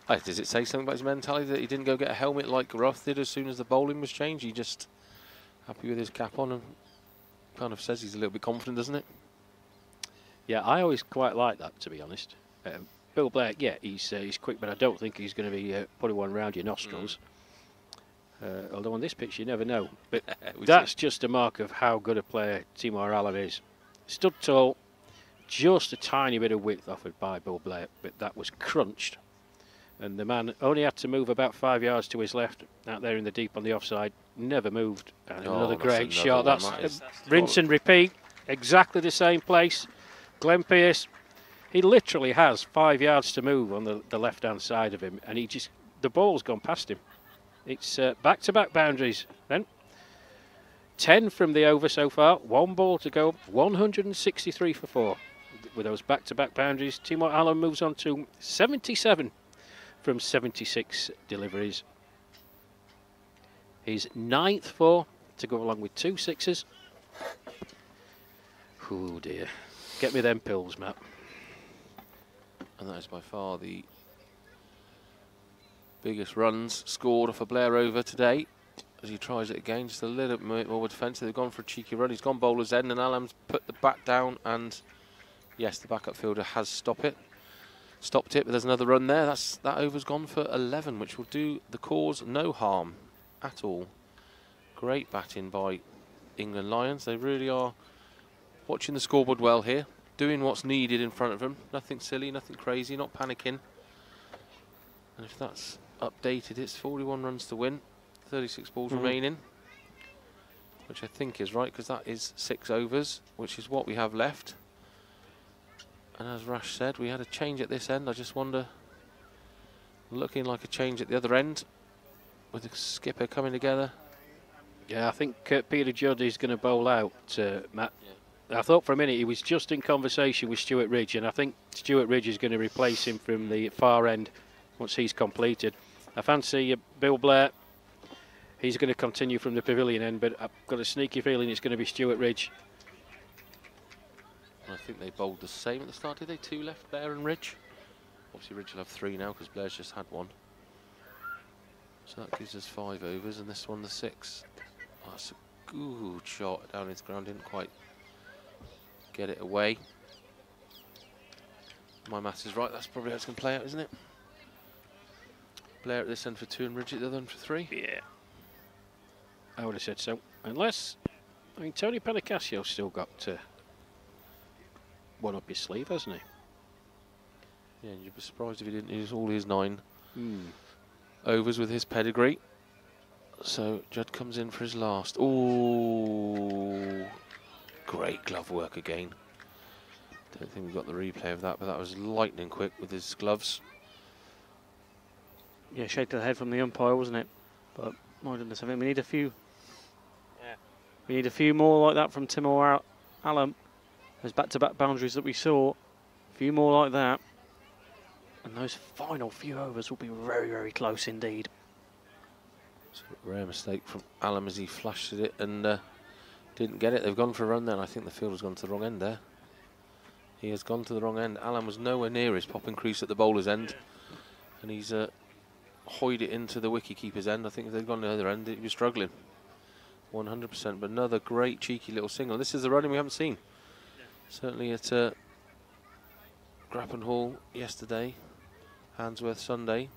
Hey, does it say something about his mentality that he didn't go get a helmet like Ruff did as soon as the bowling was changed? He just happy with his cap on and kind of says he's a little bit confident, doesn't it? Yeah, I always quite like that, to be honest. Bill Blair, yeah, he's quick, but I don't think he's going to be putting one round your nostrils. Although on this pitch you never know. But that's just a mark of how good a player Timor Alam is. Stood tall, just a tiny bit of width offered by Bill Blair, but that was crunched. And the man only had to move about 5 yards to his left, out there in the deep on the offside. Never moved. And Oh, another that's great another shot. one. That's That is rinse and repeat. Exactly the same place. Glenn Pearce, he literally has 5 yards to move on the left-hand side of him, and the ball's gone past him. It's back-to-back boundaries then. 10 from the over so far. 1 ball to go. 163 for 4 with those back-to-back boundaries. Timor Allen moves on to 77 from 76 deliveries. He's 9th for to go along with 2 sixes. Oh dear. Get me them pills, Matt. And that is by far the biggest runs scored off a Blair over today. As he tries it again, just a little bit more defensive. They've gone for a cheeky run. He's gone bowler's end, and Alam's put the bat down. And yes, the backup fielder has stopped it. But there's another run there. That over's gone for 11, which will do the cause no harm at all. Great batting by England Lions. They really are watching the scoreboard well here, doing what's needed in front of them. Nothing silly, nothing crazy, not panicking. And if that's updated, it's 41 runs to win. 36 balls remaining, which I think is right, because that is 6 overs, which is what we have left. And as Rash said, we had a change at this end. I just wonder, looking like a change at the other end, with the skipper coming together. Yeah, I think Peter Judd is going to bowl out, Matt. Yeah. I thought for a minute he was just in conversation with Stuart Ridge, and I think Stuart Ridge is going to replace him from the far end once he's completed. I fancy Bill Blair. He's going to continue from the pavilion end, but I've got a sneaky feeling it's going to be Stuart Ridge. I think they bowled the same at the start, did they? 2 left, Blair and Ridge. Obviously Ridge will have 3 now, because Blair's just had 1. So that gives us 5 overs, and this one the 6. Oh, that's a good shot down into the ground, didn't quite get it away. My maths is right, that's probably how it's going to play out, isn't it? Blair at this end for 2 and Ridge at the other end for 3. Yeah. I would have said so. Unless, I mean, Tony Panicasio's still got one up his sleeve, hasn't he? Yeah, and you'd be surprised if he didn't use all his 9 overs with his pedigree. So Judd comes in for his last. Ooh, great glove work again. Don't think we've got the replay of that, but that was lightning quick with his gloves. Yeah, shake to the head from the umpire, wasn't it? But my goodness, I mean, we need a few. Yeah. We need a few more like that from Timor Allen. Those back-to-back boundaries that we saw, a few more like that, and those final few overs will be very, very close indeed. So rare mistake from Allen as he flashed at it and didn't get it. They've gone for a run then. I think the fielder's gone to the wrong end there. He has gone to the wrong end. Allen was nowhere near his popping crease at the bowler's end, and he's hoyed it into the wicket-keeper's end. I think if they'd gone to the other end, he'd be struggling. 100%, but another great cheeky little single. This is the running we haven't seen. Certainly at Grappan Hall yesterday, Handsworth Sunday.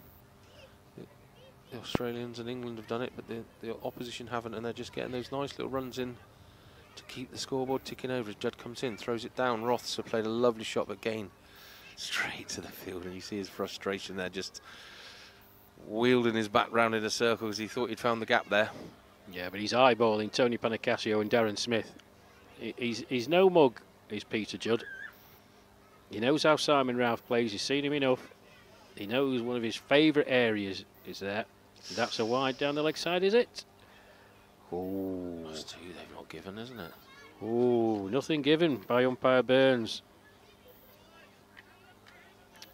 The Australians and England have done it, but the opposition haven't, and they're just getting those nice little runs in to keep the scoreboard ticking over. As Judd comes in, throws it down. Roths have played a lovely shot, but again, straight to the field, and you see his frustration there, just wielding his back round in a circle as he thought he'd found the gap there. Yeah, but he's eyeballing Tony Panicasio and Darren Smith. He's no mug, is Peter Judd. He knows how Simon Ralph plays. He's seen him enough. He knows one of his favourite areas is there. That's a wide down the leg side, is it? Oh, That's 2 they've not given, isn't it? Oh, nothing given by umpire Burns.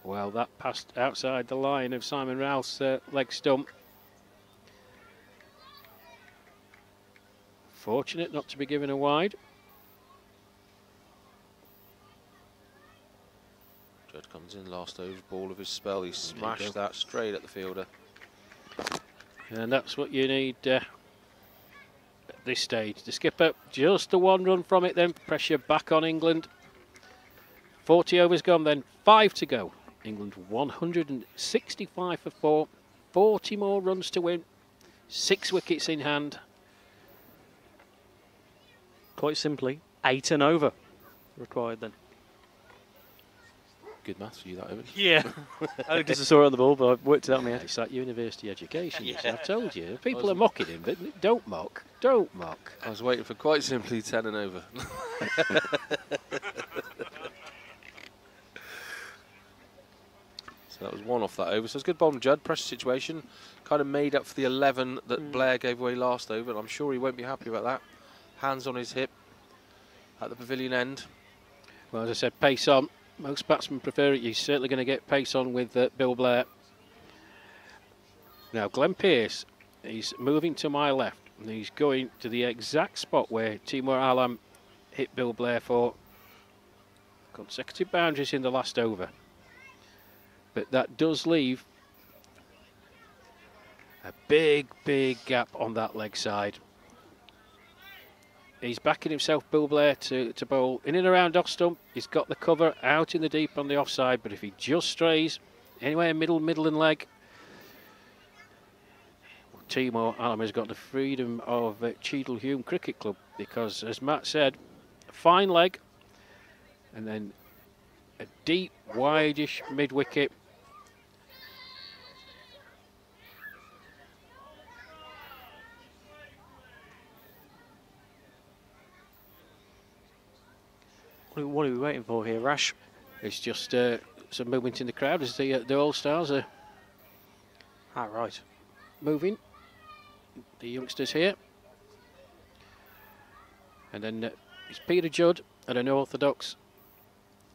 Well, that passed outside the line of Simon Ralph's leg stump. Fortunate not to be given a wide. Judd comes in, last over ball of his spell. He smashed that straight at the fielder. And that's what you need at this stage. The skipper, just a 1 run from it then. Pressure back on England. 40 overs gone then, 5 to go. England 165 for 4. 40 more runs to win. 6 wickets in hand. Quite simply, 8 and over required then. Good maths for you, that, Owen. Yeah. I just saw it on the ball, but I worked it out in my head. It's like university education. Yeah. I've told you. People are mocking him, but don't mock. Don't mock. I was waiting for quite simply 10 and over. So that was one off that over. So it's good bowling, Judd. Pressure situation. Kind of made up for the 11 that Blair gave away last over, and I'm sure he won't be happy about that. Hands on his hip at the pavilion end. Well, as I said, pace on. Most batsmen prefer it. You're certainly going to get pace on with Bill Blair. Now, Glenn Pearce, he's moving to my left, and he's going to the exact spot where Timur Alam hit Bill Blair for consecutive boundaries in the last over. But that does leave a big, big gap on that leg side. He's backing himself, Bill Blair, to bowl in and around off stump. He's got the cover out in the deep on the offside, but if he just strays anywhere middle and leg, Timur Alam has got the freedom of Cheadle Hulme Cricket Club, because, as Matt said, a fine leg and then a deep, wide-ish mid-wicket. What are we waiting for here, Rash? It's just some movement in the crowd as the All-Stars are Right. moving. The youngsters here. And then it's Peter Judd and an orthodox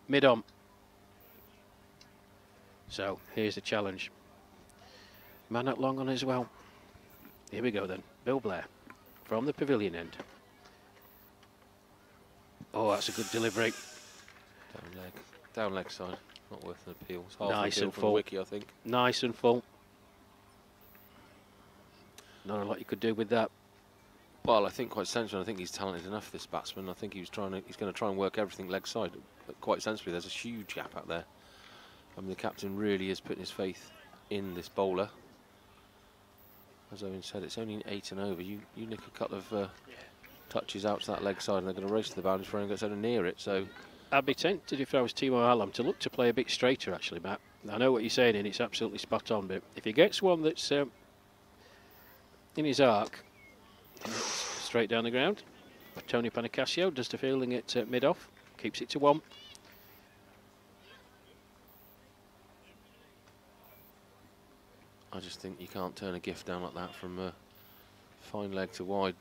mid-on. So here's the challenge. Man at long on as well. Here we go then. Bill Blair from the pavilion end. Oh, that's a good delivery. Down leg side. Not worth an appeal. It's half Nice an appeal and from full. the wicket, I think. Nice and full. Not a lot you could do with that. Well, I think quite sensibly, I think he's talented enough, this batsman. I think he's going to try and work everything leg side. But quite sensibly, there's a huge gap out there. I mean, the captain really is putting his faith in this bowler. As Owen said, it's only 8 and over. You nick a couple of touches out to that leg side, and they're going to race to the boundary before anyone gets anywhere near it. So I'd be tempted, if I was Timur Alam, to look to play a bit straighter, actually, Matt. I know what you're saying, and it's absolutely spot on, but if he gets one that's in his arc, straight down the ground, Tony Panicasio does the fielding at mid-off, keeps it to 1. I just think you can't turn a gift down like that from a fine leg to wide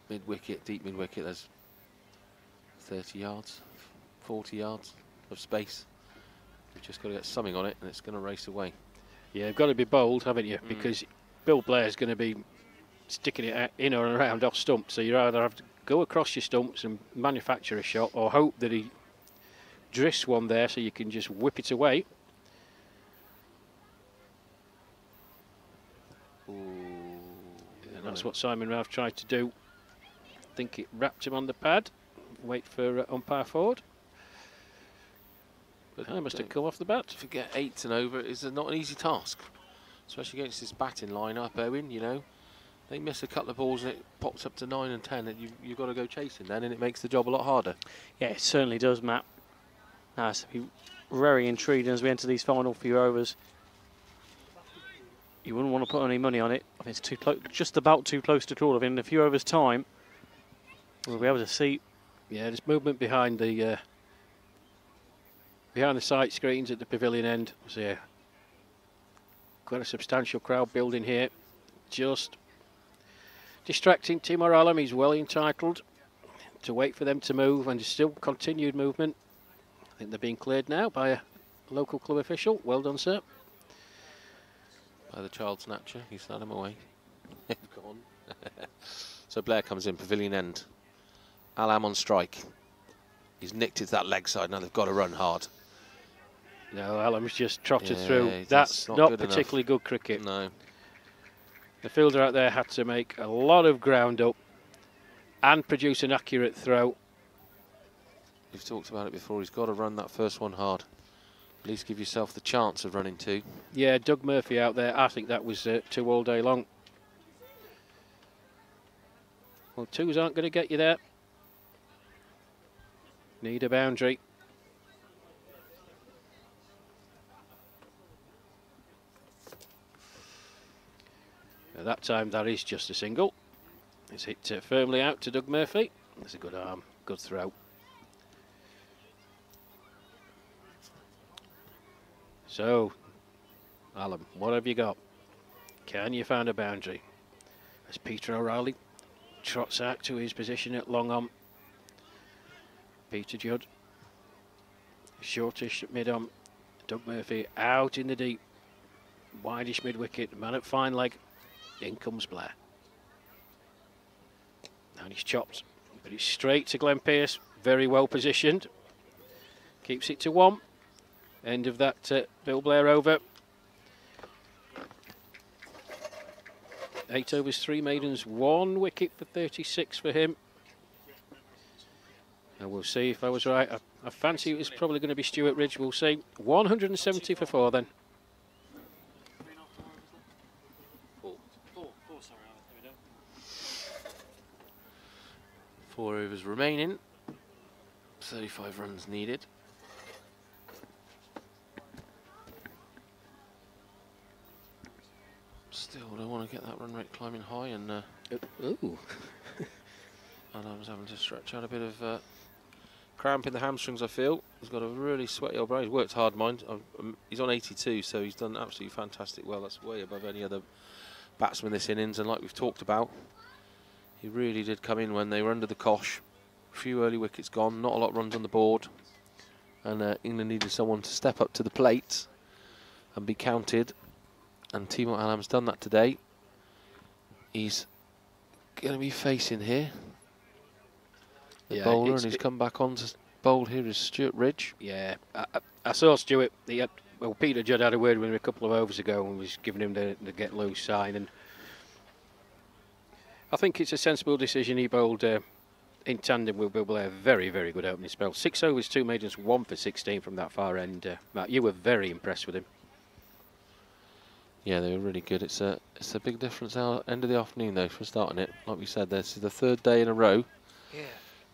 mid-wicket, deep mid-wicket. There's 30 yards, 40 yards of space. You've just got to get something on it, and it's going to race away. Yeah, you've got to be bold, haven't you? Because Bill Blair's going to be sticking it in or around off stump, so you either have to go across your stumps and manufacture a shot, or hope that he drifts one there so you can just whip it away. And that's what Simon Ralph tried to do. I think it wrapped him on the pad. Wait for umpire forward. But I must have come off the bat. Forget 8 and over is not an easy task, especially against this batting line-up, Owen. You know, they miss a couple of balls and it pops up to 9 and 10, and you've got to go chasing then, and it makes the job a lot harder. Yeah, it certainly does, Matt. Now, it's very intriguing as we enter these final few overs. You wouldn't want to put any money on it. I think it's too close, just about too close to call. I mean, in a few overs' time, we'll be able to see. Yeah, there's movement behind the sight screens at the pavilion end. So yeah, quite a substantial crowd building here. Just distracting Timur Alam. He's well entitled to wait for them to move, and there's still continued movement. I think they're being cleared now by a local club official. Well done, sir. By the child snatcher, he sat him away. Gone. So Blair comes in, pavilion end. Alam on strike. He's nicked it to that leg side. Now they've got to run hard. No, Alam's just trotted through. Yeah, That's not good particularly good cricket. No. The fielder out there had to make a lot of ground up and produce an accurate throw. We've talked about it before. He's got to run that first one hard. At least give yourself the chance of running 2. Yeah, Doug Murphy out there, I think that was 2 all day long. Well, 2s aren't going to get you there. Need a boundary. that time, that is just a single. It's hit firmly out to Doug Murphy. That's a good arm, good throw. So, Alan, what have you got? Can you find a boundary? As Peter O'Reilly trots out to his position at long on. Peter Judd, shortish at mid on. Doug Murphy out in the deep. Wideish mid wicket, man at fine leg. In comes Blair. And he's chopped, but it's straight to Glenn Pearce. Very well positioned. Keeps it to 1. End of that Bill Blair over. 8 overs, 3 maidens, 1 wicket for 36 for him. And we'll see if I was right. I fancy it was probably going to be Stuart Ridge. We'll see. 170 for 4 then. Sorry, there we go. 4 overs remaining. 35 runs needed. Still don't want to get that run rate climbing high, and Ooh. and I was having to stretch out a bit of cramp in the hamstrings, I feel. He's got a really sweaty old brain. He's worked hard, mind. He's on 82, so he's done absolutely fantastic well. That's way above any other batsman this innings, and like we've talked about, he really did come in when they were under the cosh. A few early wickets gone, not a lot of runs on the board, and England needed someone to step up to the plate and be counted, and Timo Alam's done that today. He's going to be facing here the bowler, and he's come back on to bowl here is Stuart Ridge. Yeah, I saw Stuart. Well, Peter Judd had a word with him a couple of overs ago and was giving him the get loose sign, and I think it's a sensible decision. He bowled in tandem with Bill Blair. Very, very good opening spell. 6 overs, 2 maidens, 1 for 16 from that far end. Matt, you were very impressed with him. Yeah, they were really good. It's a big difference now. End of the afternoon though for starting it. Like we said, this is the 3rd day in a row. Yeah.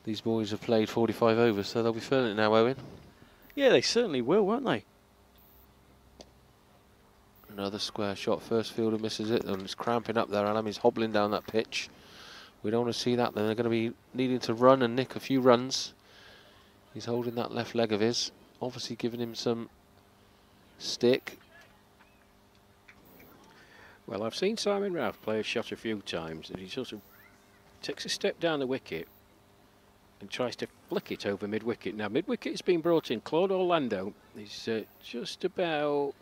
These boys have played 45 overs, so they'll be feeling it now, Owen. Yeah, they certainly will, won't they? Another square shot. First fielder misses it, and it's cramping up there. Alam is hobbling down that pitch. We don't want to see that. Then they're going to be needing to run and nick a few runs. He's holding that left leg of his, obviously giving him some stick. Well, I've seen Simon Routh play a shot a few times, and he sort of takes a step down the wicket and tries to flick it over mid-wicket. Now, mid-wicket has been brought in. Claude Orlando is just about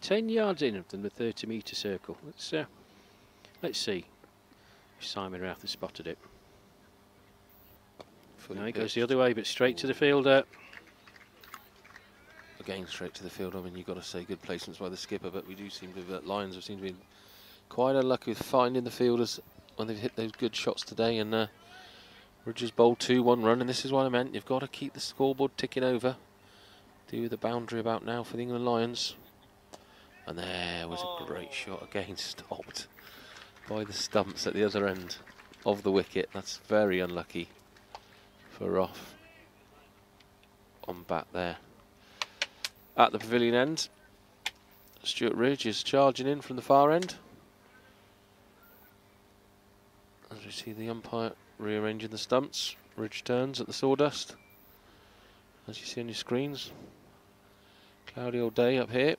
10 yards in from the 30-metre circle. Let's see if Simon Routh has spotted it. Now he goes the other way, but straight to the fielder. Again, straight to the field. I mean, you've got to say good placements by the skipper, but we do seem to, Lions have seemed to be quite unlucky with finding the fielders when they've hit those good shots today. And Ridges bowled 2-1 run, and this is what I meant. You've got to keep the scoreboard ticking over. Do with the boundary about now for the England Lions. And there was a great shot again, stopped by the stumps at the other end of the wicket. That's very unlucky for Roth on bat there. At the pavilion end, Stuart Ridge is charging in from the far end. As we see the umpire rearranging the stumps, Ridge turns at the sawdust. As you see on your screens, cloudy all day up here.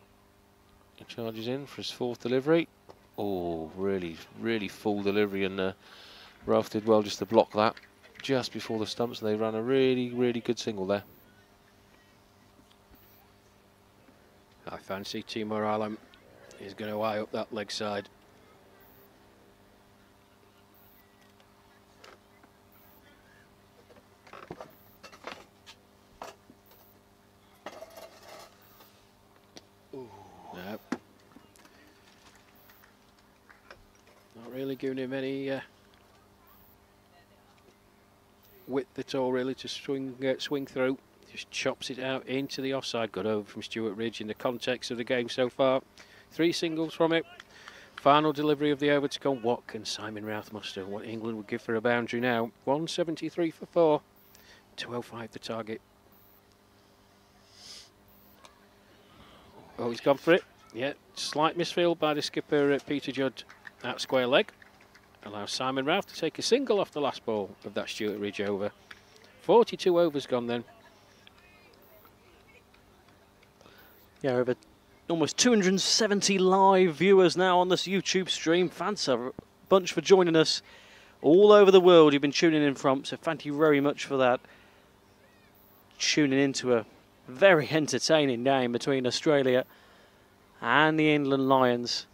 He charges in for his 4th delivery. Oh, really, really full delivery, and Ralph did well just to block that just before the stumps. They ran a really, really good single there. I fancy Timur Alam is going to eye up that leg side. Nope. Not really giving him any width at all, really, to swing through. Just chops it out into the offside. Good over from Stuart Ridge in the context of the game so far. 3 singles from it. Final delivery of the over to come. What can Simon Routh muster? What England would give for a boundary now? 173 for 4. 205 the target. Oh, he's gone for it. Yeah, slight misfield by the skipper, Peter Judd. Out square leg. Allows Simon Routh to take a single off the last ball of that Stuart Ridge over. 42 overs gone then. Yeah, over almost 270 live viewers now on this YouTube stream. Thanks a bunch for joining us all over the world you've been tuning in from, so thank you very much for that. Tuning into a very entertaining game between Australia and the England Lions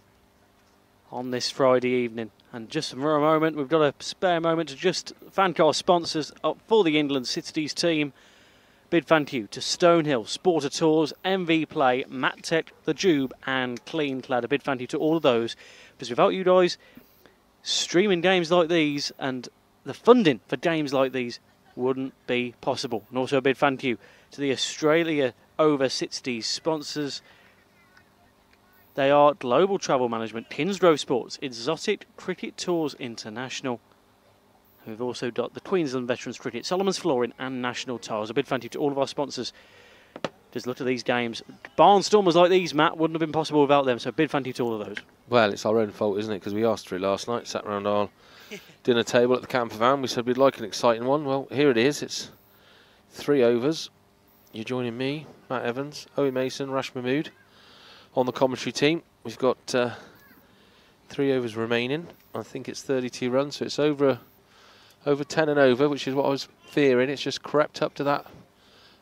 on this Friday evening. And just for a moment, we've got a spare moment to just thank our sponsors up for the England Cities team. Big thank you to Stonehill, Sporter Tours, MV Play, MatTech, The Jube and Clean Clad. A big thank you to all of those, because without you guys, streaming games like these and the funding for games like these wouldn't be possible. And also a big thank you to the Australia Over 60s sponsors. They are Global Travel Management, Kingsgrove Sports, Exotic Cricket Tours International. We've also got the Queensland Veterans Cricket, Solomon's Flooring and National Tiles. A big thank you to all of our sponsors. Just look at these games. Barnstormers like these, Matt, wouldn't have been possible without them. So a big thank you to all of those. Well, it's our own fault, isn't it? Because we asked for it last night, sat around our dinner table at the camper van. We said we'd like an exciting one. Well, here it is. It's 3 overs. You're joining me, Matt Evans, Owen Mason, Rash Mahmood on the commentary team. We've got 3 overs remaining. I think it's 32 runs, so it's over 10 and over, which is what I was fearing. It's just crept up to that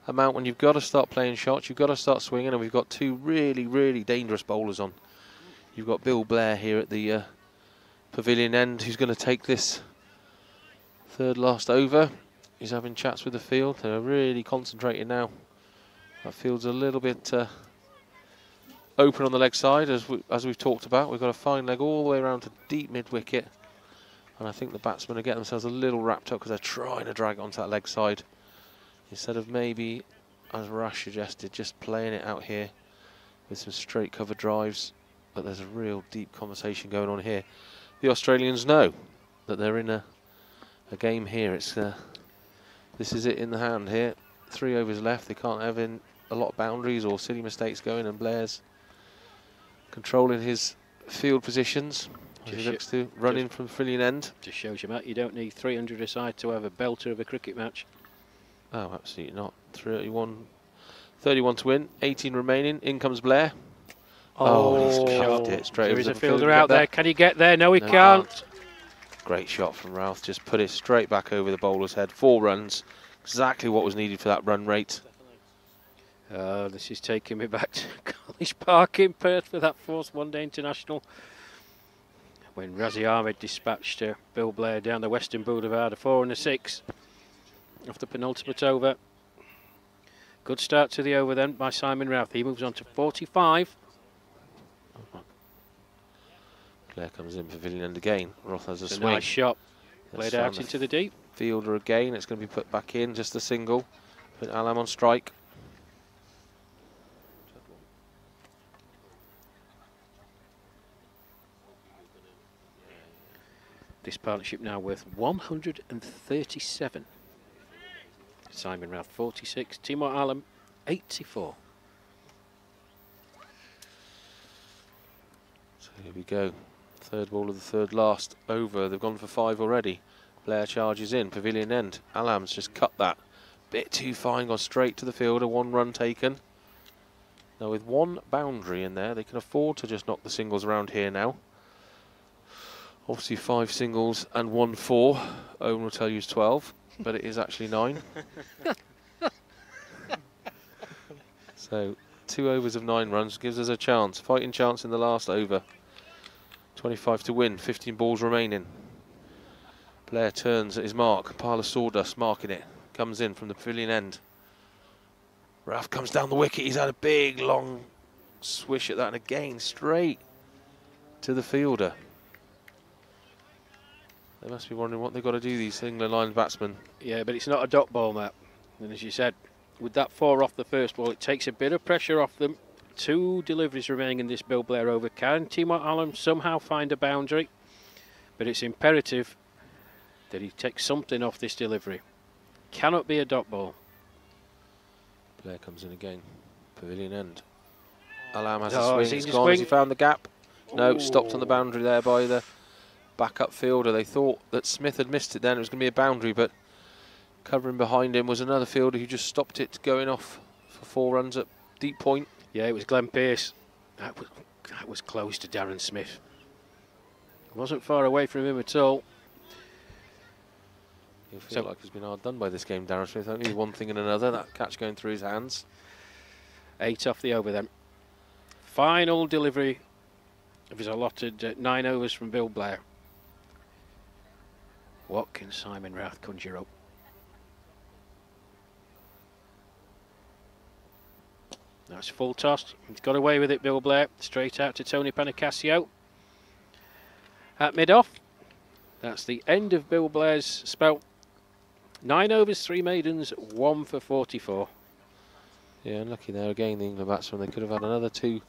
amount when you've got to start playing shots, you've got to start swinging, and we've got 2 really, really dangerous bowlers on. You've got Bill Blair here at the pavilion end, who's going to take this 3rd last over. He's having chats with the field. They're really concentrating now. That field's a little bit open on the leg side, as we've talked about. We've got a fine leg all the way around to deep mid-wicket. And I think the batsmen are getting themselves a little wrapped up because they're trying to drag it onto that leg side, instead of maybe, as Rash suggested, just playing it out here with some straight cover drives. But there's a real deep conversation going on here. The Australians know that they're in a game here. It's this is it in the hand here. 3 overs left. They can't have in a lot of boundaries or silly mistakes going, and Blair's controlling his field positions. He looks to run in from the pavilion end. Just shows you, Matt, you don't need 300 aside to have a belter of a cricket match. Oh, absolutely not. 31 to win, 18 remaining. In comes Blair. Oh, he's shoved it straight over. There is a fielder out there. Can he get there? No, he can't. Great shot from Routh. Just put it straight back over the bowler's head. 4 runs. Exactly what was needed for that run rate. This is taking me back to College Park in Perth for that 4th one-day international, when Razi Ahmed dispatched Bill Blair down the Western Boulevard, a 4 and a 6 off the penultimate over. Good start to the over then by Simon Routh. He moves on to 45. Blair comes in pavilion end again. Roth has a It's a swing. nice shot. Played out into the deep. Fielder again. It's going to be put back in. Just a single. Put Alam on strike. This partnership now worth 137. Simon Routh 46. Timur Alam 84. So here we go. 3rd ball of the 3rd last over. They've gone for 5 already. Blair charges in. Pavilion end. Alam's just cut that. Bit too fine. Gone straight to the fielder. 1 run taken. Now with 1 boundary in there, they can afford to just knock the singles around here now. Obviously 5 singles and 1 4. Owen will tell you is 12, but it is actually 9. So 2 overs of 9 runs gives us a chance. Fighting chance in the last over. 25 to win. 15 balls remaining. Blair turns at his mark. Pile of sawdust marking it. Comes in from the pavilion end. Ralph comes down the wicket. He's had a big long swish at that, and again straight to the fielder. They must be wondering what they've got to do, these England line batsmen. Yeah, but it's not a dot ball, Matt. And as you said, with that 4 off the first ball, it takes a bit of pressure off them. 2 deliveries remaining in this Bill Blair over. Can Timur Alam somehow find a boundary? But it's imperative that he takes something off this delivery. Cannot be a dot ball. Blair comes in again. Pavilion end. Alam has a Oh, swing. he's It's seen gone. the Has he swing. found the gap? No, stopped on the boundary there by the backup fielder. They thought that Smith had missed it then. It was going to be a boundary, but covering behind him was another fielder who just stopped it going off for 4 runs at deep point. Yeah, it was Glenn Pearce. That was close to Darren Smith. It wasn't far away from him at all. You feel like he's been hard done by this game, Darren Smith. Only one thing and another, that catch going through his hands. 8 off the over then. Final delivery of his allotted 9 overs from Bill Blair. What can Simon Routh conjure up? That's full toss. He's got away with it, Bill Blair. Straight out to Tony Panicasio. At mid-off. That's the end of Bill Blair's spell. 9 overs, 3 maidens, 1 for 44. Yeah, unlucky there again, the England batsmen. They could have had another two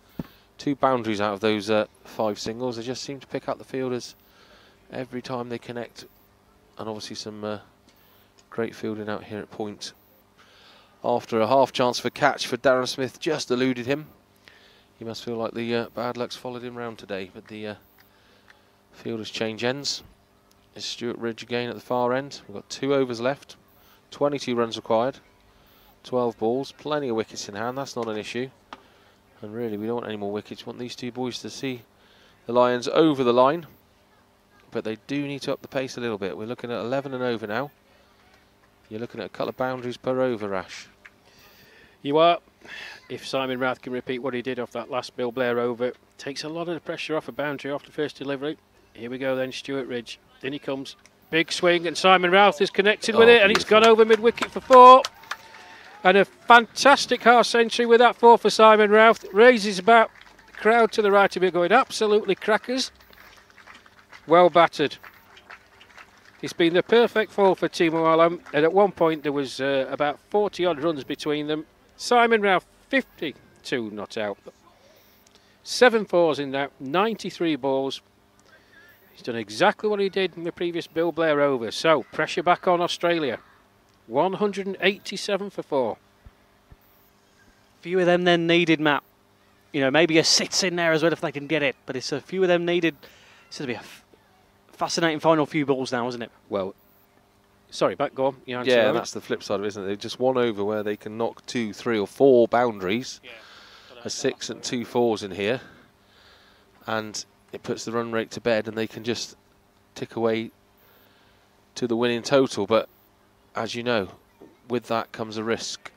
boundaries out of those 5 singles. They just seem to pick up the fielders every time they connect. And obviously some great fielding out here at point. After a half chance for catch for Darren Smith, just eluded him. He must feel like the bad luck's followed him round today. But the fielders change ends. It's Stuart Ridge again at the far end. We've got 2 overs left, 22 runs required, 12 balls, plenty of wickets in hand. That's not an issue. And really, we don't want any more wickets. We want these 2 boys to see the Lions over the line. But they do need to up the pace a little bit. We're looking at 11 and over now. You're looking at a couple of boundaries per over, Rash. You are. If Simon Routh can repeat what he did off that last Bill Blair over, takes a lot of the pressure off a boundary off the first delivery. Here we go then, Stuart Ridge. In he comes. Big swing, and Simon Routh is connected with it, and it's gone over mid-wicket for 4. And a fantastic half century with that 4 for Simon Routh. Raises about the crowd to the right of it, going absolutely crackers. Well battered. It's been the perfect 4 for Timo Hallam, and at one point there was about 40 odd runs between them. Simon Routh 52 not out. 7 fours in that, 93 balls. He's done exactly what he did in the previous Bill Blair over. So pressure back on Australia. 187 for 4. Few of them then needed, Matt. You know, maybe a sits in there as well if they can get it, but it's a few of them needed. It's going to be a fascinating final few balls now, isn't it? Well, sorry, back, go on. Yeah, and that's the flip side of it, isn't it? They've just 1 over where they can knock 2, 3 or 4 boundaries. Yeah. A 6 and 2 fours in here. And it puts the run rate to bed and they can just tick away to the winning total. But as you know, with that comes a risk.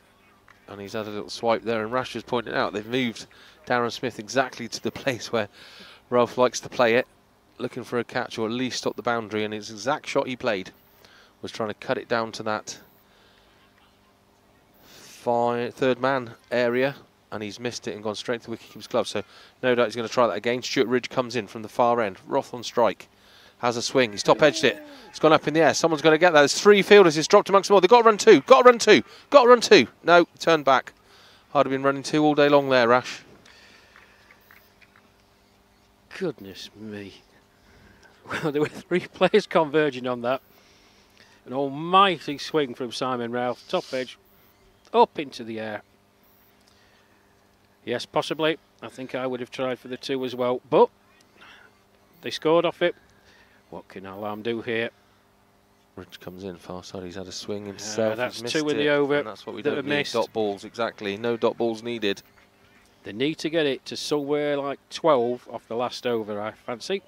And he's had a little swipe there, and Rash has pointed out they've moved Darren Smith exactly to the place where Ralph likes to play it, looking for a catch or at least stop the boundary, and his exact shot he played was trying to cut it down to that 3rd man area, and he's missed it and gone straight to the wicketkeeper's glove. So no doubt he's going to try that again. Stuart Ridge comes in from the far end. Roth on strike. Has a swing. He's top edged it. It's gone up in the air. Someone's going to get that. There's 3 fielders. It's dropped amongst them all. They've got to run 2. Got to run 2. Got to run 2. No, turn back. I'd have been running 2 all day long there, Rash. Goodness me. Well, there were 3 players converging on that. An almighty swing from Simon Routh. Top edge. Up into the air. Yes, possibly. I think I would have tried for the 2 as well. But they scored off it. What can Alarm do here? Ridge comes in far side. He's had a swing himself. That's 2 in the over. And that's what we don't need. Dot balls, exactly. No dot balls needed. They need to get it to somewhere like 12 off the last over, I fancy.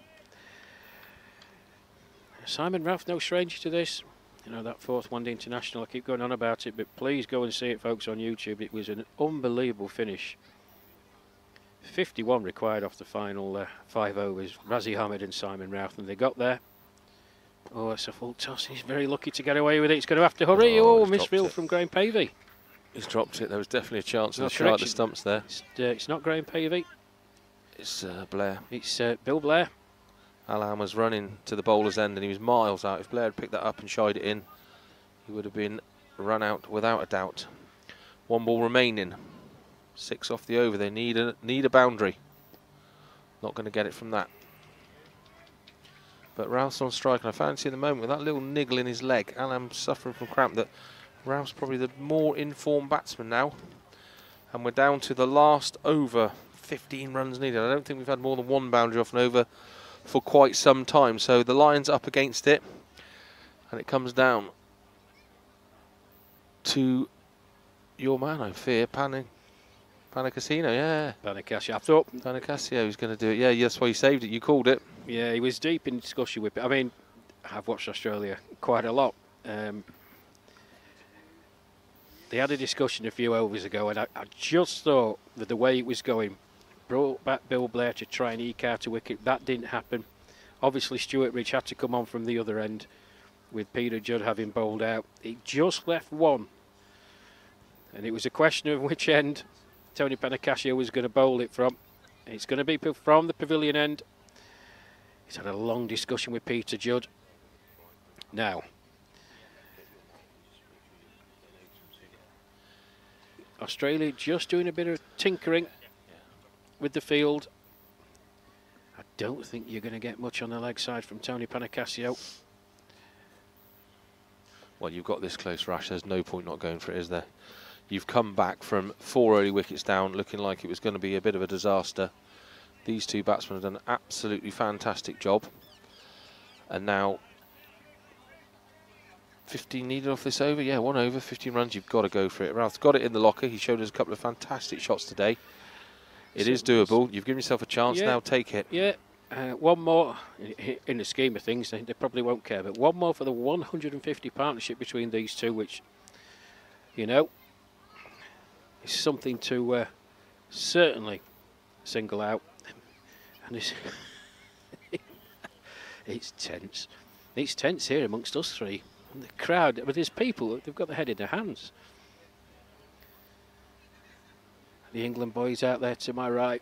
Simon Routh, no stranger to this. You know, that 4th one-day international, I keep going on about it, but please go and see it, folks, on YouTube. It was an unbelievable finish. 51 required off the final 5 overs. Razi Ahmed and Simon Routh, and they got there. Oh, it's a full toss. He's very lucky to get away with it. He's going to have to hurry. Oh, misfield from Graham Pavey. He's dropped it. There was definitely a chance of a shot at the stumps there. It's not Graham Pavey. It's Blair. It's Bill Blair. Alan was running to the bowler's end and he was miles out. If Blair had picked that up and shied it in, he would have been run out without a doubt. 1 ball remaining. 6 off the over. They need a boundary. Not going to get it from that. But Rouse on strike, and I fancy in the moment with that little niggle in his leg, Alan suffering from cramp, that Rouse probably the more informed batsman now. And we're down to the last over 15 runs needed. I don't think we've had more than one boundary off and over for quite some time. So the Lions up against it, and it comes down to your man, I fear, Panicasino, yeah. Panicasio is going to do it. Yeah, that's why you saved it. You called it. Yeah, he was deep in discussion with. I mean, I've watched Australia quite a lot. They had a discussion a few overs ago, and I just thought that the way it was going, brought back Bill Blair to try and eke out a wicket. That didn't happen. Obviously, Stuart Ridge had to come on from the other end, with Peter Judd having bowled out. It just left one, and it was a question of which end Tony Panicasio was going to bowl it from. It's going to be from the pavilion end. He's had a long discussion with Peter Judd. Now, Australia just doing a bit of tinkering with the field. I don't think you're going to get much on the leg side from Tony Panicasio. Well, you've got this close, Rash. There's no point not going for it, is there? You've come back from 4 early wickets down, looking like it was going to be a bit of a disaster. These two batsmen have done an absolutely fantastic job. And now 15 needed off this over. Yeah, 1 over, 15 runs. You've got to go for it. Ralph's got it in the locker. He showed us a couple of fantastic shots today. It is doable. You've given yourself a chance. Now take it. Yeah. One more, in the scheme of things, they probably won't care, but one more for the 150 partnership between these two, which, you know, is something to certainly single out. And it's tense. It's tense here amongst us three. And the crowd, but there's people, they've got their head in their hands. The England boys out there to my right.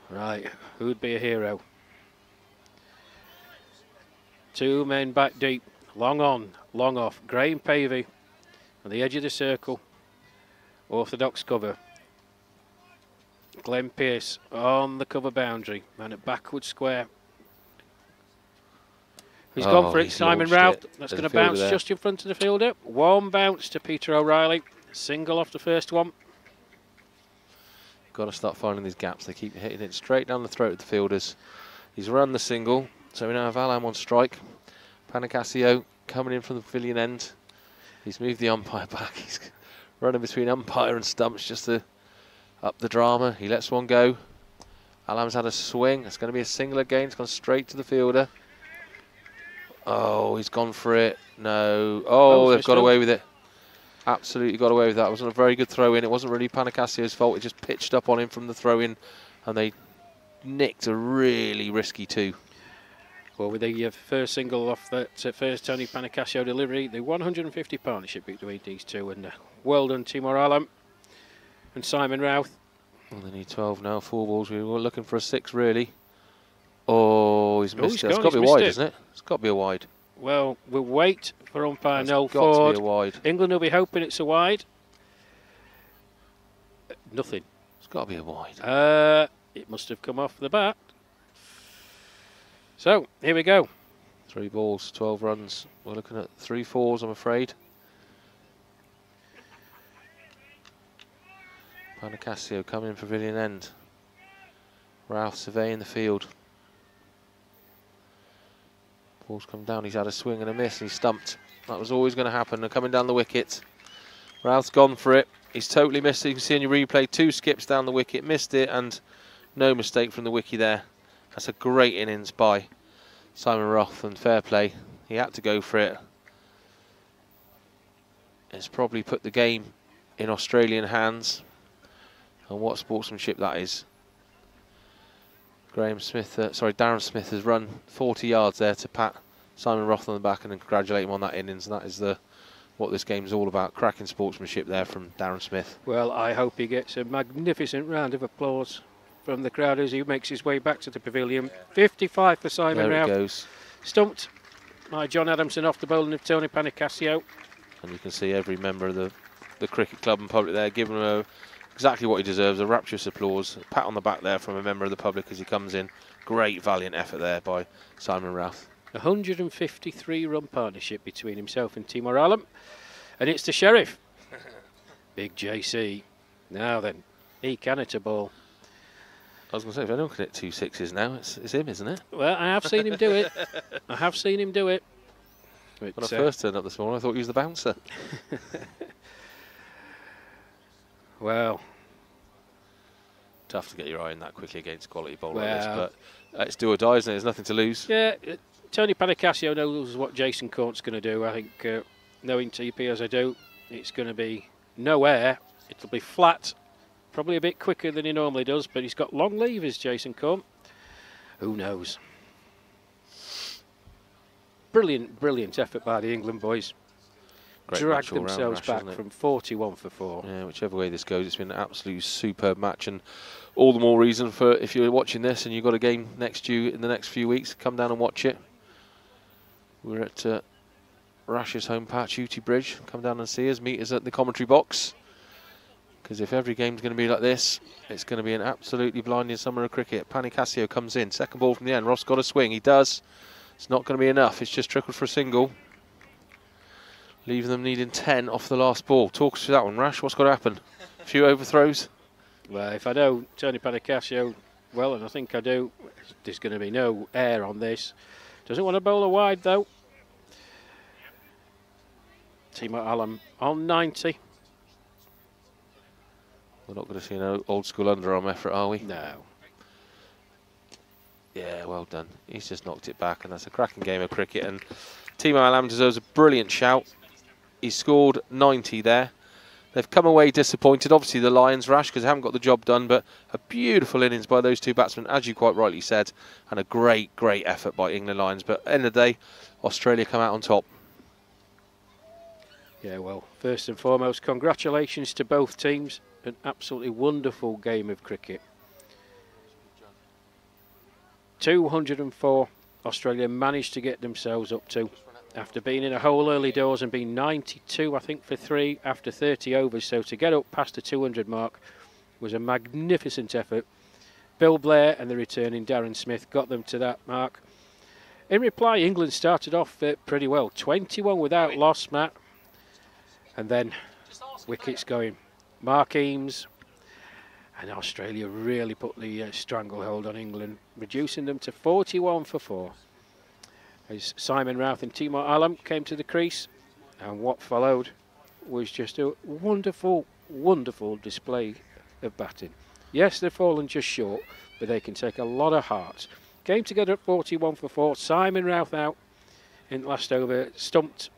Right, who'd be a hero? 2 men back deep, long on, long off. Graham Pavey on the edge of the circle. Orthodox cover. Glenn Pearce on the cover boundary and a backward square. He's gone for it, Simon Routh. That's going to bounce just in front of the fielder. 1 bounce to Peter O'Reilly. Single off the first one. Got to start finding these gaps. They keep hitting it straight down the throat of the fielders. He's run the single, so we now have Alam on strike. Panicasio coming in from the pavilion end. He's moved the umpire back. He's running between umpire and stumps just to up the drama. He lets one go. Alam's had a swing. It's going to be a single again. It's gone straight to the fielder. Oh, he's gone for it. No. Oh, they've got away with it. Absolutely got away with that. It wasn't a very good throw-in. It wasn't really Panicasio's fault. It just pitched up on him from the throw-in, and they nicked a really risky 2. Well, with the first single off that first Tony Panicasio delivery, the 150 partnership between these two, and well done, Timor Alam and Simon Routh. Well, they need 12 now, 4 balls. We were looking for a 6, really. Oh, he's missed it. It's got to be wide, isn't it? It's got to be a wide. Well, we'll wait for umpire Noel Ford. It's got to be a wide. England will be hoping it's a wide. Nothing. It's got to be a wide. It must have come off the bat. So, here we go. 3 balls, 12 runs. We're looking at 3 4s, I'm afraid. Panicasio coming in pavilion end. Ralph surveying the field. Ball's come down, he's had a swing and a miss, and he's stumped. That was always going to happen, and coming down the wicket. Ralph's gone for it. He's totally missed it. You can see in your replay, 2 skips down the wicket, missed it, and no mistake from the wickie there. That's a great innings by Simon Roth, and fair play. He had to go for it. It's probably put the game in Australian hands, and what sportsmanship that is. Darren Smith has run 40 yards there to pat Simon Roth on the back and then congratulate him on that innings, and that is what this game's all about. Cracking sportsmanship there from Darren Smith. Well, I hope he gets a magnificent round of applause from the crowd as he makes his way back to the pavilion. 55 for Simon Routh. There it goes. Stumped by John Adamson off the bowling of Tony Panicasio. And you can see every member of the cricket club and public there giving him exactly what he deserves, a rapturous applause, a pat on the back there from a member of the public as he comes in. Great valiant effort there by Simon Routh. 153 run partnership between himself and Timor Alam, and it's the Sheriff, Big JC. Now then, he can hit a ball. I was going to say, if anyone can hit 2 6s now, it's him, isn't it? Well, I have seen him do it. I have seen him do it. But, When I first turned up this morning, I thought he was the bouncer. Well, Tough to get your eye on that quickly against quality bowl like Well. this, but it's do or die, isn't it? There's nothing to lose. yeah, Tony Panicasio knows what Jason Court's going to do. I think, knowing TP as I do, it's going to be no air. It'll be flat, probably a bit quicker than he normally does, but he's got long levers, Jason Court. Who knows? Brilliant, brilliant effort by the England boys. Great Dragged match all round, themselves Rash, back hasn't it? from 41 for 4. Yeah, whichever way this goes, it's been an absolutely superb match, and all the more reason for, if you're watching this and you've got a game next to you in the next few weeks, come down and watch it. We're at Rash's home patch, Uty Bridge. Come down and see us, meet us at the commentary box. Because if every game's going to be like this, it's going to be an absolutely blinding summer of cricket. Panicasio comes in, second ball from the end. Ross got a swing, he does. It's not going to be enough, it's just trickled for a single. Leaving them needing 10 off the last ball. Talk us through that one, Rash. What's got to happen? A few overthrows? Well, if I know Tony Panicasio well, and I think I do, there's going to be no air on this. Doesn't want to bowl a wide, though. Timo Allen on 90. We're not going to see an old school underarm effort, are we? No. Yeah, well done. He's just knocked it back, and that's a cracking game of cricket. And Timo Allen deserves a brilliant shout. He scored 90 there. They've come away disappointed. Obviously, the Lions, Rash, because they haven't got the job done, but a beautiful innings by those two batsmen, as you quite rightly said, and a great, great effort by England Lions. But at the end of the day, Australia come out on top. Yeah, well, first and foremost, congratulations to both teams. An absolutely wonderful game of cricket. 204 Australia managed to get themselves up to after being in a hole early doors and being 92, I think, for 3 after 30 overs. So to get up past the 200 mark was a magnificent effort. Bill Blair and the returning Darren Smith got them to that mark. In reply, England started off pretty well. 21 without loss, Matt. And then wickets going. Mark Eames and Australia really put the stranglehold on England, reducing them to 41 for 4. As Simon Routh and Timo Allen came to the crease, and what followed was just a wonderful, wonderful display of batting. Yes, they've fallen just short, but they can take a lot of heart. Came together at 41 for 4. Simon Routh out in the last over, stumped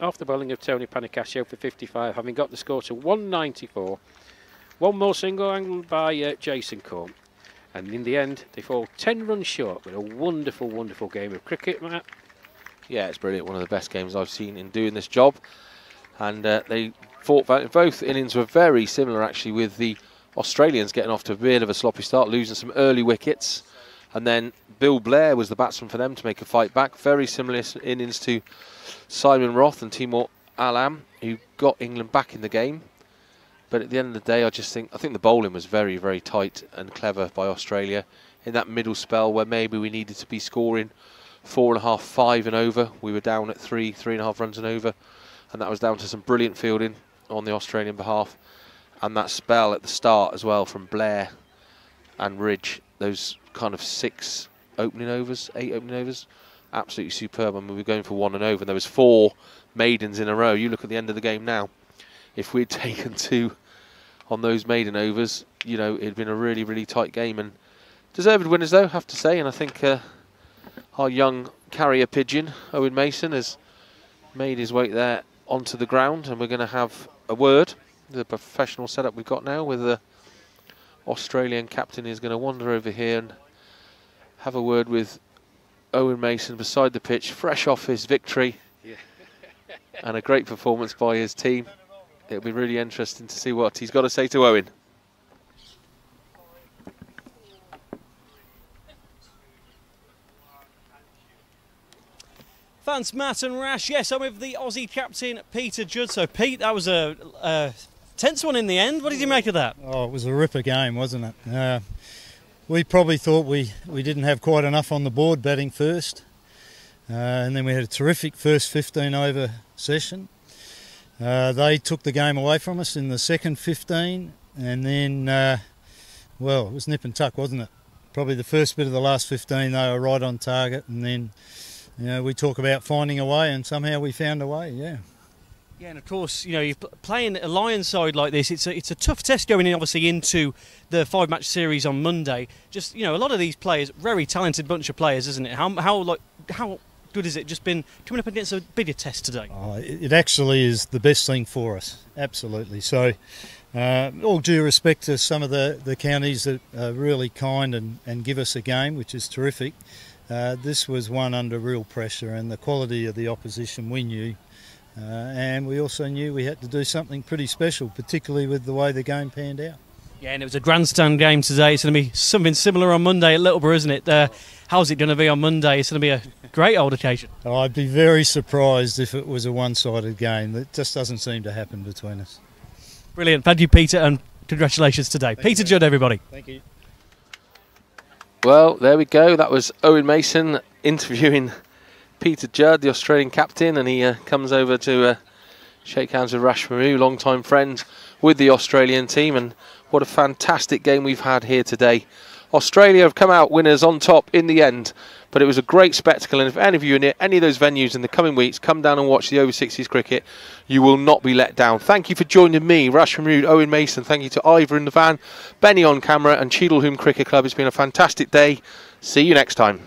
off the bowling of Tony Panicasio for 55, having got the score to 194. One more single angled by Jason Court. And in the end, they fall 10 runs short with a wonderful, wonderful game of cricket, Matt. Yeah, it's brilliant. One of the best games I've seen in doing this job. And they fought, both innings were very similar, actually, with the Australians getting off to a bit of a sloppy start, losing some early wickets. And then Bill Blair was the batsman for them to make a fight back. Very similar innings to Simon Roth and Timo Allen, who got England back in the game. But at the end of the day, I think the bowling was very, very tight and clever by Australia in that middle spell where maybe we needed to be scoring 4.5, 5 and over. We were down at 3.5 runs and over, and that was down to some brilliant fielding on the Australian behalf. And that spell at the start as well from Blair and Ridge, those kind of 8 opening overs, absolutely superb. I mean, we were going for 1 and over, and there was 4 maidens in a row. You look at the end of the game now. If we'd taken 2 on those maiden overs, you know, it'd been a really, really tight game. And deserved winners, though, I have to say. And I think our young carrier pigeon, Owen Mason, has made his way there onto the ground. And we're going to have a word. The professional setup we've got now with the Australian captain is going to wander over here and have a word with Owen Mason beside the pitch, fresh off his victory. Yeah. And a great performance by his team. It'll be really interesting to see what he's got to say to Owen. Thanks, Matt and Rash. Yes, I'm with the Aussie captain, Peter Judd. So, Pete, that was a tense one in the end. What did you make of that? Oh, it was a ripper game, wasn't it? We probably thought we didn't have quite enough on the board batting first. And then we had a terrific first 15-over session. They took the game away from us in the second 15, and then, well, it was nip and tuck, wasn't it? Probably the first bit of the last 15, they were right on target, and then, you know, we talk about finding a way, and somehow we found a way, yeah. Yeah, and of course, you know, you're playing a Lions side like this. It's a tough test going in, obviously, into the 5-match series on Monday. Just, you know, a lot of these players, very talented bunch of players, isn't it? How good has it just been coming up against a bigger test today? Oh, it actually is the best thing for us, absolutely. So, all due respect to some of the counties that are really kind and give us a game, which is terrific. This was one under real pressure, and the quality of the opposition we knew. And we also knew we had to do something pretty special, particularly with the way the game panned out. Yeah, and it was a grandstand game today. It's going to be something similar on Monday at Littleborough, isn't it? How's it going to be on Monday? It's going to be a great old occasion. Oh, I'd be very surprised if it was a one-sided game. That just doesn't seem to happen between us. Brilliant. Thank you, Peter, and congratulations today. Peter Judd, everybody. Thank you. Well, there we go. That was Owen Mason interviewing Peter Judd, the Australian captain, and he comes over to shake hands with Rash Maru, long-time friend with the Australian team, and what a fantastic game we've had here today. Australia have come out winners on top in the end, but it was a great spectacle, and if any of you are near any of those venues in the coming weeks, come down and watch the over 60s cricket. You will not be let down. Thank you for joining me, Rash Maru, Owen Mason. Thank you to Ivor in the van, Benny on camera, and Cheadle Hulme Cricket Club. It's been a fantastic day. See you next time.